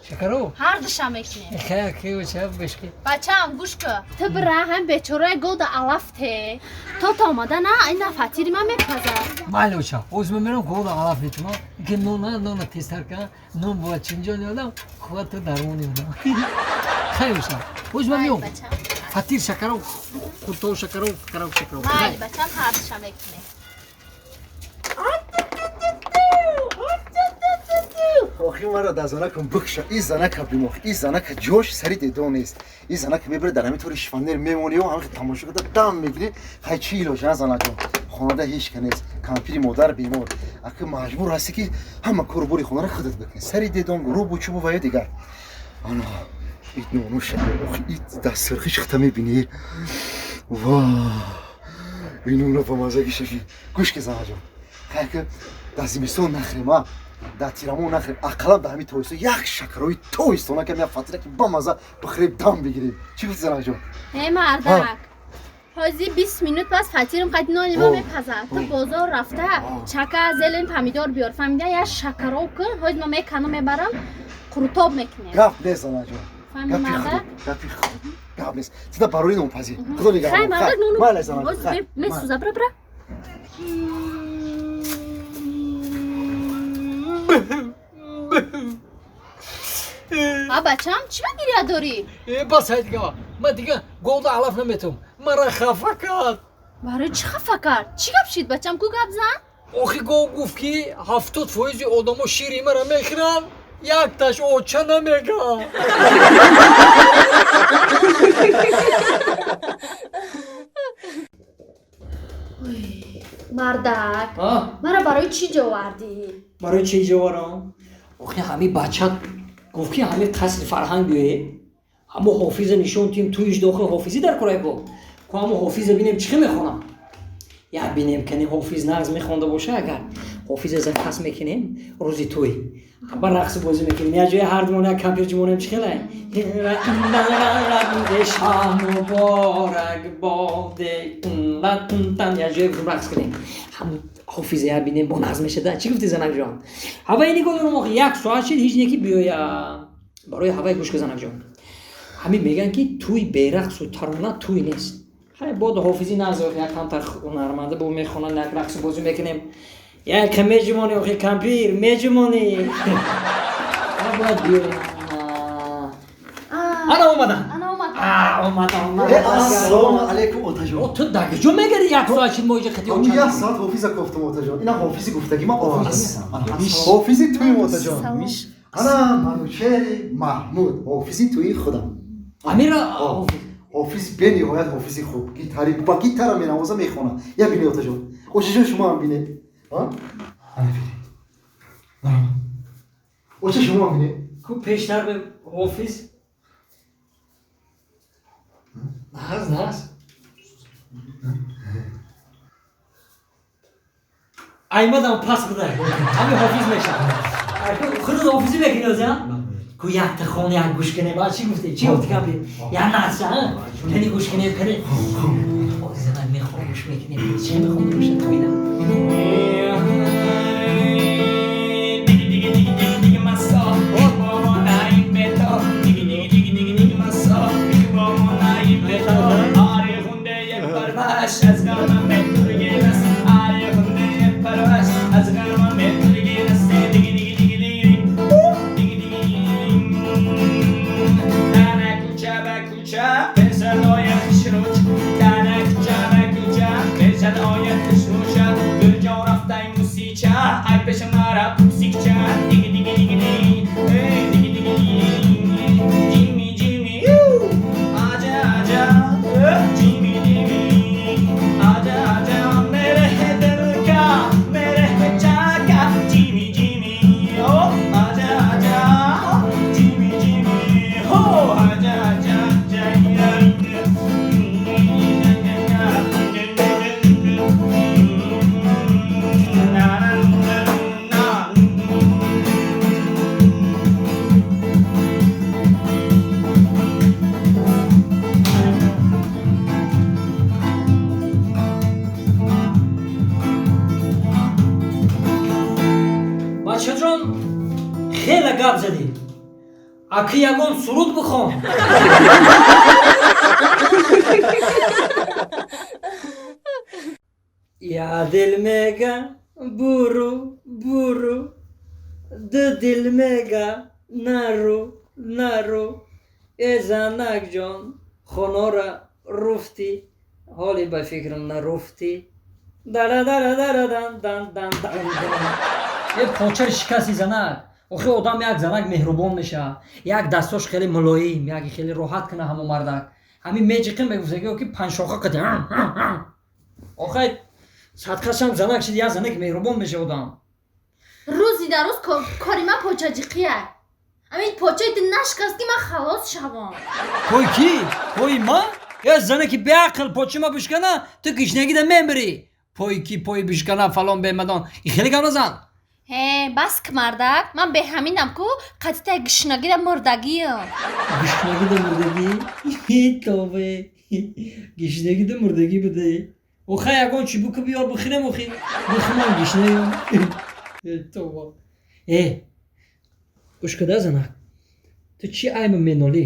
شکرو هر دوشم میکنه خیلی که بچه بشکی بچم گوش که تو برای هم بیچاره گود علفته تا آمده نه این فطیری من میپزه بله بچه اوزمه میرم گود علاف نیتما که نون تستر کن نون باید چنجا نیادم خواهد تو درمونی بودم خیلی بچه اوزمه میام فطیر شکرو کرتو شکرو شکرو بله بچم هر دوشم میکنه آخی مرا در زنکم بکشه این زنک بیمخ این زنک جوش سری دیدو نیست این زنک میبره در همین طوری شفندر میمونی و همین تماشا کرده دم میگیری خیلی چی ایلوشه زنکم خانواده هیچ که نیست کامپیری مادر بیمار اگه مجبور هستی که همه کوربوری خونه رو خودت بکنی سری دیدون رو بچو و دیگر آنا ایت نونو شده ایت دست سرخیش خطا میبینی واه این نونو با مزاگی شفی گوش که زنکم خیلی که دزیمیستون نخریم ها در تیرامون نخریم اقلا به همین تویستو یک شکروی تویستونه که میاد فطیره که با مزه بخریم دم بگیریم چی گفتی زنک جان؟ هی مردک حاضی 20 minut پس فطیرم قد نانی ما میپزه تو بازار رفته چکه زلن پمیدار بیار فهمیده یا شکرو کن حاضی ما میکنم میبرم قروتاب میکنیم گپ نیست زنک جان فهمی مردک؟ گپی خود گپ نیست تیدا بروی نون پزی خدا نگه خیلی مردک نونو بله زنک حاضی میسوزه برا برا بچم چی بگیری داری؟ بس های دیگه من دیگه گود علاف نمیتونم مرا خفه کرد برای چی خفه کرد؟ چی گپ شید بچم کو گپ زن؟ آخی گفت که 70% آدمو شیری مرا میخورن یک تاش اوچه نمیگم مردک مرا برای چی جواردی؟ برای چی جوارم؟ آخی همین بچه گفت که همین قصد فرهنگ بیایه همه حافظ نشون تیم تویش داخل حافظی در کرای با که همه حافظ بینیم چی میخونم یا بینیم کنی حافظ نغز میخونده باشه اگر حافظ از قصد میکنیم روزی توی با رقص بازی میکنیم یا جای هر دمونه کمپیر جمونیم چی خیلی شام مبارک باده یا جای رقص کنیم هم حافظه ها بینیم با نغز میشه ده چی گفتی زنک جان؟ هوای نگاه دارم آخه یک ساعت شد هیچ نیکی بیایا برای هوای گوش که زنک جان همین میگن که توی بیرقص و ترانه توی نیست خیلی بود حافظی نزد یک کمتر هنرمنده با میخونن یک رقص بازی میکنیم یک میجمونی آخه کمپیر میجمونی باید بیایم انا اومدم اومدم السلام علیکم اوتا جان تو دیگه جو میگری یک ساعت شد موجه خطی اون یک ساعت حافظ گفتم اوتا جان اینا حافظی گفتگی من حافظ حافظی توی اوتا جان انا منوچهر محمود حافظی توی خودم امیرا حافظ به نهایت حافظی خوب گیتاری با گیتار مینوازه میخونه یا بینی اوتا جان اوچه جان شما هم بینی ها انا بینی اوچه شما هم بینی کو پیشتر به حافظ ناز ایمدم پس بده همین حافظ میشم خودت حافظی بکنی ازم کو یک تخون یک گوش کنه بعد چی گفتی؟ چی گفتی کمپیر؟ یک ناز کنی گوش کنی کنی حافظ من میخوام گوش میکنی چه میخوام گوشت تویدم Aja як гап задӣ. Аки ягон суруд бихон. Я дил мега буру буру. Ду дил мега нару нару. Занак ҷон хонора руфтӣ. ҳоле ба фикрам наруфтӣ. Е почаи шикасти занак. охи одам як занак меҳрубон мешавад. Як дастош хеле мулоим, як хеле роҳат кана ҳамо мардак. ҳамин меҷиқи мегуфтаги ки панҷшоха қати. охи садқашам занак шид як занак меҳрубон мешавадам. рӯзи дар рӯз кори ман почаҷиқия. амин почаи ти нашикаст ки ман халос шавам. Пой ки? Пой ман? Е занаки беақл почи ма бишкана, ту гишнагида мемирӣ. Пой ки пой бишкана фалон бемадон. И хеле гап назан. баск мардак ман беҳаминам ку қатитаи гишнагида мурдагиам. Гишнагида мурдагӣ? Тобе. Гишнагида мурдагӣ будаи. Оха ягон чибука биёр бихӯрем охи. Бихӯрам гишнаям. Тоба. гӯш куда занак. Ту чӣ айма менолӣ?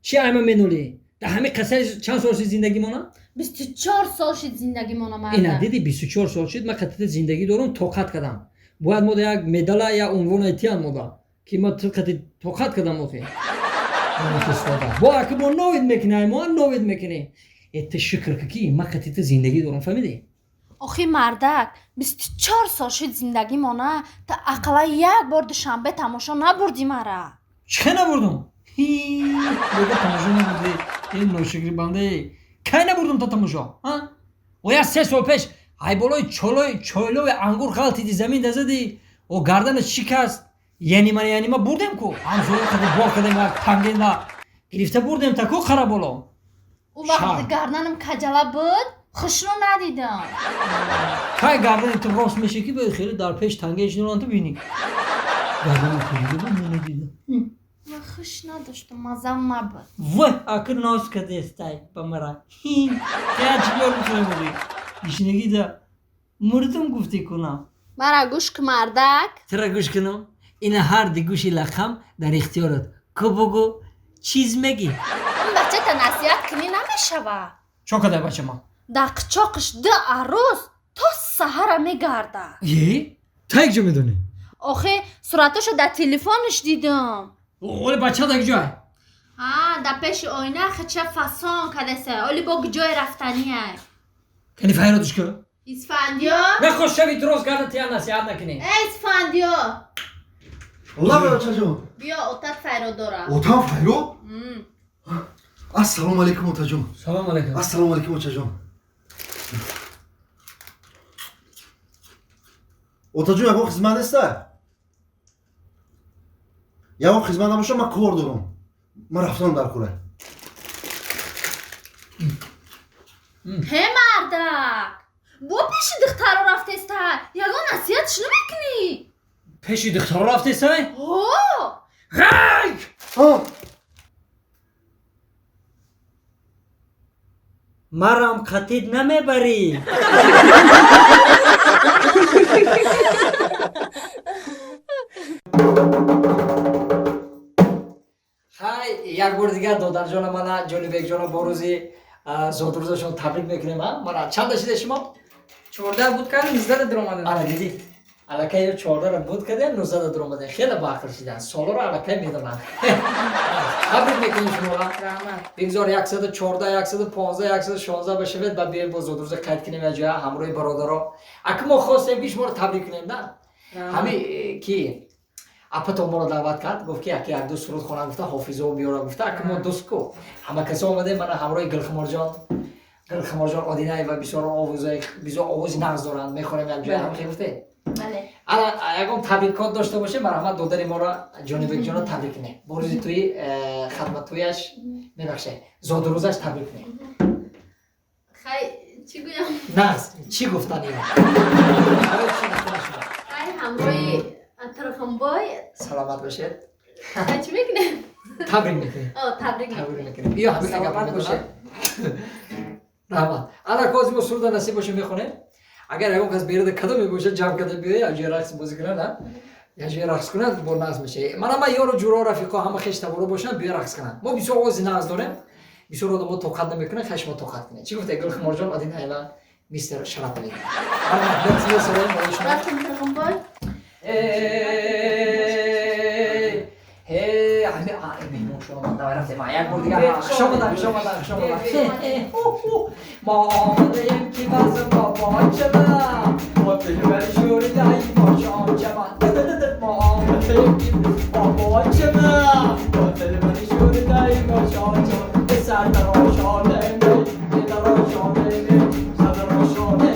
чӣ айма менолӣ? Дар ҳамин қассаи чанд сол шид зиндагӣ монам? 24 сол шид зиндагӣ монам ина мардак. диди 24 сол шид ман қатита зиндагӣ дорам, тоқат кардам. бояд мода як медала я унвон айтиан мода ки ман қати тоқат кардам охи. бо аки мо новид мекунем, мо новид мекунем. ты шукр ки ман қатита зиндагӣ дорам, фаҳмидӣ? охи мардак 24 сол шид зиндагӣ мона та ақалла як бор душанбе тамошо набурдӣ мара. чӣ набурдам? бега тамошо набурдӣ? ношукри бандаи кай набурдам та тамошо? оя 3 сол пеш айболои чойлои ангур ғалтиди замин дазади о гарданаш шикаст. яъни ман бурдем ку ҳамсоя қади бор кардем як тангена гирифта бурдем та ку қара боло. у вақти гарданам каҷала буд хушрӯ надидам. кай гардани ту рост меша ки бояд хеле дар пеш тангеаш нуран ту бинӣ. гардани кӯҷида буд менадидам. ман хуш надоштам, мазам набуд. вай акр ноз кадестай ба мара. я чӣ кор бикунам буди? гишнагида мурдам гуфтӣ кунам. мара гӯш ку мардак. чара гӯш кунам? ина ҳар ди гӯши лақам дар ихтиёрат. ку бугӯ чиз мегӣ. ин бачата насиҳат кунӣ намешавад. чо кадай бача ман? дар қичоқиш 2 арӯз то саҳара мегардад. та як ҷо медонӣ? охе сураташо дар телефониш дидам. оли бача дар ҷоай? дар пеши оина хича фасон кадаса оли бо ҷои рафтаниай. кани файродиш ку? исфандиё нахош шави дуроз гарда тия насиҳат накунӣ. исфандиё Ола бачаҷон. биё отат файро дора. Отам файро? Ассалому алайкум отаҷон. салом алайкум. Ассалому алайкум отаҷон. отаҷон ягон хизмат неста? ягон хизмат набоша ман кор дорам. ман рафтам дар кора. ҳе мардак бо пеши духтаро рафтеста ягон насиҳатш намекунӣ? пеши духтаро рафтестай? ҳо марам қатид намебарӣ. ҳай як бори дигар додарҷона мана ҷонибекҷона бо рӯзи зодрӯзашон табрик мекунем. мана чанда шиде шумо? 14 буд кардем 19 дар омадем. ана дидӣ аллакай 14 буд кардем 19 дар омадем. хеле бақл шидан солоро аллакай медонам. табрик мекунем шуморо. бигзор 114 115 116 башавед ба бием бо зодрӯза қайд кунем я ҷоя ҳамроҳи бародаро. аки мо хостем ки шуморо табрик кунем на ҳами ки апато моро даъват кард гуфт ки аки як ду суруд хона гуфта ҳофизо биёра гуфта аки мо дӯст ку ҳама касо омадем мана ҳамроҳи гулхиморҷон одинаева бисёр овози нағз доранд мехонем як ҷоя ҳам гуфте ягон табрикот дошта боше марҳамат додари моро ҷонибекҷоно табрик кунем бо рӯзи туи хадматтӯяш мебахше зодрӯзаш табрик кунем. хай чӣ гӯям? на чӣ гуфтани хай ҳамроҳи атрофамбой саломат бошед. хай чӣ мекунем? табрик мекунем. табрик мекунем. биё ҳамин гапа бошед. раҳмат. ана козимо суруда насиб боша мехонем. агар ягон кас берада кадо мебошад ҷамъ карда биёед як ҷоя рақс бозӣ кунад. یه جای رقص کنه با ناز میشه من اما یارو جورا رفیقا همه خشت برو باشن بیا رقص کنن ما بسیار آواز ناز داریم بسیار آدم توقع نمیکنه خشم توقع کنه چی گفته گل مرجان آدین ایلا میستر شرطلی اما لطفا سلام باش رفتم دنبال هی همه مهمون شما من رفتم ما یک بار دیگه شما ما آمدیم که باز بابا چلا ما دلبر شوری دایی ما شام چما ما آمدیم که بابا چلا ما دلبر شوری دایی ما شام چما به سر دراشانه می دراشانه می سر دراشانه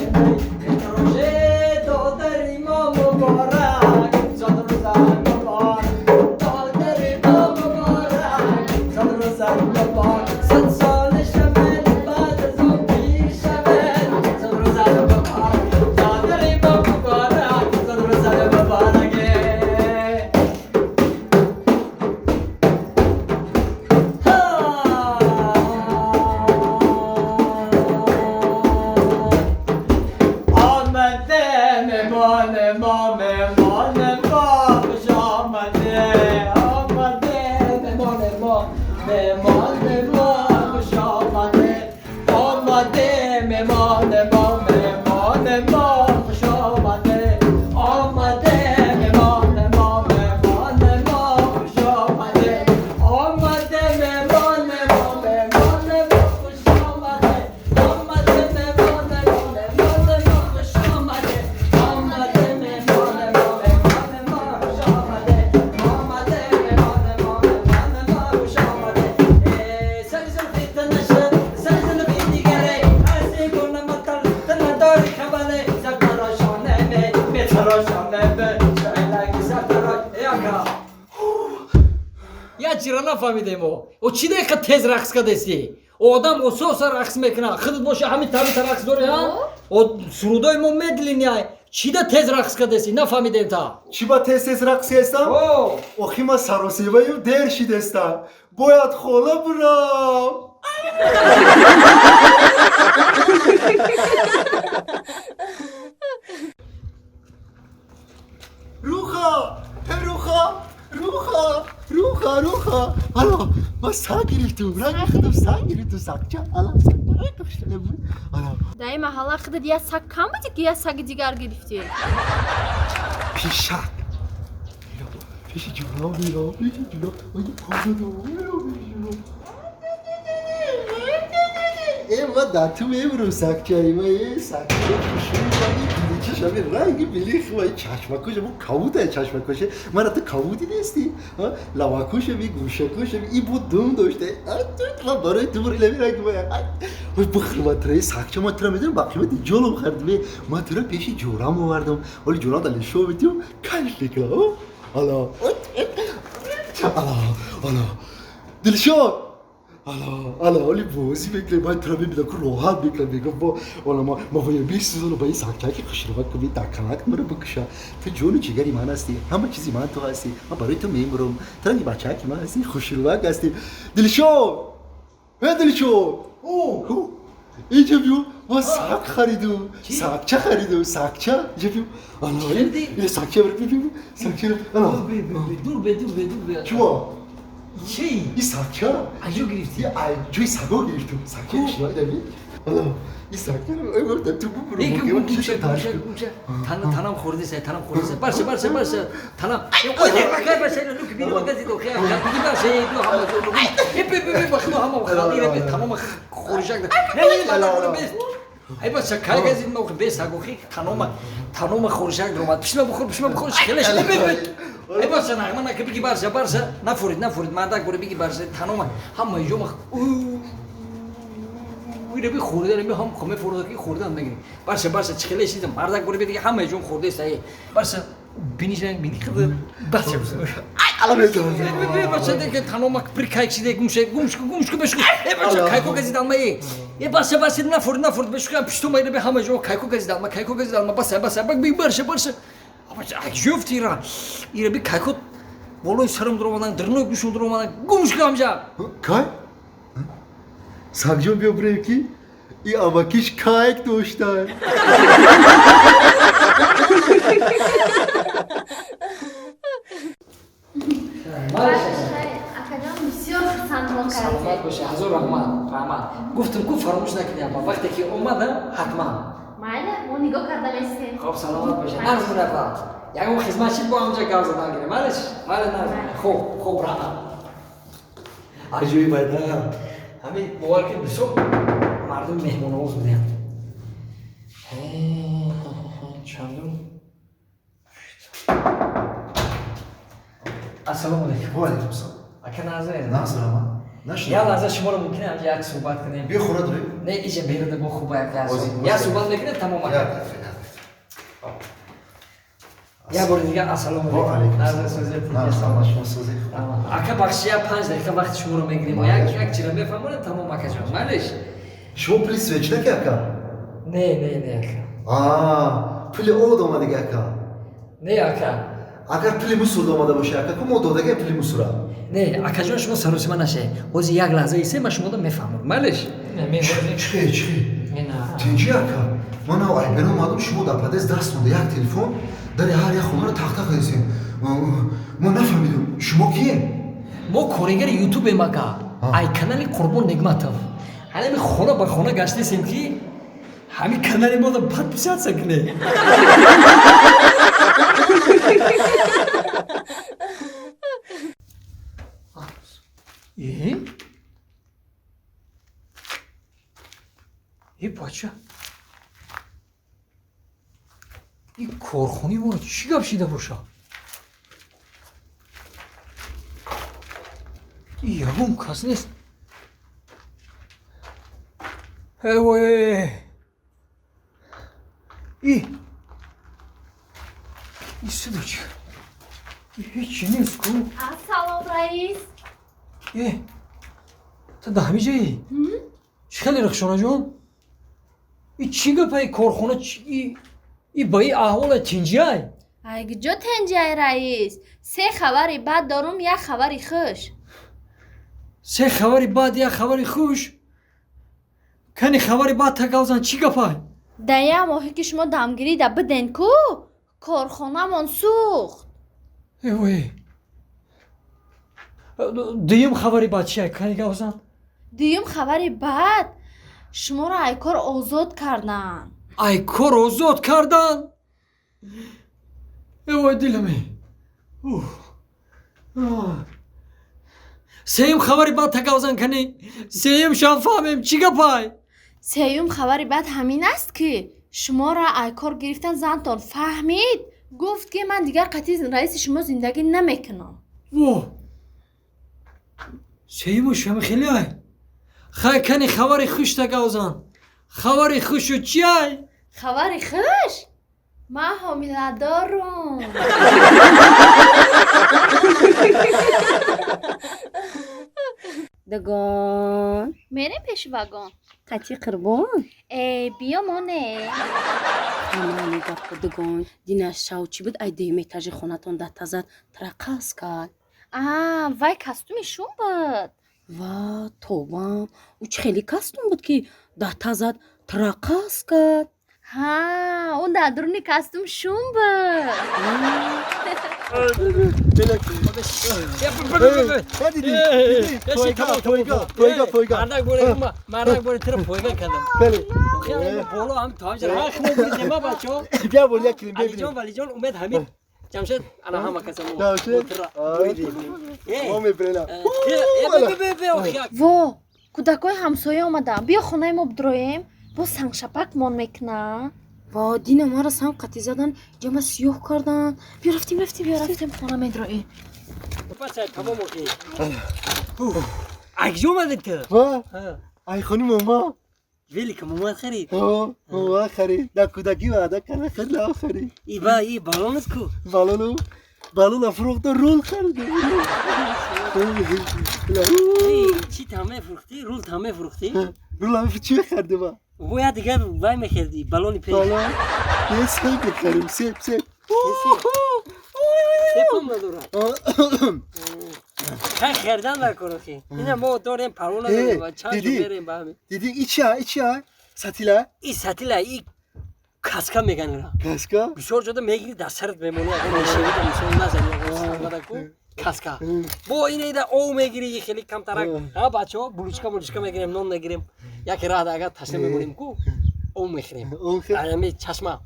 می دروژه دادر ما مبارک زاد روزن مبارک دادر ما مبارک زاد روزن مبارک صد سال شمل بعد از آن پیر شمل زاد روزن مبارک دادر ما مبارک زاد روزن مبارک آمده مهمان ما مهمان ما خوش آمده آمده مهمان ما مهمان ما خوش آمده آمده مهمان ما مهمان ما خوش آمده آمده مهمان ما مهمان ما خوش آمده آمده مهمان ما مهمان ما خوش آمده آمده مهمان ما مهمان ما خوش آمده آمده مهمان ما مهمان ما خوش آمده آمده مهمان ما مهمان ما خوش آمده سری زلفی تنشه سری زلفی دیگره عرضی کنم مطل تنداری کبله سر تراشانه به تراشانه به شایلگی سر تراش یکا یا چرا نفهمیدیم او چی دیگه تیز رقص کردی؟ آدم او سوسا رقص میکنه خودت باشه همین طبیعت رقص داره ها؟ او سرودای ما میدلینی چی ده تیز رقص کردی؟ نفهمیدیم تا چی با تست رقصی هستم؟ اوخی ما سراسیبایی دیر شده هستم باید خولا برم روخا روخا حالا ما ساق گرفتم رنگ خودم ساق گرفتم ساقچه حالا ساق کشتنه بود حالا دایی محله خودت یه سگ کم بودی که یه سگ دیگر گرفتی پیشک پیش جونا بیرا پیش جونا وای ما داتو میبرم ساقچه ما ساقچه کشوری چشمی رنگ بلیخ و چشمکوش ما کاوده چشمکوشه من تو کاودی نیستی لواکوشه بی گوشکوشه بی ای بود دوم داشته برای تو بری لبی رنگ وای بخیر ما ترای ساقچه ما ترا میدونم باقی ما دی جولم خردم ما ترا پیشی جورام آوردم ولی جورام دلی شو بیتیم کاش دیگه حالا دلشون حالا ولی بازی بکره باید ترا ببینم که راحت بکره بگم با حالا ما باید 20 سال با این ساقچه که خشروک کنی دکانک مرا بکشه تو جون جگری من هستی همه چیزی من تو هستی من برای تو میمرم تو این بچه که من هستی خشروک هستی دلشون اینجا بیو ما ساق خریدم ساقچه خریدم ساقچه اینجا بیو این ساقچه برای بیو ساقچه دور به چوا چی؟ این ساقچه اجو گرفتی؟ جوی ساقو گرفتم ساقچه شنای دمی حالا این ساقچه رو گفتم تو ببرم گوشه تنم خورده سه برسه تنم اوه برسه لوک بینی مگزی دو خیلی بگی برسه دو همه بخنو همه خالی رو به تنم خورشک نه ای بس کای گزید ما بیس هاگو خی تنم خورشک درآمد پیش ما بخور خیلیش ای بس نه من که بگی برسه نفورید مردک بره بگی برسه تنم همه جو مخ ویره بی خورده نمی هم کمی فرود کی خوردن میگیری برسه چخله چیز مردک بره بگی همه جون خورده است برسه بینی خود برسه الان برسه دیگه تنم پرکای چیز گوش کو بشکو ای برسه کایکو گزیدم می ای برسه نفورید بشکو پیشتو میره به همه جو کایکو گزیدم برسه بگی برسه اما جفتی را ایره بی کایکو ولوی سرم درآمدن درنو گوشم درآمدن گوش کامجا کای ساقجون بیا برای کی ای آماکیش کایک داشتن акаҷон бисёр хурсандҳо саломат боши, ҳазор раҳмат. Гуфтам ку фаромӯш накунем, вақте ки омада ҳатман. майли мо нигоҳ карда местем. Хоб саломат боши. Нарз мурафа. Ягон хизматчи бо ҳамҷа гап задан гирем. Малиш? Мали нарз. Хоб раҳмат. Аҷоиб айда. Ҳамин бовар ки бисёр мардум меҳмонавоз будем. Чандум? Ассалому алайкум. ва алайкум салом. Ака Назир. Назир ама. Я лаза шуморо мумкин ҳамҷа як суҳбат кунем. Бия хона дурем? Не, иҷа берада бо хуба Озӣ. як суҳбат мекунем тамом. Я бори дигар ассалому Ва алайкум Назир салом. созед. Назир шумо созед. Ака бахши я 5 дақиқа вақти шуморо мегирем. Як чира мефаҳмонем тамом акаҷон. Малиш? Шумо пули свечнаки ака? Не ака. Пули од омадига ака. Не ака. Агар пули мусур омада боша ака, ку мо додагаем пули мусура. Не, акаҷон шумо саросима наше. Ҳозир як лаҳза исе ма шуморо мефаҳмам. Малиш? Чӣ? Тинҷи ака. Ман айбена омадам шумо дар падес даст монда як телефон дари ҳар як хонаро тақ-тақ кардем. Мо нафаҳмидем. Шумо кие? Мо коригери ютубем ака. Ай канали Қурбон Нигматов. Ҳалами хона ба хона гаштесем ки ҳамин канали мода подписаться кунед. бача. این کارخونه ما رو چی گپ شیده باشه؟ یگون کس نیست. این صدا چی؟ هیچی نیست کو. سلام رئیس. تو ده همه جایی؟ چی خیلی رخشانه جان؟ این چی گپه کارخونه چی؟ این با این احوال تنجی های؟ اگه جو تنجی های رئیس. 3 خبری بعد دارم 1 خبری خوش. 3 خبری بعد 1 خبری خوش؟ کنی خبری بعد تکاوزن چی گپه؟ ده ماهی که شما دمگیری ده بدن کو کارخانه من سوخت. دویم خبری بعد چیه؟ کنی گوزن؟ دویم خبری بعد شما را ایکار آزاد کردن. ایکار آزاد کردن؟ دلمه. سیم خبری بعد تکاوزن کنی؟ سیم شان فهمیم چی گپای؟ سیم خبری بعد همین است که شما را ایکار گرفتن زنتان فهمید گفت که من دیگر قطعی رئیس شما زندگی نمیکنم. سیموش هم خیلی های خیلی کنی خبری خوش تکاوزن. خبری خوش و چی های؟ خبری خوش؟ من حامله دارم. دگان میریم پیش واگن. قطی قربان بیا مونه. امانی گپ دگان دینش شاو چی بود ای دیم ایتاژ خونتون ده تزد ترقص کرد. وای کاستومشون بود. وا توبام او چه خیلی کاستوم بود که ده تزد ترقص کرد. اون در درونی کاستومشون بود. مردک باری تر پویگا کردم. خیلی بالا هم تاج را خیلی بودیم ما بچه. بیا بولیا کلیم علی ببینیم. جان ولی جان اومد همین. جمشید انا هم کسمو. ما میبرنا. وا کودکای همسایه اومدن. بیا خونه ما بدرویم. با سنگ شپک من میکنه. وا دین ما را سنگ قطی زدن جمع سیاه کردن. بیا رفتیم خونه میدرویم. بچه تمام اوکی. اگه اومدن تو؟ وا ای خانم ماما. ویلی که مامان خرید. ماما خرید. در کودکی وعده کنه خیلی خرید. ای بالون است کو؟ بالون فروخت و رول خرید. چی تمام فروختی؟ رول تمام فروختی؟ رول همه چی خریده با؟ باید دیگر وای میخردی بالونی پیش. بالون یه سیب بخریم سیب. سیب هم ندارم. خیلی خردن نکنه خیلی. اینه ما داریم پرونه داریم و چند جو بریم به همین. دیدی ای چیه؟ ساتیله؟ این ساتیله ای کاسکا میگن را. کاسکا؟ بسیار جدا میگیری دست سرت بمونی اگر میشوی تا میشون نزنی اگر سرمده کو کاسکا با این ایده او میگیری خیلی کم ترک ها بچه‌ها بلوچکا میگیریم نون نگیریم یک راه اگر تشنه میمونیم کو او میخریم امی چشمه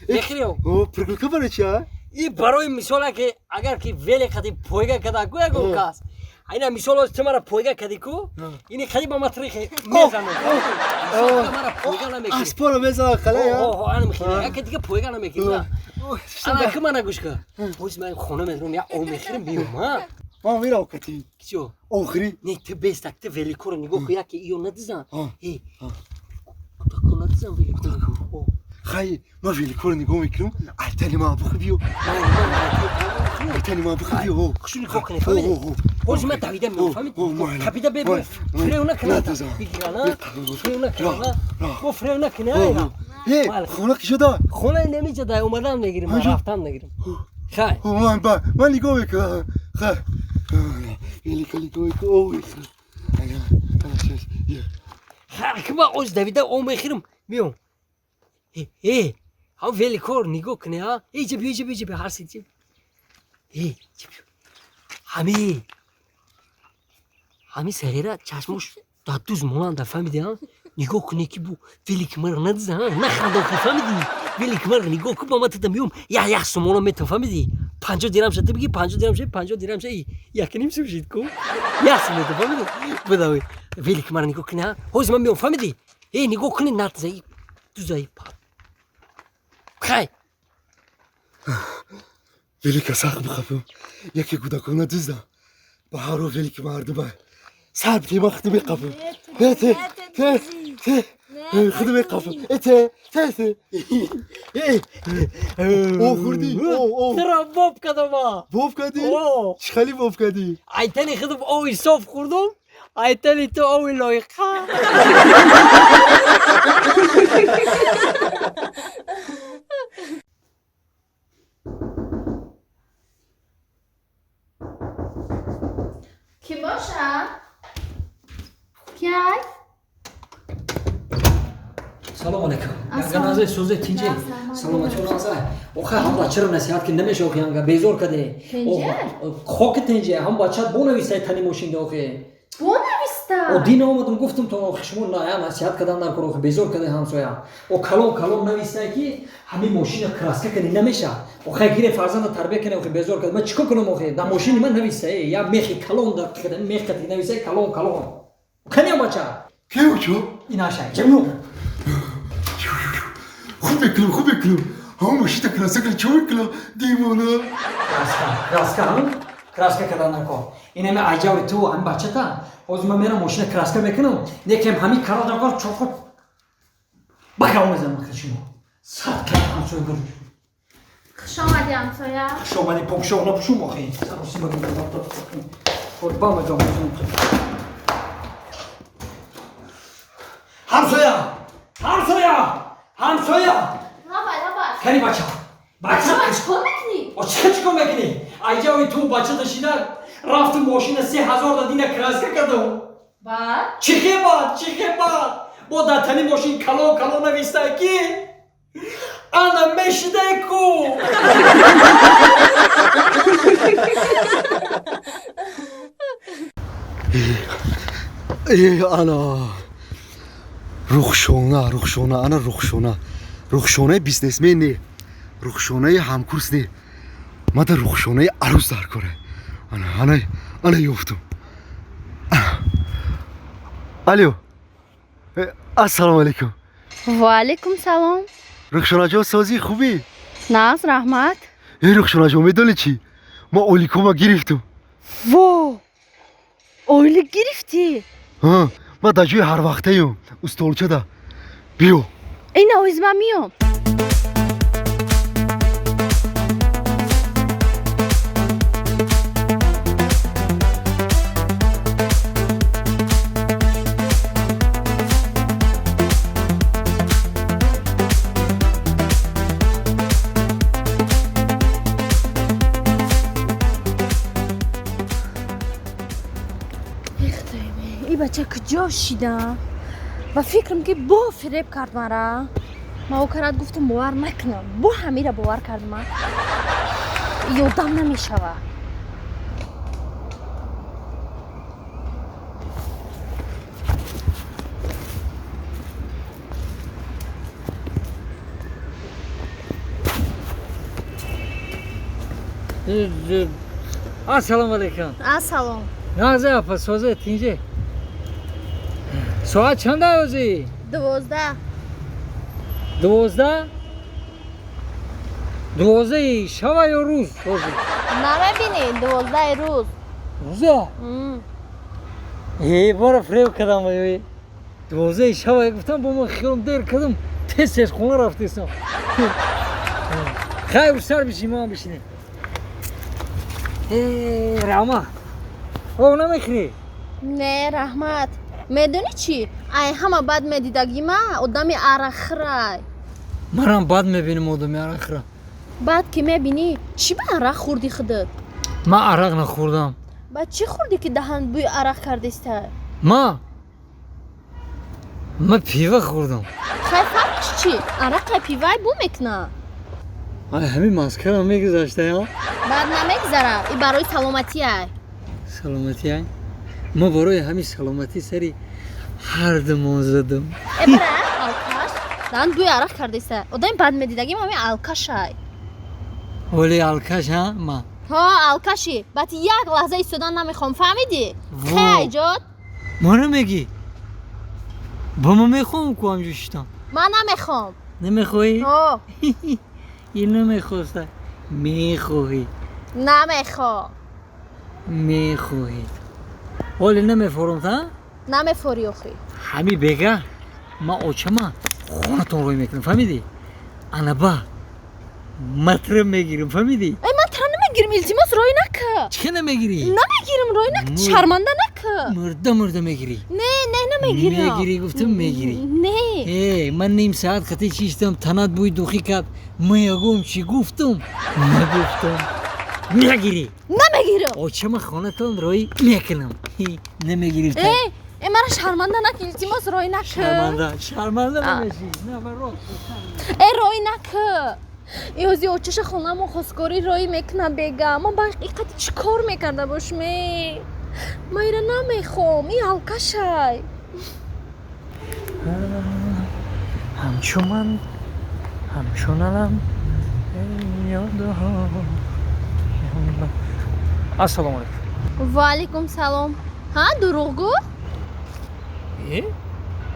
میخریم پرگلکه برای چیه؟ این برای مثاله که اگر که ولی خدی پویگا کدا گویا گو کاس اینا مثال است تمرا پویگا کدی کو این خدی با ماتریخ میزنه تمرا پویگا نمیگیری اسپورو میزنه خلا یا انا میخریم یک دیگه پویگا نمیگیری انا که من گوش که پوز من خونه میرم یا او میخریم بیرون ما میرم کتی چیو آخری نه تو بیست اکت ولی کور نگاه که یکی ایو ندیزن تو ندیزن ولی کور خیلی ما ویلی کور نگاه میکنم ایتانی ما بخویو ایتانی ما بخویو خشونی کوکنی فهمیدی؟ پوز من دویده میفهمید کپیده ببین فریو نکنه بگیرانه فریو نکنه با فریو نکنه خونه کی شده؟ خونه نمیشه دای اومدن نگیریم رفتن نگیریم خیلی من نگاه میکنم خیلی نگاه میکنم خیلی که با اوز دویده او میخیرم میام ها ولی کور نگاه کنه ها جبی هر سی جبی همی سریره چشمش دادوز مولانده فهمیدی ها نگاه کنه که بو ولی کمر ندیزه ها نخنده که فهمیدی ولی کمر نگاه که با ما تدم میوم یک سمونا میتون فهمیدی 50 دیرم شد بگی 50 دیرم شد یک نیم سو شد کو یک سمونا فهمیدی بداوی ولی کمر نگاه کنه ها هوز من میوم فهمیدی نگاه کنه نتزه دوزایی پا خیلی ولی که سخت بخوام یکی کودکانه دیدم با هر رو ولی که مردمه صاحب تی وقتی بقفم ته خدو بقفم ته او خوردی ترا باب کدما بوف کدی چه خیلی بوف کدی ایتنی خدو اوی صاف خوردم ایتنی تو اوی لایقه کی باشه؟ کی؟ سلام علیکم جنازه سوزه تینجه سلام علیکم اوخه هم بچه رو نصیحت که نمیشه اوخه هم بیزور کده خوک تینجه هم بچه بو نویسته تنی موشین ده اوخه بو نویسته و دین آمدم گفتم تو اوخه شما نه نصیحت کدن در کار اوخه بیزور کده هم سویا و کلام نویسته که همین ماشین کراسکه کنی نمیشه اوخه گیره فرزند تربیه کنه اوخه بیزور کده من چیکار کنم اوخه در ماشین من نویسته یا میخی کلام در کده میخ کتی نویسته کلام کنی بچه کیو چو اینا شای جمعو خوب بکنم هم ماشین کراسکه چو بکنم دیمونه کراسکه کدن نکن اینه من عجاوی تو هم بچه تا از من میرم ماشین کراسکه میکنم نیکم همین کارا دکار چوکو بگاو میزنم خشمو سات کردم همسوی گروش خوش آمدی همسایه خوش آمدی پمشو نپشو مخی سروسی بگیم خود با مگام میزنم همسایه کنی بچه چیکار میکنی؟ چیکار میکنی؟ ایجاوی تو بچه داشتیده رفت ماشین 3000 دادینه کراسکه کردم بعد؟ چیخه بعد با در تنی ماشین کلو نویسته کی انا میشده کو انا رخشونه بیزنسمن نه رخشونه همکورس نه ما در رخشونه عروس در کاره انا یفتم الو السلام علیکم و علیکم سلام رخشونه جا سازی خوبی؟ ناز رحمت رخشونه جا میدونی چی؟ ما اولیکوما گرفتم وا اولی گرفتی؟ ما در جوی هر وقته ایم استولچه ده بیو این اویز من میام این بچه کجا شیدم و فکرم که با فریب کرد مرا ما او کرد گفتم باور نکنم با همین را باور کرد من یادم نمیشوه Assalomu alaykum. Assalom. Nag'za apa so'zi tinchi. Soat chanda o'zi? 12. 12. 12 shava yo ro'z o'zi? نمیبینی 12 روز. Ro'za? بارا فریب کردم بایی 12 شب گفتم با من خیالم دیر کردم تست خونه رفتیستم خیلی سر بشیم ما هم بشینیم راما او نمیخری نه رحمت. میدونی چی؟ ای همه بد میدیدگی ما آدمی عرخرای. منم بد میبینم آدمی عرق را بعد که میبینی چی به عرق خوردی خودت؟ من عرق نخوردم بعد چی خوردی که دهن بوی عرق کردیسته؟ من پیوه خوردم خیلی فرقش چی؟ عرق پیوه بو میکنه. همین مسکر هم میگذاشته ها بعد نمیگذره. این برای سلامتی ای. سلامتی های ما برای همین سلامتی سری هر دمان زدم ای برای الکش دهن بوی عرق کردیسته. آدمی بد میدیدگی همین الکش ای. ولی الکش ها ما ها الکشی. بعد یک لحظه ایستادن نمیخوام. فهمیدی؟ وا. خیلی ایجاد. ما نمیگی با ما میخوام که همجور شدم من نمیخوام. نمیخوایی؟ ها این نمیخواسته میخوایی نمیخوام. میخوایی ولی نمیفورم تا؟ نمیفوری اخی. همی بگه ما اوچما خونتون روی میکنم فهمیدی؟ انا با مطرم میگیرم فهمیدی؟ ای من ترا نمیگیرم. التماس روی نکه. چه نمیگیری؟ نمیگیرم روی نکه. شرمنده نکه. مرده میگیری نه نمیگیرم. میگیری گفتم میگیری نه من نیم ساعت خطی چیشتم تنات بوی دوخی کرد میگم چی گفتم نگفتم میگیری نمیگیرم. اوچما خونتون روی میکنم نمیگیری تا ای مرا شرمنده نکه. التماس روی نکه. شرمنده نمیشی نه برو ای روی نکه. ایوزی اوچش خونم و خسکوری روی میکنه بگم. من باش ایقدر چی کار میکرده باش می من ایره نمیخوام. این الکشای. همچون همچونم یادها السلام علیکم و علیکم سلام. ها دروغ گو؟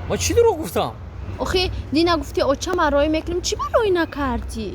ما چی دروغ گفتم؟ اخی دی نگفتی اوچه من روی میکنم چی من روی نکردی؟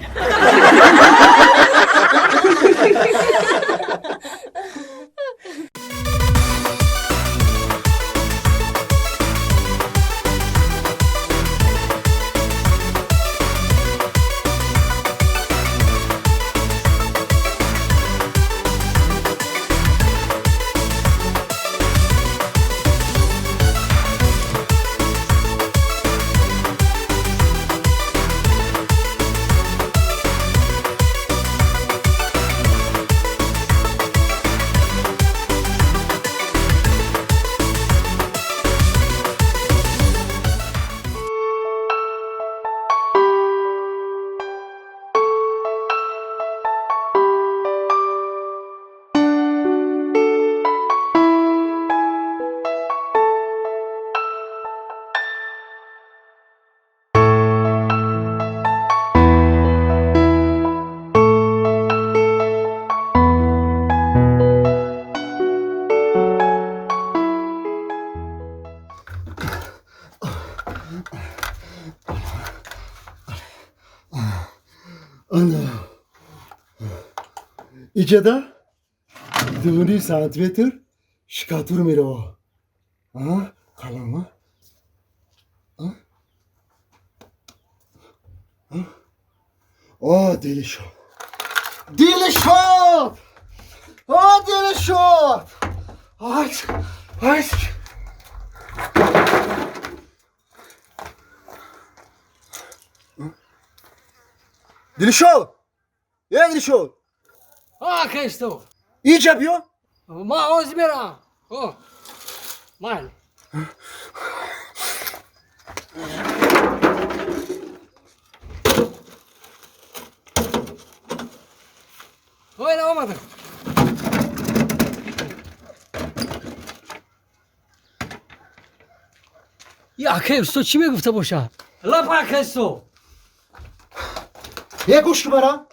Ana. İçede 2 santimetre şikatur mero. Ha? Kalama. Ha? Ha? Oh, delicious. Delicious! Oh, delicious! Aç. Aç. Delicious! Delicious! Кайсто İyi yapıyor. ما озбирам мал Öyle olmadı. Ya Kaysto çime gufta boşa. La pa Kaysto. Ye kuş numara.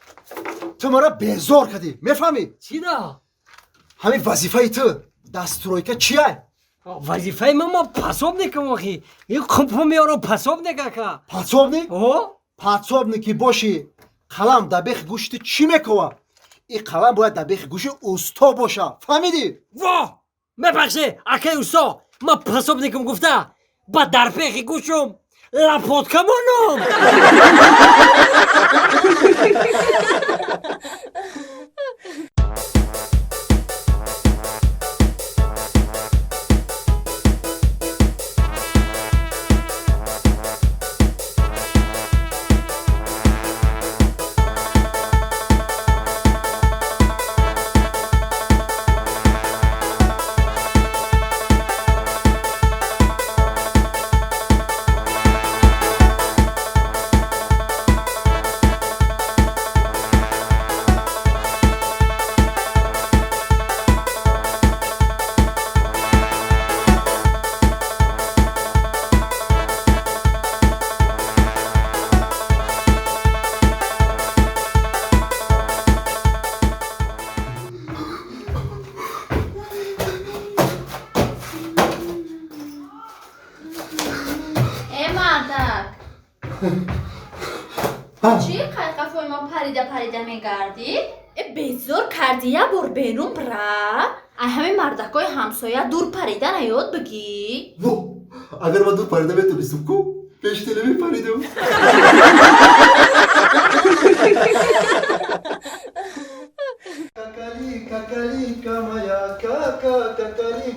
تو مرا بیزار کردی میفهمی؟ چی دا؟ همین وظیفه تو دستورویکا چیه؟ وظیفه ما پاسوب نکم آخی این کمپو میارو پاسوب نکه که پاتسوب نی؟ اوه پاتسوب نی که باشی قلم در بیخ گوشت چی میکوه؟ این قلم باید در بیخ گوش اوستا باشه فهمیدی؟ وا مبخشه اکی اوستا ما پاسوب نکم گفته با در پیخی گوشم لپوت کمانم چی قفای ما پریده میگردی؟ بیزور کردی یه بار بیرون برا؟ همه مردکای همسایه دور پریده نیاد بگی؟ اگر من دور پریده میتونستم کو پیش تیله میپریدم کاکالی کامایا کاکا کاکالی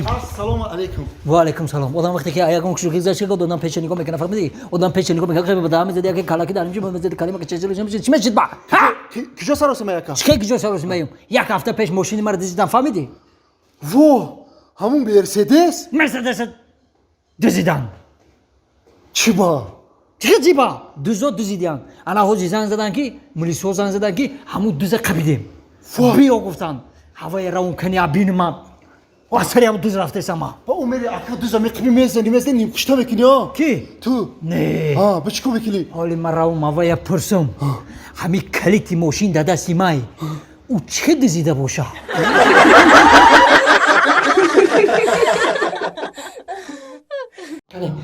السلام علیکم و علیکم سلام آدم وقتی که ایاگون کشو گذاشته که آدم پیش نگاه میکنه فهمیدی آدم پیش نگاه میکنه که بدام میزدی که کلاکی داریم چی میزدی کلمه که چه میشید با کجا سراس میاکا چه کجا سرویس میام یک هفته پیش ماشین مرا دیدم فهمیدی وو همون مرسدس مرسدس دیدم چی با چه جیبا دوزو دیدن انا هوجی زنگ زدن که ملیسو زنگ زدن که همون دوز قبیدیم بیا گفتن هوای راون کنی ابین ما واسری هم دوز رفته سما با عمر اکا دوز میکنی میزنی مثل نیم کشته میکنی ها کی تو نه ها بچکو میکنی حالی من راون ماوای پرسم همین کلیتی ماشین داده سیمای او چه دیده باشه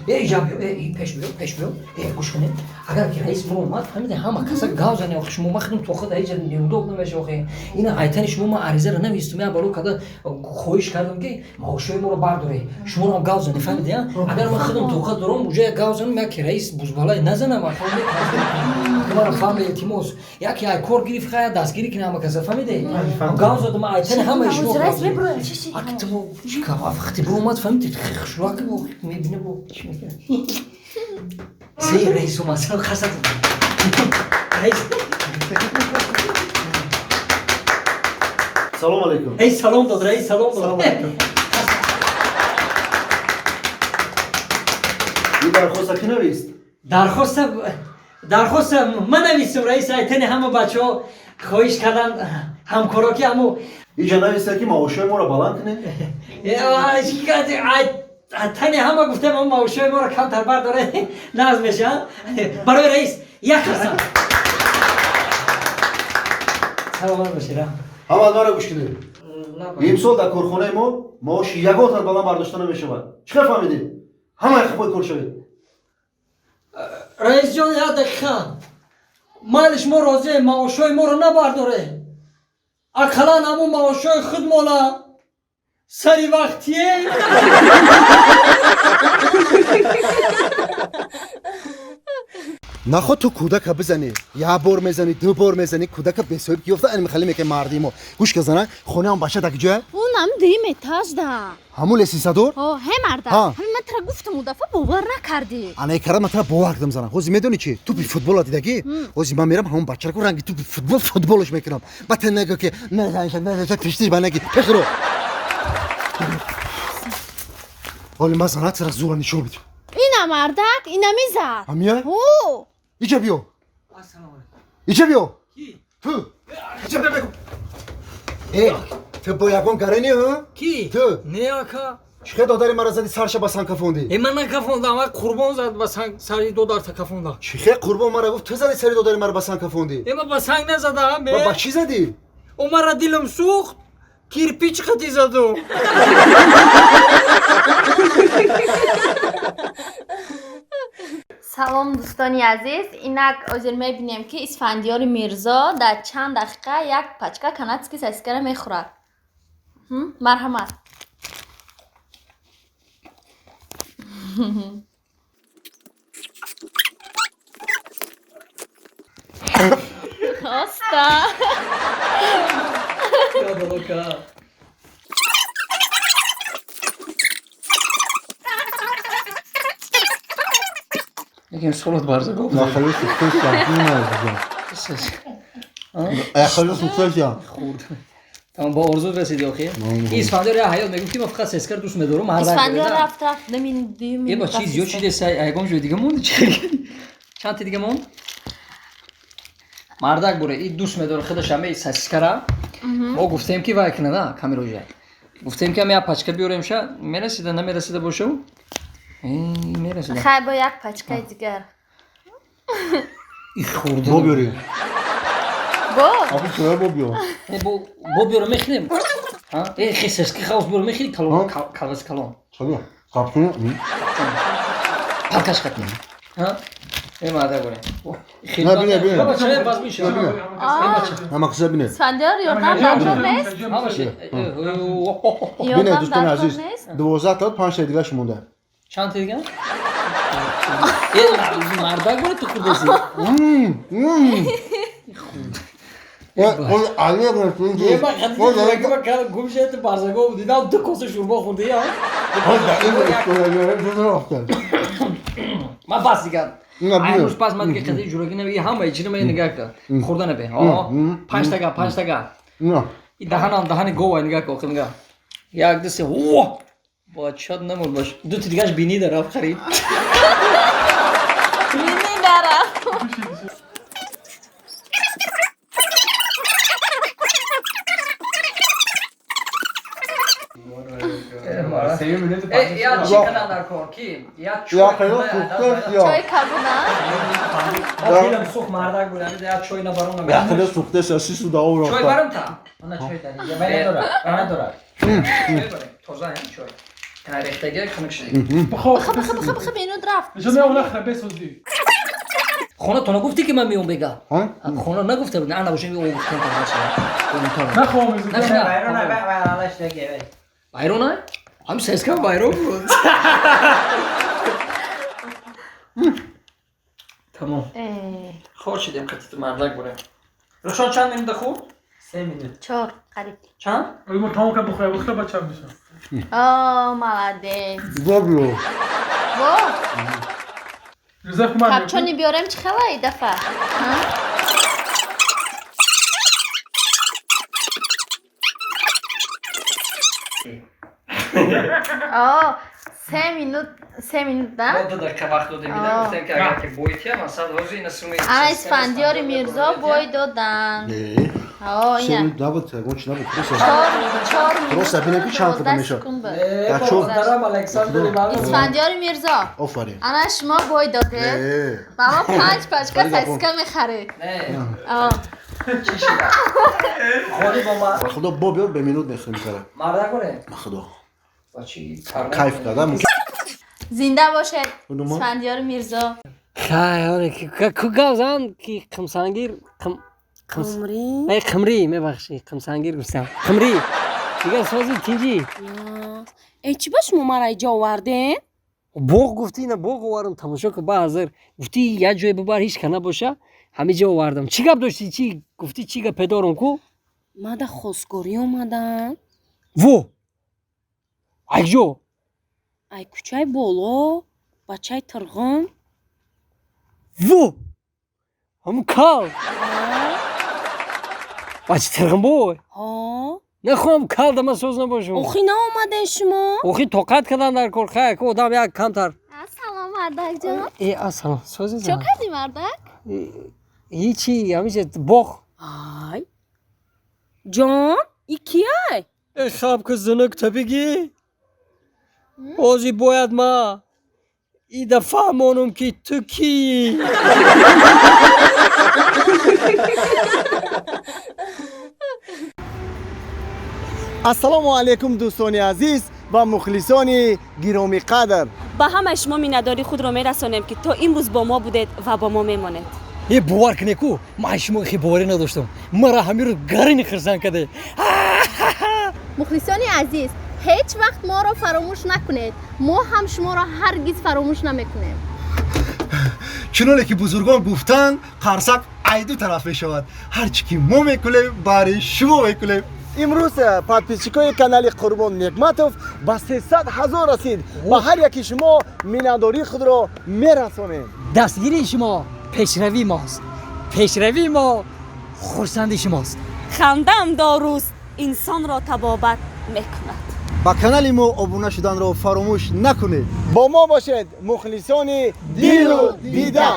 ای جام ای پیش بیو گوش کنید اگر که رئیس مو اومد فهمیده همه کسا گاو زنه وقت شما خودم تو خود هیچ نیودوب نمیشه آخه اینا ایتن شما عریضه رو نمیستم یا بالو کدا خویش کردم که ماشوی ما رو برداره شما رو گاو زنه فهمیده اگر من خودم تو خود درم موجه گاو زنه من که رئیس بوزبالای نزنم فهمیده ما فهمیده تیموس یکی ای کور گریف خیا دستگیری کنه همه کسا فهمیده گاو زدم ایتن همه شما رئیس ببرو چی اکتمو چیکار وقتی برو اومد فهمیده خشواک بو میبینه بو چی میگه زي رئيس مصر خاصة رئيس سلام علیکم ای سلام داد رئیس سلام سلام علیکم این درخواست کی نویست درخواست من نویسم رئیس ایتن همه بچه ها خواهش کردن همکارا که همو اینجا نویسته که معاشای ما رو بلند کنه تنی همه گفته ما معاشای ما رو کمتر برداره ناز میشه برای رئیس یک قسم سلام باشید همه ما رو گوش کنید امسال در کارخانه ما معاش یگات از بالا برداشته نمیشود چه فهمیدید همه خپل کار شوید رئیس جان یاد خان مالش ما راضی معاشای ما رو نبرداره اکلان همون معاشای خود مولا سری وقتیه نخواد تو کودک بزنی یه بار میزنی 2 بار میزنی کودک بسوی بیفته این میخلی میگه مردیمو گوش که زنه خونه هم باشه دک جا اونم دیم اتاج ده همون لسی صدور ها هم مرده ها. همین من ترا گفتم اون دفعه باور نکردی انا کردم مثلا باور کردم زنه خوزی میدونی چی تو بی فوتبال دیدگی خوزی من میرم همون بچه رو رنگی تو بی فوتبالش میکنم بعد نگه که نه تشتیش بنگی پخرو ولی من زنه تر زور نشون میدم اینم مردک اینم میزد همیه او ایچه بیو ایچه بیو تو ایچه بیو بگو ای تو با یکم کرنی ها کی تو نه آقا چه داداری مرا زدی سرش با سنگ کفوندی من نکفوندم اما قربان زد با سنگ سری دو دار تکفوندم چه قربان مرا گفت تو زدی سری داداری مرا با سنگ کفوندی اما با سنگ نزدم با چی زدی او مرا دلم سوخت کیرپیچ خطی زدم سلام دوستانی عزیز اینک آزر میبینیم که اسفندیار میرزا در چند دقیقه یک پچکه کناتسکی ساسکره میخورد مرحمت خواسته یکم سولت بارزه گفت خلاص سوختش خلاص سوختش تمام با آرزو رسیدی آخه اسفندیار حیات میگم که من فقط سسکر دوست می‌دارم اسفندیار رفت نمیدیم یه با چیز یا چیز ایگام جو دیگه موند چند تا دیگه موند مردک بوره این دوست می‌داره خودش همه سسکره ما گفتیم که وای کنه نه کامیرا جای گفتیم که همه پچکه بیاریم شه میرسیده نمیرسیده باشه میرسیده خیر با یک پچکه دیگر این خورده با بیاری با آبی چرا با بیار با بیارم میخنیم ای خیلی سسکی خواست بیارم میخنی کلون کلوس کلون چرا کاپشن پاکش کردیم ای مادر بوره نه بینه بابا چه باز میشه اما کسا بینه اسفندیار یادم دکتر نیست بینه یادم دوستان دکتر عزیز نیست 12 تا 5 تا دیگه مونده چند تا دیگه ای مردک بوره تو خودسی اون علی برسون یه من خدمت که من کردم گم شد بارزگاه بودی نه دو کاسه شوربا خوردی یا من بس دیگه اینوش پس من دیگه قضیه جوراگی نمیگه همه چیزی من نگاه کرد خوردن به 5 تا نه این دهن گوه نگاه کن آخه نگاه یک دسته اوه با شاد نمون باش دو تا دیگهش بینی داره خرید بینی داره یا چیکن در کار کی یا چای کبونه آفیلم سوخ مردک بودن یا چای نبرون یا خیلی سوخته ساسی سودا و چای برم تا من چای داری یا من نداره تازه هم چای کنه ریختگی کنک شدی بخه بینود رفت خونه تو نگفتی که من میام بگم خونه نگفته بود نه نباشه میام گفتم که نه بایرون های؟ هم سسکم بایرون بود تمام خور شدیم که تو مردک بوده روشان چند مینوت خورد؟ 3 مینوت 4 قریب چند؟ ما تمام که بخوره وقت بچه میشه ملده بابیو با کپچونی بیارم چه خبر ای دفعه سه مینوت نه؟ دو دقیقه وقت داده میدن گفتم که اگر که بویتی هم اصلا روزی این سومی اسفندیار میرزا بوی دادن اینه نبود گوش نبود 4 درست بینه که چند تا میشه اسفندیار میرزا آفرین انا شما بوی داده بابا 5 پچکه ساسکه میخره چی شده؟ خودی با ما خدا بابیو به مینوت میخریم کاره مرده کنه؟ خدا با چی؟ کیف کردم زنده باشه اسفندیار میرزا خیلی که گازان که خمسانگیر قمری ای قمری میبخشی خمسانگیر گفتم قمری دیگه سازی تینجی ای چی باش ما مرا اینجا آوردین؟ боғ гуфтӣ ина боғ овардам тамошо кун ба ҳазир гуфтӣ як ҷое бибар ҳеҷ кана боша ҳами ҷо овардам чӣ гап дошти чӣ гуфтӣ чӣ гапе дорам ку мада хостгорӣ омадам во ай ҷо ай кӯчаи боло бачаи тирғон во ҳамун кал бача тирғинбой ҳо нахоҳам кал дама соз набошам охи наомаден шумо охи тоқат кардан дар кор хай ку одам як камтар Assalomu Mardakjon. ассалом соз Чё кардing Mardak? ҳичи ҳамиҷа боғ ай ҷон и кияй хаб ки зинак табиги ҳозир бояд ма ида фаҳмонам ки ту кии ассалому алайкум дӯстони азиз ва мухлисони гироми қадр ба ҳамаи шумо миннатдори худро мерасонем ки то имрӯз бо мо будед ва бо мо мемонед бовар кине ку ман шумо хи боварӣ надоштам мара ҳамирӯз гарини хирсан каде Мухлисони азиз, ҳеҷ вақт моро фаромӯш накунед. Мо ҳам шуморо ҳаргиз фаромӯш намекунем. чуноне ки бузургон гуфтанд қарсак айду тараф мешавад ҳарчи ки мо мекунем баҳри шумо мекунем имрӯз подписчикои канали Қурбон Неъматов ба 300 000 расид ба ҳар яки шумо миннатдории худро мерасонем дастгирии шумо пешравии мост пешравии мо хурсандии шумост хандам доруст инсонро табобат мекунад ба канали мо обуна шуданро фаромӯш накунед бо мо бошед мухлисони дилу дида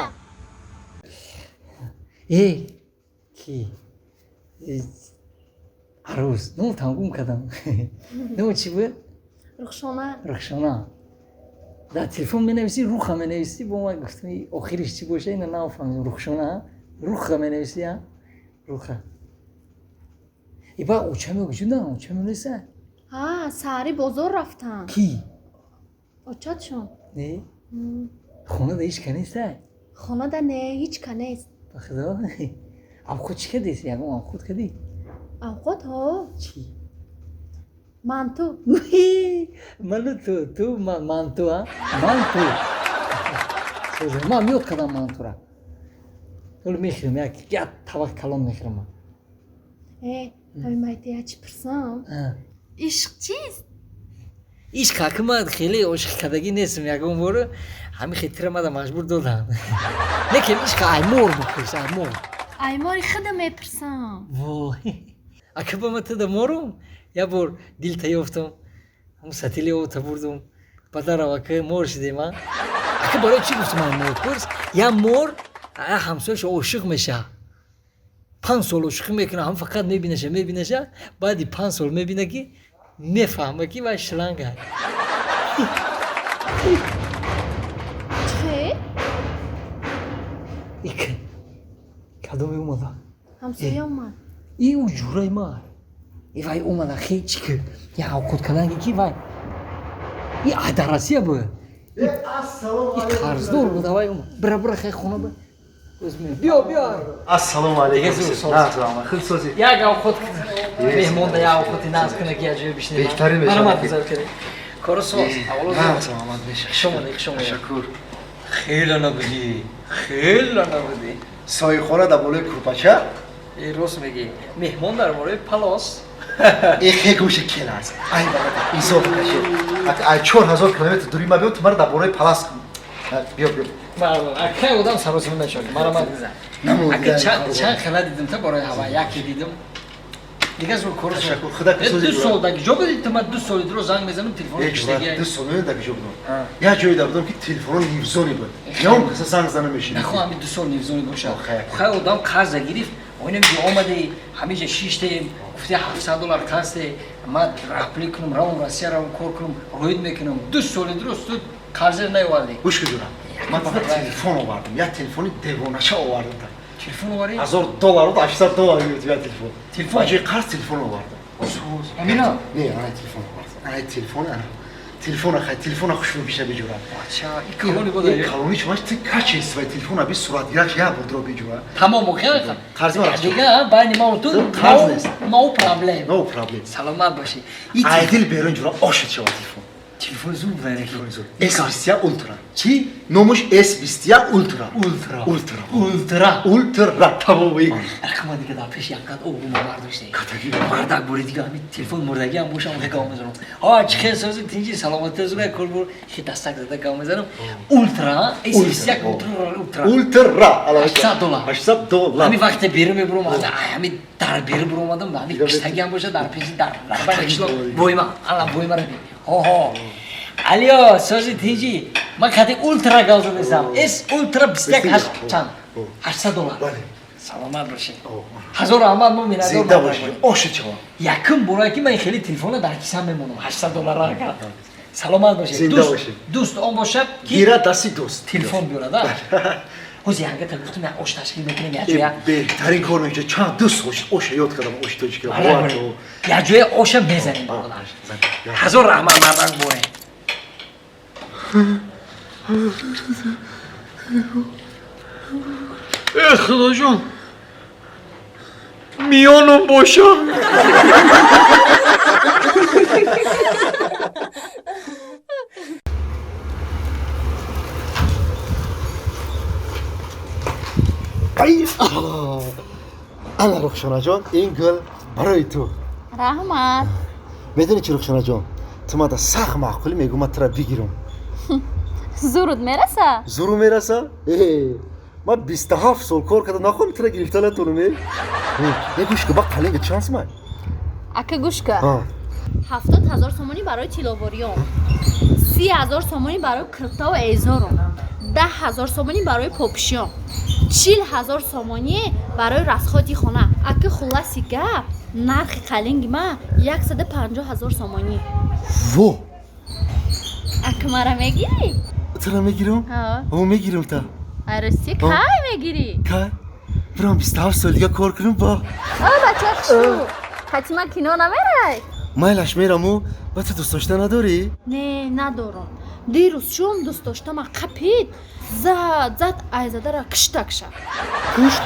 ки арӯз ну тангум кардам ну чӣ буд Рухшона. рухшона дар телефон менависӣ руха менависӣ бо ман гуфтам охириш чӣ боша ина нафаҳмидам рухшона руха менависӣ руха иба очами вуҷуд надорад очами неста Ha, саҳари бозор рафтам. ки Очатшон. не хонада ҳеҷ ка неста Хонада не, ҳеҷ ка нест. ба худо авқот чӣ кардест ягон авқот кардӣ Авқот ҳо? чӣ Манту. ману ту манту манту ман миёд кардам мантура ҳоло мехӯрам як табақ калон мехӯрам ман ҳамин майтия чӣ пирсам? Ишқ чист? ишқ ҳаки ман хеле ошиқ кардагӣ нестам ягон боро ҳамин хетира мада маҷбур додам некем ишқа аймор бипурс аймор Аймори худа мепирсам. вой ака ба ма тада морум як бор дилта ёфтам ҳамун сатили ота бурдум падарам ака мор шидем ака барои чӣ гуфтам ай мор пурс як мор ҳамсояш ошиқ меша 5 сол ошиқӣ мекуна ҳам фақат мебинаша баъди 5 сол мебина ки мефаҳма ки вай шланга Чӣ? кадоме омада Ҳамсоям ман. и уҷураи ман и вай омада хечи ки як авқот каданги ки вай и адарасия бо и қарздор буда вай омад бира хай хона ба биё ассалому алайкум хел созӣ як авқот меҳмонда як авқоти наз кунад ки як ҷоя бишнем беҳтарин мешавад. маромад гузар кардем кору соз саломат хушомадед ташаккур хеле набудӣ хеле набудӣ соҳи хона дар болои курпача рост мегӣ меҳмон дар бораи палос хе гӯша кел аст ай балада изоф кашед ай 4000 километр дурӣ ма биём ту мара дар бораи палас биё ака одам саросима мешавад маромад гузар ака чанд хела дидим та бораи ҳава яке дидим دیگه از رو کار تشکر خدا کسوزی دو سال دیگه جا بدید تو من 2 سال دیگه رو زنگ میزنم تلفن یک بار 2 سال دیگه جا بدم یا جایی دادم که تلفن نیوزونی بود یا اون کسا زنگ زنم میشین نخوام همین 2 سال نیوزونی باشه خیلی آدم قرض گرفت اونم جو اومده همیشه 6 تیم گفته $700 کاسته ما راپلی کنم راون روسیه راون کار کنم روید میکنم 2 سال درست تو قرض نیاوردی گوش بدونم من تلفن آوردم یا تلفن دیوانه‌چه آوردم تلفن آوردی $1000 و $800 میاد یا تلفن تلفن چه قرض تلفن آوردم امینا نه انا تلفن آوردم انا تلفن تلفن خیلی تلفن خوشو بیشه بجورم بچا این کلونی بود این کلونی شما چه کاچه است و تلفن ابی صورت گیرش یا بود رو بجورم تمام اوکی قرض ما دیگه بین ما و تو نو پرابلم نو پرابلم سلامت باشی ایدل بیرون جورا آشت شما تلفن Telefon zoom verir. S20 Ultra. Çi? Nomuş S20 Ultra. Ultra. Ultra. Ultra. Ultra. Tamam iyi. Aklıma dikkat daha peş yakat oğlum vardı işte. Bardak böyle diye abi telefon buradaki ama boşam ne kalmaz onun. Ha çıkıyor sözü tinci salamat özüne kurbu. Hitastak da kalmaz onun. Ultra. S20 Ultra. Ultra. $80. 80 dolar. Hami vakti birimi bulamadı. Hami dar biri bulamadım da. Hami kıştakiyen boşa dar peşi dar. Ben kışla boyma. Allah boyma rabi. Ho. Alo sözü tinci. Ben kati ultra kaldı desem. S ultra bistek $80. Salamat başı. Hazır ama bu minador. Zinda başı. Oşu çava. Yakın buraki ben xeli telefona dar kisam memnunum. $80 ka. Salamat başı. Zinda başı. Dost on boşa ki Gira dasi dost. telefon diyor da. Hozi hanga tabii ya oş taşkil metine geldi ya. Behtarin kornunca çan düz oş yot kadar oş to çıkıyor. Ya joya oşa mezenin bu kadar. Hazır rahman mardan bore. hocam. Miyonum boşa. Ay. Ana Ruxshanajon, این گل برای تو. رحمت میدونی چی رخشانه جان؟ تو ما دا سخت معقولی میگو ما تو را بگیرم. زورت میرسه زورو میرسه؟ ما 27 سال کار کرده نخواهم تو را گرفته نتونم. یه گوش که با قلنگ چانس من. اکه گوش که ها. 70,000 سومانی برای تیلاواریام 30,000 سومانی برای کرتا و ایزارم 10,000 سومانی برای پاپشیام 40,000 سومانی برای رسخاتی خونه اکه خلاصی گپ نرخ قلنگ ما 150,000 سومانی وو. اکه مرا میگیری؟ تو را میگیرم؟ ها او میگیرم تا. عروسی کی میگیری؟ که؟ برام 27 سال دیگه کار کنم با. بچه خوشو حتما کینو نمیره مایلش میرم و با تو دوست داشته نداری؟ نه ندارم دیروز شوم دوست داشتم قپید زد ایزاده را کشتک شد کشت؟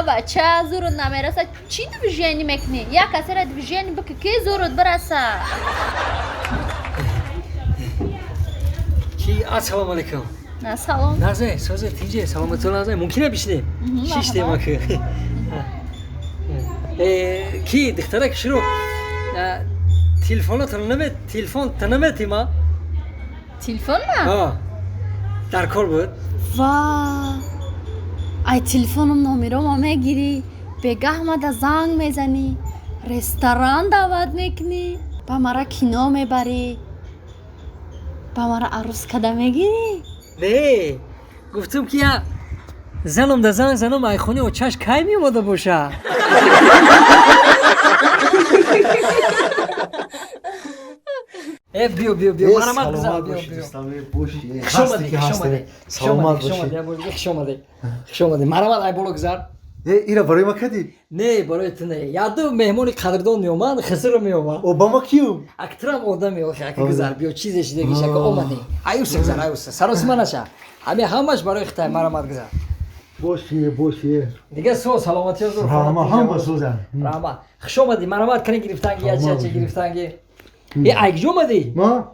بچه زورت نمیرسه چی دیویژنی میکنی؟ یک کسی را دیویژنی بکی که زورت برسه چی السلام علیکم. سلام نازه سازه تیجه سلامت نازه ممکنه بیشتر شش تیما که کی دختره که شروع تلفن تنمه تیما تلفن نه؟ در کار بود واه ای تلفنم نمیرم میگیری بگه ما زنگ میزنی رستوران دعوت میکنی با مرا کینو میبری با مرا عروس کده میگیری نه گفتم که زنم ده زنم ایخونی و چش کی می اومده باشه بیو مرامت بزن بیو خشومده مرامت ای بولو گذار ایره برای ما کدی؟ نه برای تو نه یادو مهمونی قدردان میومد خسر میومد اوباما کیو؟ اکترام آدمی که گذار بیو چیزش دیگه شکل اومده ایوس گذار ایوس سراسیما نشه همش برای اختیار مرامت گذار باشه دیگه سلامتی از هم با سوزن رحمت خشومدی مرامت کنی گرفتنگی یا چه گرفتنگی ایگ اومدی ما؟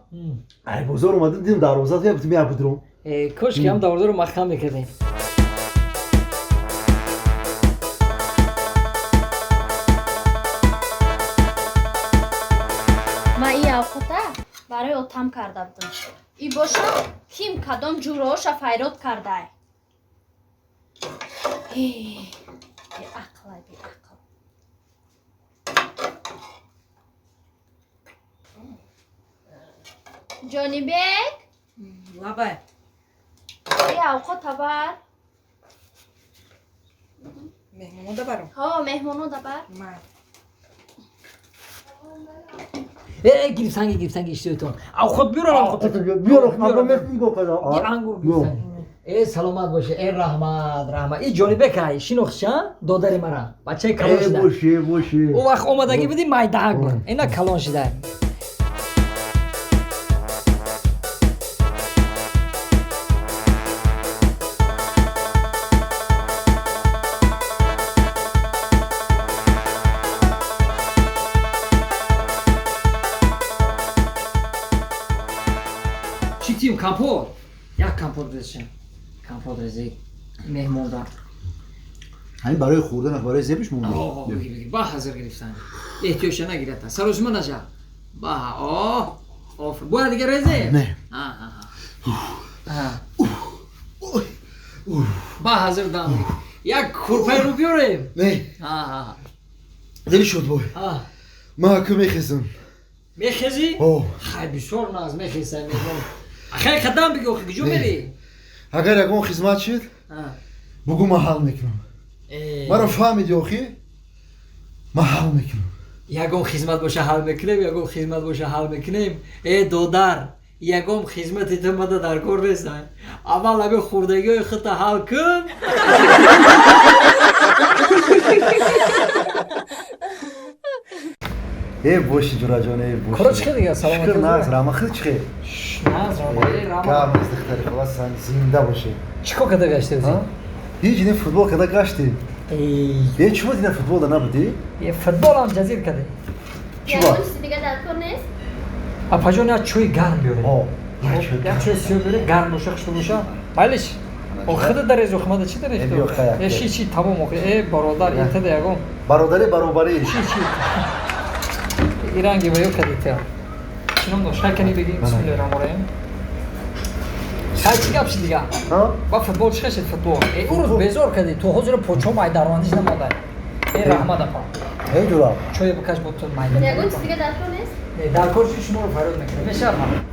ای بزرگ اومدم دیدم دروازه یا بتونی بدرم کاش که هم دروازه رو مخم میکردیم ما ای اوقاته برای اتم کرده بودم ای باشه کیم کدام جوراش فیراد کرده بی عقل جانی بیگ لبه ای اوقات بر مهمونو دا برام ها مهمونو دا بر گرفتنگی اشتیتون او خود بیارم خود بیارم میگو کجا یه انگور گرفتنگی سلامت باشه ای رحمت ای جانی بکای شنوخشا دادری مرا بچه کلان شده باشه او وقت اومدگی بدی مایدهک بود اینا کلان شده یک کمپوت ریزشیم کمپوت ریزی مهمون دار همین برای خوردن برای زیبش مونده آقا بگی با حاضر گرفتن احتیاج نگیرد سروش من نجا با آف بو دیگه ریزی نه با حاضر دام یک کورپای رو بیاریم نه دلی شد بای ما که میخیزم میخیزی؟ خیلی بسیار ناز میخیزم خیلی قدم بگو جو بری اگر یکم خدمت شد بگو ما حل میکنم مرا فهمیدی آخی ما حل میکنم یکم خدمت باشه حل میکنیم یکم خدمت باشه حل میکنیم ای دودر یکم خدمت تو مده در کار نیستن اول اگه خوردگی خود حل کن ای باشی جورا جان ای باشی کارا چخه دیگه سلامتی شکر ناز راما خیلی چخه ناز راما کام از دختری خلاص سن زنده باشه چیکار کده گشته بزی؟ هیچ این فوتبال کده گشتی یه چی بود این فوتبال ده نبودی؟ یه فوتبال هم جزیر کده چی بود؟ دیگه در کار نیست؟ اپاجون یا چوی گرم بیاره یا چوی سیو بیاره گرم باشه خشت باشه بایلش او خود در از خماده چی داره خیلی چی تمام آخه ای برادر این تده یکم برادری برابری چی ایرانگی بایو کدیتیا چنم داشته کنی بگی بسم الله الرحمن الرحیم خیلی چی گفت دیگه با فوتبال چه شد فوتبال ای او روز بیزار کردی تو حضور پوچو مای دروانیش نماده ای رحمت اپا ای جورا چوی بکش بود تو مایدان یگون چیز دیگه در کار نیست؟ در کار شما رو فراد میکنه میشه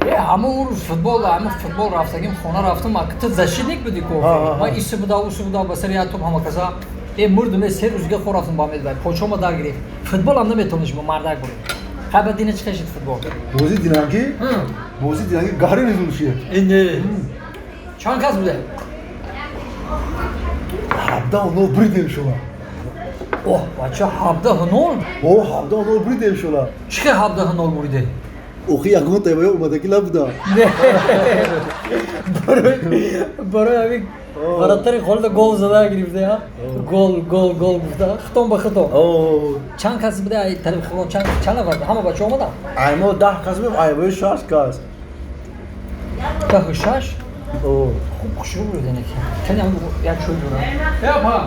ای همه روز فوتبال رفتگیم خونه رفتم اکت زشیدیک بودی کو ما ایسه بودا بسری اتوب همه کسا ای مردم سه روز دیگه خور رفتم با امید بای پوچو ما در گرفت فوتبال هم نمیتونیش با مردک بود قبل دینه چه کشید فوتبال بوزی دینانگی گاری نزولشیه اینه چند کس بوده 17-0 بریدیم شما اوه بچه 17-0 17-0 بریدیم شما چیکه 17-0 بریده اوخی یکون تایبای اومده که نبودا برای همین براتر خالد گل زده گرفته ها گل گفته ختم به ختم چند کسی بوده ای طریق خلون چند نفر همه بچه اومده ایما 10 کس بیم ایما 6 کس 10 خوب خوشو بوده نکی کنی هم یک چوی دورم ای اپا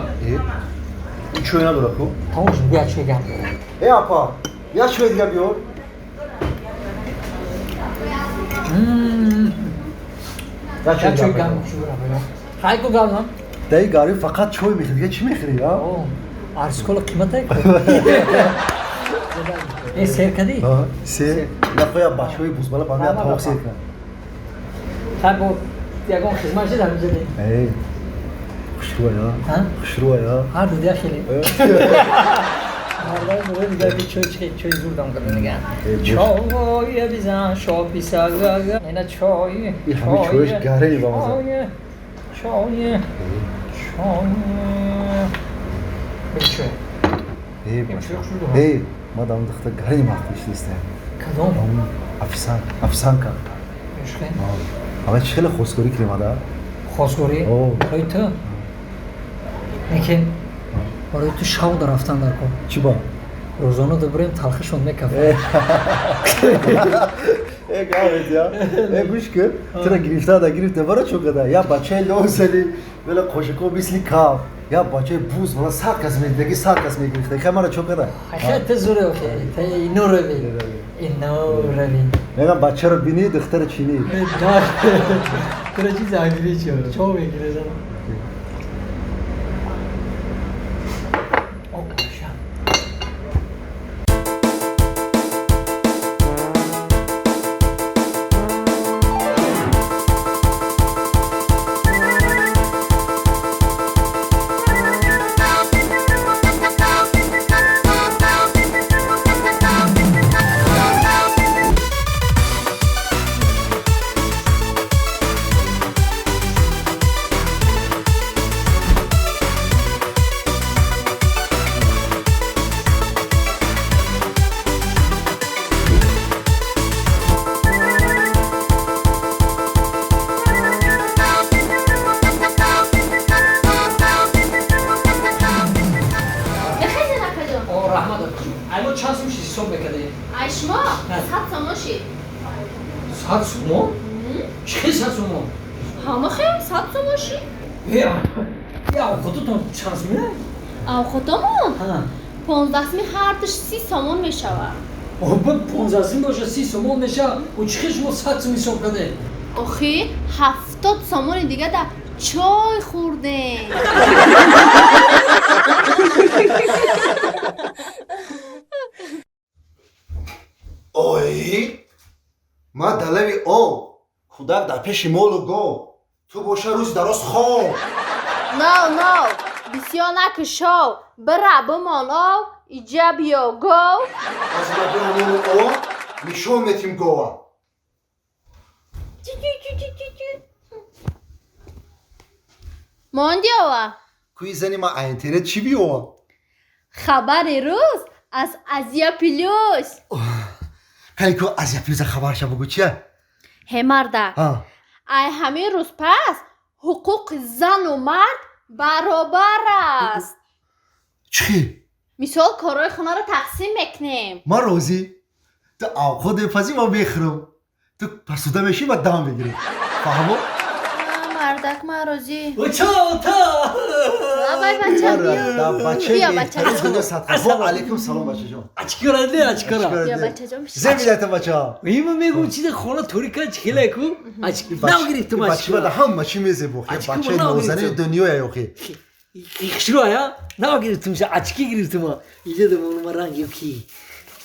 این چوی نداره کو؟ تموش بیا چوی گم ای اپا یا چوی دیگه بیار یک چوی گم خیلی کو گم هم دایی گاری فقط چوی میخوری دیگه چی میخوری ها؟ ارسکول قیمت های ای سیر کدی؟ سیر نخواه بچه های بوز بالا پامی تاوق سیر کن خیلی با یکم خدمت شد همیشه دی ای خوش روی ها هر دو دیا خیلی مردای موقع دیگر که چوی زور دام کنه نگه چای بیزن شاپی سگه اینه چای این همه چویش گره با مزه چای بگی چوی ای باشه ای ما دام دخته گره مختیش دیسته کدام؟ افسان کن عشقه اما چه خیلی خوزگوری کریم آده؟ خوزگوری؟ برای تو؟ لیکن برای تو شاو در رفتن در کن چی با؟ روزانه دبریم تلخشون میکفه ای گاوید یا ای گوش کن ترا گرفته برای چون کده یا بچه لوزلی ولی خوشکو بیسلی کاف یا بچه بوز ولی سر کس میگیرده سر کس میگیرده خیلی مرا چون کده خیلی تزوره اوکی اینو روی میگم بچه رو بینی دختر چینی ترا چیز آگیری چو میگیره زن صد سومو شید صد سومو؟ چه صد سومو؟ همه آخه 100 سوم باشی؟ یا خودتون چند میره؟ خودمون ها 15 هر تاش 30 سومون میشود. بابا 15 باشه 30 سومون میشه و چی شما 100 سوم حساب کنه؟ آخه 70 سومون دیگه در چای خورده. ой ма далави об кӯдак дар пеши молу гов ту боша рӯзи дароз хоб نه بسیار نکشو برا بمانو ایجا بیا گو аз ма биромону о нишон метим гова ماندیاوا кӯи зани ма интернет чӣ биёва خبر روز از ازیا پلوس кале ку аз япилза хабарша бугӯ чия همردک ای همین روز پس حقوق زن و مرد برابر است чӣ مثال کارهای خونه رو تقسیم میکنیم ма розӣ ту авқот мепазӣ ма мехӯрам ту парсуда мешӣ ма дам мегирӣ фаҳмо مردک من راضی بچه تا بای بچه بیا بچه و علیکم سلام بچه جان açıkara ne açıkara? بیا بچه جان زمیدت بچه ها İyi mi میگم چیز خونه طوری که چیله کو؟ açık. Ne گرفتم بچه بده açıkara? همه چی میزه بخیر Açık بچه mı, ne نازنین yapıyorsun? دنیای یوخی Şuraya ya. Ne گرفتم şey açık گرفتم ha. İyice de bunu رنگ yok ki.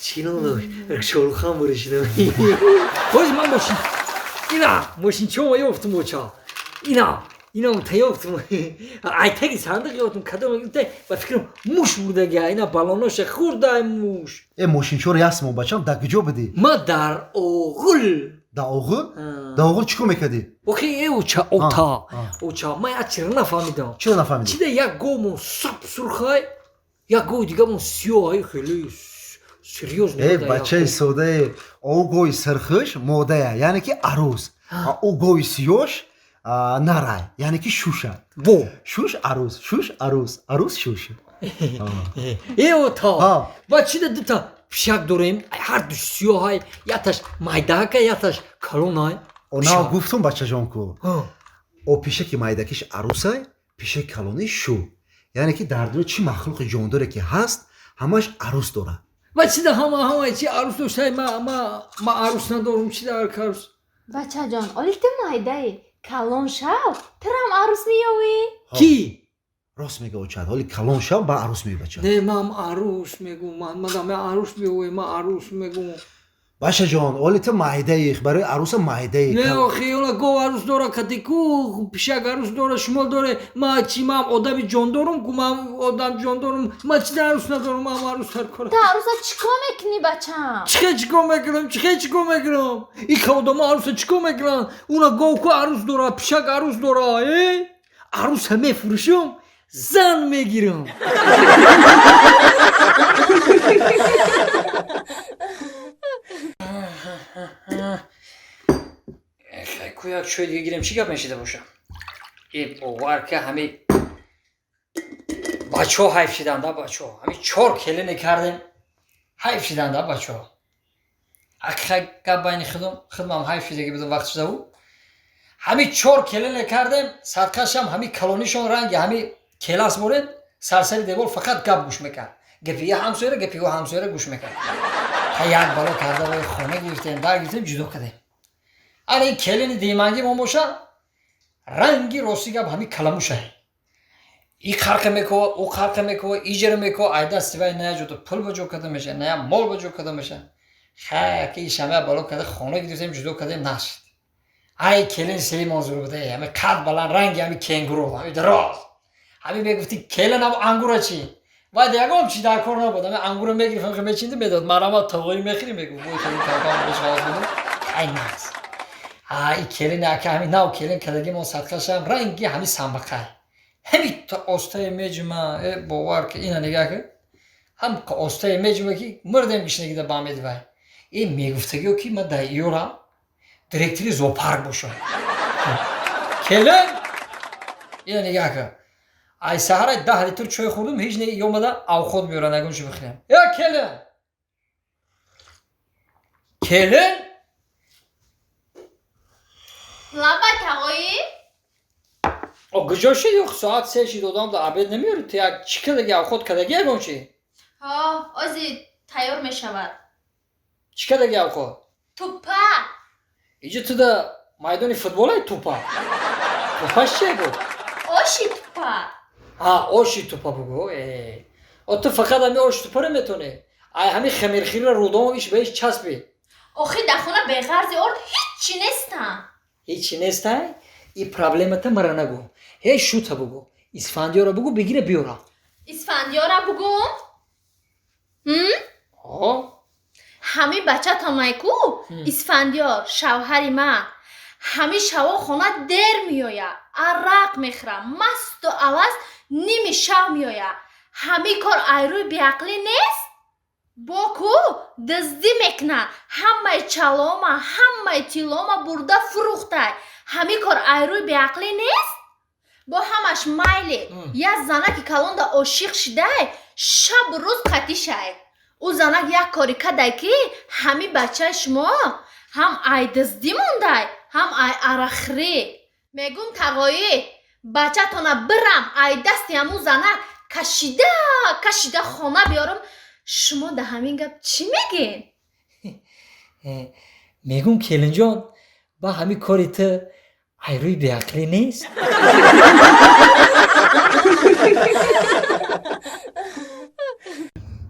چی oldu? Şoru خام برشیدم. Boş من ماشین. اینا ماشین چوم یافتم بچه. اینا تیافتم. aytagi sandık yaptım kadın gitti. Ben fikrim muş burada ya. اینا balonlar خورده muş. ماشین چور یاسمو بچم در کجا بدی ما در اوغل. در اوغل در اوغل چیکار میکردی اوکی اوچا من از چرا نفهمیدم چرا نفهمیدی چیده یک گومون سب سرخای یک گو دیگه مون سیاه خیلی سریوز ای بچه سوده او گوی سرخش موده یعنی که عروس او گوی سیوش نرای یعنی که شوشه بو شوش عروس شوش عروس عروس شوش ای اوتا با چیده دوتا پیشک داریم هر دو سیاه های یتش مایداکه یتش کلون های اونا گفتم بچه جان کو او پیشه که مایدکش عروسه پیشه کلونی شو یعنی که در دنیا چی مخلوق جان داره که هست همش عروس داره و چیده همه چی عروس داشته ما عروس ندارم چیده عروس بچه جان اولی تو مایده کلون شو ترم عروس میوی کی؟ راست میگه اوچاد ولی کلون شب با عروس میگه بچه نه من عروس میگم من عروس میگم من عروس میگم باشه جان ولی تو مایده ایخ برای عروس مایده ایخ نه آخه اونا گو عروس داره کدیکو پیشک عروس داره شمال داره ما چی من آدمی جان دارم که من آدم جان دارم من چی عروس ندارم من عروس تر کنم تا عروسا چیکار میکنی بچم چیکار میکنم این که آدم عروس چیکار میکنن اونا گو که عروس داره پیشک عروس داره عروس همه فروشم زن میگیرم کویک شوی دیگه گیرم چی گپ میشیده باشم ای باور که همه بچه ها حیف شدن ده بچه ها همه 4 کلینه کردیم حیف شدن ده بچه ها اگه گپ بین خودم هم حیف شده که بدون وقت شده بود همه 4 کلینه کردیم صدقش هم همه کلونیشون رنگ همه کلاس مورد سرسری دیوال فقط گپ گوش میکرد گپی یه همسایه گپی و همسایه گوش میکرد تا یک بالا کرده و خونه گرفتیم در گرفتیم جدا کردیم آره این کلین دیمانگی ما باشه رنگی راستی گپ همه کلموشه ای خرق میکو او خرق میکو ایجر میکو ایده سوای نه جو تو پول بجو کده میشه نه مال بجو کده میشه خیلی شمه بالا کرده خونه گرفتیم جدا کردیم نشد ای کلین سری منظور بوده همه قد بلند رنگی همه کنگرو همه دراز همه میگفتی کلین هم انگور چی باید یکم چی در کار نبود همه انگور میگرفتم که میچینده میداد مرا تاوی میخری میگفت وای خیلی کارکام بهش حواس بدم خیلی ناز ای کلین که همین ناو کلین کدگی من صدقش هم رنگی همین سنبقه همین تا آستای میجمع باور که اینا نگاه که هم که آستای میجمع که مردم گیشنگی ده با میدوی این میگفتگیو که من در ایورا دیرکتری زوپارک باشم کلین اینا نگاه که ای سهر 10 لیتر چای خوردم هیچ نگه اومده او خود میارن نگم چی بخورم یا کلین لبک آقایی O gıcoşu yok saat 8 odamda abed nemiyor. Ya çıkıda ya khod kada gel gonçi. ها آزی تیار می شود Çıkıda gel khod. توپا İci tıda maydani futbol ay topa. Topa şey bu. آشی توپا Ha o şey topa bu. O tu fakat ami o topa mı tone? Ay hami khamir khira rodom iş beş çasbi. آخی دخونه به غرض ارد هیچی نیستم Hiç nestay. I problemata marana go. He şu tabu go. İsfandiyora bu go begire biora. اسفندیارم بگم هم؟ Ha. همی بچه تا مایکو اسفندیار شوهری من همی شوا خونه در میویا عرق میخرم مست و عوض نیمی شو میویا همی کار ایروی بیعقلی نیست باکو دزدی میکنه همه چلوما همه تیلوما برده فروخته همی کار ایروی بیعقلی نیست با همش مایلی یه زنه که کلان دا عاشق شده شب و روز قطی شد او زنک یک کاری کده که همی بچه شما هم ای دزدی مونده هم ای عرخری میگم تقایی بچه تانه برم ای دستی همون زنک کشیده خانه بیارم شما ده همین گپ چی میگین؟ Megum kelinjon ba hami korita ayruy beakli nest.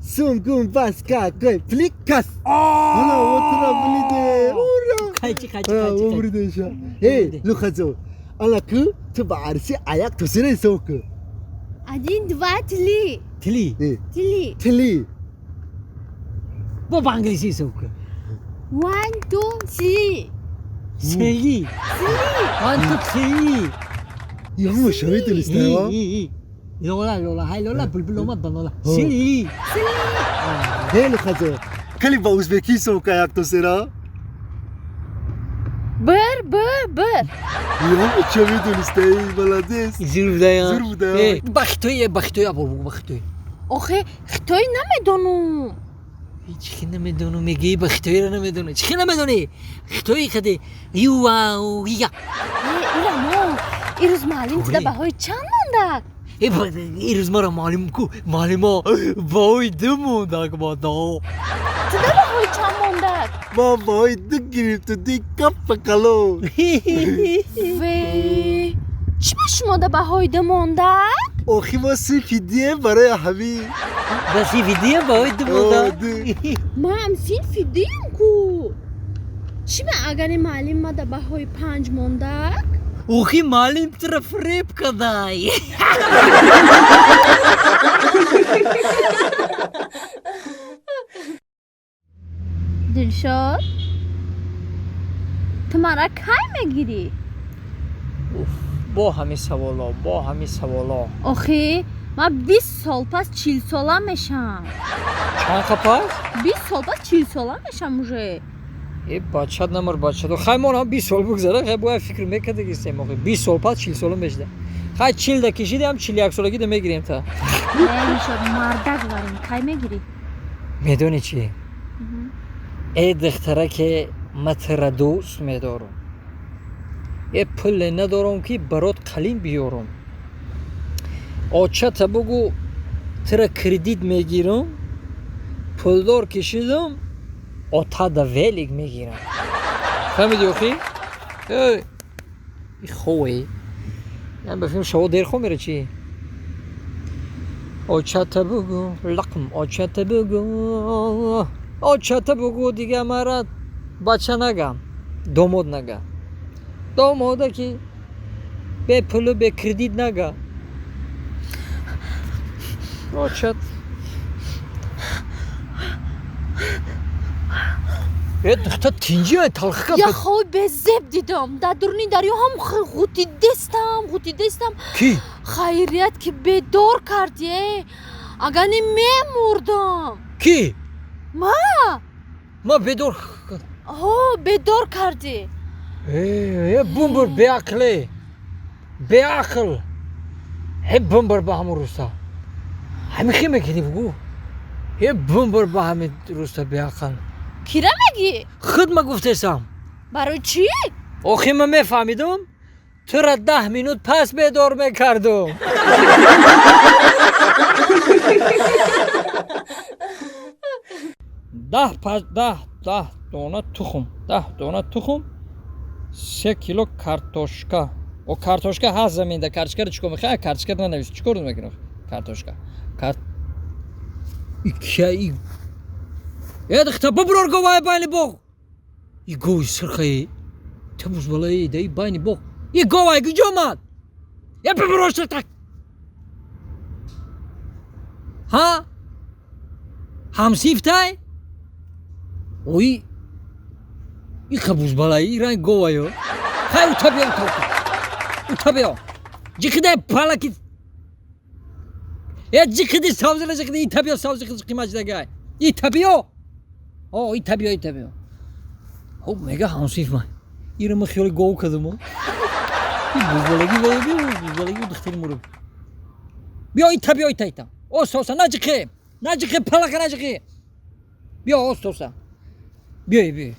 Sungum baska koy flikas. Ana otura bulide. Ura. Kaçı. O burada şu. Hey, lukazo. Ana ku tu barsi ayak tusire soku. один два три Tili. три Tili. Bu bangisi soku. one two three Seli. Antu seli. Yamu şahit istiyor. Lola, hay lola bulbul olmaz bana lola. Seli. Hey lukazo. Kali ba Uzbeki soku ayak tusira. بر Yamu şahit istiyor. Balades. Zırvda Zırvda. Baktoya bu baktoya. آخه خطایی نمیدونم چی نمیدونم میگی بختوی رو نمیدونه چی نمیدونی ختوی کده یو یا ایرانو این روز معلوم خوبی. تده بهای چند مونده این روز ما رو معلوم کو معلوم ها وای دمونده که با دا تده بهای چند مونده Ma boy du girip di kappa kalo. و چی به شما ده بهای ده مونده Ohi vasi fidye برای همین. بسی ویدیو وای دمونده ما هم سین فیدیم کو چی به اگر معلوم ما ده بهای 5 مونده اوخی معلم طرف ریب کدای دلشاد تو مرا کی میگیری با همین سوالا آخه من 20 سال پس 40 ساله میشم چند کپاس 20 سال پس 40 ساله میشم уже بچت نمار بچت خیلی ما هم 20 سال بگذره خیلی باید فکر میکرده که استیم آخه 20 سال پس 40 سال میشده خیلی 40 ده کشیده هم 41 سالگی ده میگیریم تا نمیشد مردک داریم کی میگیری میدونی چی؟ ای دختره که من تر دوست میدارم ای پول ندارم که برات قلیم بیارم آچه تا بگو تر کردیت میگیرم پولدار کشیدم آتا دا ویلیگ میگیرم فهمیدی آخی؟ ای خوبه یعنی بفهم شما دیر خوب میره چی؟ آچه تا بگو لقم آچه تا بگو آچه تا بگو دیگه مرا بچه نگم داماد نگم داماده که به پول به کردیت نگم آچه دختر تینجی های تلخه یا خواب به زب دیدم در درونی دریا هم غوطی دستم کی؟ خیریت که بدار کردی اگر میمردم کی؟ ما بدور بدار کردی بومبر بیعقل هی بومبر با همون روستا همین خیلی میکنی بگو هی بومبر با همین روستا بیعقل کیره میگی؟ خود ما گفتستم برای چی؟ آخی من میفهمیدم تو را 10 minut پس بیدار میکردم. ده دانه تخم 10 دانه تخم 3 کیلو کارتوشکا او کارتوشکا هست زمینده کارتوشکا رو چیکار میخوای کارتوشکا رو ننویس چیکار میکنی کارتوشکا iki ya da kitap bırak govaya bani bok i goy sırkayı tebuz balayı da bani bok i govaya gücümat ya bırak tak ha hamsiftay oy i kabuz balayı ran govaya hay utabiyo cikide palakit ya cikidi savzıla cikidi itabiyo savzı kız kımacıda gay itabiyo o itabiyo o mega hansif ma İrem xiyali gov kadımı buzbalagi buzbalagi dıxtırım vurup biyo itabiyo ita o sosa nacıkı palaka nacıkı biyo o sosa biyo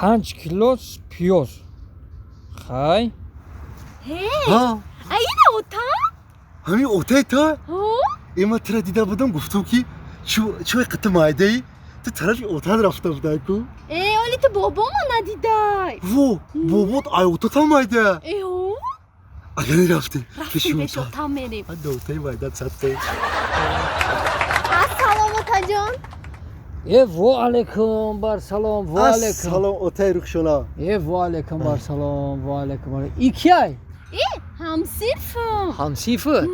5 kilo piyoz hay ها Ayna ota? همین اوتای تا ها؟ ایما ترا دیده بودم گفتم که چوی قطع مایده ای تو طرف اوتا رفته بودای کو ولی تو بابامو ندیدای وو بابات آی اوتا تا مایده ایو اگر رفته رفتیم بهش اتاق میریم من دو اوتای مایده ساته السلام اوتا جان و علیکم بر سلام و علیکم سلام اوتای رخشونا و علیکم بر سلام و علیکم ای کی همسیرفم همسیفه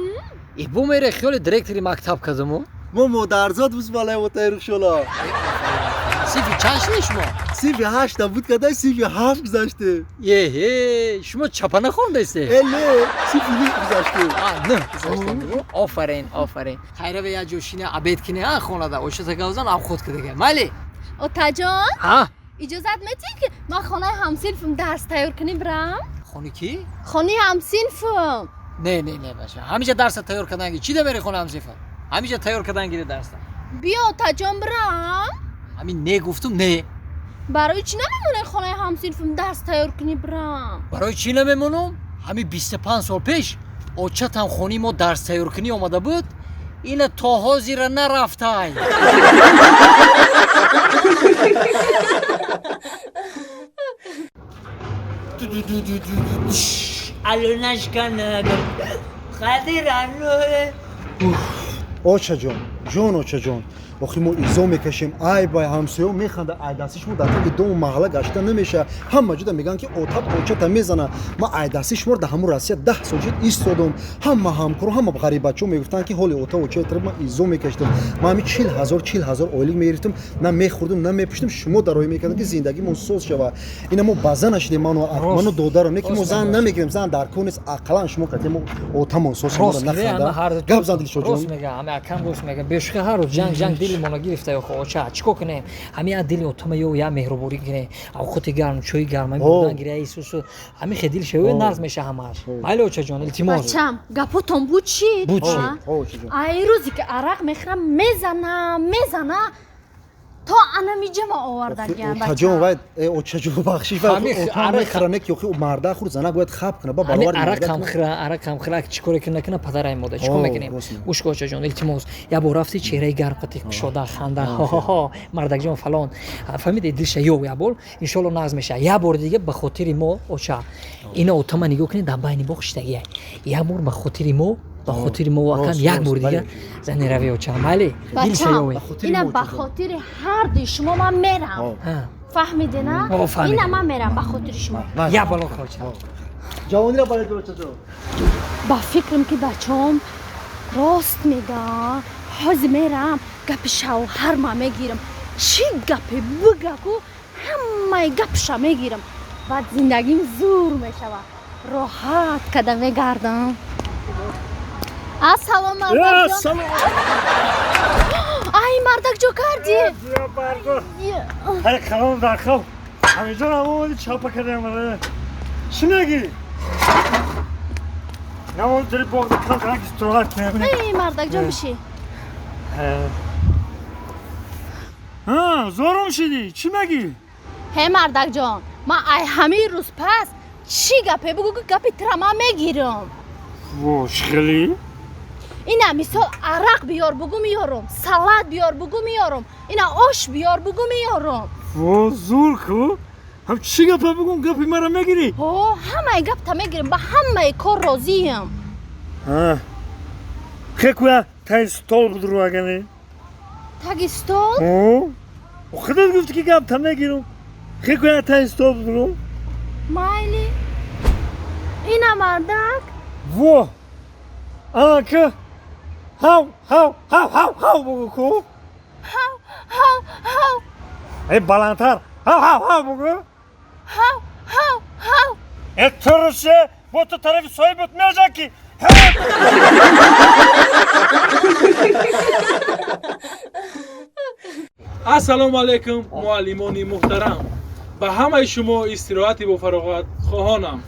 ای بو میره خیلی دیرکتری مکتب کدومو ما مادرزاد بوز بالای اوتای رخشونا سیفی چند شده شما سیفی 8 بود کدای سیفی 7 گذاشته شما چپانه خونده ایسته اله سیفی نیک گذاشته نه گذاشته آفرین خیره به یه جوشینه عبید کنه خونه ده اوشه تگوزن اب خود کده مالی اوتا جان ها اجازت میدید که ما خانه همسیرفم درس تیار کنیم برم خونه کی؟ خانه همسیرفم نه باشه همیشه درس تیار کردن گی چی ده بری خونه همسیرفم همیشه تیار کردن گیره درس بیا اوتا جان برم همین نه گفتم نه برای چی نمیمونه خانه همسیرفم درس تیار کنی برم برای چی نمیمونم؟ همین 25 سال پیش اوچت هم خونی ما درس تیار کنی آمده بود این تاها زیر نرفتای الانش کنم خدیر انوه اوچا جان وقتی ما ایزا میکشیم ای بای همسایه میخنده ای دستش مو در دو محله گشته نمیشه همه جدا میگن که اوچا میزنه ما ای دستش مور در همون راسیه 10 سال ایستادم همه همکارو همه غریبچو میگفتن که حال اوچا ما ایزا میکشتم ما همین 40,000 اویلی میگرفتم نه میخوردم نه میپشتم شما درای میکردن که زندگیمون سوز شوه اینا ما بازن شدیم منو دودارو نه که ما زن نمیگیریم زن در کونس عقلان شما که ما اوتامون سوز شما نخنده گپ زدید شو جون میگه همه کم روز میگه بهش هر روز جنگ دیل مونو گرفته خو چیکو کنه همین دیل اوتما یا مهربوری کنه او خودی گرم چوی گرم بودن گیره ایسوس همین خدیل شوی نرز میشه همش مایل اوچا جان التماس بچم گپوتون بود چی ای روزی که عرق میخرم میزنه تا انا میجم آوردن تاجون باید اوچا جو بخشش و اوتام خرانه که خو مردا خور زنه باید خاب کنه با برابر عرق هم خرا چیکار کنه پدرای ماده چیکار میکنیم گوش کن اوچا جان التماس یا با رفتی چهره گرقتی شده خنده ها مردک جان فلان فهمید دلش یا بول ان شاء الله ناز میشه یا بار دیگه به خاطر ما اوچا اینا اوتام نگاه کنید در بین بخشتگی یا بار به خاطر ما با خاطر ما واقعا یک بار دیگه زنی روی اوچا مالی دل شیوی اینا به خاطر هر دی شما من میرم فهمیده نه اینا من میرم به خاطر شما یا بالا خوچا جوانی را بالا اوچا جو با فکرم که بچه‌ام راست میگه حاضر میرم گپ شوهر ما میگیرم چی گپی بگو همه گپش میگیرم بعد زندگیم زور میشوه راحت قدم میگردم السلام مردک جان ای مردک جو کردی هر کلام در خواب همیشه نموندی چاپا کردیم چی نگی؟ نموندی داری باقی کلام کنم که استراحت کنیم ای مردک جان بشی زورم شدی چی مگی؟ هی مردک جان من ای همه روز پس چی گپه بگو که گپی ترما میگیرم. واش خیلی؟ اینا مثال عرق بیار بگو میارم، سالاد بیار بگو میارم، اینا آش بیار بگو میارم. وا زور کو؟ هم چی گپه بگم گپی مرا میگیری؟ همه گپ تا میگیرم با همه کار راضیم. ها خیلی تا استول بدرو اگه تگ استول؟ خودت گفتی که گپ تا میگیرم. خیلی تا استول بدرو. مایلی اینا مردک؟ وا که هاو بگو کو؟ هاو ای بلندتر هاو بگو. هاو اترشه با تو طرف صاحبت میجا کی؟ السلام علیکم معلمان محترم. به همه شما استراحتی با فراغت خواهانم.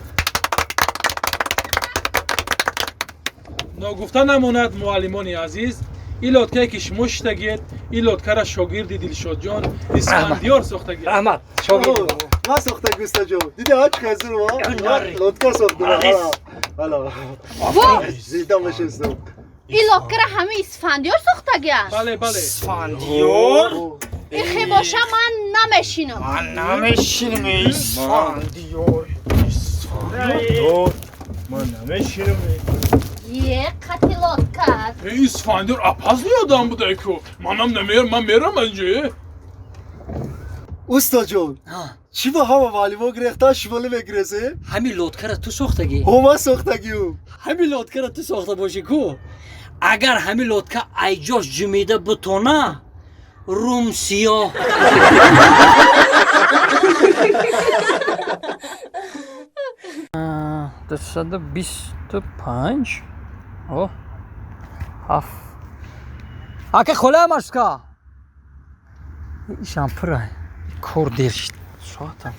ناگفته نماند معلمان عزیز، این لطکه که شما شتگید، این لطکه را شاگرد دلشاد جان اسفندیار ساخته گید. احمد شاگرد ما ساخته گوستا جو دیدی آج خزر ما لطکا ساخته حالا زیدا مشستم این لکره همه اسفندیار ساخته گشت. بله اسفندیار؟ ایخی باشه من نمیشینم. من نمیشینم اسفندیار. من نمیشینم. یه قطی لکر. اسفندیار اپازلی آدم بوده که منم نمیرم، من میرم انجا. اوستا جون چی با همه والیبال گرفته شمالی میگرزه؟ همین لطکه را تو ساختگی؟ ما ساختگیم. همین لطکه را تو ساخته باشی کو؟ اگر همین لطکه ایجاش جمیده بتونه روم سیاه. دویست و بیست و پنج. اوه هفت. اگه خله مشکا ایشان پره کور دیرشت ساعتم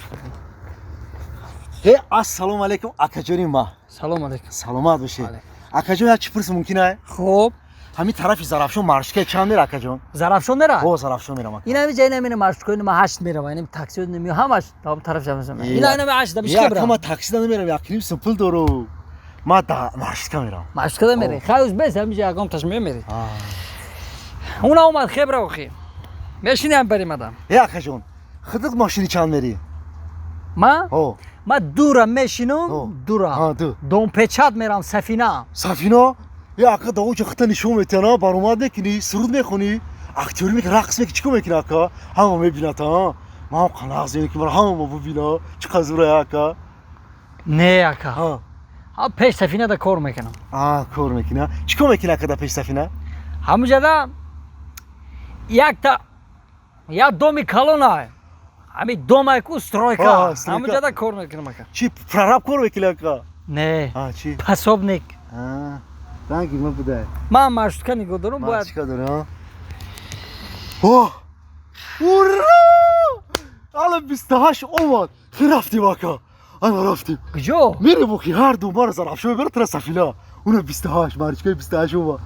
هی السلام علیکم اکاجونی ما. سلام علیکم. سلامت باشی. اکاجون چی پرس ممکنه؟ خوب همین طرفی زرافشون مارشکه چند میره اکاجون؟ زرافشون میره؟ زرافشون میرم. این همین جای نمیره مارشکه ما 8 میره و این تاکسی نمیو همش تا طرف جمع این همین 8 تا بیشتر میره. ما تاکسی نمیرم یکیم سمپل دارو. ما دا مارشکه میرم. مارشکه میره. خیلی بس همینجا اگام تاش میره. اون اومد خبر اوخی. میشینم بریم آدم. یا اکاجون خودت ماشینی چند میری؟ ما دورم میشینم دورم. دوم پیچات میرم سفینه. سفینه؟ یا اکا داو چه خطا نشون میتنا برآمد میکنی سرود میخونی اکتوری میکنی رقص میکنی چیکار میکنی اکا همه میبینه تا ما هم قناع زنی که همه ما ببینه چقدر زوره اکا نه اکا پیش سفینه دا کار میکنم. کار میکنه چیکار میکنی اکا دا پیش سفینه؟ همونجا دا یک دومی کالونه همین دومای کو استرویکا همونجا دا کار میکنم اکا. چی پراراب کار میکنی اکا؟ نه چی؟ پاسوبنیک. رنگی ما بوده. من مارشکه نگاه دارم باید. مارشکه دارم. اوه! اورا! الان 28 اومد. کی رفتیم اکا؟ الان رفتیم. کجا؟ میره بوکی هر دو بار زرافشون بره تر سفینه. اون 28 مارشکه 28 اومد.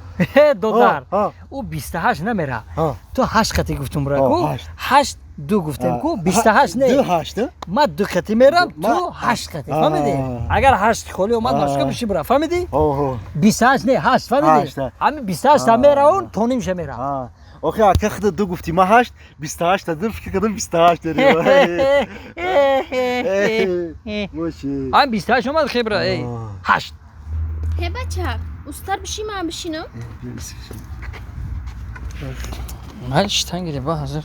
دودار. او 28 نمیره. تو 8 خطی گفتم برا کو؟ 8 دو گفتم کو 28 نه. 28 ما دو خطی میرم تو 8 خطی فهمیدی؟ اگر 8 خالی اومد مارشکه بشی برا فهمیدی؟ 28 نه 8 فهمیدی؟ همین 28 تا میره اون تو نمیشه میره. اوکی اکا خود دو گفتی ما 8 28 تا فکر کردم 28 داری. ماشی. هم 28 اومد خبره 8. هی بچه استر بشی من بشینم؟ من شتن گیری با حاضر.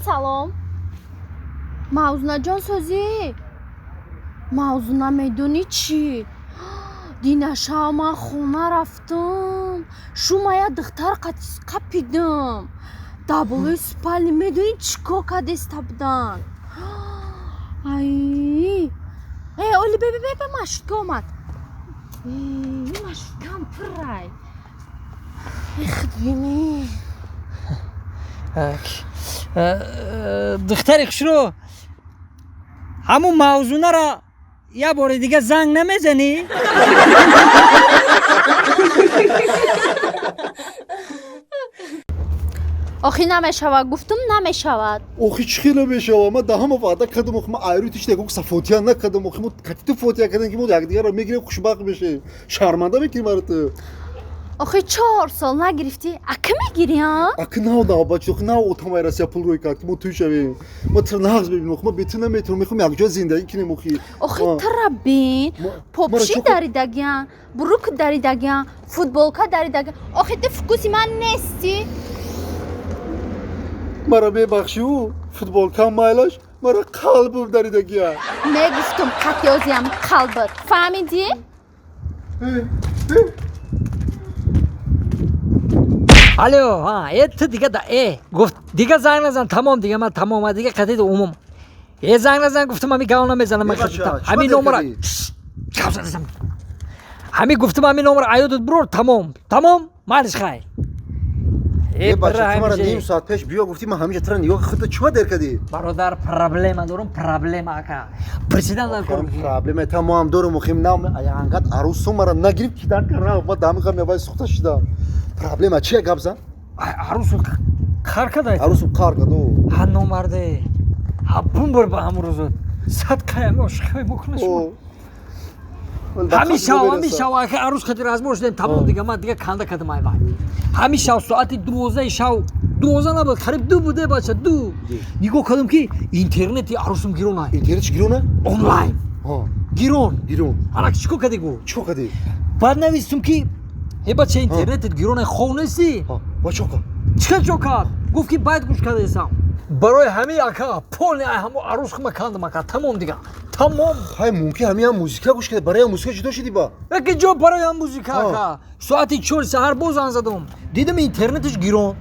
سلام موزونه جان سازی موزونه میدونی چی؟ دینه شا من خونه رفتم شما یا دختر قپیدم دابلوی سپالی میدونی چیکار کرده استبدن ای اولی بی مشکه اومد این مشکه هم پرای خدمینی دختری خشرو همون موضوع را یه بار دیگه زنگ نمیزنی؟ охи намешавад гуфтум намешавад охи чӣ хеле мешава ман даҳама ваъда кардам охи ман айрутиш дегу сафотия накардам охи мо кати ту фотия кардем ки мо якдигарро мегирем хушбахт мешем шарманда мекунӣ маро ту охи 4 сол нагирифтӣ ака мегирӣ аки нав навбачи охи нав отамай россия пул рӯй кард ки мо тӯй шавем мо тра нағз бибинем охи ман бету наметавонам мехоҳам якҷо зиндагӣ кунем охи охи тра бин попши даридагиян бурук даридагиян футболка даридагиян охи ту фукуси ман нестӣ маро мебахшиву футболкам майлаш маро қалбам даридагия мегуфтум қатёзиям қалбат фаҳмидӣ алло ты дига да гуфт дига занг назан тамом дига ман тамома дига қатиди умум занг назан гуфтум ҳами гавна мезанам ман қатидам ҳами номера ҳами гуфтум ҳами номера аёдат бурор тамом малиш хай бача ним соат пеш биё гуфтӣ ман ҳамеша тра нигоҳи худта чума дер кардӣ бародар проблема дорам проблема ака президент проблема та мо ҳам дорам охи ангат арӯсо мара нагирифт кидан кара ма дамиқа мевай сухта шидам проблема чия гап зан арӯсу қар кадай арӯсу қар каду ҳа номарде ҳа бумбар ба ҳамрӯзот сад қаями ошиқай бокунаш ҳамишава ака арӯз хати разбор шудем тамом дига ман дига канда кардам айвай ҳамишав соати 12 шав 12 набуд қариб 2 буде бача 2 нигоҳ кардам ки интернети арӯсум гирона интернет гирона онлайн гирон ҳалак чикор кардигу чикор кардӣ баъд навистум ки бача интернетет гирона хов нестӣ бачока чикачо кард гуфт ки байд гӯш кардесам барои ҳами ака полни ҳамо арӯзхума кандам ака тамом дига тамом ҳай мумкин ҳами ҳам музика гӯш карда барои ҳам музика ҷудо шудӣ ба яке ҷо барои ҳам музика ака соати 4 саҳар боз занг задам дидам интернетиш гирон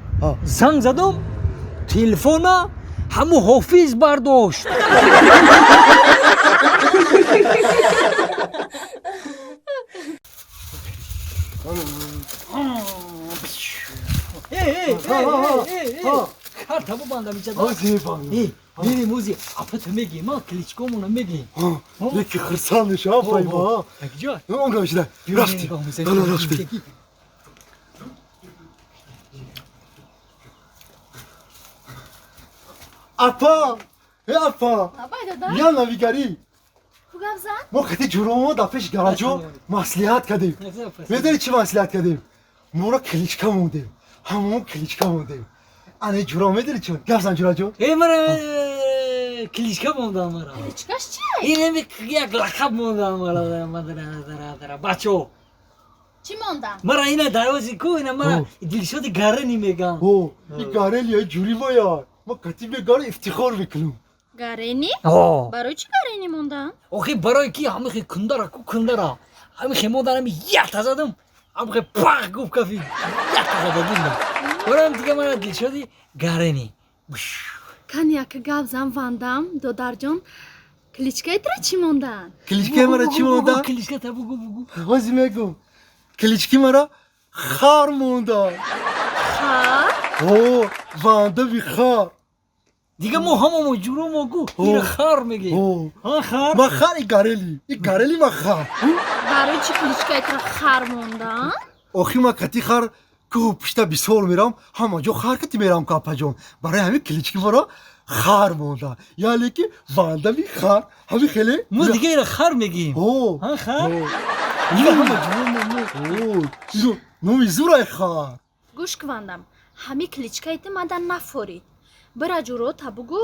занг задам телефона ҳамо ҳофиз бардошт картабу бандамичадмерем ози апата мегем кличкомона мегем яки хирсанд шафайма онгамишда рафтим апа апа я навигарӣ мо хати ҷуромо дар пеши гараҷо маслиҳат кардем медонӣ чӣ маслиҳат кардем моро кличка мондем ҳамон кличка мондем ане ҷуро медонӣ чӣ гапзан ҷураҷон мара кличка мондан мара кличкаш чӣ як лақаб мондан мара бачо чӣ мондан мара ина дарози ку ина мара дилшоди гарени мегам и гарени ҷури боя мо кати мегар ифтихор мекунам гарени барои чӣ гарени мондан охи барое ки ҳамихи кундара ку кундара ҳамихи монданами якта задам ҳамихи пах гуфт кафи якта задагинда бароям дига мара дилшоди гарени кан яка гап зан вандам додарҷон кличкаи тра чӣ мондан кличкаи мара чӣ мондан кличката бугу ҳози мегум клички мара хар мондан хар вандави хар дига мо ҳамамо ҷуро могу ира хар мегем ма хар и гарели ма хар барои чӣ кличкаи тра хар мондан охи ма кати хар ку пишта бисол мерам ҳама ҷо хар кати мерам капаҷон барои ҳами клички мара хар монда яъне ки вандави хар ҳами хеле мо дига ира хар мегем хар дига ҳама ҷуро номи зурай хар гӯш кувандам ҳами кличкаи ту мада нафорид бира ҷуро та бугу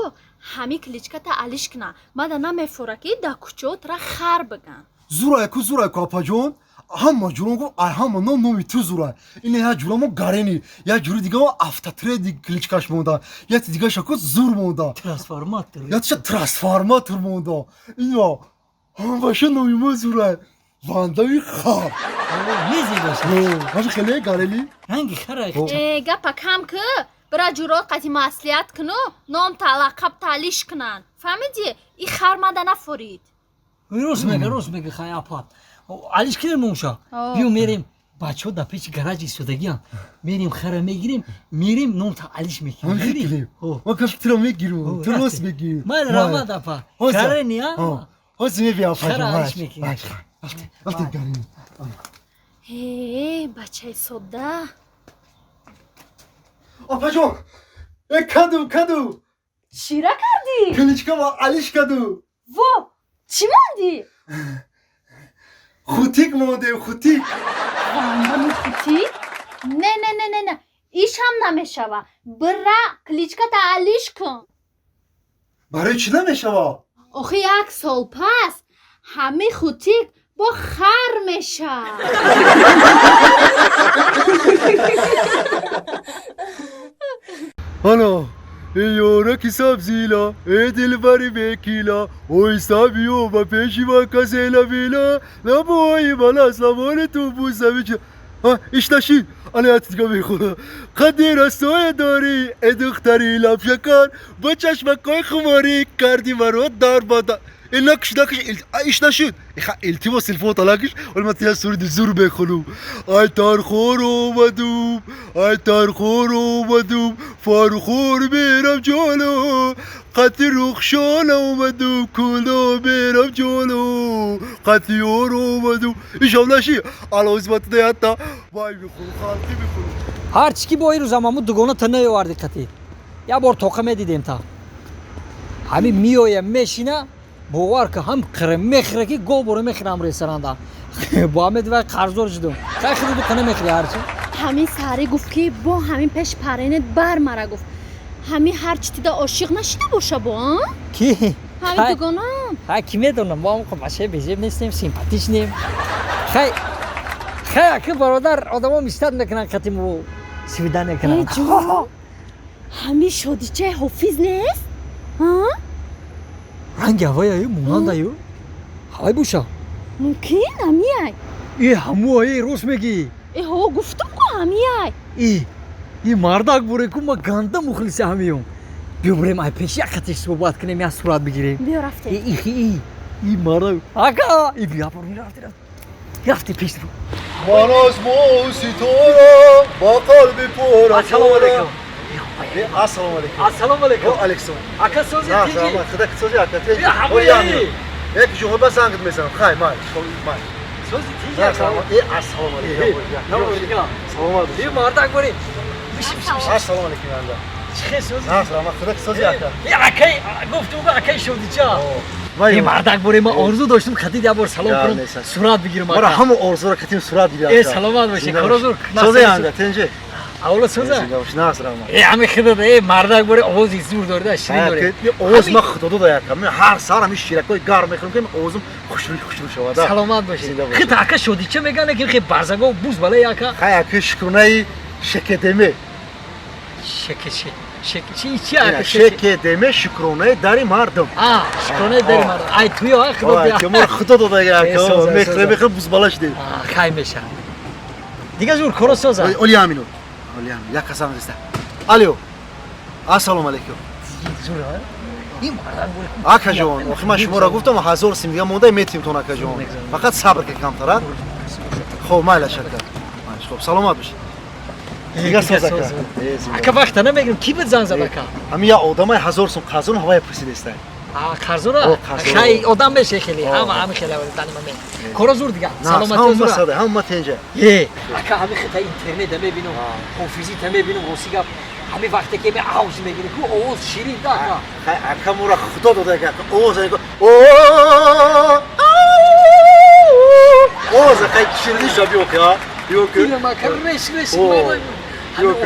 ҳами кличката алиш кина мада намефора ки да кучо тра хар биган зурай ку апаҷон ҳама ҷурон гуфт ай ҳама номи ту зурай ина як ҷурамо гарени як ҷури дигамо автотреди кличкаш монда яки дигаша ку зур монда якша трансформатор монда ино ҳамаша номи мо зурай вандави хар ҳами хеле гарели гапа кам ки бира ҷуро қати маслиҳат кину ном та лақаб талиш кунан фаҳмидӣ и хар мада нафорид рост мега хай апа алиш кида номша биё мерем бачаҳо дар печи гараҷ истодагиам мерем хара мегирем мерем номта алиш мекунем ма кафтира мегирам ту рост мегӣ майли раҳмат апа гарени ҳози мебия хара алиш мекунем бачаи содда опаҷон کدو چی را کردی؟ کلیچکا و علیش کدو وا چی ماندی؟ خوتیک مونده خوتیک رنگانی خوتی؟ نه ایش هم نمیشوه برا کلیچکا تعلیش کن برای چی نمیشوه؟ آخه 1 سال پس همه خوتیک با خر میشه Ana, yora ki sabzila, dil bekila, oy sabiyo ba peşiva kasela vila, la boy bala savole tu bu sabiç. Ha işte şey, anayatika mekhona. Kadir asoy dori, eduktari lafşakar, bu çeşme koy khumari kardi varo darbada. nakış işte şu. التماس الفوط لاقش والما تيا سوري الزور بيخلو اي تارخورو ودوب اي تارخورو ودوب فارخور بيرم جولو قتل رخشانه ودوب كلو بيرم جولو قتيورو ودوب ايش الله شيء على وزبط دياتا vay بخلو خالتي بخلو Harçki boyru zamanı dugona tanıyor vardı katı. Ya bor tokame dedim ta. Hami miyoya meşina bu var ki ham kırım mekre ki go boru mekram restoranda. Bu Ahmet ve karzor jidum. Kaç kilo kanı mekre harçı? همین ساری گفت که با همین پیش پرینت بر مرا گفت همین هر چی دیده عاشق نشیده باشه با Ki? همین دوگانم Ha kime donum? Bu amko başa bezim nesnem simpatik nem. Hay ki barodar adamım istad mekan katim bu sividan mekan. همین شادیچه حافظ نیست؟ ها؟ Hangi havaya yu? Munan da yu. Hay bu şa. ممکن همیای İyi hamu ay rosmegi. هو گفتم که همیای İyi mardak buraya kuma ganda muhlisi hamiyum. Biyobrem ay peşi akatış sobat kine mi surat bigireyim. بیا رفته İyi mardak. Aka. İyi yapar mı rafte. Rafte peşti. Manas musitora, bakal bir pora. Assalamu alaikum. Assalamu alaikum. Assalamu alaikum. Aleyküm. Aka söz Ha, ettiği. tamam. Kıdak söz ya katı. Ya O yani. Ek şu hoba sangıt mesela. Hay mal. Mal. Söz ettiği Ya ya. tamam. Assalamu alaikum. Ne olur ya. Assalamu alaikum. İyi mardak buraya. Mişi. Assalamu alaikum yanda. Çıkı söz. Ha, tamam. Kıdak söz ya katı. Ya akay guftuğu akay şodiça. Vay. İyi mardak buraya ma orzu doştum katı ya bor salam Ya kurum. neyse. Surat bigirim aka. Bora hamu orzora katı surat diyor. Salamat başı. Korozur. Söz yanda. Tence. Avla söze. Nasıl ama? Ami xida mardak buraya oğuz izur dörde şirin dörde. Oğuz ma xudodu da yakam. Her saram iş şirak koy gar mekrum ki oğuzum xoşur şovada. Salamat başı. Xita aka şodiçe megane ki xi barzago buz bala yaka. Kaya ki şükürneyi şekedemi. Şeke içi aka şekedemi şükürneyi dari mardım. Aa şükrone derim mardım. Ay tuyo ha xida Ay kemur xudodu da yakam. Mekrebi buz balaş değil. Aa kaymeşa. Diga zur koro söze. Olyamino. Olyam ya kasanız iste. Alo. Assalamu alaikum. Zur ha. İyi mardak buraya. Akajon, oxima shmora guftam 1000 sim diga monday metim ton akajon. Faqat sabr ke kam tarad. Xo'p, mayli shakar. Xo'p, salomat bo'sh. Diga so'z aka. Aka vaqtana megim ki bid zan zad aka. Hamiya odamay 1000 sim qazon havaya presidestay. Aa qarzora. Khay odam besh kheli. Ham khela tanimam. Koro zur diga. Salomat zur. Hamma tenja. Ye. Aka hami khita internet deme bino. Hafizi teme bino musiga. Hami vaqte ke me auz megini ku oğuz şirin da aka. Aka mura xudo da aka. Oğuz ay. Oğuz ay şirin şabi yok ya. Yok. Dilema karreş reş. Yok.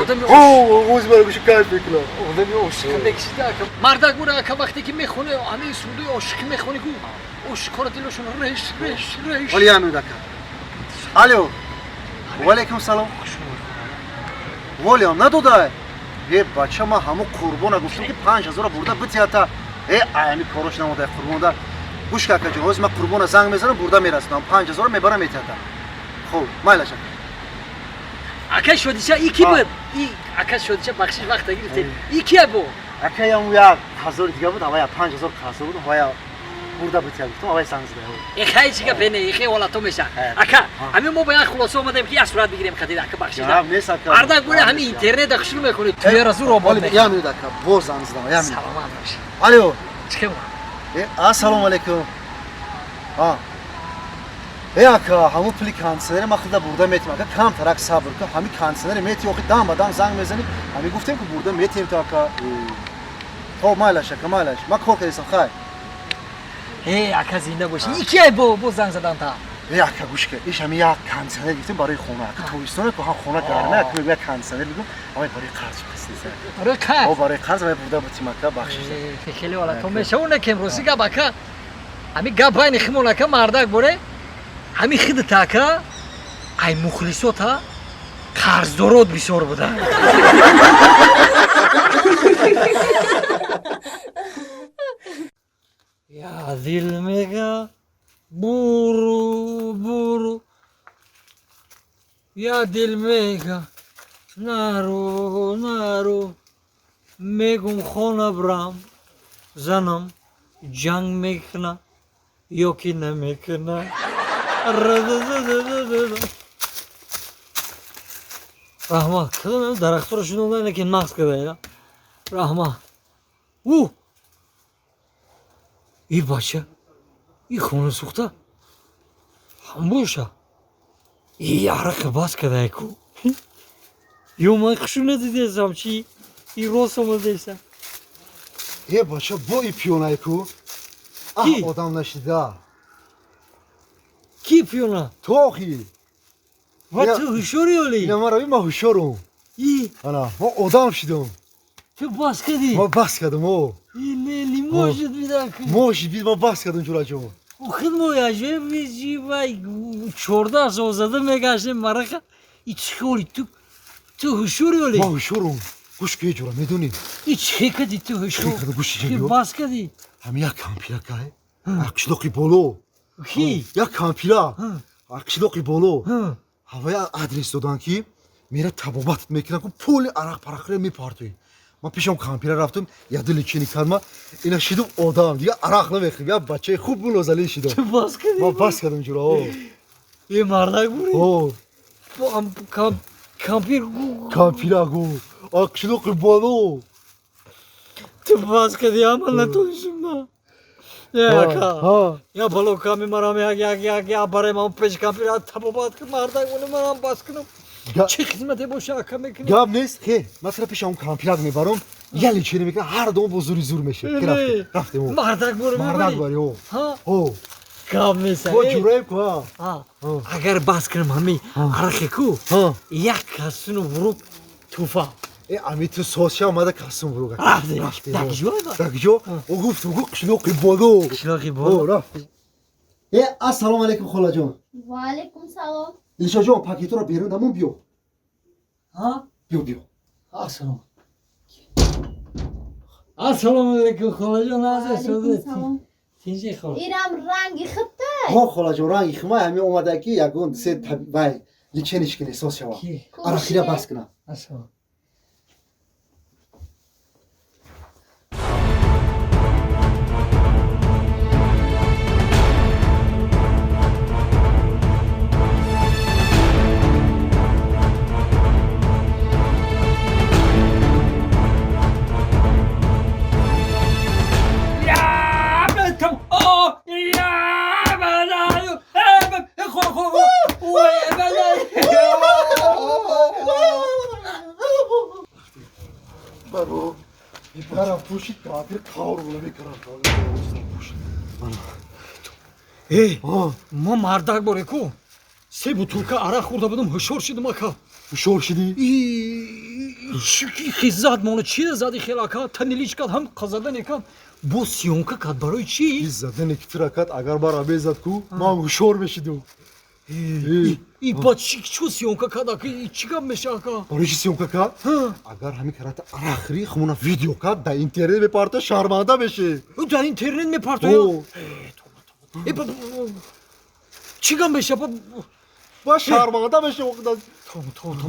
Oğuz böyle bir şey kalbekla. Odam yo şıkın ekşidi aka. Mardak bura aka vaqte ki mekhone hami sudu yo şıkın mekhone ku. O şıkora diloşun reş. Olyam daka. Alo. Ve aleyküm selam. Olyam ne doday? بچه ما همو قربونه گفتم که 5000 برده بتیاتا یعنی کاروش نموده قربونه گوش که جوز ما قربونه زنگ میزنم برده میرسونم 5000 میبرم میتیاتا خوب مایلش Aka şodiça iki bud. Aka şodiça bakşiş vaqta girdi. İki bu. Aka ya ya 1000 دیگه بود هوا 5000 خاصه بود هوا برده بتیاتا تو هوا سانز ده İki çıka beni iki ola tomeşa. Aka hami mo bayağı khulaso olmadım ki asrat bigirem katida aka bakşiş. Ya neyse aka. Arda böyle hami internette khşul mekoni. Tüyer azur o Oğlum ya mı daka boz zanız da ya mı? Salamat baş. Alo. Çıkım. Assalamu alaikum. Ha. ака ҳамун пули кондитсионери ма худа бурда метем ака камтарак сабр ка ҳами кондитсионери мети охи дам ба дам занг мезанӣ ҳами гуфтем ки бурда метем то ака хоб майлаш ака майлаш ма кор кардисам хай ака зинда бошӣ икиай бо занг задан та ака гӯш ка иш ҳами як кондитсионер гирифтем барои хона ака тобистоне ку ҳам хона гарма ака мегӯяд кондитсионер бигум ҳамай барои қарз қистеса барои қарз барои қарз ҳамай бурда бутим ака бахшиш хеле вала то мешавоне ки имрӯзи гап ака ҳами гап байни химон ака мардак боре ҳами хидата ака ай мухлисота қарздорот бисёр буда я дил мега буру я дил мега нару мегум хона брам занам ҷанг мекна ё ки намекна раҳмат кадом дарахтро шунонда ки нақс кардая раҳмат и бача и хона сӯхта ҳамбоша и арақа бас кадая ку ё ман хушуна дидесам чи и росомадеса бача бо и пиёнае ку одам нашида ки пиёна тохи ва ту ҳушёри олӣ ина марави ма ҳушёрум ана ма одам шидам ту бас кадӣ ма бас кардам лели мошид бидаку моши бид ма бас кардам ҷураҷон хидмояжи вай 14 сол зада мегаштем марақа и чикори ту ҳушёри олӣ ма ҳушёрум гӯш ки ҷура медонӣ и чӣ кади ту ҳушёр ки бас кадӣ ҳами як кампиракае ақшилоқи боло ки як кампира ақшилоқи боло ҳавая адрес додан ки мера табобат мекунад ку пули арақ парақре мепартоӣ ман пешам кампира рафтам ядили чини кардма ина шидум одам дига арақ намехӯрим як бачаи хуб мулозалӣ шидам ма бас кардам ҷура е мардак бури кампира гу ақшилоқи боло ту бас кади ама натонишимна ака я балока мемарам як барои ман пеш кампира табобат ки мардак буни манам бас кунам чӣ хизмате боша ака мекунам гап нест хе ман сара пешам кампирак мебарам яли чине мекунам ҳар дом бо зури зур меша рафтем мардак бори бари гап нест бо ҷураем ку агар бас кунам ҳами арақе ку як касуну вурук туфа ами ту созша омада касум вурук дагҷо гуфту гу қишлоқи боло ассалому алайкум холаҷон ва алайкум салом илшоҷон пакетро берун дамон биё биё ассалому алайкум холаҷон тинҷи хол ирам ранги хитта холаҷон ранги хима ҳами омада ки ягон се вай личенишкине соз шава арахира бас кунам ма мардак боре ку се бутулка арақ хӯрда будам ҳушёр шидам ака ҳушёр шидӣ хизад моно чи зади хел ака танилич кад ҳам қазадане кад бо сиёнка кад барои чи задане ки тиракад агар бара мезад ку ман ҳушёр мешидам и ба чӣ сиёнка кад ака чӣ гап меша ака барои чӣ сиёнка кад агар ҳами карата арахри хумона видео кад дар интернет мепарта шарманда меше дар интернет мепартоя чӣ гап меша ба шарманда меше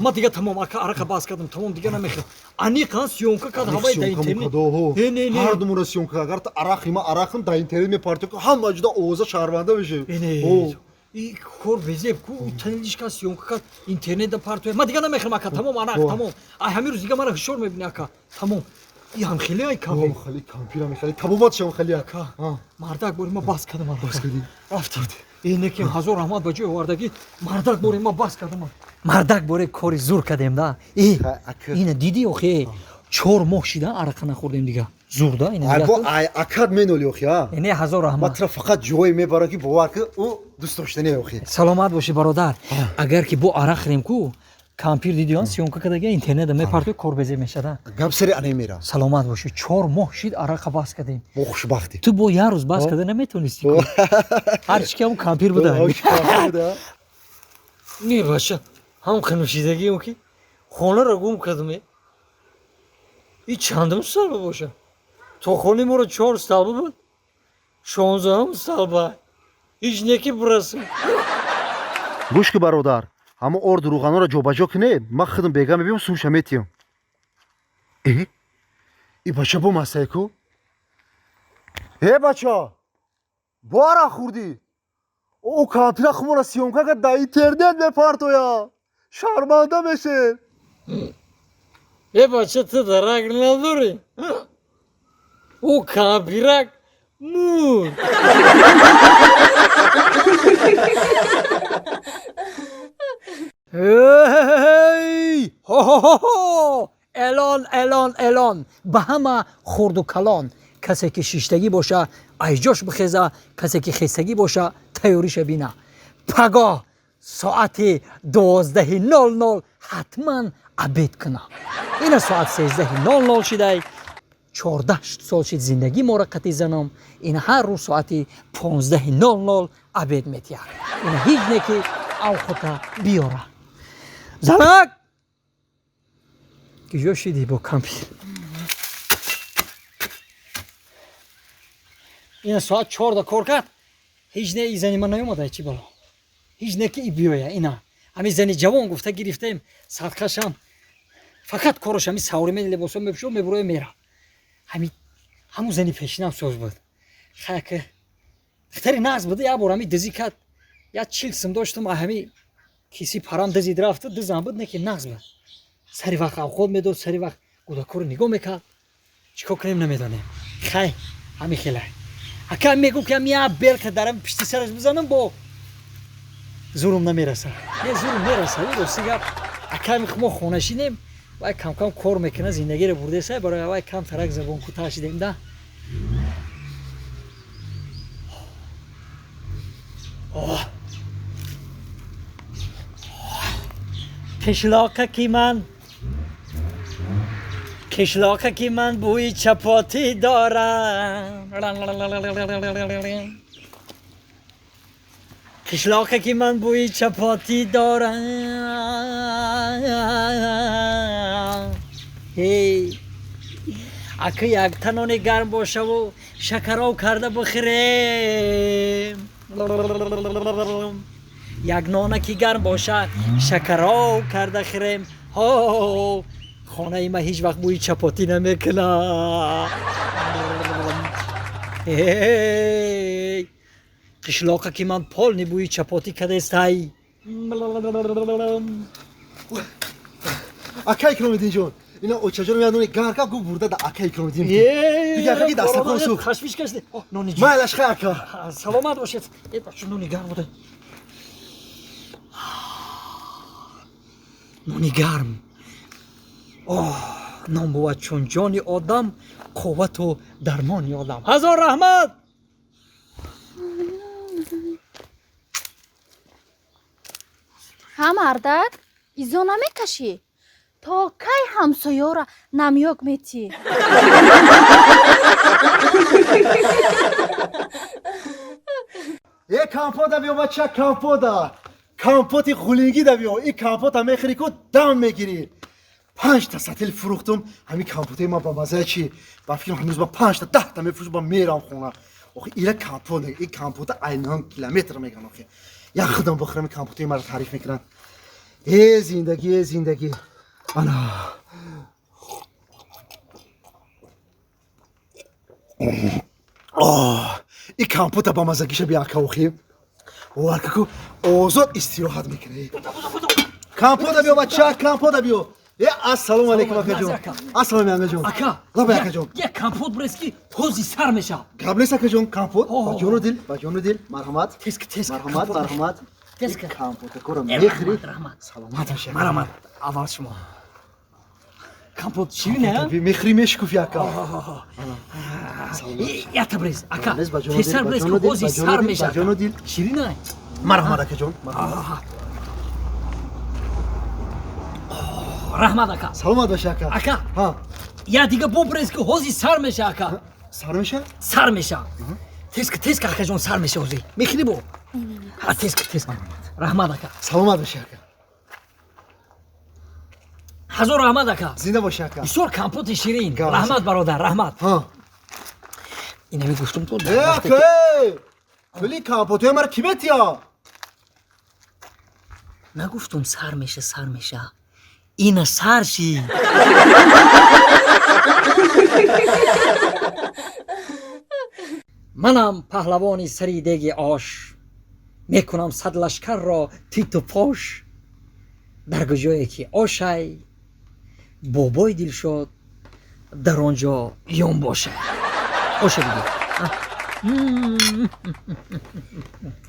ма дига тамом ака арақа бас кардам тамом дига намехоҳам аниқан сиёнка кад ҳавай дар интернет ҳардумона сиёнка агар арақи ма арақам дар интернет мепарта ҳама ҷуда овоза шарманда меше и кор безеб ку танилишка сиёнка кад интернетда партоя ма дига намехоҳам ака тамом арақ тамом ай ҳамин рӯз дига мара ҳушёр мебини ака тамом ям хеле ай Ом кафе хали кампира мехали табобат шам хали ака. мардак бори ма бас кардам Бас кади. рафтем ине ки ҳазор аҳмад ба ҷои овардаги мардак бори ма бас кардам мардак бори кори зур кардем да ина диди охе 4 моҳ шида арақа нахӯрдем дига зур да ина Ай бо ай акад меноли охи а. ине ҳазор аҳмад Матра фақат ҷой мебарам ки бовар ки ӯ дӯст доштани охи. саломат боши бародар агар ки бо арақ хӯрем ку кампир дидиён сиёнка кадаги интернета мепартои корбезе мешада Гап сари ане мера. саломат боши 4 моҳ шид арақа бас кардем Бо хушбахти. ту бо як рӯз бас карда наметонисти ҳарчи ки ҳамун кампир буда не баша ҳамун ханӯшидагиё ки хонаро гум кардаме и чандум салба боша то хонаи моро 4 салба буд 16 салба ҳеҷ неки бурасм Гӯш ки бародар, ҳама орду рӯғаноро ҷобаҷо кине, ман худам бега мебиём сумша метиём. И бача бо масае ку? Бача! Бо арақ хӯрдӣ? О кампира хумора сиёмка кард да интернет мепартоя. Шарманда мешем. бача ту дарак надорӣ ӯ кампирак мур элон ба ҳама хурду калон касе ки шиштагӣ боша айҷош бихеза касе ки хестагӣ боша тайёриша бина пагоҳ соати 12:00 ҳатман абед куна ина соат 13:00 шидай 14 сол шид зиндагӣ моро қатъи заном ина ҳар рӯз соати 15:00 абед метиҳад ина ҳеҷ не ки авхота биёра занак киҷо шидӣ бо кампир ина соат 4 кор кард ҳеҷ не и зани ман наёмада чӣ бало ҳеҷ не ки и биёя ина ҳамин зани ҷавон гуфта гирифтем садқашам фақат кораш ҳамин савримени либосо мепӯшад мебуроя мера ҳамун зани пешинам соз буд хайка духтари нағз буда як бор ҳамин дизӣ кард як 40 сум доштум ҳамин киси парам дизид рафту дизам буд не ки нағз буд сари вақт авход медод сари вақт гудакоро нигоҳ мекард чӣ кор кунем намедонем хай ҳамин хела ака мегӯ ки ҳамин як белка дар ҳамин пишти сараш бизанам бо зурум намераса зурум мераса рости гап ака ҳамин мо хона шидем вай камкам кор мекуна зиндагиро бурдесай барои вай кам тарак забон кӯтah шидем да қишлоқа ки ман бӯи чапотӣ дорам қишлоқа ки ман бӯи чапотӣ дорам ака як танони гарм бошаву шакаров карда бихӯрем як нона ки гарм боша шакаров карда хӯрем хонаи ма ҳеҷ вақт бӯи чапотӣ намекунад қишлоқа ки ман полни бӯи чапотӣ кадестай Ака Икромиддинҷон, ина очаҷоро меядони гарка гу бурда да ака Икромиддин. Дигака ки дастакон сух. Хашмиш кашди. Нони ҷон. Майлаш хай ака. Саломат бошед. Бачо нони гарм буда. Нони гарм. Ном бувад чун ҷони одам, қуввату дармони одам. Ҳазор раҳмат. ҳа мардак изо намекашӣ то кай ҳамсоёра намёк метӣ Компота биё бача компота. Компоти хулингӣ да биё. И компота мехӯри ку дам мегирӣ. 5 та сатил фурӯхтум. Ҳамин компотаи ман ба маззаи чӣ? Ба фикрам ҳанӯз ба 5 та 10 та мефурӯшам ба мерам хона. Охи ира компота, и компота айнан километр меган охи. Як худам бохӯрам компотаи маро таъриф мекунанд. Зиндагӣ, зиндагӣ. Ана. И компота ба маззагиша биака охи. Варка ку озод истироҳат мекунӣ. Компота биё бача, компота биё. Assalomu alaykum akajon. Assalomu akajon. Aka. Laba akajon. Ya kampot breski hozi sarmesha. Qablis akajon kampot. Ba jonu dil. Marhamat. Tesk Marhamat, marhamat. Tesk. Kampot ko'ra mehri. Rahmat. Salomat bo'sh. Marhamat. Avval shuma. Kampot shirine ha? Bir mehri meshkuf aka. Ya tabriz aka. Ba jonu Tesar dil. breski hozi sarmesha. Ba jonu dil. Shirine. Marhamat akajon. Marhamat. Rahmat aka. Salomat bo'sh aka. Aka. Ha. Ya diga bu breski hozi sarmesha aka. Sarmesha? Sarmesha. Tesk akajon sarmesha hozi. Mehri bu. Ha tesk. Rahmat aka. Salomat bo'sh aka. Hazor Rahmat aka. Zinda bo'sh aka. Bisor kampot shirin. Rahmat barodar, rahmat. Ha. Ina guftum to. aka. Kuli kampotoy mara kim etya? نگفتم سر میشه این سرشی منم پهلوانی سری دیگی آش میکنم صد لشکر را تیت و پاش در گجایی که آشای بابای دل شد در آنجا یون باشه آشه دیگه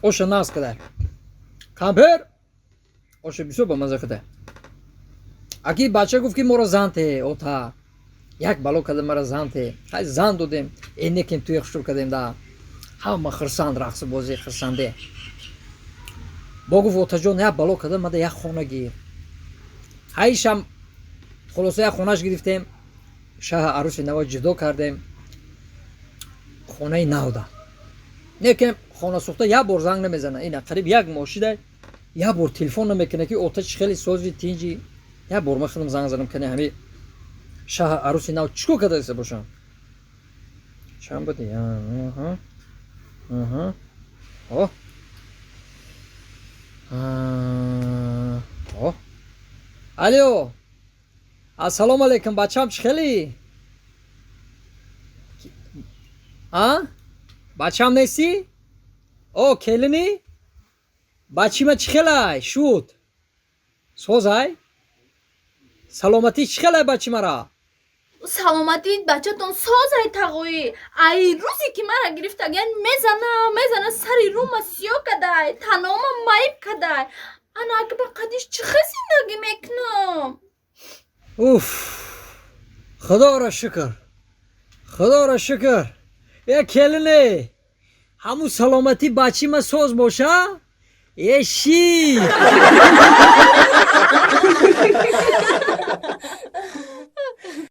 آشه ناز کده کامپر آشه بیسو با مزه کده اگه بچه گفت که ما را زنته اوتا یک بلو کده مرا زنته خیلی زن دودیم اینه که توی خشور کدیم ده همه خرسند رقص بازی خرسنده با گفت اوتا جان یک بلو کده مده یک خونه گیر هایشم خلاصه یک خونهش گرفتیم شه عروس نوا جدا کردیم خونه نو ده نه که خانه سوخته یک بار زنگ نمیزنه اینه قریب یک ماشیده یک بار تلفن نمیکنه که اوتش خیلی سوزی تینجی یک بار من خودم زنگ زدم کنه همه شه عروسی نو چیکو کده ایسه باشم چند بودی الو السلام علیکم بچم چی خیلی بچم نیستی او کلینی بچی ما چی خیلی شد سوزای سلامتی چی خیلی بچی مرا سلامتی بچه‌تون سازای تقوی ای روزی که مرا گرفتگن میزنه سری روم سیاه کدای تنام مایب کدای انا اگه با قدیش چه زندگی میکنم اوف خدا را شکر یا کلینی همون سلامتی بچی ما سوز باشه یه شی